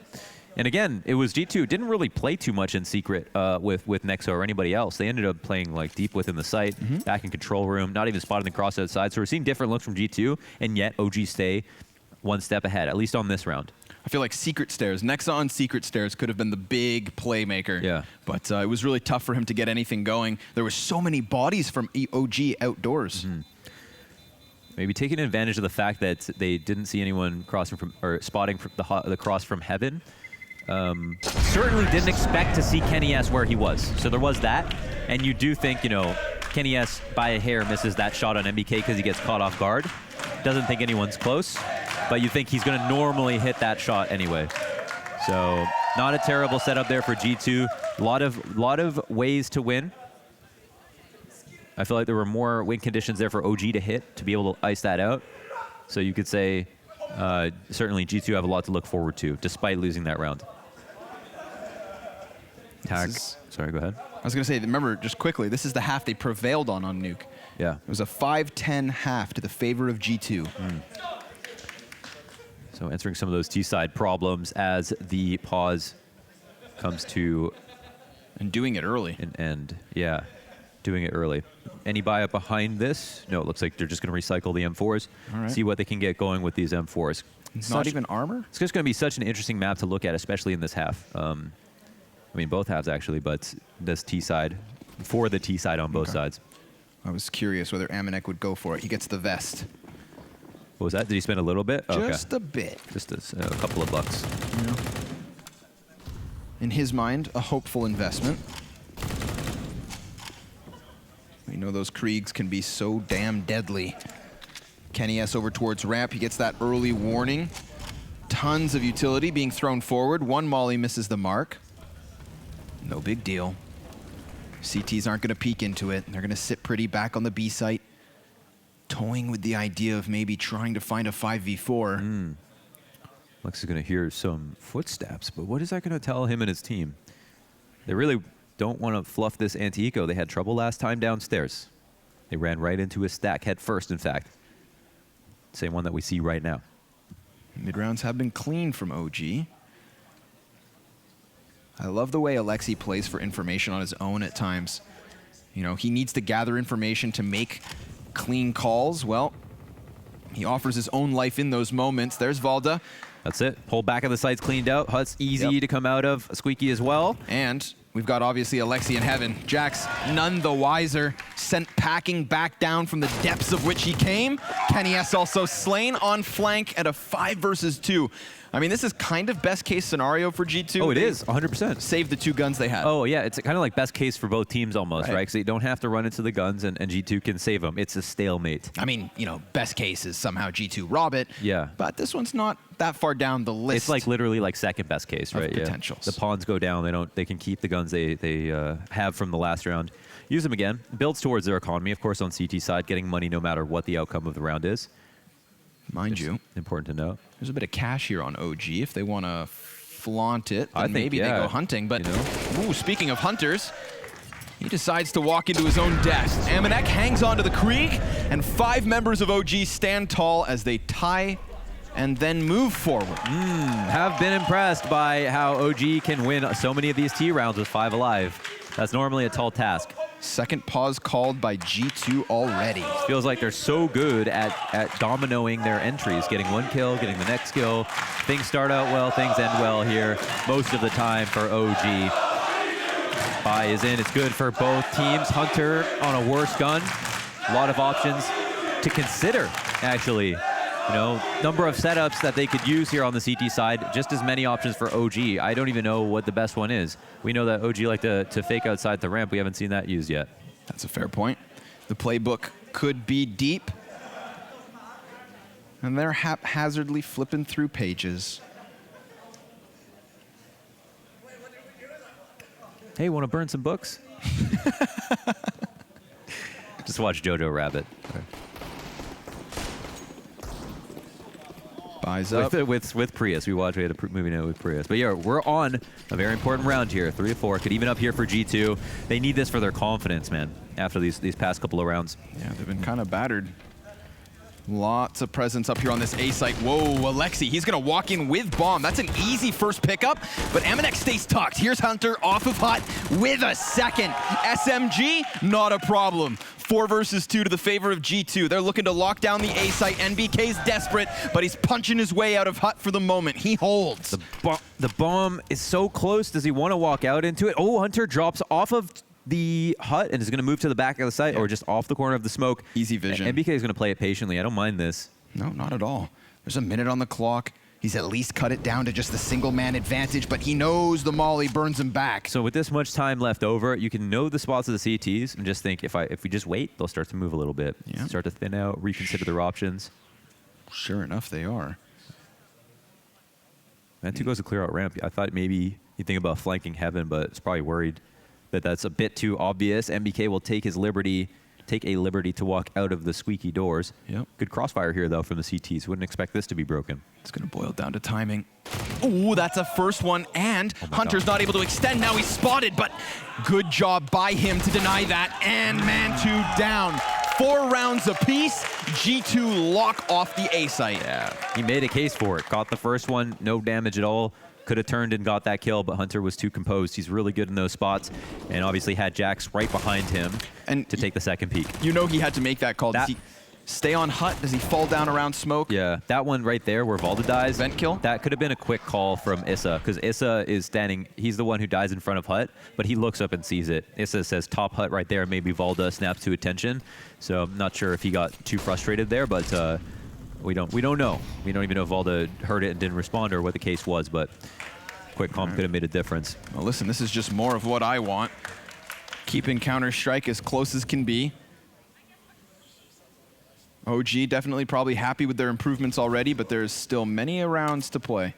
And again, it was G2. Didn't really play too much in secret with Nexa or anybody else. They ended up playing like deep within the site, back in control room, not even spotting the cross outside. So we're seeing different looks from G2, and yet OG stay one step ahead, at least on this round. I feel like secret stairs, Nexa on secret stairs could have been the big playmaker. Yeah. But it was really tough for him to get anything going. There were so many bodies from OG outdoors. Maybe taking advantage of the fact that they didn't see anyone crossing from, or spotting from the cross from Heaven. Certainly didn't expect to see Kenny S where he was. So there was that. And you do think, you know, Kenny S by a hair misses that shot on MBK because he gets caught off guard. Doesn't think anyone's close, but you think he's going to normally hit that shot anyway. So not a terrible setup there for G2. Lot of ways to win. I feel like there were more win conditions there for OG to hit to be able to ice that out. So you could say certainly G2 have a lot to look forward to, despite losing that round. Tag. Sorry, go ahead. I was going to say, remember, just quickly, this is the half they prevailed on Nuke. Yeah. It was a 5-10 half to the favor of G2. So answering some of those T-side problems as the pause comes to... And doing it early. An end. Yeah, doing it early. Any buy up behind this? No, it looks like they're just going to recycle the M4s. All right. See what they can get going with these M4s. It's not even armor? It's just going to be such an interesting map to look at, especially in this half. I mean, both halves actually, but this T-side, for the T-side on both sides. I was curious whether Amanek would go for it. He gets the vest. What was that? Did he spend a little bit? Just a bit. Just a couple of bucks. Yeah. In his mind, a hopeful investment. We know those Kriegs can be so damn deadly. Kenny S over towards ramp. He gets that early warning. Tons of utility being thrown forward. One molly misses the mark. No big deal. CTs aren't going to peek into it. They're going to sit pretty back on the B site, toying with the idea of maybe trying to find a 5v4. Lex is going to hear some footsteps, but what is that going to tell him and his team? They really don't want to fluff this anti-eco. They had trouble last time downstairs. They ran right into a stack head first, in fact. Same one that we see right now. Mid-rounds have been clean from OG. I love the way Alexi plays for information on his own at times. You know, he needs to gather information to make clean calls. Well, he offers his own life in those moments. There's Valda. That's it. Whole back of the site's cleaned out. Hut's easy to come out of. Squeaky as well. And We've got obviously Alexi in heaven. Jax, none the wiser, sent packing back down from the depths of which he came. Kenny S also slain on flank at a 5 versus 2. I mean, this is kind of best case scenario for G2. Oh, it is, 100%. Save the 2 guns they had. Oh, yeah, it's kind of like best case for both teams almost, right? Because you don't have to run into the guns, and G2 can save them. It's a stalemate. I mean, you know, best case is somehow G2 rob it. Yeah. But this one's not that far down the list. It's like literally like second best case, right? Potentials. The pawns go down. They can keep the guns they have from the last round. Use them again. Builds towards their economy, of course, on CT side, getting money no matter what the outcome of the round is. Mind you, important to know. There's a bit of cash here on OG if they want to flaunt it. I think maybe they go hunting. But ooh, speaking of hunters, he decides to walk into his own death. Amanek hangs onto the Krieg, and 5 members of OG stand tall as they tie and then move forward. Have been impressed by how OG can win so many of these T rounds with 5 alive. That's normally a tall task. Second pause called by G2 already. Feels like they're so good at dominoing their entries, getting 1 kill, getting the next kill. Things start out well, things end well here most of the time for OG. Buy is in, it's good for both teams. Hunter on a worse gun, a lot of options to consider, actually. You know, number of setups that they could use here on the CT side, just as many options for OG. I don't even know what the best one is. We know that OG like to fake outside the ramp. We haven't seen that used yet. That's a fair point. The playbook could be deep. And they're haphazardly flipping through pages. Hey, want to burn some books? Just watch Jojo Rabbit. Buys up. With Prius. We had a movie now with Prius. But yeah, we're on a very important round here. 3 of 4. Could even up here for G2. They need this for their confidence, man, after these past couple of rounds. Yeah, they've been kind of battered. Lots of presence up here on this A site. Whoa, Alexi, he's going to walk in with bomb. That's an easy first pickup, but Amanek stays tucked. Here's Hunter off of Hut with a second. SMG, not a problem. 4 versus 2 to the favor of G2. They're looking to lock down the A site. NBK's desperate, but he's punching his way out of Hut for the moment. He holds. The bomb is so close. Does he want to walk out into it? Oh, Hunter drops off of the Hut and is going to move to the back of the site or just off the corner of the smoke. Easy vision. NBK is going to play it patiently. I don't mind this. No, not at all. There's a minute on the clock. He's at least cut it down to just the single-man advantage, but he knows the molly burns him back. So with this much time left over, you can know the spots of the CTs and just think if we just wait, they'll start to move a little bit. Yeah. Start to thin out, reconsider their options. Sure enough, they are. And 2 goes to clear out ramp. I thought maybe you think about flanking Heaven, but it's probably worried that that's a bit too obvious. MBK will take a liberty to walk out of the squeaky doors. Yep. Good crossfire here, though, from the CTs. Wouldn't expect this to be broken. It's going to boil down to timing. Ooh, that's a first one, and Hunter's not able to extend. Now he's spotted, but good job by him to deny that, and man 2 down. 4 rounds apiece. G2 lock off the A site. Yeah, he made a case for it. Got the first one, no damage at all. Could have turned and got that kill, but Hunter was too composed. He's really good in those spots, and obviously had Jax right behind him to take the second peek. You know he had to make that call. Does he stay on Hut? Does he fall down around smoke? Yeah, that one right there where Valda dies. Vent kill? That could have been a quick call from Issa, because Issa is standing, he's the one who dies in front of Hut, but he looks up and sees it. Issa says top Hut right there, maybe Valda snaps to attention. So I'm not sure if he got too frustrated there, but we don't know. We don't even know if Valda heard it and didn't respond or what the case was, but quick comp could have made a difference. Well, listen, this is just more of what I want. Keeping Counter-Strike as close as can be. OG definitely probably happy with their improvements already, but there's still many rounds to play.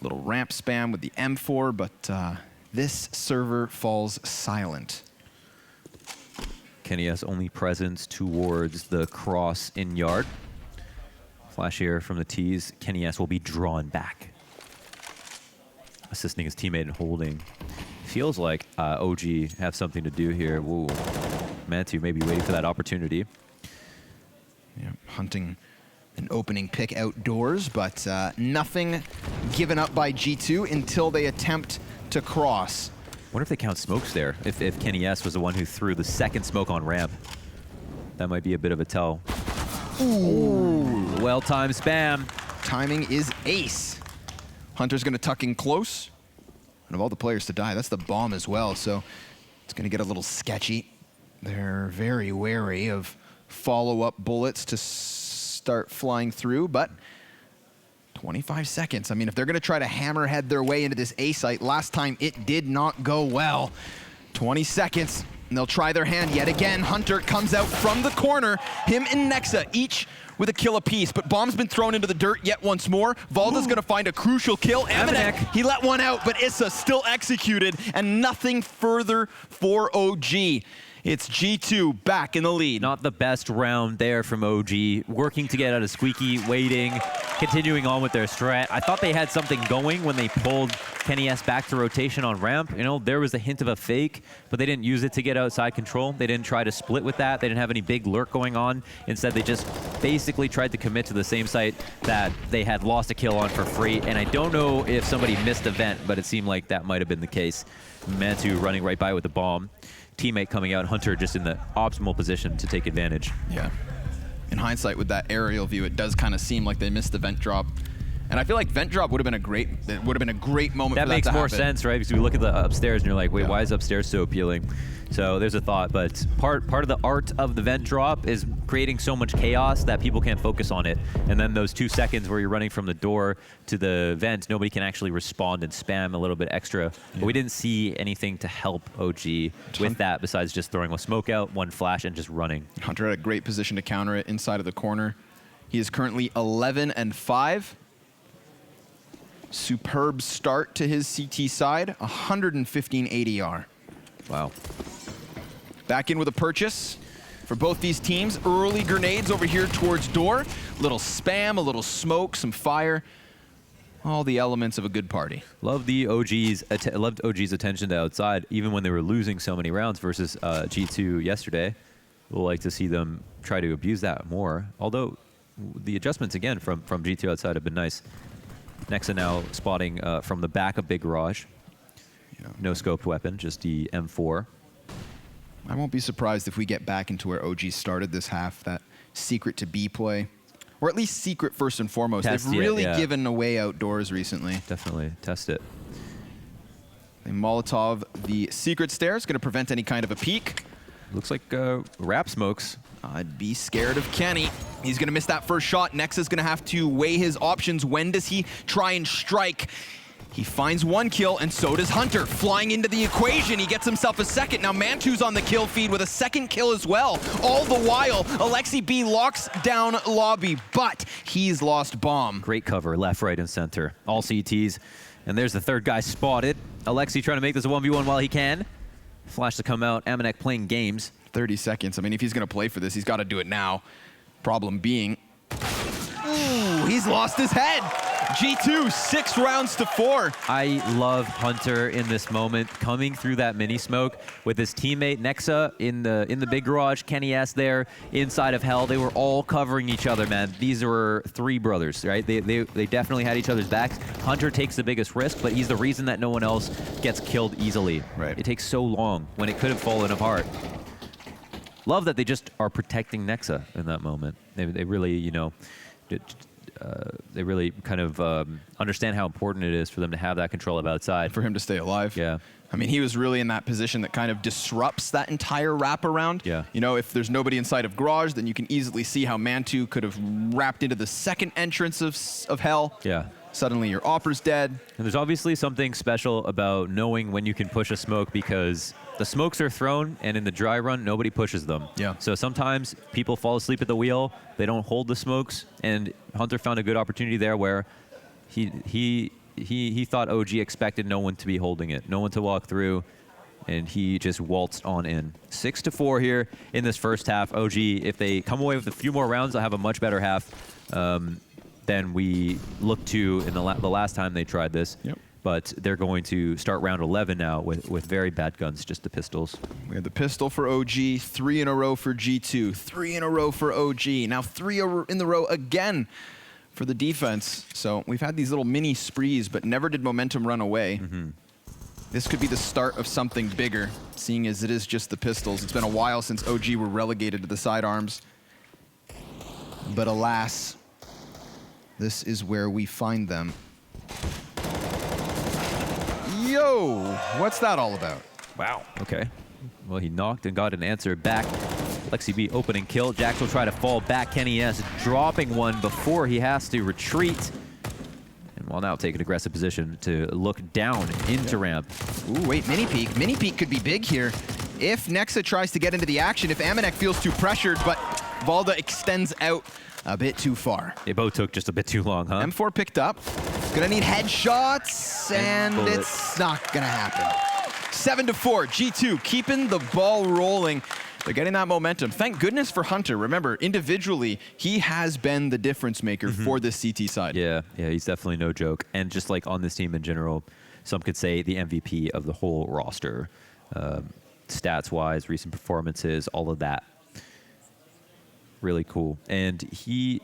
Little ramp spam with the M4, but this server falls silent. Kenny has only presence towards the cross in yard. Flash here from the T's. Kenny S will be drawn back, assisting his teammate in holding. Feels like OG have something to do here. Whoa. Mantu maybe waiting for that opportunity. Yeah, hunting an opening pick outdoors, but nothing given up by G2 until they attempt to cross. Wonder if they count smokes there, if Kenny S was the one who threw the second smoke on ramp. That might be a bit of a tell. Ooh. Well-timed spam. Timing is ace. Hunter's going to tuck in close. And of all the players to die, that's the bomb as well, so it's going to get a little sketchy. They're very wary of follow-up bullets to start flying through, but 25 seconds. I mean, if they're going to try to hammerhead their way into this A site, last time it did not go well. 20 seconds, and they'll try their hand yet again. Hunter comes out from the corner. Him and Nexa each with a kill apiece, but bomb's been thrown into the dirt yet once more. Valda's gonna find a crucial kill. Amanek, he let one out, but Issa still executed, and nothing further for OG. It's G2 back in the lead. Not the best round there from OG. Working to get out of Squeaky, waiting, continuing on with their strat. I thought they had something going when they pulled Kenny S back to rotation on ramp. You know, there was a hint of a fake, but they didn't use it to get outside control. They didn't try to split with that. They didn't have any big lurk going on. Instead, they just basically tried to commit to the same site that they had lost a kill on for free. And I don't know if somebody missed a vent, but it seemed like that might have been the case. Mantu running right by with the bomb. Teammate coming out, Hunter just in the optimal position to take advantage. Yeah. In hindsight, with that aerial view, it does kind of seem like they missed the vent drop. And I feel like vent drop would have been a great moment that for that to makes more happen. sense, right? Because we look at the upstairs and you're like, wait, why is upstairs so appealing? So there's a thought, but part of the art of the vent drop is creating so much chaos that people can't focus on it. And then those 2 seconds where you're running from the door to the vent, nobody can actually respond and spam a little bit extra. But we didn't see anything to help OG with that besides just throwing a smoke out, 1 flash, and just running. Hunter had a great position to counter it inside of the corner. He is currently 11-5. Superb start to his CT side, 115 ADR. Wow. Back in with a purchase for both these teams. Early grenades over here towards door. Little spam, a little smoke, some fire. All the elements of a good party. Loved OG's attention to outside, even when they were losing so many rounds versus G2 yesterday. We'll like to see them try to abuse that more. Although the adjustments again from G2 outside have been nice. Nexa now spotting from the back of Big Garage. No scoped weapon, just the M4. I won't be surprised if we get back into where OG started this half, that secret to B play. Or at least secret first and foremost. They've really given away outdoors recently. Definitely, test it. They Molotov the secret stairs, gonna prevent any kind of a peek. Looks like wrap smokes. I'd be scared of Kenny. He's gonna miss that first shot. Nexa's gonna have to weigh his options. When does he try and strike? He finds 1 kill, and so does Hunter. Flying into the equation, he gets himself a second. Now Mantu's on the kill feed with a 2nd kill as well. All the while, Alexi B locks down lobby, but he's lost bomb. Great cover, left, right, and center. All CTs. And there's the 3rd guy spotted. Alexi trying to make this a 1v1 while he can. Flash to come out, Amanek playing games. 30 seconds. I mean, if he's gonna play for this, he's gotta do it now. Problem being, ooh, he's lost his head. G2, 6 rounds to 4. I love Hunter in this moment, coming through that mini smoke with his teammate Nexa in the big garage, Kenny S there inside of Hell. They were all covering each other, man. These were 3 brothers, right? They definitely had each other's backs. Hunter takes the biggest risk, but he's the reason that no one else gets killed easily. Right. It takes so long when it could have fallen apart. Love that they just are protecting Nexa in that moment. They really, you know, they really kind of understand how important it is for them to have that control of outside. For him to stay alive. Yeah. I mean, he was really in that position that kind of disrupts that entire wraparound. Yeah. You know, if there's nobody inside of Garage, then you can easily see how Mantu could have wrapped into the 2nd entrance of Hell. Yeah. Suddenly your Opper's dead. And there's obviously something special about knowing when you can push a smoke because the smokes are thrown, and in the dry run, nobody pushes them. Yeah. So sometimes people fall asleep at the wheel, they don't hold the smokes, and Hunter found a good opportunity there where he thought OG expected no one to be holding it, no one to walk through, and he just waltzed on in. 6-4 here in this first half. OG, if they come away with a few more rounds, they'll have a much better half than we looked to in the last time they tried this. Yep. But they're going to start round 11 now with very bad guns, just the pistols. We had the pistol for OG, 3 in a row for G2, 3 in a row for OG, now 3 in the row again for the defense. So we've had these little mini sprees, but never did momentum run away. This could be the start of something bigger, seeing as it is just the pistols. It's been a while since OG were relegated to the sidearms. But alas, this is where we find them. Yo! Whoa! What's that all about? Wow. Okay. Well, he knocked and got an answer back. Lexi B opening kill. Jax will try to fall back. Kenny S dropping one before he has to retreat. And will now take an aggressive position to look down into ramp. Ooh, wait, mini peek. Mini peek could be big here. If Nexa tries to get into the action, if Amanek feels too pressured, but Valda extends out a bit too far. They both took just a bit too long, huh? M4 picked up. Gonna need headshots, and it's not gonna happen. 7-4, G2 keeping the ball rolling. They're getting that momentum. Thank goodness for Hunter. Remember, individually, he has been the difference maker for this CT side. Yeah, he's definitely no joke. And just like on this team in general, some could say the MVP of the whole roster. Stats-wise, recent performances, all of that. Really cool. And he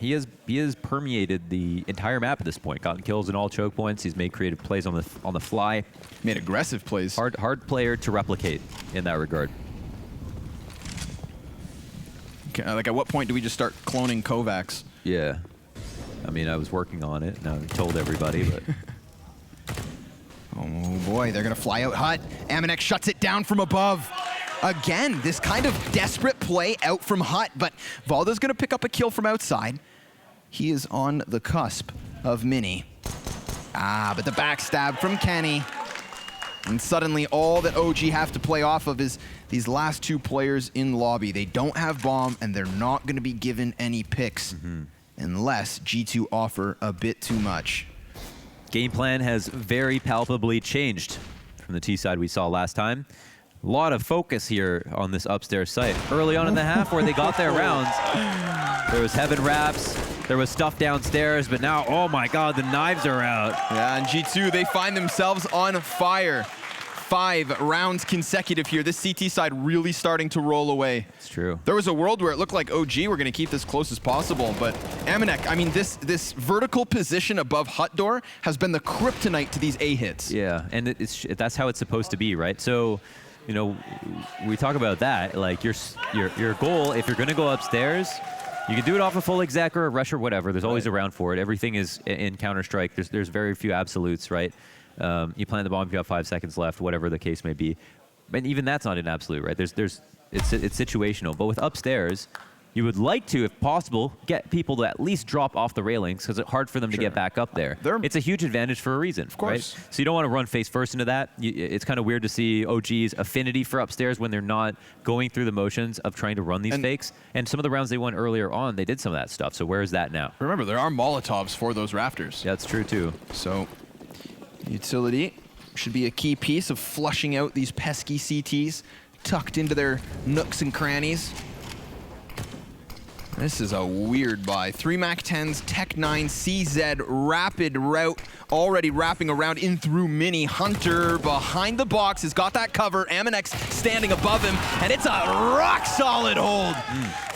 has permeated the entire map at this point. Gotten kills in all choke points. He's made creative plays on the fly. Made aggressive plays. Hard player to replicate in that regard. Okay, like at what point do we just start cloning Kovacs? Yeah. I mean, I was working on it. And I told everybody, but. Oh boy, they're gonna fly out hut. Amanek shuts it down from above. Again, this kind of desperate play out from hut, but Valda's gonna pick up a kill from outside. He is on the cusp of mini. But the backstab from Kenny. And suddenly all that OG have to play off of is these last two players in lobby. They don't have bomb, and they're not gonna be given any picks unless G2 offer a bit too much. Game plan has very palpably changed from the T side we saw last time. A lot of focus here on this upstairs site. Early on in the half where they got their rounds, there was heaven wraps, there was stuff downstairs, but now, oh my God, the knives are out. Yeah, and G2, they find themselves on fire. 5 rounds consecutive here. This CT side really starting to roll away. It's true. There was a world where it looked like OG were going to keep this close as possible, but Amanek, I mean, this vertical position above hut door has been the kryptonite to these A hits. Yeah, and that's how it's supposed to be, right? So, you know, we talk about that, like your goal, if you're going to go upstairs, you can do it off a full exec or a rush or whatever. There's always a round for it. Everything is in Counter-Strike. There's very few absolutes, right? You plant the bomb if you have 5 seconds left, whatever the case may be. And even that's not an absolute, right? It's situational. But with upstairs, you would like to, if possible, get people to at least drop off the railings because it's hard for them to get back up there. It's a huge advantage for a reason, of course. Right? So you don't want to run face first into that. It's kind of weird to see OG's affinity for upstairs when they're not going through the motions of trying to run these fakes. And some of the rounds they won earlier on, they did some of that stuff. So where is that now? Remember, there are Molotovs for those rafters. Yeah, that's true too. So utility should be a key piece of flushing out these pesky CTs tucked into their nooks and crannies. This is a weird buy. 3 MAC-10s, Tech 9, CZ, rapid route, already wrapping around in through mini. Hunter behind the box has got that cover. Amanex standing above him, and it's a rock-solid hold.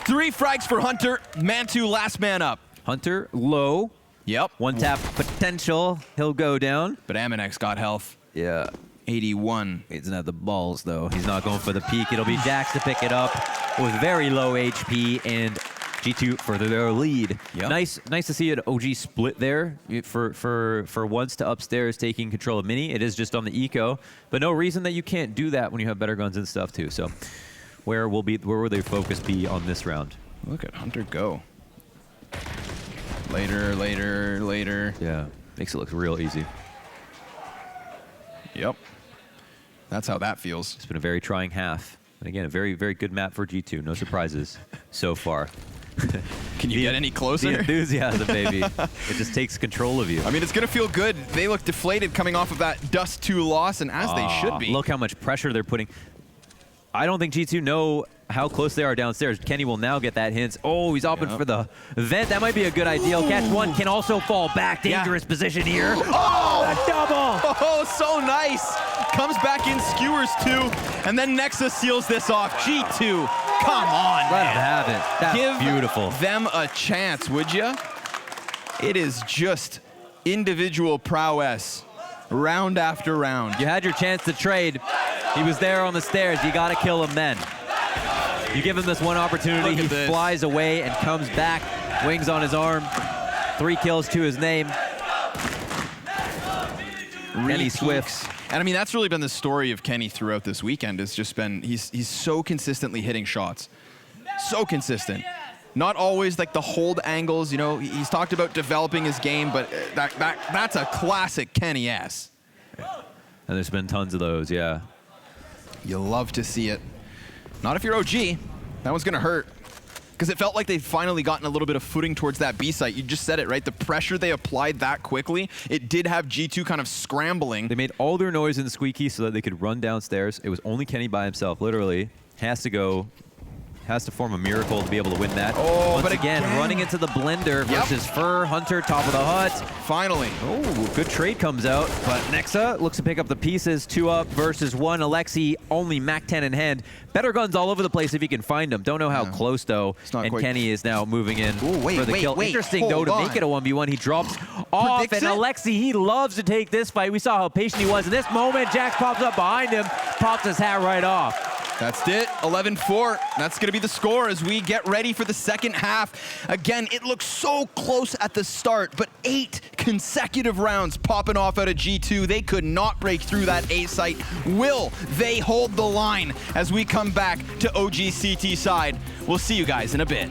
3 frags for Hunter, man 2, last man up. Hunter low. Yep. 1 tap potential, he'll go down. But Amanex got health. Yeah. 81. He doesn't have the balls, though. He's not going for the peak. It'll be Jax to pick it up with very low HP, and G2 further their lead. Yep. Nice to see an OG split there for once to upstairs taking control of mini. It is just on the eco, but no reason that you can't do that when you have better guns and stuff too. So where will their focus be on this round? Look at Hunter go. Later. Yeah, makes it look real easy. Yep. That's how that feels. It's been a very trying half. And again, a very, very good map for G2. No surprises so far. Can you get any closer? The enthusiasm, baby. It just takes control of you. I mean, it's going to feel good. They look deflated coming off of that Dust 2 loss, and as they should be. Look how much pressure they're putting. I don't think G2 know how close they are downstairs. Kenny will now get that hint. Oh, he's opting for the vent. That might be a good idea. Catch one can also fall back. Dangerous position here. Oh! A double! Oh, so nice. Comes back in, skewers 2, and then Nexa seals this off. G2, come on, Let him have it. That's Give beautiful. them a chance, would you? It is just individual prowess, round after round. You had your chance to trade. He was there on the stairs. You got to kill him then. You give him this one opportunity, he flies away and comes back, wings on his arm. 3 kills to his name. Kenny Swift. And I mean, that's really been the story of Kenny throughout this weekend. Has just been he's so consistently hitting shots, so consistent. Not always like the hold angles. You know, he's talked about developing his game, but that's a classic Kenny S. And there's been tons of those, yeah. You love to see it. Not if you're OG. That one's gonna hurt. Because it felt like they'd finally gotten a little bit of footing towards that B site. You just said it, right? The pressure they applied that quickly, it did have G2 kind of scrambling. They made all their noise in the squeaky so that they could run downstairs. It was only Kenny by himself, literally. Has to form a miracle to be able to win that. Oh, Once again, running into the blender versus Fur, Hunter, top of the hut. Finally. Oh, good trade comes out, but Nexa looks to pick up the pieces. 2 up versus 1. Alexi, only Mac 10 in hand. Better guns all over the place if he can find them. Don't know how close, though. And Kenny is now moving in for the kill. Interesting, though, to make it a 1v1. He drops off, and Alexi, he loves to take this fight. We saw how patient he was in this moment. Jax pops up behind him, pops his hat right off. That's it, 11-4. That's going to be the score as we get ready for the second half. Again, it looks so close at the start, but 8 consecutive rounds popping off out of G2. They could not break through that A site. Will they hold the line as we come back to OGCT side? We'll see you guys in a bit.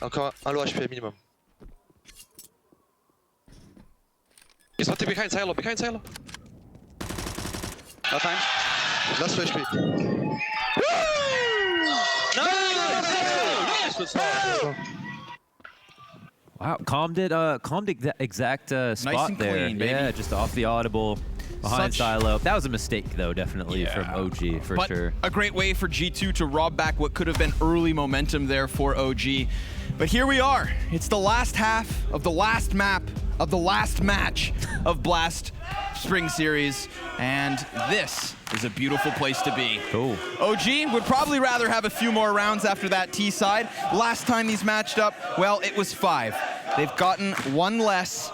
Encore un low HP minimum. He's not behind silo, behind silo. No time. Last low HP. Wow, calmed the exact spot and there. clean, baby. Yeah, just off the audible, behind silo. That was a mistake, though, definitely from OG, for but sure. A great way for G2 to rob back what could have been early momentum there for OG. But here we are. It's the last half of the last map of the last match of Blast Spring Series, and this is a beautiful place to be. Cool. OG would probably rather have a few more rounds after that T side. Last time these matched up, well, it was 5. They've gotten 1 less,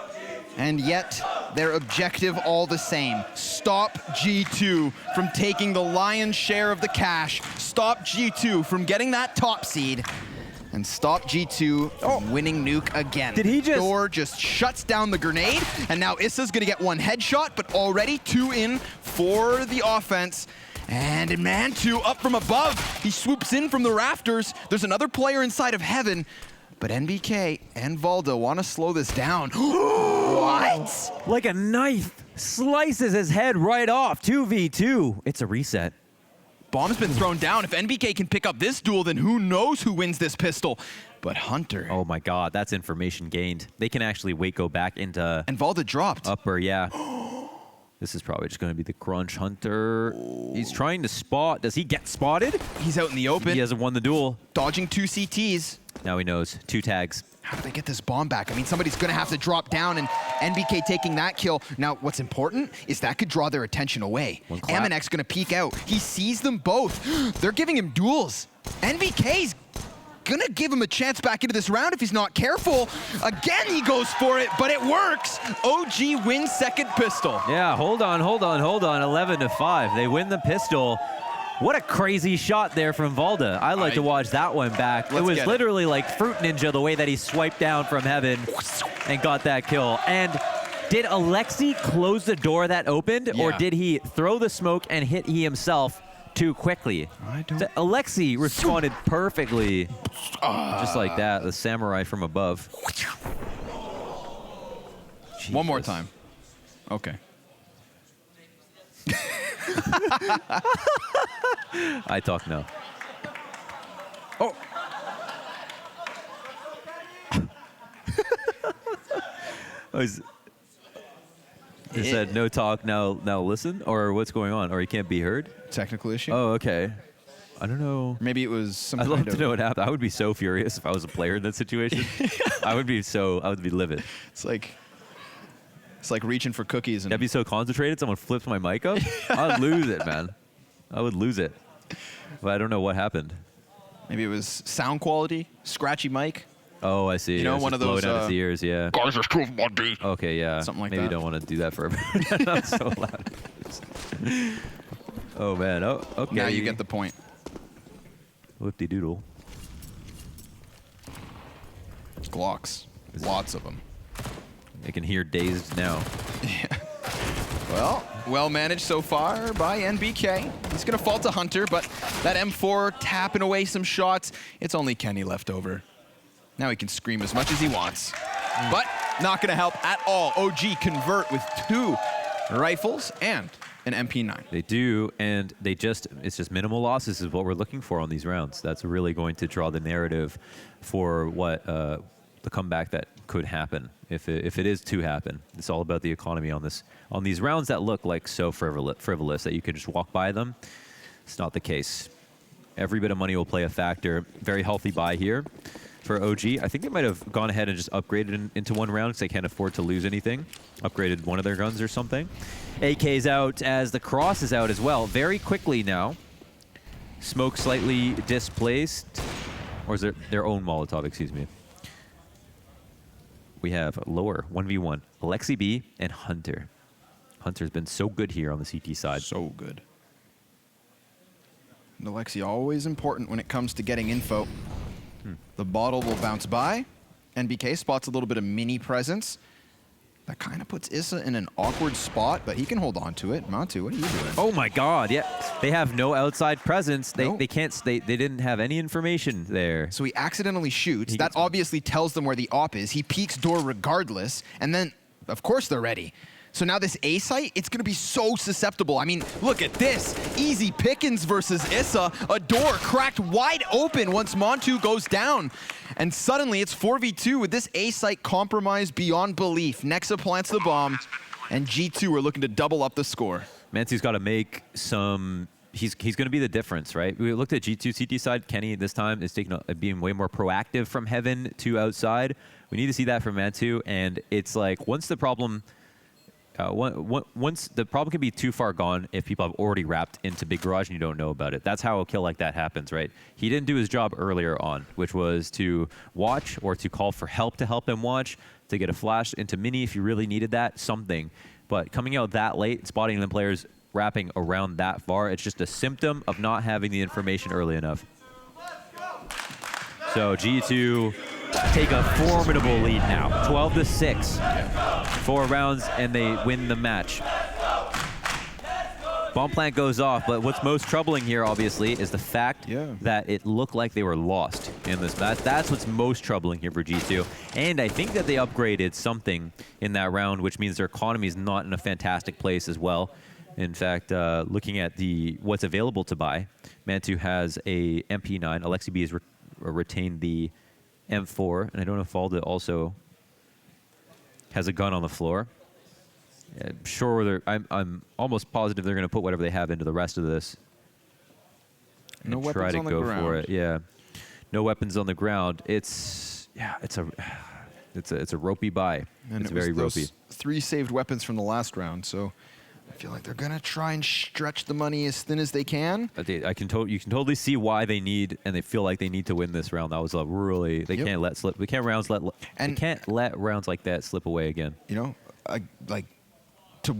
and yet their objective all the same. Stop G2 from taking the lion's share of the cash. Stop G2 from getting that top seed. And stop G2 from winning nuke again. Did he just... Door just shuts down the grenade, and now Issa's gonna get 1 headshot, but already 2 in for the offense. And man 2 up from above. He swoops in from the rafters. There's another player inside of heaven, but NBK and Valda want to slow this down. What? Like a knife slices his head right off. 2v2. It's a reset. Bomb's been thrown down. If NBK can pick up this duel, then who knows who wins this pistol. But Hunter. Oh my god, that's information gained. They can actually go back into... And Valda dropped. Upper, yeah. This is probably just going to be the crunch. Hunter. He's trying to spot. Does he get spotted? He's out in the open. He hasn't won the duel. Dodging 2 CTs. Now he knows. 2 tags. How do they get this bomb back? I mean, somebody's going to have to drop down, and NBK taking that kill. Now, what's important is that could draw their attention away. Aminek's going to peek out. He sees them both. They're giving him duels. NBK's going to give him a chance back into this round if he's not careful. Again, he goes for it, but it works. OG wins second pistol. Yeah, hold on. 11-5. They win the pistol. What a crazy shot there from Valda. I like to watch that one back. It was literally like Fruit Ninja, the way that he swiped down from heaven and got that kill. And did Alexi close the door that opened, or did he throw the smoke and hit he himself too quickly? Alexi responded perfectly. Just like that, the samurai from above. Jesus. One more time. Okay. I talk no. Oh. Is that no talk, now listen? Or what's going on? Or he can't be heard? Technical issue. Oh, okay. I don't know. Maybe it was some I'd kind love of... to know what happened. I would be so furious if I was a player in that situation. I would be livid. It's like reaching for cookies. And I'd be so concentrated, someone flips my mic up. I'd lose it, man. I would lose it. But I don't know what happened. Maybe it was sound quality, scratchy mic. Oh, I see. You know, one of those... blowing out his ears, yeah. Guys, there's 2 of them on B. Okay, yeah. Something like Maybe that. you don't want to do that for everyone. That's so loud. Oh, man. Oh, okay. Now you get the point. Whoop-de-doodle. Glocks. Lots of them. I can hear dazed now. Well managed so far by NBK. He's going to fall to Hunter, but that M4 tapping away some shots. It's only Kenny left over. Now he can scream as much as he wants. But not going to help at all. OG convert with 2 rifles and an MP9. They do, and it's just minimal losses is what we're looking for on these rounds. That's really going to draw the narrative for what the comeback that could happen if it is to happen. It's all about the economy on these rounds that look like so frivolous that you can just walk by them. It's not the case. Every bit of money will play a factor. Very healthy buy here for OG. I think they might have gone ahead and just upgraded into 1 round because they can't afford to lose anything. Upgraded one of their guns or something. AK's out as the cross is out as well. Very quickly now. Smoke slightly displaced. Or is it their own Molotov, excuse me. We have lower 1v1, Alexi B and Hunter. Hunter's been so good here on the CT side. So good. And Alexi always important when it comes to getting info. The bottle will bounce by. NBK spots a little bit of mini presence. That kind of puts Issa in an awkward spot, but he can hold on to it. Matu, what are you doing? Oh my God, yeah. They have no outside presence. They didn't have any information there. So he accidentally shoots. That obviously tells them where the op is. He peeks door regardless, and then, of course, they're ready. So now this A site, it's going to be so susceptible. I mean, look at this. Easy pickings versus Issa. A door cracked wide open once Montu goes down. And suddenly it's 4v2 with this A site compromised beyond belief. Nexa plants the bomb, and G2 are looking to double up the score. Mantu's got to make some... He's going to be the difference, right? We looked at G2 CT side. Kenny this time is being way more proactive from heaven to outside. We need to see that from Mantu, and it's like once the problem can be too far gone if people have already wrapped into Big Garage and you don't know about it. That's how a kill like that happens, right? He didn't do his job earlier on, which was to watch or to call for help to help him watch, to get a flash into Mini if you really needed that, something. But coming out that late, spotting the players wrapping around that far, it's just a symptom of not having the information early enough. So G2 take a formidable lead now, 12-6. 4 rounds and they win the match. Bomb plant goes off, but what's most troubling here, obviously, is the fact that it looked like they were lost in this match. That's what's most troubling here for G2. And I think that they upgraded something in that round, which means their economy is not in a fantastic place as well. In fact, looking at what's available to buy, Mantu has a MP9. Alexi B has retained the M4, and I don't know if Valda also has a gun on the floor. I'm sure I'm almost positive they're going to put whatever they have into the rest of this. No weapons try to on the go ground. for it. Yeah, no weapons on the ground. It's a ropey buy. And it's it was very those ropey. 3 saved weapons from the last round, so I feel like they're gonna try and stretch the money as thin as they can. You can totally see why they need and they feel like they need to win this round. That was a really can't let slip. We can't let rounds like that slip away again. You know, like to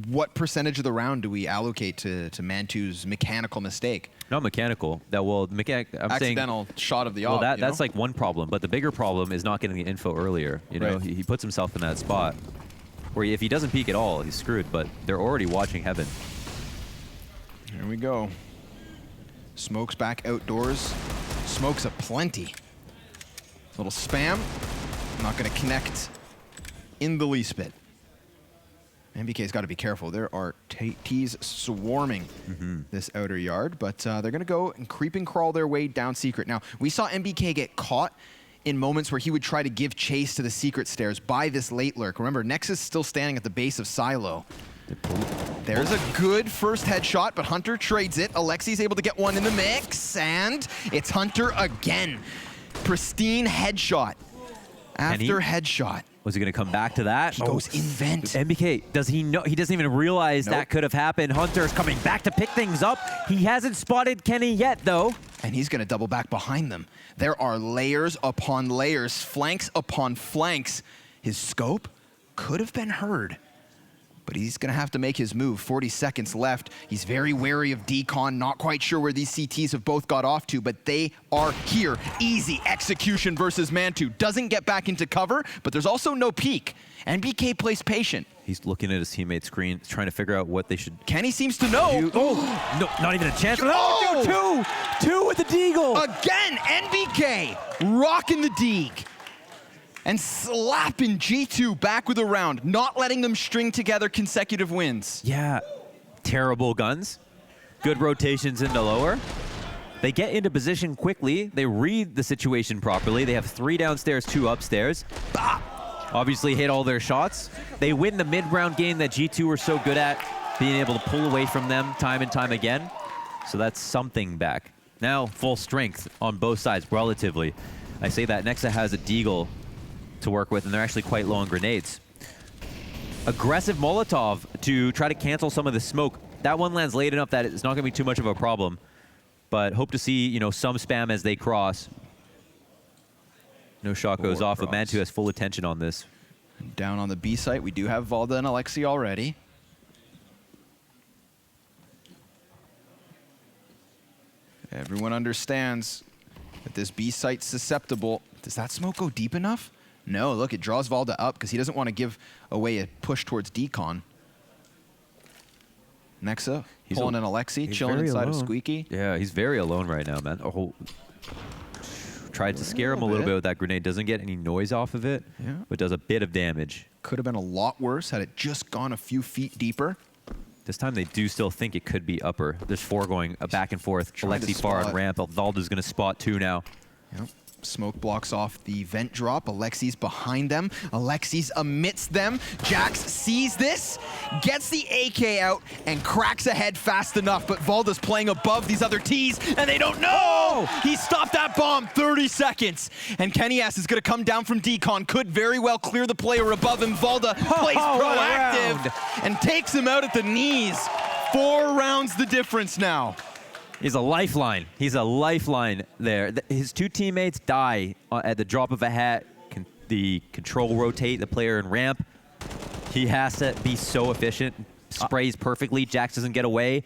what percentage of the round do we allocate to Mantu's mechanical mistake? Not mechanical. I'm accidental saying, shot of the well, op. that's like one problem, but the bigger problem is not getting the info earlier. You know, Right. he puts himself in that spot where if he doesn't peek at all, he's screwed. But they're already watching heaven. Here we go. Smoke's back outdoors. Smoke's aplenty. Little spam. Not going to connect in the least bit. MBK's got to be careful. There are T's swarming this outer yard, but they're going to go and creep and crawl their way down secret. Now, we saw MBK get caught in moments where he would try to give chase to the secret stairs by this late lurk. Remember, Nexus still standing at the base of Silo. There's a good first headshot, but Hunter trades it. Alexi's able to get one in the mix, and it's Hunter again. Pristine headshot after headshot. Was he going to come back to that? He goes invent. MBK, does he know? He doesn't even realize that could have happened. Hunter's coming back to pick things up. He hasn't spotted Kenny yet, though. And he's going to double back behind them. There are layers upon layers, flanks upon flanks. His scope could have been heard, but he's going to have to make his move. 40 seconds left. He's very wary of Decon, not quite sure where these CTs have both got off to, but they are here. Easy execution versus Mantu. Doesn't get back into cover, but there's also no peek. NBK plays patient. He's looking at his teammate's screen, trying to figure out what they should... Kenny seems to know. No, not even a chance. Oh! Two with the deagle. Again, NBK rocking the deeg. And slapping G2 back with a round, not letting them string together consecutive wins. Yeah, terrible guns. Good rotations into lower. They get into position quickly. They read the situation properly. They have 3 downstairs, 2 upstairs. Bah! Obviously hit all their shots. They win the mid-round game that G2 were so good at, being able to pull away from them time and time again. So that's something back. Now, full strength on both sides, relatively. I say that Nexa has a deagle to work with, and they're actually quite low on grenades. Aggressive Molotov to try to cancel some of the smoke. That one lands late enough that it's not going to be too much of a problem, but hope to see, you know, some spam as they cross. No shot goes off, but Mantu has full attention on this. Down on the B site, we do have Valda and Alexi already. Everyone understands that this B site's susceptible. Does that smoke go deep enough? No, look, it draws Valda up because he doesn't want to give away a push towards Decon. Nexa, pulling in Alexi, chilling inside of Squeaky. Yeah, he's very alone right now, man. tried to scare him a little bit with that grenade. Doesn't get any noise off of it, but does a bit of damage. Could have been a lot worse had it just gone a few feet deeper. This time they do still think it could be upper. There's 4 going back and forth. Trying to Alexi far on spot. ramp. Valda's going to spot 2 now. Yep. Smoke blocks off the vent drop. Alexi's behind them. Alexi's amidst them. Jax sees this, gets the AK out, and cracks ahead fast enough. But Valda's playing above these other Ts, and they don't know! He stopped that bomb, 30 seconds. And Kenny S is going to come down from decon. Could very well clear the player above him. Valda plays proactive and takes him out at the knees. 4 rounds the difference now. He's a lifeline. He's a lifeline there. His 2 teammates die at the drop of a hat. The control rotate the player in ramp. He has to be so efficient. Sprays perfectly. Jax doesn't get away.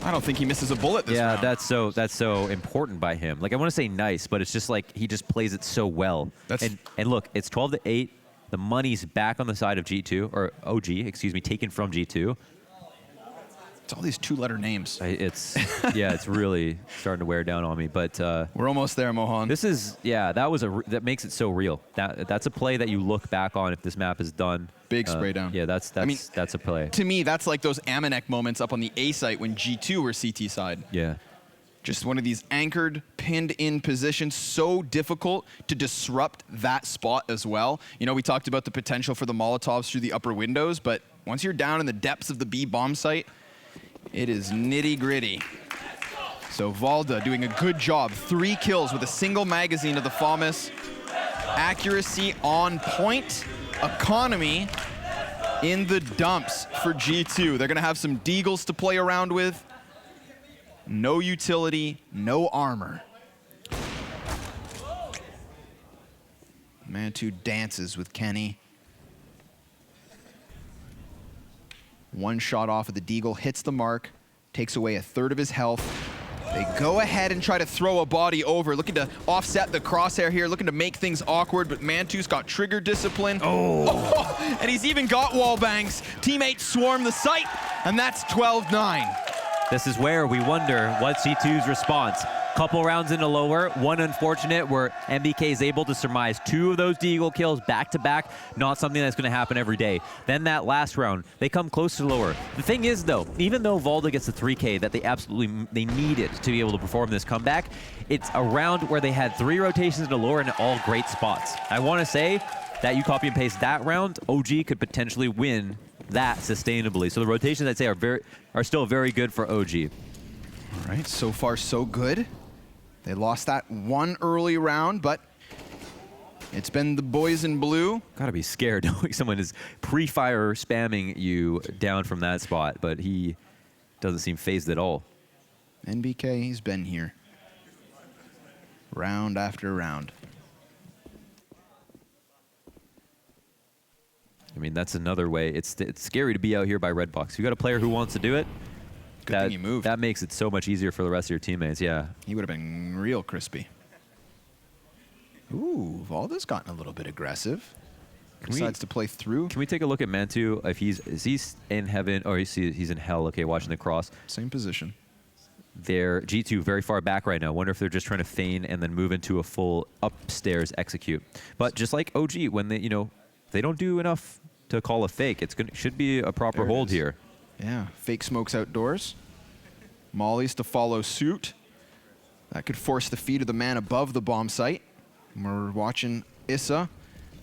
I don't think he misses a bullet this round. That's so important by him. Like, I want to say nice, but it's just like he just plays it so well. And look, it's 12-8. The money's back on the side of G2, or OG, excuse me, taken from G2. It's all these 2-letter names. It's really starting to wear down on me. But we're almost there, Mohan. This is that makes it so real. That's a play that you look back on if this map is done. Big spray down. Yeah, that's a play. To me, that's like those Amanek moments up on the A site when G2 were CT side. Yeah. Just one of these anchored, pinned in positions, so difficult to disrupt that spot as well. You know, we talked about the potential for the Molotovs through the upper windows, but once you're down in the depths of the B bomb site, it is nitty gritty. So Valda doing a good job. 3 kills with a single magazine of the FAMAS. Accuracy on point. Economy in the dumps for G2. They're gonna have some deagles to play around with. No utility, no armor. Mantu dances with Kenny. 1 shot off of the deagle, hits the mark, takes away a 1/3 of his health. They go ahead and try to throw a body over, looking to offset the crosshair here, looking to make things awkward, but Mantu's got trigger discipline. And he's even got wall bangs. Teammates swarm the site, and that's 12-9. This is where we wonder what's G2's response. Couple rounds into lower, 1 unfortunate where MBK is able to surmise 2 of those deagle kills back to back. Not something that's going to happen every day. Then that last round, they come close to lower. The thing is though, even though Valda gets the 3K that they needed to be able to perform this comeback, it's a round where they had 3 rotations into lower and all great spots. I want to say that you copy and paste that round, OG could potentially win that sustainably. So the rotations I'd say are still very good for OG. All right, so far so good. They lost that 1 early round, but it's been the boys in blue. Gotta be scared knowing someone is pre-fire spamming you down from that spot, but he doesn't seem phased at all. NBK, he's been here. Round after round. I mean, that's another way. It's scary to be out here by Red Box. You got a player who wants to do it. Good thing he moved. That makes it so much easier for the rest of your teammates, yeah. He would have been real crispy. Ooh, Valda's gotten a little bit aggressive. Decides to play through. Can we take a look at Mantu? If is he in heaven, or he's in hell? Okay, watching the cross. Same position. They're G2 very far back right now. Wonder if they're just trying to feign and then move into a full upstairs execute. But just like OG, when they they don't do enough to call a fake, should be a proper hold here. Yeah, fake smokes outdoors. Mollies to follow suit. That could force the feet of the man above the bomb site. And we're watching Issa,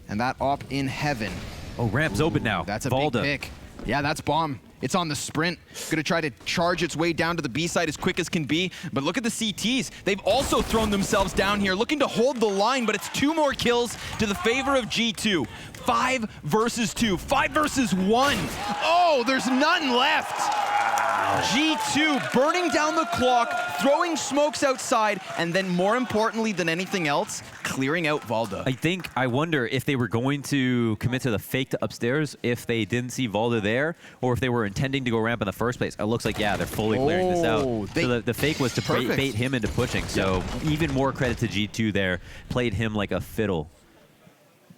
and that op in heaven. Oh, ramp's open now. That's a Valda. big pick. Yeah, that's bomb. It's on the sprint. Gonna try to charge its way down to the B side as quick as can be. But look at the CTs. They've also thrown themselves down here, looking to hold the line, but it's 2 more kills to the favor of G2. 5 versus 2. 5 versus 1. Oh, there's none left. G2 burning down the clock, throwing smokes outside, and then more importantly than anything else, clearing out Valda. I wonder if they were going to commit to the fake to upstairs if they didn't see Valda there, or if they were intending to go ramp in the first place. It looks like, yeah, they're fully clearing this out. So the fake was to bait him into pushing. So even more credit to G2 there. Played him like a fiddle.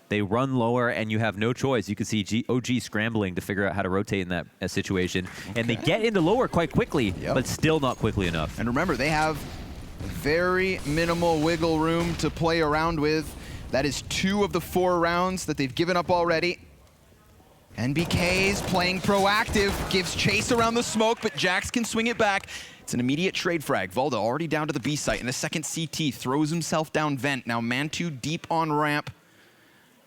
They run lower, and you have no choice. You can see OG scrambling to figure out how to rotate in that situation. And they get into lower quite quickly, but still not quickly enough. And remember, they have Very minimal wiggle room to play around with. That is 2 of the 4 rounds that they've given up already. NBK's playing proactive, gives chase around the smoke, but Jax can swing it back. It's an immediate trade frag. Valda already down to the B site, and a second CT throws himself down vent. Now Mantu deep on ramp,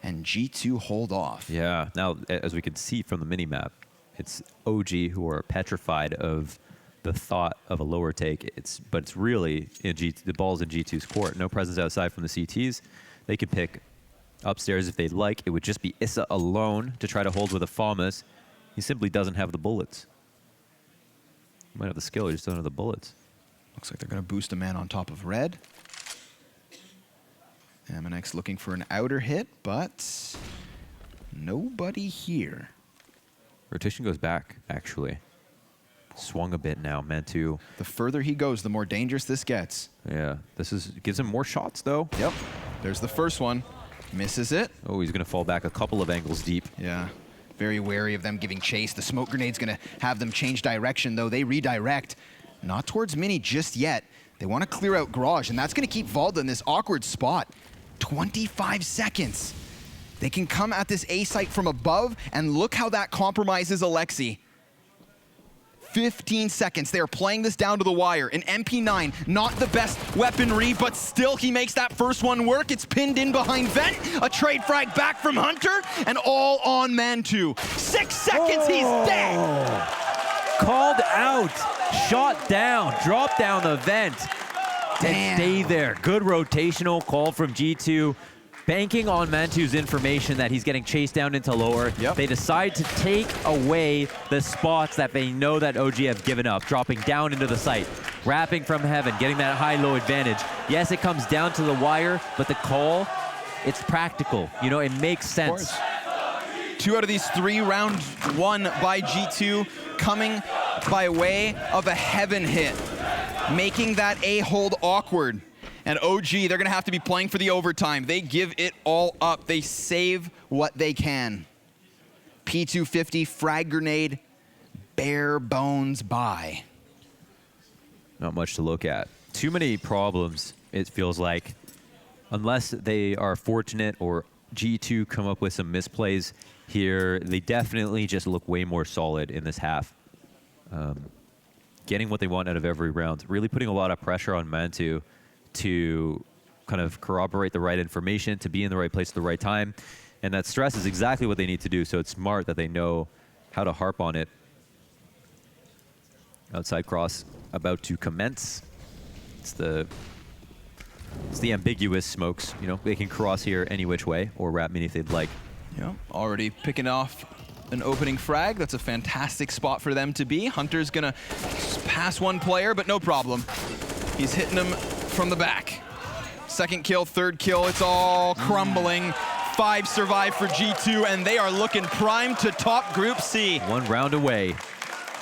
and G2 hold off. Yeah, now as we can see from the minimap, it's OG who are petrified of the thought of a lower take. But it's really the ball's in G2's court. No presence outside from the CTs. They could pick upstairs if they'd like. It would just be Issa alone to try to hold with a Famas. He simply doesn't have the bullets. He might have the skill, he just doesn't have the bullets. Looks like they're going to boost a man on top of red. Aminex looking for an outer hit, but nobody here. Rotation goes back, actually. Swung a bit now, Mantu. The further he goes, the more dangerous this gets. Yeah, gives him more shots, though. Yep. There's the first one. Misses it. Oh, he's going to fall back a couple of angles deep. Yeah. Very wary of them giving chase. The smoke grenade's going to have them change direction, though. They redirect. Not towards Mini just yet. They want to clear out Garage, and that's going to keep Valda in this awkward spot. 25 seconds. They can come at this A site from above, and look how that compromises Alexi. 15 seconds. They are playing this down to the wire. An MP9, not the best weaponry, but still he makes that first one work. It's pinned in behind Vent. A trade frag back from Hunter, and all on Mantu. 6 seconds, he's dead. Called out, shot down, dropped down the Vent. And stay there. Good rotational call from G2. Banking on Mantu's information that he's getting chased down into lower. Yep. They decide to take away the spots that they know that OG have given up, dropping down into the site, wrapping from heaven, getting that high-low advantage. Yes, it comes down to the wire, but the call, it's practical. You know, it makes sense. 2 out of these 3 rounds won by G2, coming by way of a heaven hit, making that A hold awkward. And OG, they're going to have to be playing for the overtime. They give it all up. They save what they can. P250, frag grenade, bare bones by. Not much to look at. Too many problems, it feels like. Unless they are fortunate or G2 come up with some misplays here, they definitely just look way more solid in this half. Getting what they want out of every round. Really putting a lot of pressure on Mantu to kind of corroborate the right information, to be in the right place at the right time. And that stress is exactly what they need to do, so it's smart that they know how to harp on it. Outside cross about to commence. It's the ambiguous smokes. You know, they can cross here any which way, or wrap Mini if they'd like. Yeah, already picking off an opening frag. That's a fantastic spot for them to be. Hunter's gonna pass one player, but no problem. He's hitting him from the back. Second kill, third kill, it's all crumbling. 5 survive for G2, and they are looking primed to top Group C. 1 round away.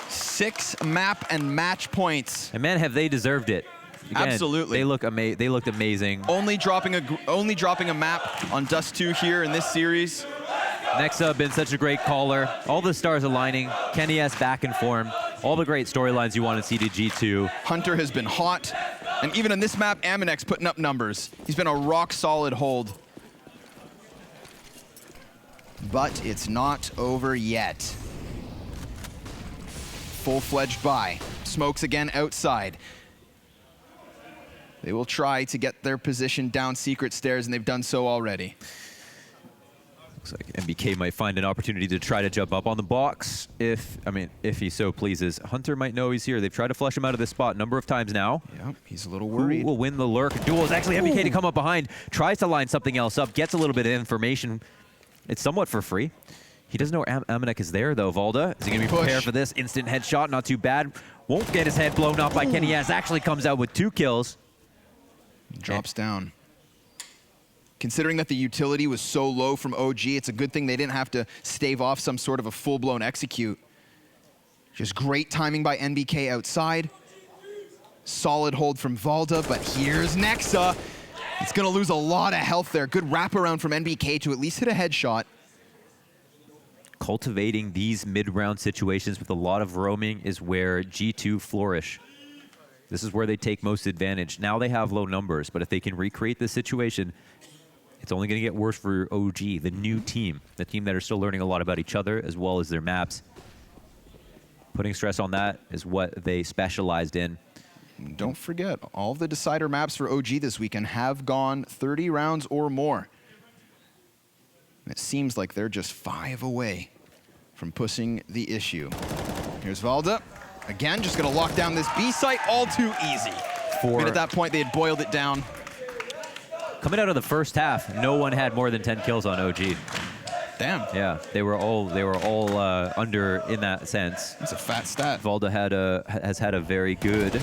6 map and match points. And man, have they deserved it. Again, Absolutely. They looked amazing. Only dropping a map on Dust 2 here in this series. Nexa been such a great caller. All the stars aligning. Kenny S back in form. All the great storylines you want to see to G2. Hunter has been hot. And even on this map, Aminex putting up numbers. He's been a rock-solid hold. But it's not over yet. Full-fledged buy. Smokes again outside. They will try to get their position down secret stairs, and they've done so already. Looks like MBK might find an opportunity to try to jump up on the box if he so pleases. Hunter might know he's here. They've tried to flush him out of this spot a number of times now. Yep, he's a little worried. Who will win the lurk duel? It's actually MBK to come up behind, tries to line something else up, gets a little bit of information. It's somewhat for free. He doesn't know Aminek is there, though, Valda. Is he going to be prepared for this? Instant headshot, not too bad. Won't get his head blown up by Kenny S. Actually comes out with 2 kills. Drops down. Considering that the utility was so low from OG, it's a good thing they didn't have to stave off some sort of a full-blown execute. Just great timing by NBK outside. Solid hold from Valda, but here's Nexa. It's going to lose a lot of health there. Good wraparound from NBK to at least hit a headshot. Cultivating these mid-round situations with a lot of roaming is where G2 flourish. This is where they take most advantage. Now they have low numbers, but if they can recreate this situation, it's only going to get worse for OG, the new team, the team that are still learning a lot about each other as well as their maps. Putting stress on that is what they specialized in. Don't forget, all of the decider maps for OG this weekend have gone 30 rounds or more. And it seems like they're just 5 away from pushing the issue. Here's Valda. Again, just going to lock down this B site all too easy. I mean, at that point, they had boiled it down. Coming out of the first half, no one had more than 10 kills on OG. Damn. Yeah, they were all under in that sense. That's a fat stat. Valda has had a very good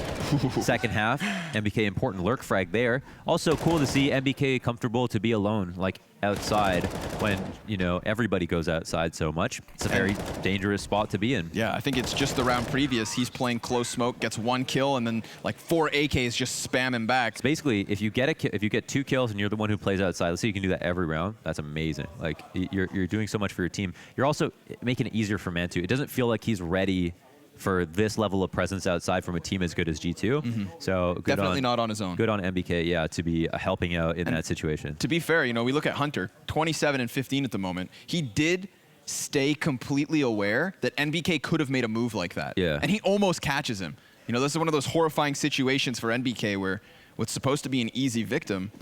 second half. MBK important lurk frag there. Also cool to see MBK comfortable to be alone, like outside when, you know, everybody goes outside so much. It's a very dangerous spot to be in. Yeah, I think it's just the round previous. He's playing close smoke, gets 1 kill, and then like 4 AKs just spam him back. It's basically, if you get 2 kills and you're the one who plays outside, let's say you can do that every round. That's amazing. Like you're doing so much for your team. You're also making it easier for Mantu. It doesn't feel like he's ready for this level of presence outside from a team as good as G2. So good Definitely not on his own. Good on MBK, yeah, to be helping out in that situation. To be fair, you know, we look at Hunter, 27 and 15 at the moment. He did stay completely aware that NBK could have made a move like that. Yeah. And he almost catches him. You know, this is one of those horrifying situations for NBK where what's supposed to be an easy victim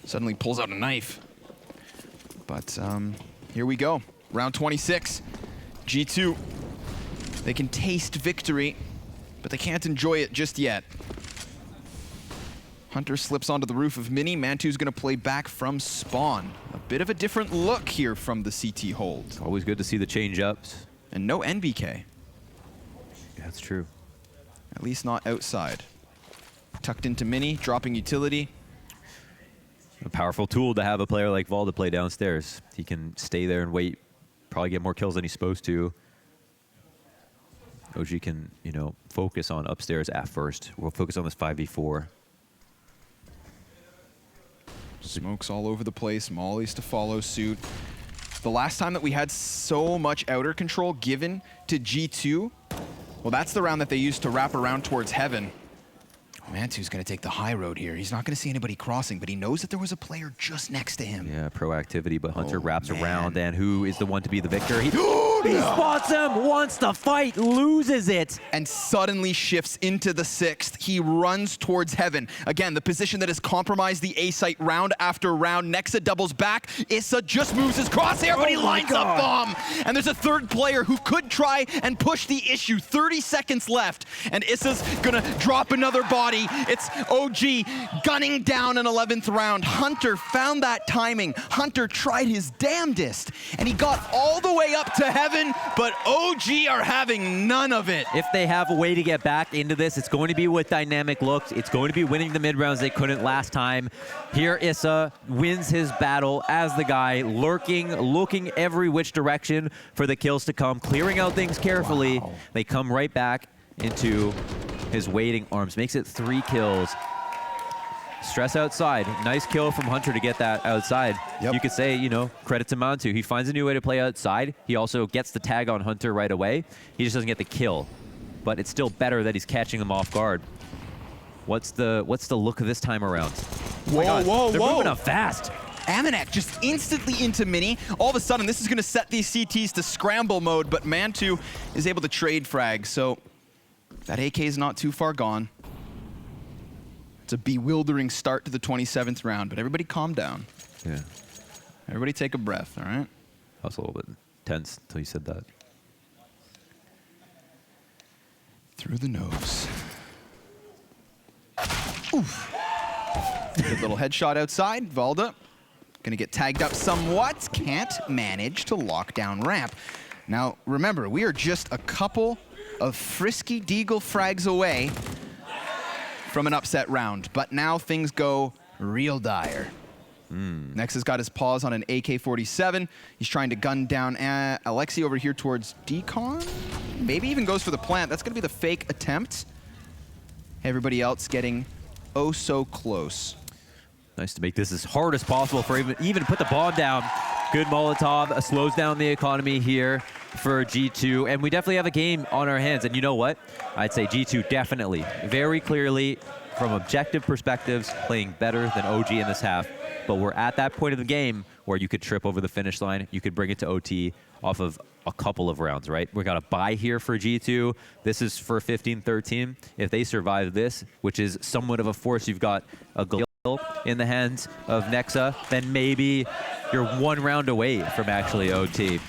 suddenly pulls out a knife. But here we go. Round 26. G2. They can taste victory, but they can't enjoy it just yet. Hunter slips onto the roof of Mini. Mantu's going to play back from spawn. A bit of a different look here from the CT hold. It's always good to see the change-ups. And no NBK. Yeah, that's true. At least not outside. Tucked into Mini, dropping utility. A powerful tool to have a player like Valda play downstairs. He can stay there and wait, probably get more kills than he's supposed to. OG can, you know, focus on upstairs at first. We'll focus on this 5v4. Smokes all over the place. Mollies to follow suit. The last time that we had so much outer control given to G2, well, that's the round that they used to wrap around towards Heaven. Mantu's going to take the high road here. He's not going to see anybody crossing, but he knows that there was a player just next to him. Yeah, proactivity, but Hunter wraps around, and who is the one to be the victor? He spots him, wants to fight, loses it. And suddenly shifts into the 6th. He runs towards Heaven. Again, the position that has compromised the A site round after round. Nexa doubles back. Issa just moves his crosshair, but he lines up bomb. And there's a third player who could try and push the issue. 30 seconds left, and Issa's gonna drop another body. It's OG gunning down an 11th round. Hunter found that timing. Hunter tried his damnedest, and he got all the way up to Heaven, but OG are having none of it. If they have a way to get back into this, it's going to be with dynamic looks. It's going to be winning the mid-rounds they couldn't last time. Here, Issa wins his battle as the guy, lurking, looking every which direction for the kills to come, clearing out things carefully. Wow. They come right back into his waiting arms. Makes it 3 kills. Stress outside. Nice kill from Hunter to get that outside. Yep. You could say, you know, credit to Mantu. He finds a new way to play outside. He also gets the tag on Hunter right away. He just doesn't get the kill. But it's still better that he's catching them off guard. What's the look of this time around? Whoa. They're moving up fast. Amanek just instantly into Mini. All of a sudden, this is going to set these CTs to scramble mode, but Mantu is able to trade frag, so that AK is not too far gone. It's a bewildering start to the 27th round, but everybody calm down. Yeah. Everybody take a breath, all right? I was a little bit tense until you said that. Through the nose. Oof. Good little headshot outside. Valda gonna get tagged up somewhat. Can't manage to lock down ramp. Now, remember, we are just a couple of frisky deagle frags away from an upset round, but now things go real dire. Next has got his paws on an AK-47. He's trying to gun down Alexi over here towards Decon. Maybe even goes for the plant. That's gonna be the fake attempt. Everybody else getting oh so close. Nice to make this as hard as possible for even to put the bomb down. Good Molotov slows down the economy here for G2, and we definitely have a game on our hands. And you know what? I'd say G2 definitely, very clearly, from objective perspectives, playing better than OG in this half. But we're at that point of the game where you could trip over the finish line. You could bring it to OT off of a couple of rounds, right? We got a bye here for G2. This is for 15-13. If they survive this, which is somewhat of a force, you've got a goal in the hands of Nexa, then maybe you're one round away from actually OT.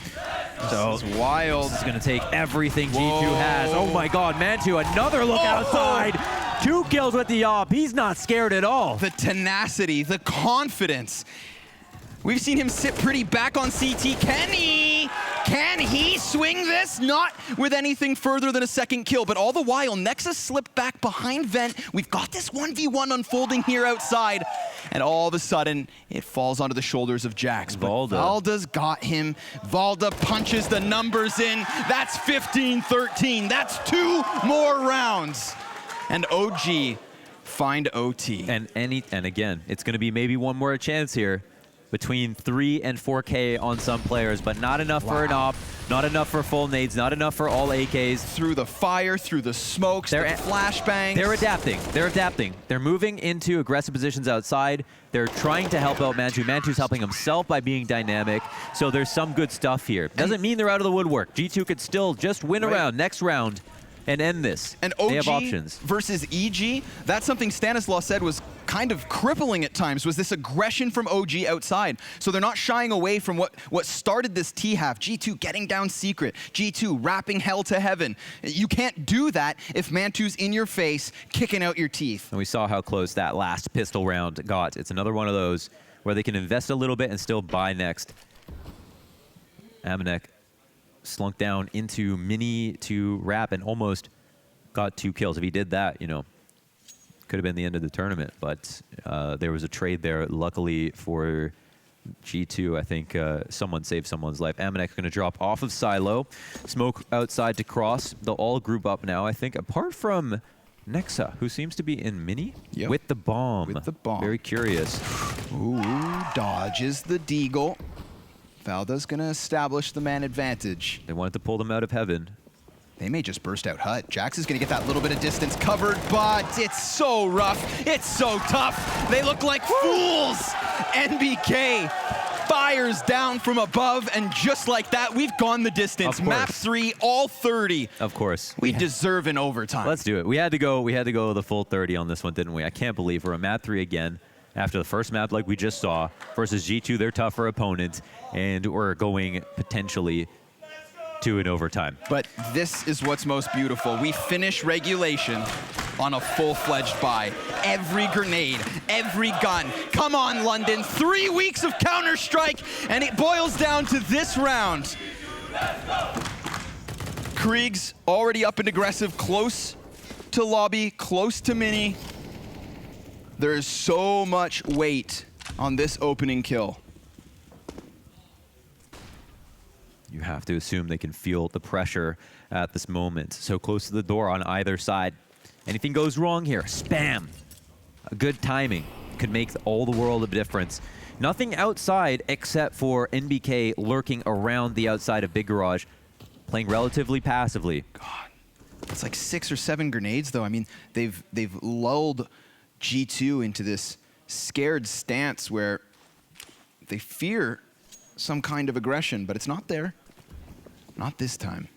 So this is wild. This is going to take everything G2 has. Oh my God, Mantu, another look outside. 2 kills with the op. He's not scared at all. The tenacity, the confidence. We've seen him sit pretty back on CT. Can he swing this? Not with anything further than a second kill, but all the while, Nexus slipped back behind Vent. We've got this 1v1 unfolding here outside, and all of a sudden, it falls onto the shoulders of Jax. Valda. Valda's got him. Valda punches the numbers in. That's 15-13. That's 2 more rounds. And OG find OT. And again, it's going to be maybe one more chance here. Between 3 and 4K on some players, but not enough for an op, not enough for full nades, not enough for all AKs. Through the fire, through the smokes, the flashbangs. They're adapting. They're adapting. They're moving into aggressive positions outside. They're trying to help out Mantu. Mantu's helping himself by being dynamic. So there's some good stuff here. Doesn't mean they're out of the woodwork. G2 could still just win a round, next round, and end this. And OG they have options. Versus EG, that's something Stanislaw said was kind of crippling at times, was this aggression from OG outside. So they're not shying away from what started this T-half. G2 getting down secret. G2 wrapping hell to heaven. You can't do that if Mantu's in your face, kicking out your teeth. And we saw how close that last pistol round got. It's another one of those where they can invest a little bit and still buy next. Amanek slunk down into Mini to Wrap and almost got 2 kills. If he did that, you know, could have been the end of the tournament. But there was a trade there, luckily for G2. I think someone saved someone's life. Amanek's going to drop off of Silo. Smoke outside to cross. They'll all group up now, I think, apart from Nexa, who seems to be in Mini with the bomb. With the bomb. Very curious. Ooh, dodges the deagle. Valda's going to establish the man advantage. They wanted to pull them out of heaven. They may just burst out Hut. Jax is going to get that little bit of distance covered, but it's so rough. It's so tough. They look like fools. NBK fires down from above, and just like that, we've gone the distance. Map 3, all 30. Of course. We deserve an overtime. Let's do it. We had to go the full 30 on this one, didn't we? I can't believe we're a map 3 again. After the first map like we just saw, versus G2, their tougher opponent, and we're going potentially to an overtime. But this is what's most beautiful. We finish regulation on a full-fledged buy. Every grenade, every gun. Come on, London. 3 weeks of Counter-Strike, and it boils down to this round. Krieg's already up and aggressive, close to lobby, close to Mini. There is so much weight on this opening kill. You have to assume they can feel the pressure at this moment. So close to the door on either side. Anything goes wrong here, spam. A good timing could make all the world of difference. Nothing outside except for NBK lurking around the outside of Big Garage, playing relatively passively. God, it's like 6 or 7 grenades though. I mean, they've lulled G2 into this scared stance where they fear some kind of aggression, but it's not there. Not this time.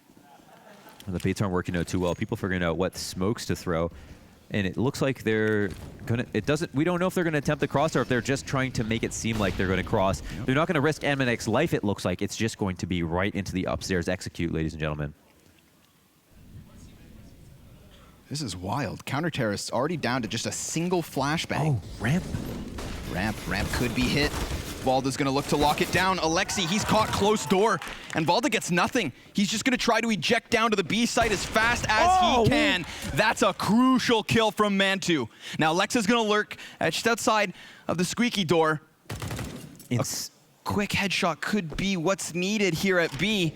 Well, the baits aren't working out too well. People figuring out what smokes to throw. And it looks like they're gonna, we don't know if they're gonna attempt the cross or if they're just trying to make it seem like they're gonna cross. Yep. They're not gonna risk Amanek's life, it looks like. It's just going to be right into the upstairs execute, ladies and gentlemen. This is wild. Counter-terrorists already down to just a single flashbang. Oh, ramp. Ramp could be hit. Valda's gonna look to lock it down. Alexi, he's caught close door, and Valda gets nothing. He's just gonna try to eject down to the B site as fast as he can. That's a crucial kill from Mantu. Now Alexa's gonna lurk just outside of the squeaky door. A quick headshot could be what's needed here at B,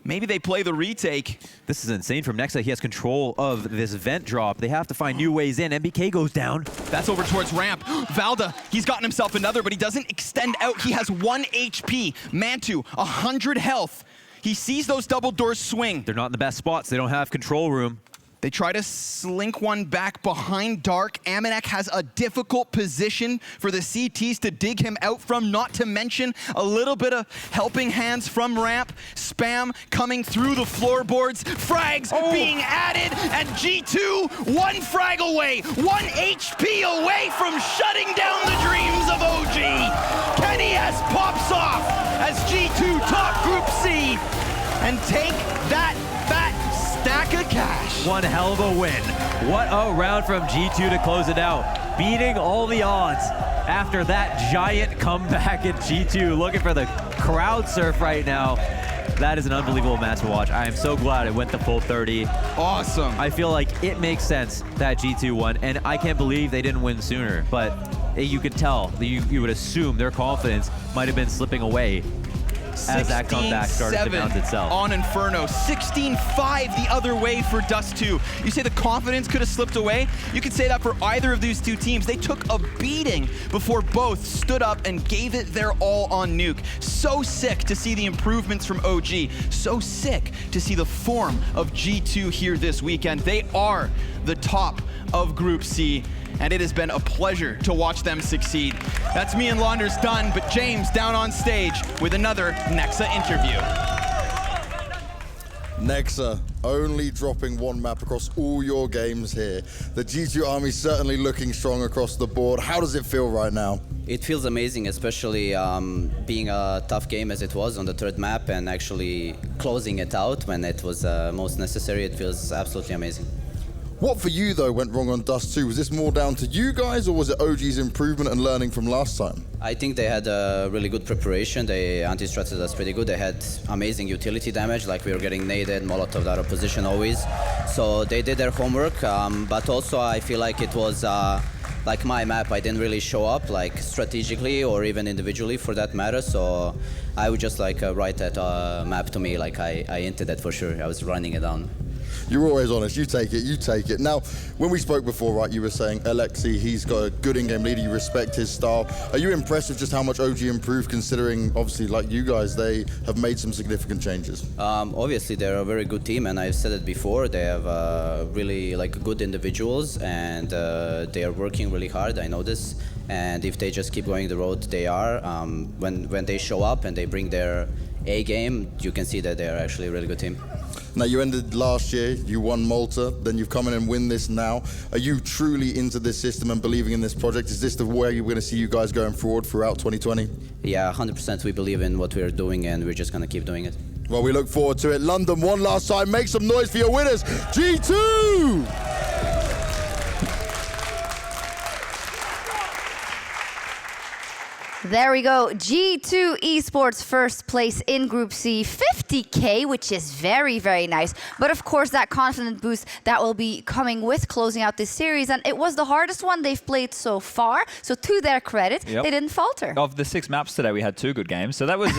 Maybe they play the retake. This is insane from Nexa. He has control of this vent drop. They have to find new ways in. MBK goes down. That's over towards ramp. Valda, he's gotten himself another, but he doesn't extend out. He has 1 HP. Mantu, 100 health. He sees those double doors swing. They're not in the best spots. They don't have control room. They try to slink one back behind Dark. Amanek has a difficult position for the CTs to dig him out from, not to mention a little bit of helping hands from ramp. Spam coming through the floorboards. Frags being added, and G2 1 frag away, 1 HP away from shutting down the dreams of OG. Kenny S pops off as G2 top Group C and take that fat stack of cash. One hell of a win. What a round from G2 to close it out. Beating all the odds after that giant comeback at G2. Looking for the crowd surf right now. That is an unbelievable match to watch. I am so glad it went the full 30. Awesome. I feel like it makes sense that G2 won, and I can't believe they didn't win sooner. But you could tell, you would assume their confidence might have been slipping away as that comeback started to mount itself. On Inferno, 16-5 the other way for Dust 2. You say the confidence could have slipped away? You could say that for either of these two teams. They took a beating before both stood up and gave it their all on Nuke. So sick to see the improvements from OG. So sick to see the form of G2 here this weekend. They are the top of Group C, and it has been a pleasure to watch them succeed. That's me and Launders done, but James down on stage with another Nexa interview. Nexa only dropping 1 map across all your games here. The G2 army certainly looking strong across the board. How does it feel right now? It feels amazing, especially being a tough game as it was on the 3rd map and actually closing it out when it was most necessary. It feels absolutely amazing. What for you, though, went wrong on Dust 2? Was this more down to you guys, or was it OG's improvement and learning from last time? I think they had a really good preparation. They anti-stratted us pretty good. They had amazing utility damage, like we were getting naded, Molotov out of position always. So they did their homework, but also I feel like it was like my map. I didn't really show up like strategically or even individually for that matter. So I would just like write that map to me, like I hinted at for sure. I was running it down. You're always honest. You take it. You take it. Now, when we spoke before, right, you were saying Alexi, he's got a good in-game leader. You respect his style. Are you impressed with just how much OG improved, considering, obviously, like you guys, they have made some significant changes? Obviously, they're a very good team, and I've said it before. They have really like good individuals, and they are working really hard. I know this. And if they just keep going the road they are, when they show up and they bring their A game, you can see that they're actually a really good team. Now, you ended last year, you won Malta, then you've come in and win this now. Are you truly into this system and believing in this project? Is this the way you're going to see you guys going forward throughout 2020? Yeah, 100% we believe in what we're doing, and we're just going to keep doing it. Well, we look forward to it. London, one last time. Make some noise for your winners, G2! There we go. G2 Esports first place in Group C, 50K, which is very, very nice. But of course, that confident boost that will be coming with closing out this series. And it was the hardest one they've played so far. So to their credit, they didn't falter. Of the 6 maps today, we had 2 good games. So that was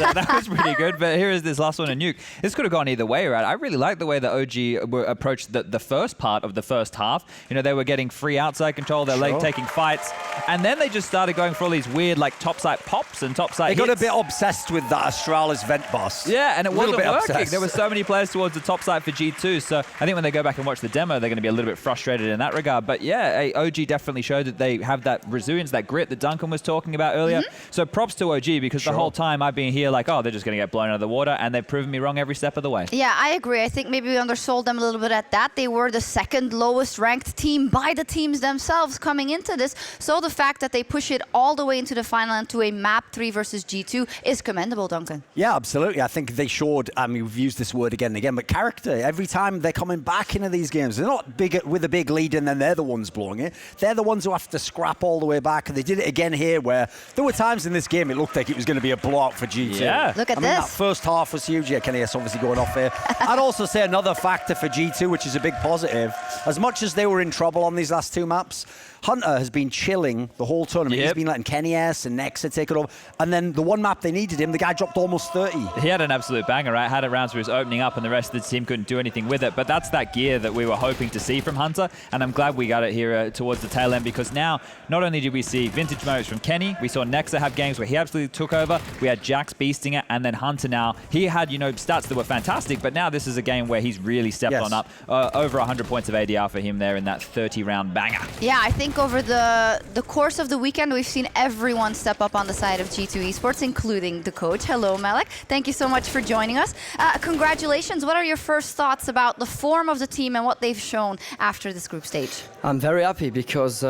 pretty good. But here is this last one in Nuke. This could have gone either way, right? I really like the way that OG approached the first part of the first half. You know, they were getting free outside control. They're like taking fights. And then they just started going for all these weird, like, topside pops and topside hits. They got a bit obsessed with that Astralis vent boss. Yeah, and it wasn't working. Obsessed. There were so many players towards the top side for G2, so I think when they go back and watch the demo, they're going to be a little bit frustrated in that regard. But yeah, OG definitely showed that they have that resilience, that grit that Duncan was talking about earlier. So props to OG, because the whole time I've been here like, oh, they're just going to get blown out of the water, and they've proven me wrong every step of the way. Yeah, I agree. I think maybe we undersold them a little bit at that. They were the 2nd lowest ranked team by the teams themselves coming into this. So the fact that they push it all the way into the final and to a map 3 versus G2 is commendable, Duncan. Yeah, absolutely. I think they showed, I mean, we've used this word again and again, but character. Every time they're coming back into these games, they're not big with a big lead and then they're the ones blowing it. They're the ones who have to scrap all the way back. And they did it again here, where there were times in this game it looked like it was going to be a blowout for G2. Yeah. Look at I mean, this. that first half was huge. Yeah, Kenny S obviously going off here. I'd also say another factor for G2, which is a big positive. As much as they were in trouble on these last 2 maps, Hunter has been chilling the whole tournament. He's been letting Kenny S and Nexa take it over. And then the one map they needed him, the guy dropped almost 30. He had an absolute banger, right? Had it rounds where he was opening up and the rest of the team couldn't do anything with it. But that's that gear that we were hoping to see from Hunter. And I'm glad we got it here towards the tail end, because now not only did we see vintage moments from Kenny, we saw Nexa have games where he absolutely took over. We had Jax beasting it, and then Hunter now. He had, stats that were fantastic, but now this is a game where he's really stepped on up. Over 100 points of ADR for him there in that 30-round banger. Yeah, I think over the course of the weekend, we've seen everyone step up on the side of G2 Esports, including the coach. Hello, Malek. Thank you so much for joining us. Congratulations. What are your first thoughts about the form of the team and what they've shown after this group stage? I'm very happy because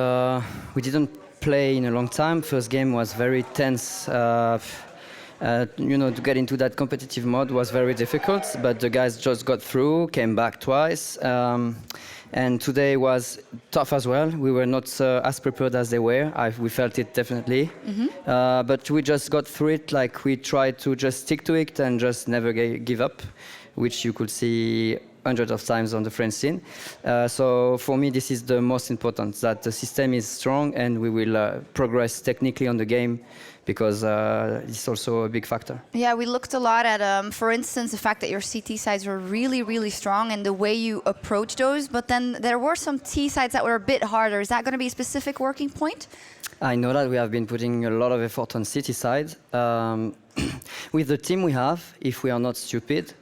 we didn't play in a long time. First game was very tense. To get into that competitive mode was very difficult, but the guys just got through, came back twice. And today was tough as well. We were not as prepared as they were. We felt it definitely. But we just got through it. Like, we tried to just stick to it and just never give up, which you could see hundreds of times on the French scene. So for me, this is the most important, that the system is strong and we will progress technically on the game, because it's also a big factor. Yeah, we looked a lot at, for instance, the fact that your CT sides were really, really strong and the way you approach those, but then there were some T sides that were a bit harder. Is that going to be a specific working point? I know that we have been putting a lot of effort on CT side. With the team we have, if we are not stupid,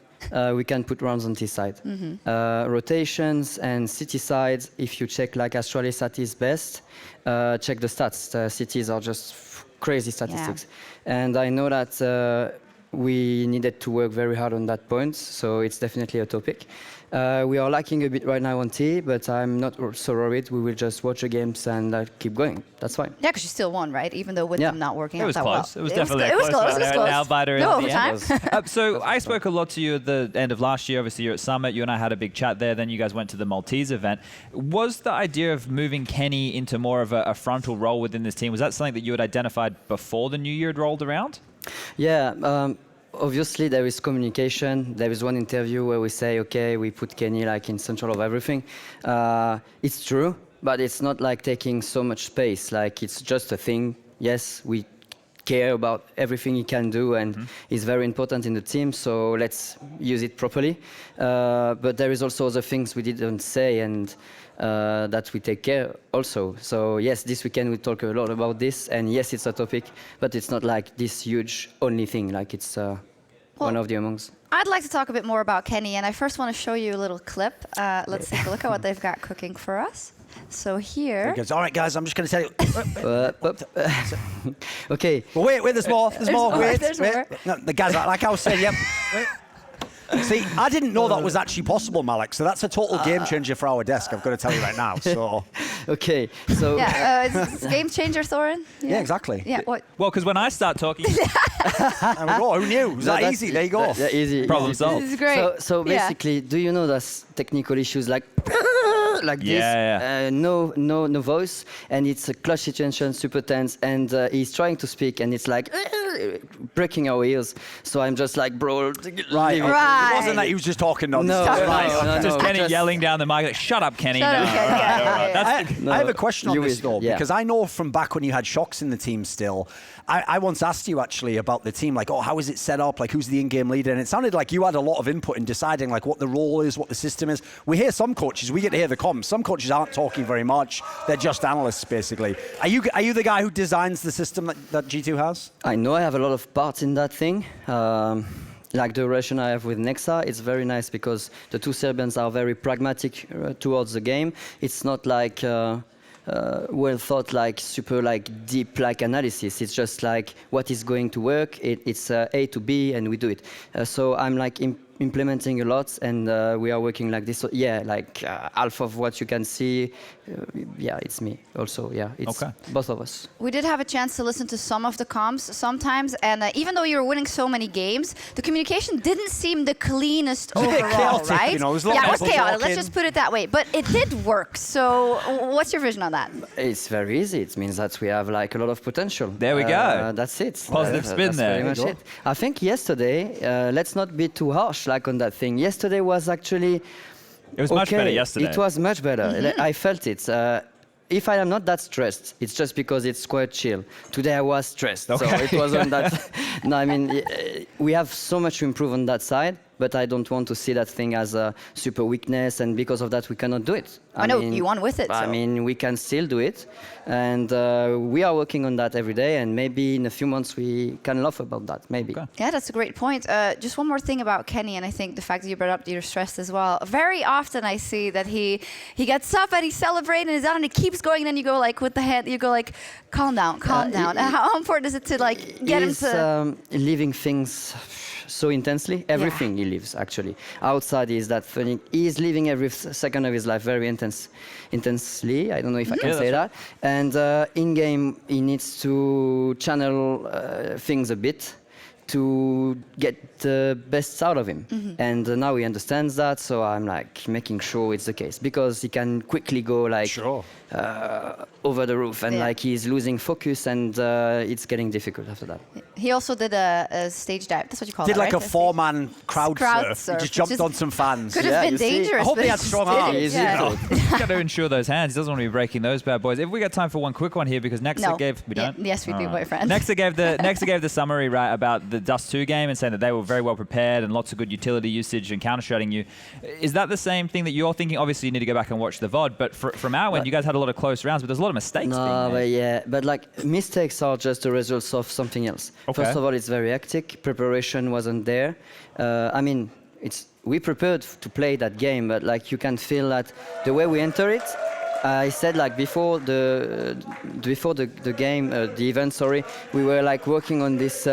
we can put rounds on T side. Rotations and CT sides, if you check like Astralis at his best, check the stats. The CTs are just crazy statistics. Yeah. And I know that we needed to work very hard on that point, so it's definitely a topic. We are lacking a bit right now on T, but I'm not so worried. We will just watch the games and keep going. That's fine. Yeah, because you still won, right? Even though with them not working out that well. It was definitely close. It was close. Nail biter no in the overtime. So I spoke a lot to you at the end of last year. Obviously, you're at Summit. You and I had a big chat there. Then you guys went to the Maltese event. Was the idea of moving Kenny into more of a frontal role within this team, was that something that you had identified before the new year had rolled around? Yeah. Obviously, there is communication. There is one interview where we say, okay, we put Kenny like in central of everything. It's true, but it's not like taking so much space. Like, it's just a thing. Yes, we care about everything he can do, and he's very important in the team, so let's use it properly. But there is also other things we didn't say, and that we take care also. So yes, this weekend we talk a lot about this, and yes, it's a topic, but it's not like this huge only thing, like it's one of the amongst. I'd like to talk a bit more about Kenny, and I first want to show you a little clip. Let's take a look at what they've got cooking for us. So here... All right, guys, I'm just going to tell you... Okay. Well, wait, there's more. There's more. Wait. More. No, the guys, like I was saying, yep. Wait. See, I didn't know that was actually possible, Malek, so that's a total game changer for our desk, I've got to tell you right now. So. Okay, so... Yeah, it's game changer, Thorin? Yeah, exactly. Yeah, what? Well, because when I start talking... Who knew? Was that easy? There you go. Easy. Problem solved. This is great. So basically, do you know there's technical issues like this? No voice, and it's a clutch situation, super tense, and he's trying to speak, and it's like breaking our ears. So I'm just like, bro, right. It wasn't that he was just talking nonsense. No, just Kenny yelling down the mic, like, shut up, Kenny. I have a question on this though, because I know from back when you had Shocks in the team still, I once asked you actually about the team, like, oh, how is it set up? Like, who's the in-game leader? And it sounded like you had a lot of input in deciding like what the role is, what the system is. We hear some coaches, we get to hear the comms. Some coaches aren't talking very much. They're just analysts, basically. Are you the guy who designs the system that G2 has? I know I have a lot of parts in that thing. Like the relation I have with Nexa, it's very nice because the two Serbians are very pragmatic towards the game. It's not like well thought, like super like deep like analysis. It's just like what is going to work. It's A to B, and we do it. So I'm like implementing a lot, and we are working like this. So yeah, like half of what you can see, yeah, it's me also. Yeah, it's both of us. We did have a chance to listen to some of the comms sometimes, and even though you were winning so many games, the communication didn't seem the cleanest overall, chaotic, right? You know, it was chaotic. Let's just put it that way. But it did work. So what's your vision on that? It's very easy. It means that we have like a lot of potential. There we go. That's it. Positive spin that's there. Very much it. I think yesterday, let's not be too harsh like on that thing. Yesterday was actually... It was much better yesterday. It was much better. I felt it. if I am not that stressed, it's just because it's quite chill. Today I was stressed, so it wasn't that. No, I mean, we have so much to improve on that side, but I don't want to see that thing as a super weakness, and because of that we cannot do it. I know you won with it. I mean, we can still do it, and we are working on that every day, and maybe in a few months we can laugh about that, maybe. Okay. Yeah, that's a great point. Just one more thing about Kenny, and I think the fact that you brought up that you're stressed as well. Very often I see that he gets up and he's celebrating and he's out and he keeps going, and then you go like with the hand, you go like, calm down. How important is it to like get him to... living things so intensely, everything he lives actually. Outside is that funny. He's living every second of his life very intensely. I don't know if I can say that. And in game, he needs to channel things a bit to get the best out of him. And now he understands that, so I'm like making sure it's the case, because he can quickly go like over the roof, and like he's losing focus, and it's getting difficult after that. He also did a stage dive. That's what you call it, Did like right? a four-man crowd surf. He just jumped on some fans. Could have been dangerous. I hope he had strong arms. He's got to ensure those hands. He doesn't want to be breaking those bad boys. If we got time for one quick one here, because Nexa gave... We don't? Yes, we do, boyfriend. Nexa gave the summary right about the Dust 2 game and saying that they were very well prepared and lots of good utility usage and counter-shotting you. Is that the same thing that you're thinking? Obviously, you need to go back and watch the VOD, but from our end, you guys had a lot of close rounds, but there's a lot of mistakes being made. But like mistakes are just the results of something else. First of all, it's very hectic. Preparation wasn't there. I mean, we prepared to play that game, but like you can feel that the way we enter it. I said like before the game, the event, we were like working on this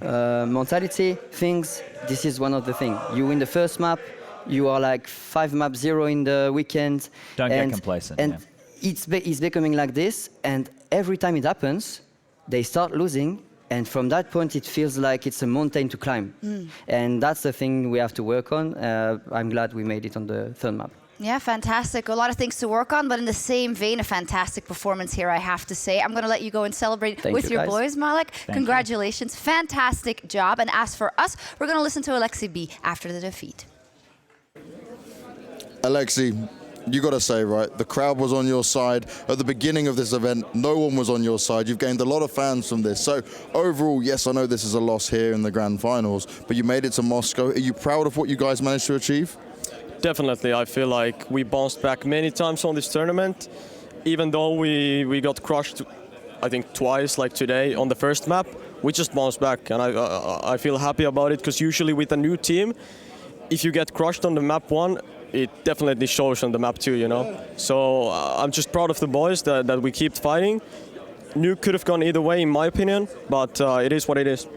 mentality things. This is one of the things. You win the first map, you are like 5-0 in the weekend. Don't get complacent. And it's becoming like this, and every time it happens, they start losing. And from that point, it feels like it's a mountain to climb. And that's the thing we have to work on. I'm glad we made it on the third map. Yeah, fantastic. A lot of things to work on, but in the same vein, a fantastic performance here, I have to say. I'm going to let you go and celebrate with your boys, Malik. Congratulations. Fantastic job. And as for us, we're going to listen to Alexi B after the defeat. Alexi, you got to say, right, the crowd was on your side at the beginning of this event. No one was on your side. You've gained a lot of fans from this. So overall, yes, I know this is a loss here in the grand finals, but you made it to Moscow. Are you proud of what you guys managed to achieve? Definitely. I feel like we bounced back many times on this tournament, even though we got crushed, I think twice, like today on the first map. We just bounced back, and I feel happy about it, because usually with a new team, if you get crushed on the map 1, it definitely shows on the map 2, you know. So I'm just proud of the boys that we keep fighting. Nuke could have gone either way, in my opinion, but it is what it is.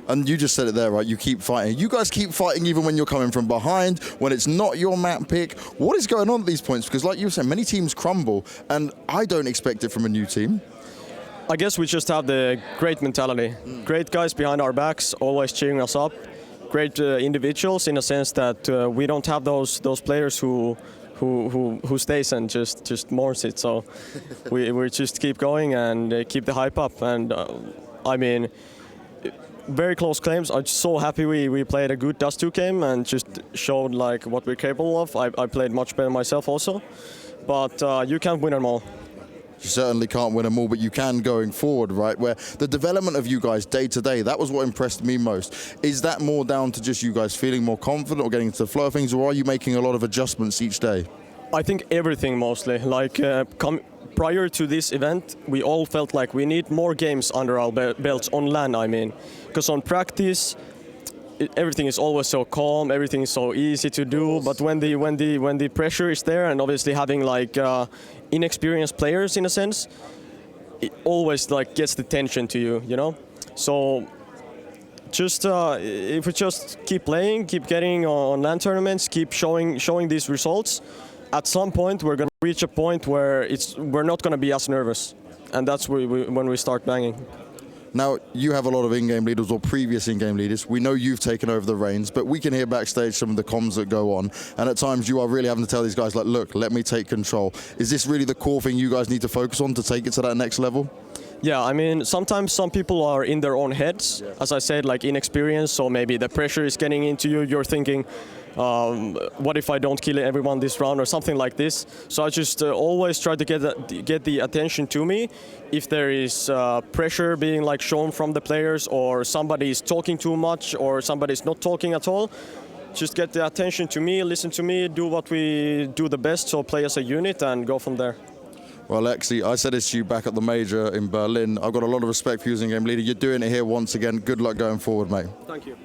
And you just said it there, right? You keep fighting. You guys keep fighting even when you're coming from behind, when it's not your map pick. What is going on at these points? Because like you were saying, many teams crumble, and I don't expect it from a new team. I guess we just have the great mentality. Great guys behind our backs, always cheering us up. Great individuals, in a sense that we don't have those players who stays and just mourns it. So we just keep going and keep the hype up. And I mean, very close claims. I'm so happy we played a good Dust 2 game and just showed like what we're capable of. I played much better myself also, but you can't win them all. You certainly can't win them all, but you can going forward, right? Where the development of you guys day to day, that was what impressed me most. Is that more down to just you guys feeling more confident or getting into the flow of things, or are you making a lot of adjustments each day? I think everything mostly. Like prior to this event, we all felt like we need more games under our belts on LAN, I mean. Because on practice, everything is always so calm, everything is so easy to do. But when the pressure is there, and obviously having like inexperienced players in a sense, it always like gets the tension to you, you know. So just if we just keep playing, keep getting on LAN tournaments, keep showing these results, at some point we're gonna reach a point where we're not gonna be as nervous, and that's when we start banging. Now, you have a lot of in-game leaders or previous in-game leaders. We know you've taken over the reins, but we can hear backstage some of the comms that go on. And at times you are really having to tell these guys, like, look, let me take control. Is this really the core thing you guys need to focus on to take it to that next level? Yeah, I mean, sometimes some people are in their own heads. As I said, like inexperience, so maybe the pressure is getting into you. You're thinking, what if I don't kill everyone this round or something like this. So I just always try to get the attention to me. If there is pressure being like shown from the players, or somebody is talking too much, or somebody is not talking at all, just get the attention to me, listen to me, do what we do the best, so play as a unit and go from there. Well, Alexi, I said this to you back at the major in Berlin. I've got a lot of respect for you as in-game leader. You're doing it here once again. Good luck going forward, mate. Thank you.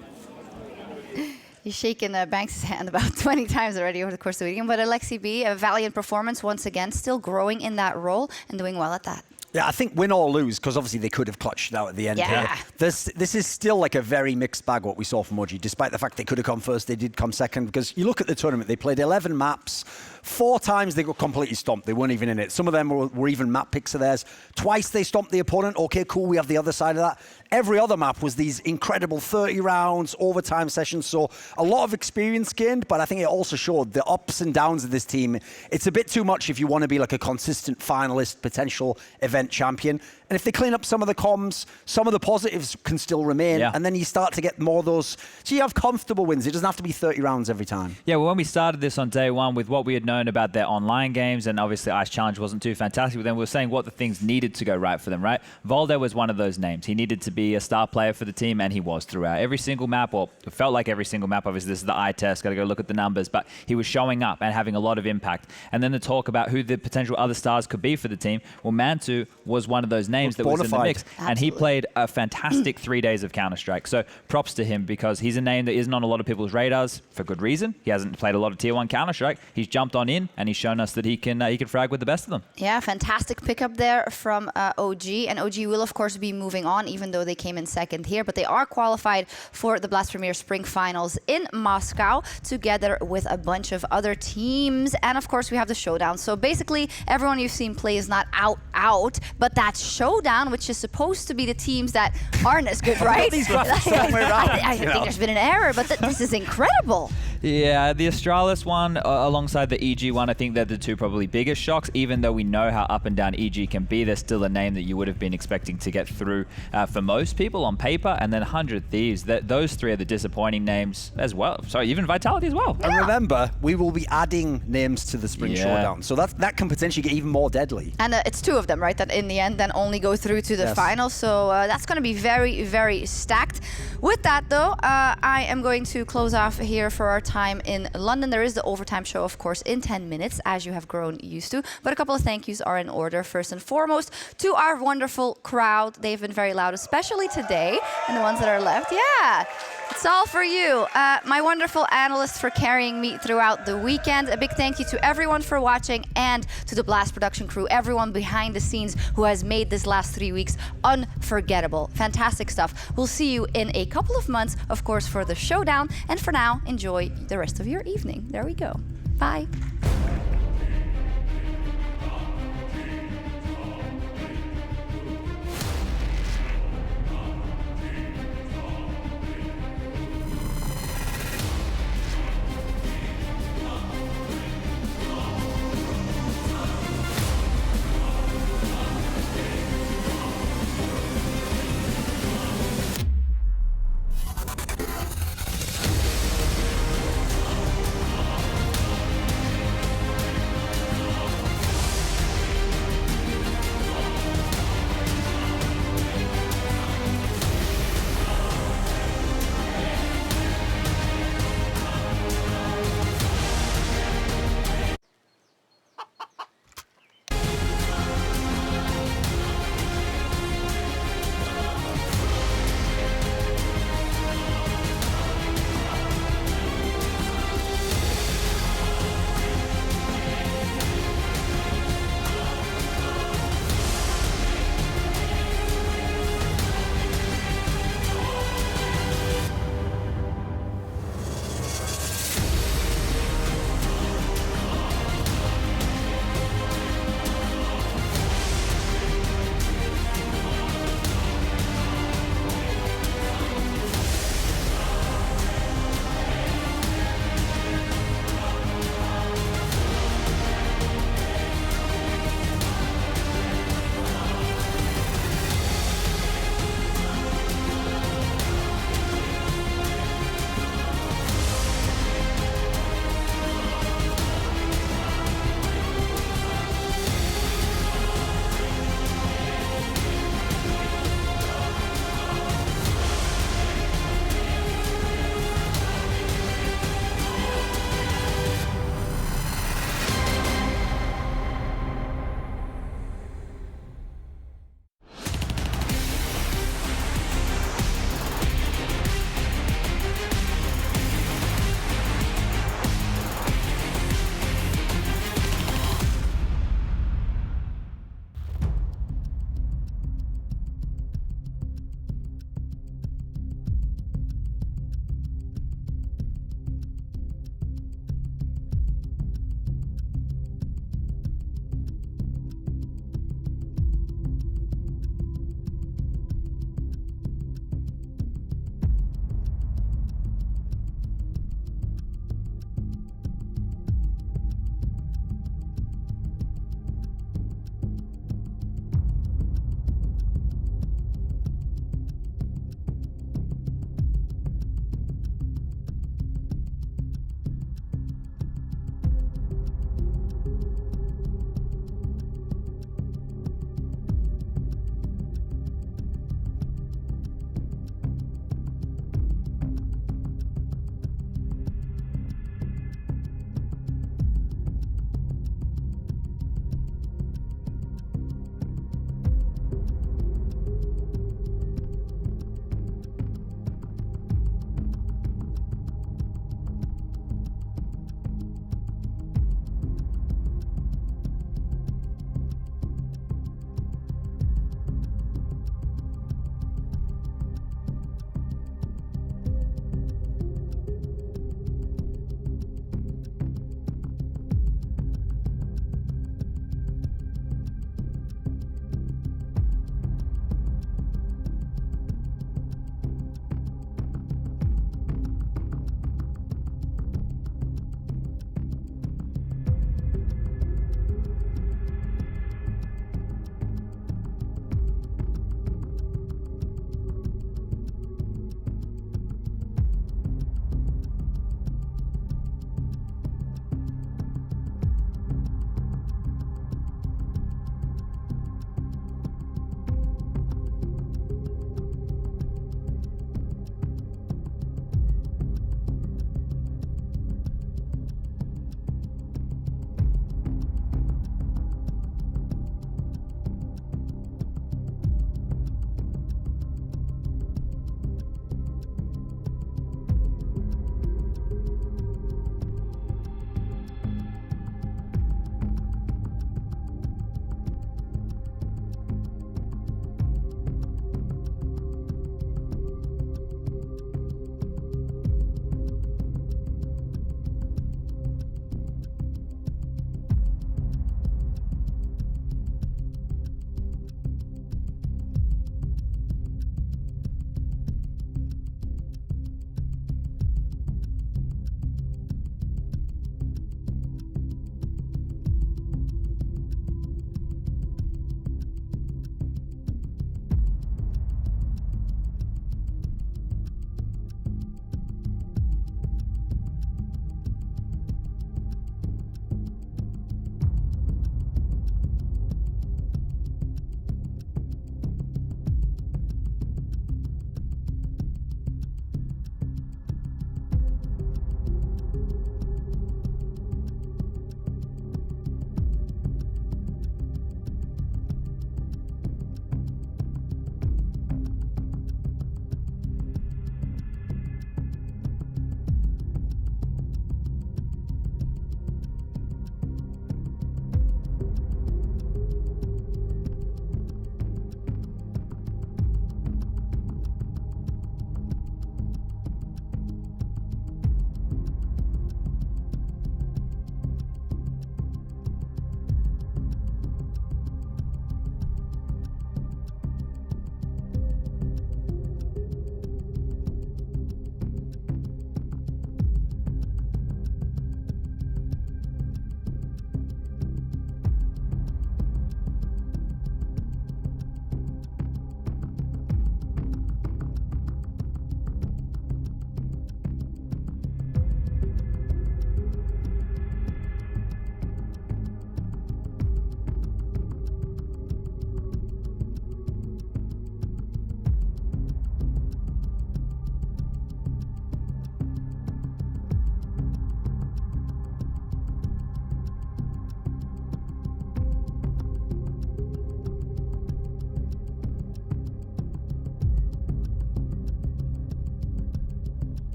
He's shaken Banks' hand about 20 times already over the course of the weekend. But Alexi B, a valiant performance once again, still growing in that role and doing well at that. Yeah, I think win or lose, because obviously they could have clutched it out at the end here. This is still like a very mixed bag what we saw from OG. Despite the fact they could have come first, they did come second. Because you look at the tournament, they played 11 maps. 4 times they got completely stomped. They weren't even in it. Some of them were even map picks of theirs. Twice they stomped the opponent. Okay, cool, we have the other side of that. Every other map was these incredible 30 rounds, overtime sessions. So a lot of experience gained, but I think it also showed the ups and downs of this team. It's a bit too much if you want to be like a consistent finalist, potential event champion. And if they clean up some of the comms, some of the positives can still remain. Yeah. And then you start to get more of those. So you have comfortable wins. It doesn't have to be 30 rounds every time. Yeah, well, when we started this on day one with what we had known about their online games, and obviously Ice Challenge wasn't too fantastic, but then we were saying what the things needed to go right for them, right? Valde was one of those names. He needed to be a star player for the team, and he was throughout. Every single map, or it felt like every single map, obviously this is the eye test, got to go look at the numbers, but he was showing up and having a lot of impact. And then the talk about who the potential other stars could be for the team, well, Mantu was one of those names that was in the mix. And he played a fantastic 3 days of Counter-Strike. So props to him, because he's a name that isn't on a lot of people's radars for good reason. He hasn't played a lot of Tier 1 Counter-Strike. He's jumped on in, and he's shown us that he can frag with the best of them. Yeah, fantastic pickup there from OG. And OG will, of course, be moving on, even though they came in second here. But they are qualified for the Blast Premier Spring Finals in Moscow, together with a bunch of other teams. And, of course, we have the Showdown. So basically, everyone you've seen play is not out, but that Showdown, which is supposed to be the teams that aren't as good, right? I think there's been an error, but this is incredible. Yeah, the Astralis one alongside the EG one, I think they're the two probably biggest shocks. Even though we know how up and down EG can be, they're still a name that you would have been expecting to get through for most people on paper. And then 100 Thieves, those three are the disappointing names as well. Sorry, even Vitality as well. And remember, we will be adding names to the Spring Showdown. So that can potentially get even more deadly. And it's 2 of them, right, that in the end then only go through to the final. So that's going to be very, very stacked. With that, though, I am going to close off here for our time in London. There is the overtime show, of course, in 10 minutes, as you have grown used to. But a couple of thank yous are in order. First and foremost, to our wonderful crowd. They've been very loud, especially today, and the ones that are left. Yeah, it's all for you. My wonderful analysts for carrying me throughout the weekend. A big thank you to everyone for watching, and to the Blast production crew, everyone behind the scenes who has made this last 3 weeks unforgettable. Fantastic stuff. We'll see you in a couple of months, of course, for the Showdown. And for now, enjoy the rest of your evening. There we go. Bye.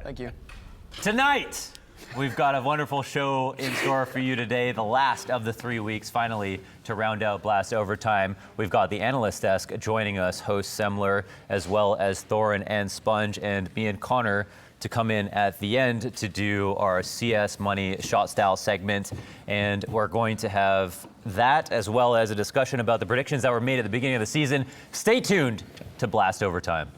Thank you. Tonight, we've got a wonderful show in store for you today, the last of the 3 weeks, finally, to round out Blast Overtime. We've got the analyst desk joining us, host Semler, as well as Thorin and Sponge, and me and Connor to come in at the end to do our CS Money Shot Style segment. And we're going to have that as well as a discussion about the predictions that were made at the beginning of the season. Stay tuned to Blast Overtime.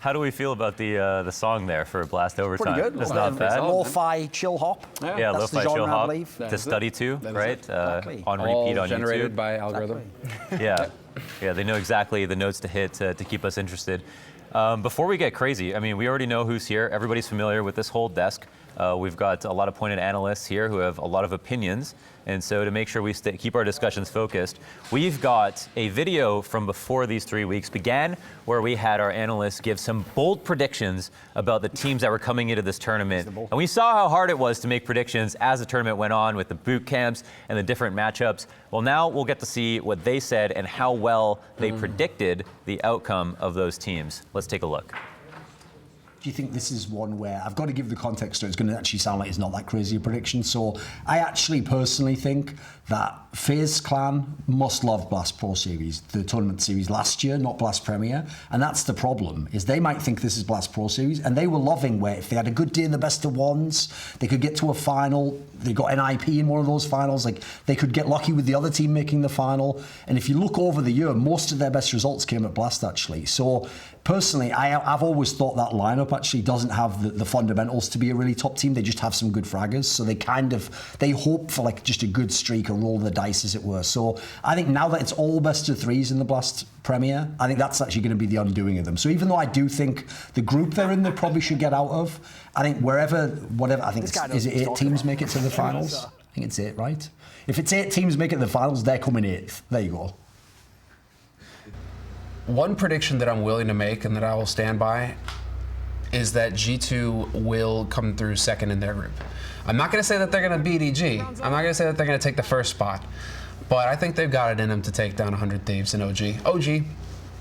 How do we feel about the song there for Blast Overtime? Pretty good. It's not bad. Lo-fi chill hop. Yeah, That's lo-fi the genre, chill I hop believe. to study to, right? Exactly. On repeat All on generated YouTube. by algorithm. Yeah, yeah, they know exactly the notes to hit to keep us interested. Before we get crazy, I mean, we already know who's here. Everybody's familiar with this whole desk. We've got a lot of pointed analysts here who have a lot of opinions. And so to make sure we keep our discussions focused, we've got a video from before these 3 weeks began where we had our analysts give some bold predictions about the teams that were coming into this tournament. And we saw how hard it was to make predictions as the tournament went on with the boot camps and the different matchups. Well, now we'll get to see what they said and how well they predicted the outcome of those teams. Let's take a look. Do you think this is one where I've got to give the context, so it's going to actually sound like it's not that crazy a prediction? So I actually personally think that FaZe Clan must love Blast Pro Series, the tournament series last year, not Blast Premier. And that's the problem, is they might think this is Blast Pro Series, and they were loving where if they had a good day in the best of ones, they could get to a final, they got NIP in one of those finals, like they could get lucky with the other team making the final. And if you look over the year, most of their best results came at Blast actually. So personally, I've always thought that lineup actually doesn't have the fundamentals to be a really top team. They just have some good fraggers. So they hope for like just a good streak, a roll of the dice as it were. So I think now that it's all best of threes in the Blast Premier, I think that's actually going to be the undoing of them. So even though I do think the group they're in, they probably should get out of, I think whatever, I think is it 8 teams make it to the finals? I think it's 8, right? If it's 8 teams make it to the finals, they're coming 8th. There you go. One prediction that I'm willing to make and that I will stand by is that G2 will come through second in their group. I'm not going to say that they're going to beat EG. I'm not going to say that they're going to take the first spot. But I think they've got it in them to take down 100 Thieves and OG. OG,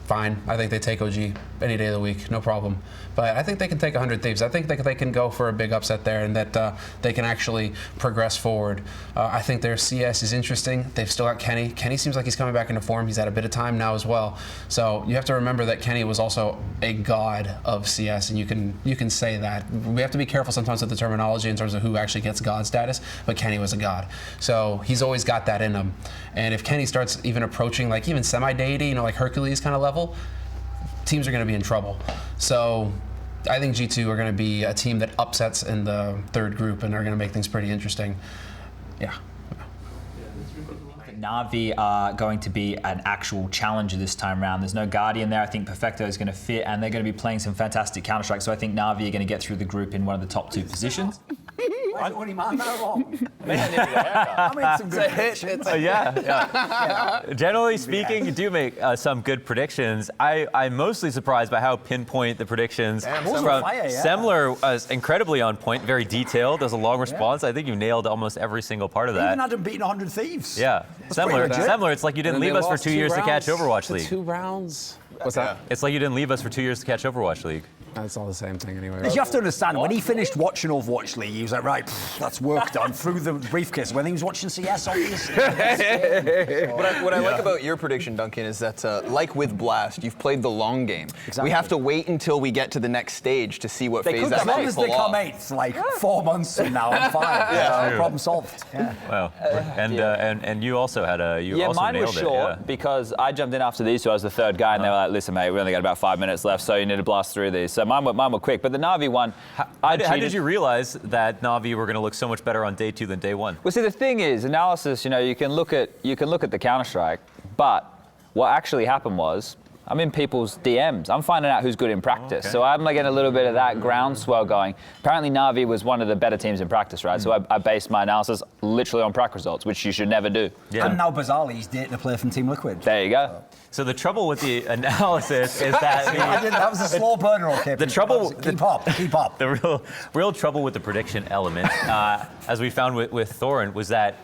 fine. I think they take OG any day of the week, no problem. But I think they can take 100 Thieves. I think they can go for a big upset there and that they can actually progress forward. I think their CS is interesting. They've still got Kenny. Kenny seems like he's coming back into form. He's had a bit of time now as well. So you have to remember that Kenny was also a god of CS, and you can say that. We have to be careful sometimes with the terminology in terms of who actually gets god status, but Kenny was a god. So he's always got that in him. And if Kenny starts even approaching like even semi-deity, like Hercules kind of level, teams are going to be in trouble. So I think G2 are going to be a team that upsets in the third group and are going to make things pretty interesting. Yeah. Na'Vi are going to be an actual challenger this time around. There's no Guardian there. I think Perfecto is going to fit, and they're going to be playing some fantastic Counter-Strike. So I think Na'Vi are going to get through the group in one of the top 2 positions. Yeah. Generally speaking, you do make some good predictions. I'm mostly surprised by how pinpoint the predictions from Semler was incredibly on point, very detailed. There's a long response. I think you nailed almost every single part of that. Even had them beating 100 Thieves. Yeah. Semler, it's like you didn't leave us for 2 years to catch Overwatch League. 2 rounds. What's that? It's like you didn't leave us for 2 years to catch Overwatch League. It's all the same thing anyway. You have to understand, when he finished watching Overwatch League, he was like, right, that's work done, through the briefcase. When he was watching CS, obviously. What I like about your prediction, Duncan, is that, like with Blast, you've played the long game. Exactly. We have to wait until we get to the next stage to see what FaZe as long as they come off. 8th, like 4 months from now, I'm fine. Problem solved. Yeah. Wow. And you also had a, you also mine nailed was short because I jumped in after these two. I was the third guy, and they were like, listen, mate, we only got about 5 minutes left, so you need to blast through these. So mine were quick, but the Na'Vi one, how did you realize that Na'Vi were going to look so much better on day 2 than day 1? Well, see, the thing is, analysis, you can look at the Counter-Strike, but what actually happened was, I'm in people's DMs. I'm finding out who's good in practice. So I'm like getting a little bit of that groundswell going. Apparently Na'Vi was one of the better teams in practice, right? So I based my analysis literally on prac results, which you should never do. Yeah. And now bizarrely, he's dating a player from Team Liquid. There you go. So the trouble with the analysis is that that was a slow burner, okay? The trouble, keep up. The real trouble with the prediction element, as we found with Thorin, was that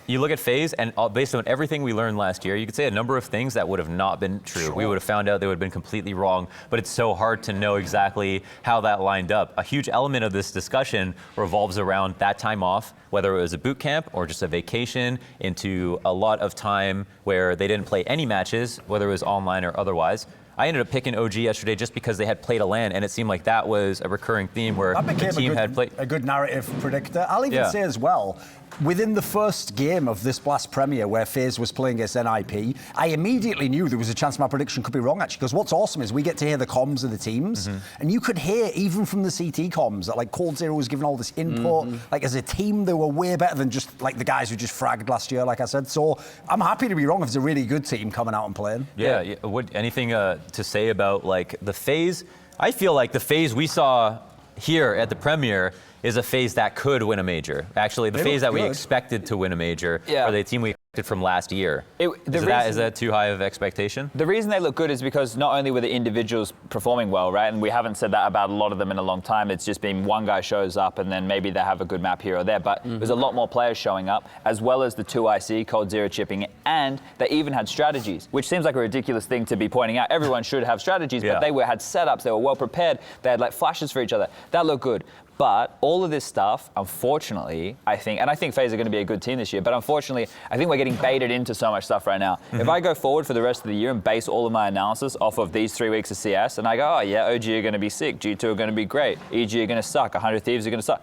you look at FaZe, and based on everything we learned last year, you could say a number of things that would have not been true. Sure. We would have found out they would have been completely wrong, but it's so hard to know exactly how that lined up. A huge element of this discussion revolves around that time off, whether it was a boot camp or just a vacation into a lot of time where they didn't play any matches, whether it was online or otherwise. I ended up picking OG yesterday just because they had played a LAN, and it seemed like that was a recurring theme where the team had played. A good narrative predictor. I'll even say as well, within the first game of this Blast Premier where FaZe was playing against NIP, I immediately knew there was a chance my prediction could be wrong, actually, because what's awesome is we get to hear the comms of the teams, and you could hear, even from the CT comms, that like Cold Zero was giving all this input. Like as a team, they were way better than just like the guys who just fragged last year, like I said. So I'm happy to be wrong if it's a really good team coming out and playing. Yeah. Anything to say about like the FaZe? I feel like the FaZe we saw here at the Premier is a FaZe that could win a major. Actually, the FaZe that we expected to win a major, or the team we expected from last year. Is that too high of expectation? The reason they look good is because not only were the individuals performing well, right, and we haven't said that about a lot of them in a long time. It's just been one guy shows up and then maybe they have a good map here or there, but there's a lot more players showing up, as well as the 2IC, Cold Zero chipping, and they even had strategies, which seems like a ridiculous thing to be pointing out. Everyone should have strategies, but they had setups, they were well prepared, they had like flashes for each other. That looked good. But all of this stuff, unfortunately, I think FaZe are going to be a good team this year, but unfortunately, I think we're getting baited into so much stuff right now. If I go forward for the rest of the year and base all of my analysis off of these 3 weeks of CS, and I go, oh yeah, OG are going to be sick, G2 are going to be great, EG are going to suck, 100 Thieves are going to suck.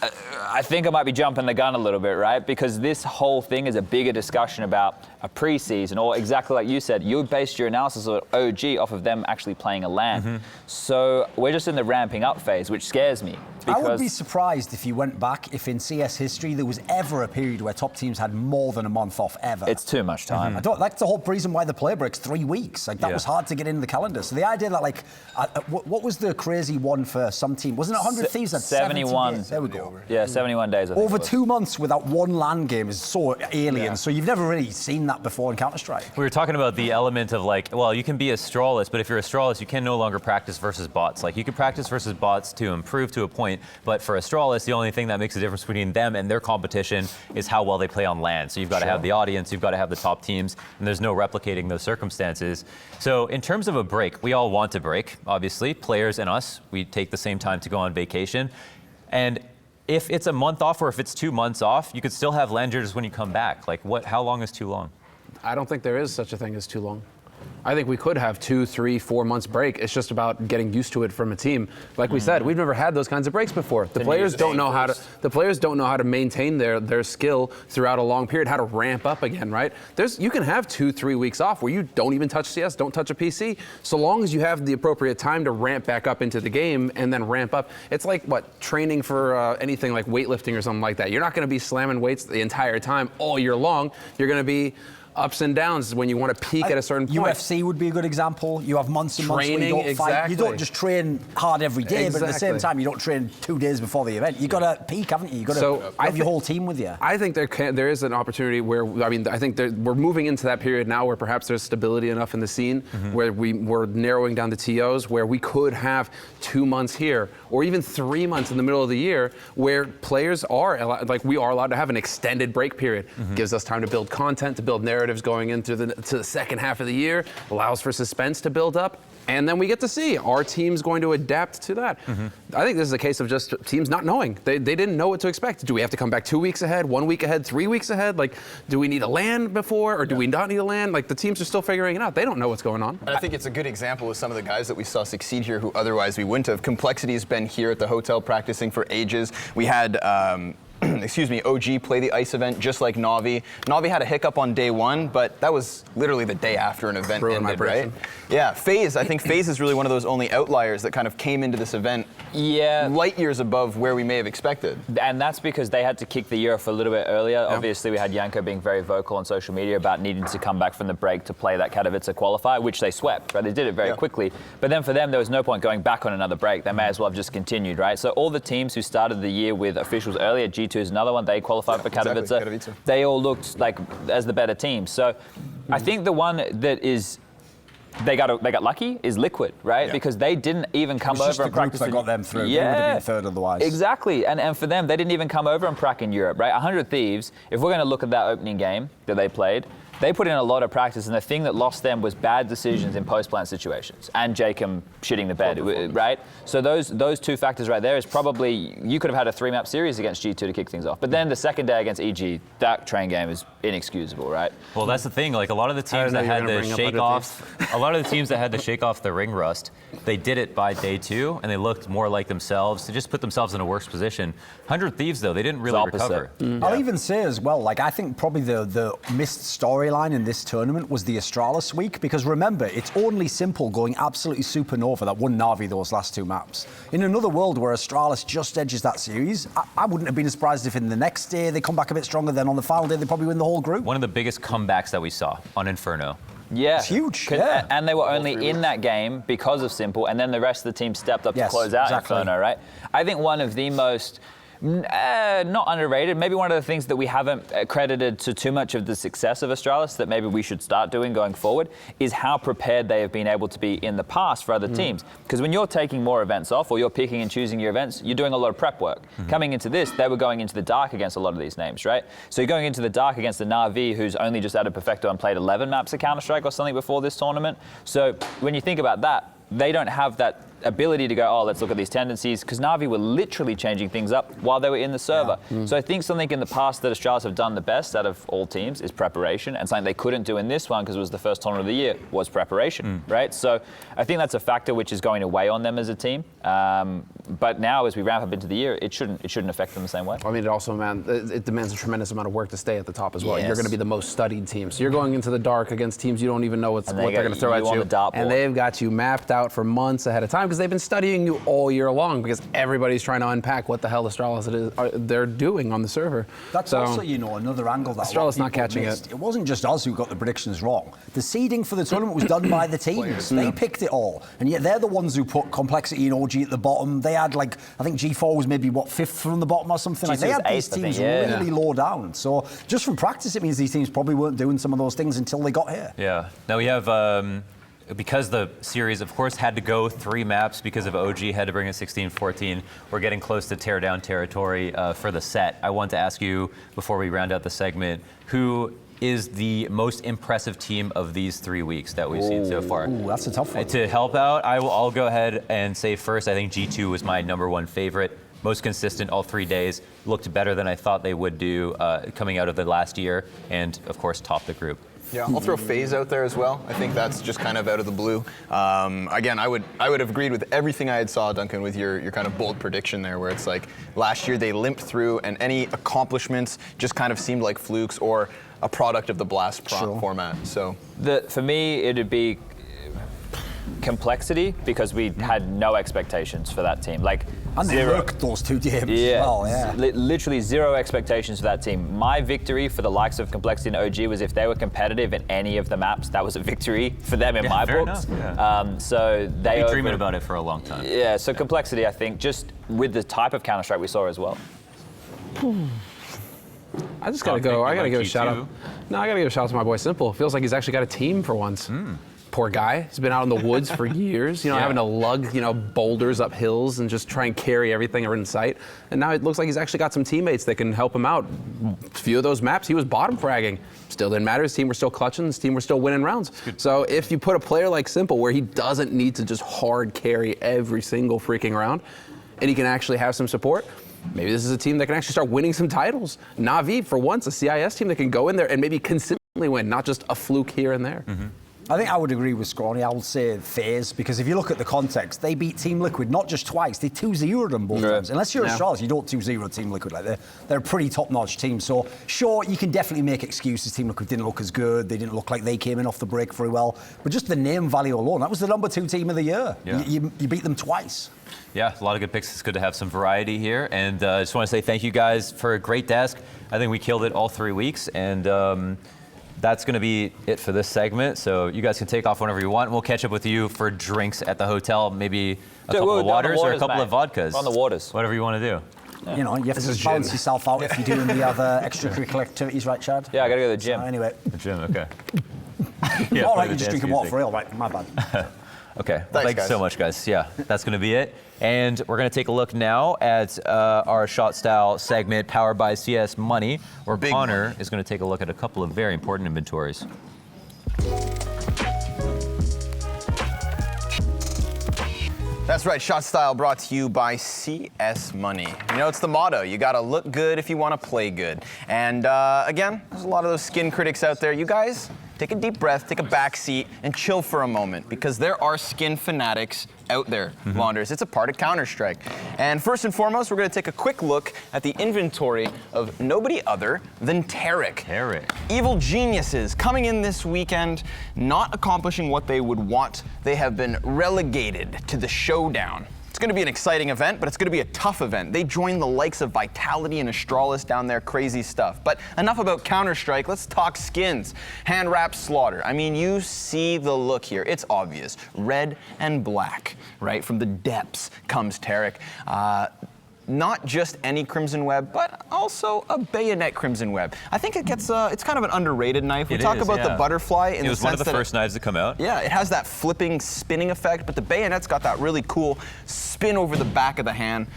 I think I might be jumping the gun a little bit, right? Because this whole thing is a bigger discussion about a preseason, or exactly like you said, you based your analysis of OG off of them actually playing a LAN. So we're just in the ramping up phase, which scares me. I would be surprised if you went back, if in CS history there was ever a period where top teams had more than a month off ever. It's too much time. That's the whole reason why the play break's 3 weeks. Like that was hard to get into the calendar. So the idea that like, what was the crazy one for some team? Wasn't it 100 Thieves had 71 days? There we go. Yeah, 71 days. I think over 2 months without one LAN game is so alien. So you've never really seen that before in Counter-Strike. We were talking about the element of like, well, you can be a Strawless, but if you're a Strawless, you can no longer practice versus bots. Like you can practice versus bots to improve to a point, but for a Strawless, the only thing that makes a difference between them and their competition is how well they play on LAN. So you've got to have the audience, you've got to have the top teams, and there's no replicating those circumstances. So in terms of a break, we all want a break, obviously. Players and us, we take the same time to go on vacation. And if it's a month off or if it's 2 months off, you could still have LAN jitters when you come back. Like how long is too long? I don't think there is such a thing as too long. I think we could have 2, 3, 4 months break. It's just about getting used to it from a team. Like we said, we've never had those kinds of breaks before. The players don't know how to. The players don't know how to maintain their skill throughout a long period. How to ramp up again, right? You can have 2, 3 weeks off where you don't even touch CS, don't touch a PC, so long as you have the appropriate time to ramp back up into the game and then ramp up. It's like training for anything like weightlifting or something like that. You're not going to be slamming weights the entire time all year long. You're going to be ups and downs when you want to peak at a certain point. UFC would be a good example. You have months and months where you don't fight. You don't just train hard every day, but at the same time, you don't train 2 days before the event. You've got to peak, haven't you? You've got to have your whole team with you. I think there is an opportunity where, I think we're moving into that period now where perhaps there's stability enough in the scene where we're narrowing down the TOs, where we could have 2 months here or even 3 months in the middle of the year where players we are allowed to have an extended break period. Gives us time to build content, to build narratives going into the second half of the year, allows for suspense to build up, and then we get to see our team's going to adapt to that. I think this is a case of just teams not knowing. They didn't know what to expect. Do we have to come back 2 weeks ahead, 1 week ahead, 3 weeks ahead? Like, do we need a LAN before, or do we not need a LAN? Like, the teams are still figuring it out. They don't know what's going on. And I think it's a good example of some of the guys that we saw succeed here who otherwise we wouldn't have. Complexity's been here at the hotel practicing for ages. We had excuse me, OG play the ice event just like Na'Vi. Na'Vi had a hiccup on day 1, but that was literally the day after an event ended, right? Yeah, FaZe, I think FaZe is really one of those only outliers that kind of came into this event light years above where we may have expected. And that's because they had to kick the year off a little bit earlier. Obviously, we had Janko being very vocal on social media about needing to come back from the break to play that Katowice qualifier, which they swept, right? They did it very quickly. But then for them, there was no point going back on another break. They may as well have just continued, right? So all the teams who started the year with officials earlier, G2 is another one, they qualified for Katowice. Katowice. They all looked like as the better team. So I think the one that is they got lucky is Liquid, right? Because they didn't even come over and practice. That got them through. They would have been third otherwise. Exactly, and for them, they didn't even come over and prac in Europe, right? 100 Thieves. If we're going to look at that opening game that they played, they put in a lot of practice, and the thing that lost them was bad decisions in post-plant situations and Jacob shitting the bed, right? So those two factors right there is probably, you could have had a 3-map series against G2 to kick things off. But then the second day against EG, that train game is inexcusable, right? Well, that's the thing. Like a lot of the teams that had the shake-offs, the ring rust, they did it by day 2, and they looked more like themselves. They just put themselves in a worse position. 100 Thieves, though, they didn't really recover. I'll even say as well, like I think probably the missed storyline in this tournament was the Astralis week, because remember, it's only Simple going absolutely supernova that won Na'Vi those last 2 maps. In another world where Astralis just edges that series, I wouldn't have been surprised if in the next day they come back a bit stronger, then on the final day they probably win the whole group. One of the biggest comebacks that we saw on Inferno. Yeah. It's huge. And they were only in that game because of Simple, and then the rest of the team stepped up to close out Inferno, right? I think one of the most not underrated, maybe one of the things that we haven't credited to too much of the success of Astralis that maybe we should start doing going forward is how prepared they have been able to be in the past for other teams. Because when you're taking more events off or you're picking and choosing your events, you're doing a lot of prep work. Coming into this, they were going into the dark against a lot of these names, right? So you're going into the dark against the Na'Vi, who's only just added Perfecto and played 11 maps of Counter-Strike or something before this tournament. So when you think about that, they don't have that ability to go, oh, let's look at these tendencies, because Na'Vi were literally changing things up while they were in the server. So I think something in the past that Astralis have done the best out of all teams is preparation, and something they couldn't do in this one because it was the first tournament of the year was preparation, right? So I think that's a factor which is going to weigh on them as a team. But now as we ramp up into the year, it shouldn't affect them the same way. I mean, it also, man, it demands a tremendous amount of work to stay at the top as well. You're going to be the most studied team. So you're going into the dark against teams you don't even know what they're going to throw at you. And they've got you mapped out for months ahead of time because they've been studying you all year long, because everybody's trying to unpack what the hell Astralis they're doing on the server. That's also, you know, another angle that Astralis not catching it. It wasn't just us who got the predictions wrong. The seeding for the tournament was done by the teams. They picked it all, and yet they're the ones who put Complexity and OG at the bottom. They had, like, I think G4 was maybe, what, 5th from the bottom or something? Like, they had these teams really low down. So just from practice, it means these teams probably weren't doing some of those things until they got here. Yeah. Now we have... because the series, of course, had to go 3 maps because of OG had to bring it 16-14. We're getting close to tear down territory for the set. I want to ask you, before we round out the segment, who is the most impressive team of these 3 weeks that we've seen so far? Ooh, that's a tough one. To help out, I'll go ahead and say first, I think G2 was my #1 favorite. Most consistent all 3 days. Looked better than I thought they would do coming out of the last year, and of course, topped the group. Yeah, I'll throw FaZe out there as well. I think that's just kind of out of the blue. Again, I would have agreed with everything I had saw, Duncan, with your kind of bold prediction there, where it's like last year they limped through, and any accomplishments just kind of seemed like flukes or a product of the Blast format. So for me, it'd be Complexity, because we had no expectations for that team. Like, and they worked those 2 games as well, literally 0 expectations for that team. My victory for the likes of Complexity and OG was if they were competitive in any of the maps, that was a victory for them in my books. So they were dreaming about it for a long time. Yeah, so Complexity, I think, just with the type of Counter-Strike we saw as well. I just gotta go. I gotta give a shout out. No, I gotta give a shout out to my boy Simple. Feels like he's actually got a team for once. Poor guy. He's been out in the woods for years, you know, having to lug, you know, boulders up hills and just try and carry everything in sight. And now it looks like he's actually got some teammates that can help him out. A few of those maps, he was bottom fragging. Still didn't matter. His team were still clutching. His team were still winning rounds. So if you put a player like Simple, where he doesn't need to just hard carry every single freaking round, and he can actually have some support, maybe this is a team that can actually start winning some titles. Na'Vi, for once, a CIS team that can go in there and maybe consistently win, not just a fluke here and there. I think I would agree with Scrawny. I will say FaZe, because if you look at the context, they beat Team Liquid not just twice, they 2-0'd them both times. Unless you're a Charlotte, you don't 2-0 Team Liquid. Like they're a pretty top-notch team. So sure, you can definitely make excuses. Team Liquid didn't look as good. They didn't look like they came in off the break very well. But just the name value alone, that was the number 2 team of the year. Yeah. You beat them twice. Yeah, a lot of good picks. It's good to have some variety here. And I just want to say thank you guys for a great desk. I think we killed it all 3 weeks. And that's going to be it for this segment. So you guys can take off whenever you want. We'll catch up with you for drinks at the hotel, maybe a couple of waters or a couple of vodkas. On the waters. Whatever you want to do. Yeah. You know, you have to balance yourself out if you're doing the other extracurricular activities, right, Chad? Yeah, I got to go to the gym. So anyway. The gym, okay. All right, you're just drinking water for real, right? My bad. Okay, well, thank you so much, guys. Yeah, that's going to be it. And we're going to take a look now at our shot style segment powered by CS Money, where Connor is going to take a look at a couple of very important inventories. That's right, Shot Style brought to you by CS Money. You know, it's the motto. You gotta look good if you wanna play good. And again, there's a lot of those skin critics out there. You guys, take a deep breath, take a back seat, and chill for a moment, because there are skin fanatics out there, Wanderers. It's a part of Counter-Strike. And first and foremost, we're gonna take a quick look at the inventory of nobody other than Tarek. Evil geniuses coming in this weekend, not accomplishing what they would want. They have been relegated to the showdown. It's going to be an exciting event, but it's going to be a tough event. They join the likes of Vitality and Astralis down there, crazy stuff. But enough about Counter-Strike, let's talk skins. Hand wrap Slaughter. I mean, you see the look here. It's obvious. Red and black, right? From the depths comes Tarek. Not just any Crimson Web, but also a bayonet Crimson Web. I think it gets, it's kind of an underrated knife. We talk about the butterfly in the sense that it was one of the first knives to come out. Yeah, it has that flipping, spinning effect, but the bayonet's got that really cool spin over the back of the hand.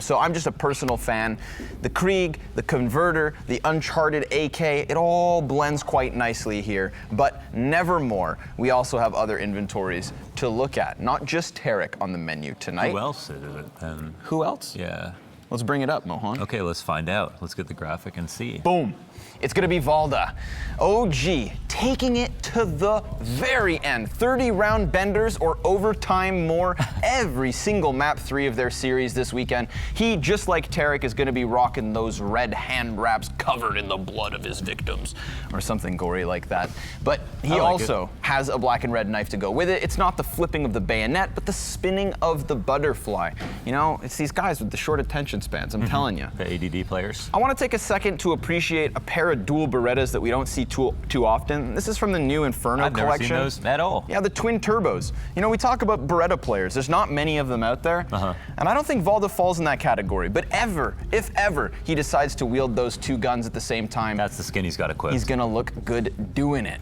So I'm just a personal fan. The Krieg, the Converter, the Uncharted AK, it all blends quite nicely here. But nevermore, we also have other inventories to look at. Not just Tarek on the menu tonight. Who else is it then? Who else? Yeah. Let's bring it up, Mohan. Okay, let's find out. Let's get the graphic and see. Boom. It's going to be Valda. OG taking it to the very end. 30-round benders or overtime more every single map 3 of their series this weekend. He, just like Tarek, is going to be rocking those red hand wraps covered in the blood of his victims or something gory like that. But he also has a black and red knife to go with it. It's not the flipping of the bayonet, but the spinning of the butterfly. You know, it's these guys with the short attention spans, I'm telling you. The ADD players. I want to take a second to appreciate a pair of dual Berettas that we don't see too often. This is from the new Inferno collection. I've never seen those at all. Yeah, the twin turbos. You know, we talk about Beretta players. There's not many of them out there. And I don't think Valda falls in that category. But if ever, he decides to wield those 2 guns at the same time, that's the skin he's got equipped. He's going to look good doing it.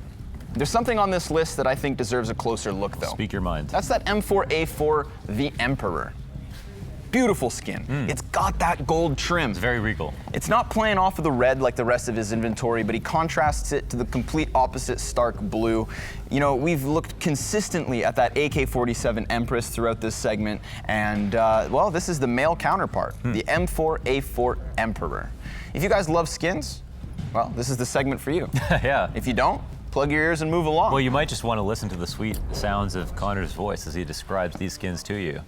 There's something on this list that I think deserves a closer look, though. Speak your mind. That's that M4A4, the Emperor. Beautiful skin. It's got that gold trim. It's very regal. It's not playing off of the red like the rest of his inventory, but he contrasts it to the complete opposite stark blue. You know, we've looked consistently at that AK-47 Empress throughout this segment, and well, this is the male counterpart, the M4A4 Emperor. If you guys love skins, well, this is the segment for you. Yeah. If you don't, plug your ears and move along. Well, you might just want to listen to the sweet sounds of Connor's voice as he describes these skins to you.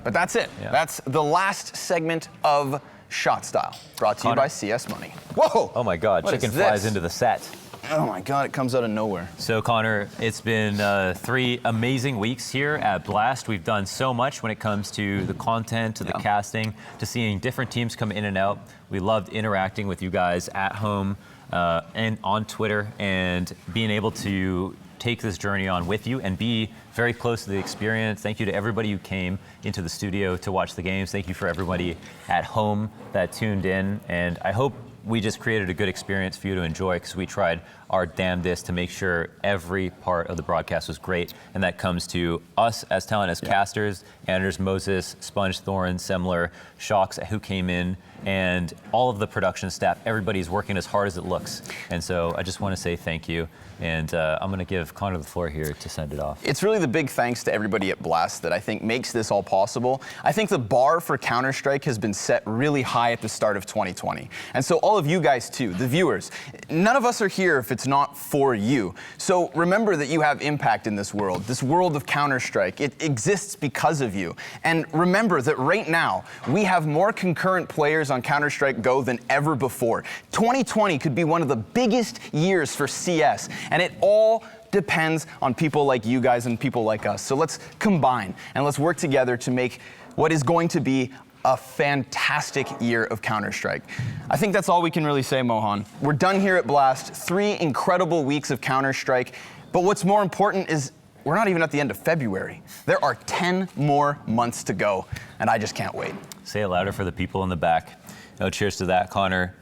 But that's it. Yeah. That's the last segment of Shot Style, brought to you by CS Money. Whoa! Oh my God, chicken flies into the set. Oh my God, it comes out of nowhere. So Connor, it's been 3 amazing weeks here at Blast. We've done so much when it comes to the content, to the casting, to seeing different teams come in and out. We loved interacting with you guys at home and on Twitter, and being able to take this journey on with you and be very close to the experience. Thank you to everybody who came into the studio to watch the games. Thank you for everybody at home that tuned in. And I hope we just created a good experience for you to enjoy, because we tried our damnedest to make sure every part of the broadcast was great. And that comes to us as talent, as casters, Anders, Moses, Sponge, Thorn, Semler, Shocks, who came in, and all of the production staff. Everybody's working as hard as it looks. And so I just want to say thank you. And I'm going to give Connor the floor here to send it off. It's really the big thanks to everybody at Blast that I think makes this all possible. I think the bar for Counter-Strike has been set really high at the start of 2020. And so all of you guys too, the viewers, none of us are here if it's It's not for you. So remember that you have impact in this world of Counter-Strike. It exists because of you. And remember that right now, we have more concurrent players on Counter-Strike Go than ever before. 2020 could be one of the biggest years for CS, and it all depends on people like you guys and people like us. So let's combine and let's work together to make what is going to be a fantastic year of Counter-Strike. I think that's all we can really say, Mohan. We're done here at Blast. 3 incredible weeks of Counter-Strike. But what's more important is we're not even at the end of February. There are 10 more months to go, and I just can't wait. Say it louder for the people in the back. Cheers to that, Connor.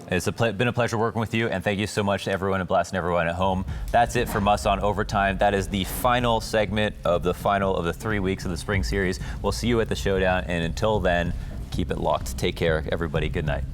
It's been a pleasure working with you, and thank you so much to everyone at Blast and everyone at home. That's it from us on Overtime. That is the final segment of the final of the 3 weeks of the Spring Series. We'll see you at the Showdown, and until then, keep it locked. Take care, everybody. Good night.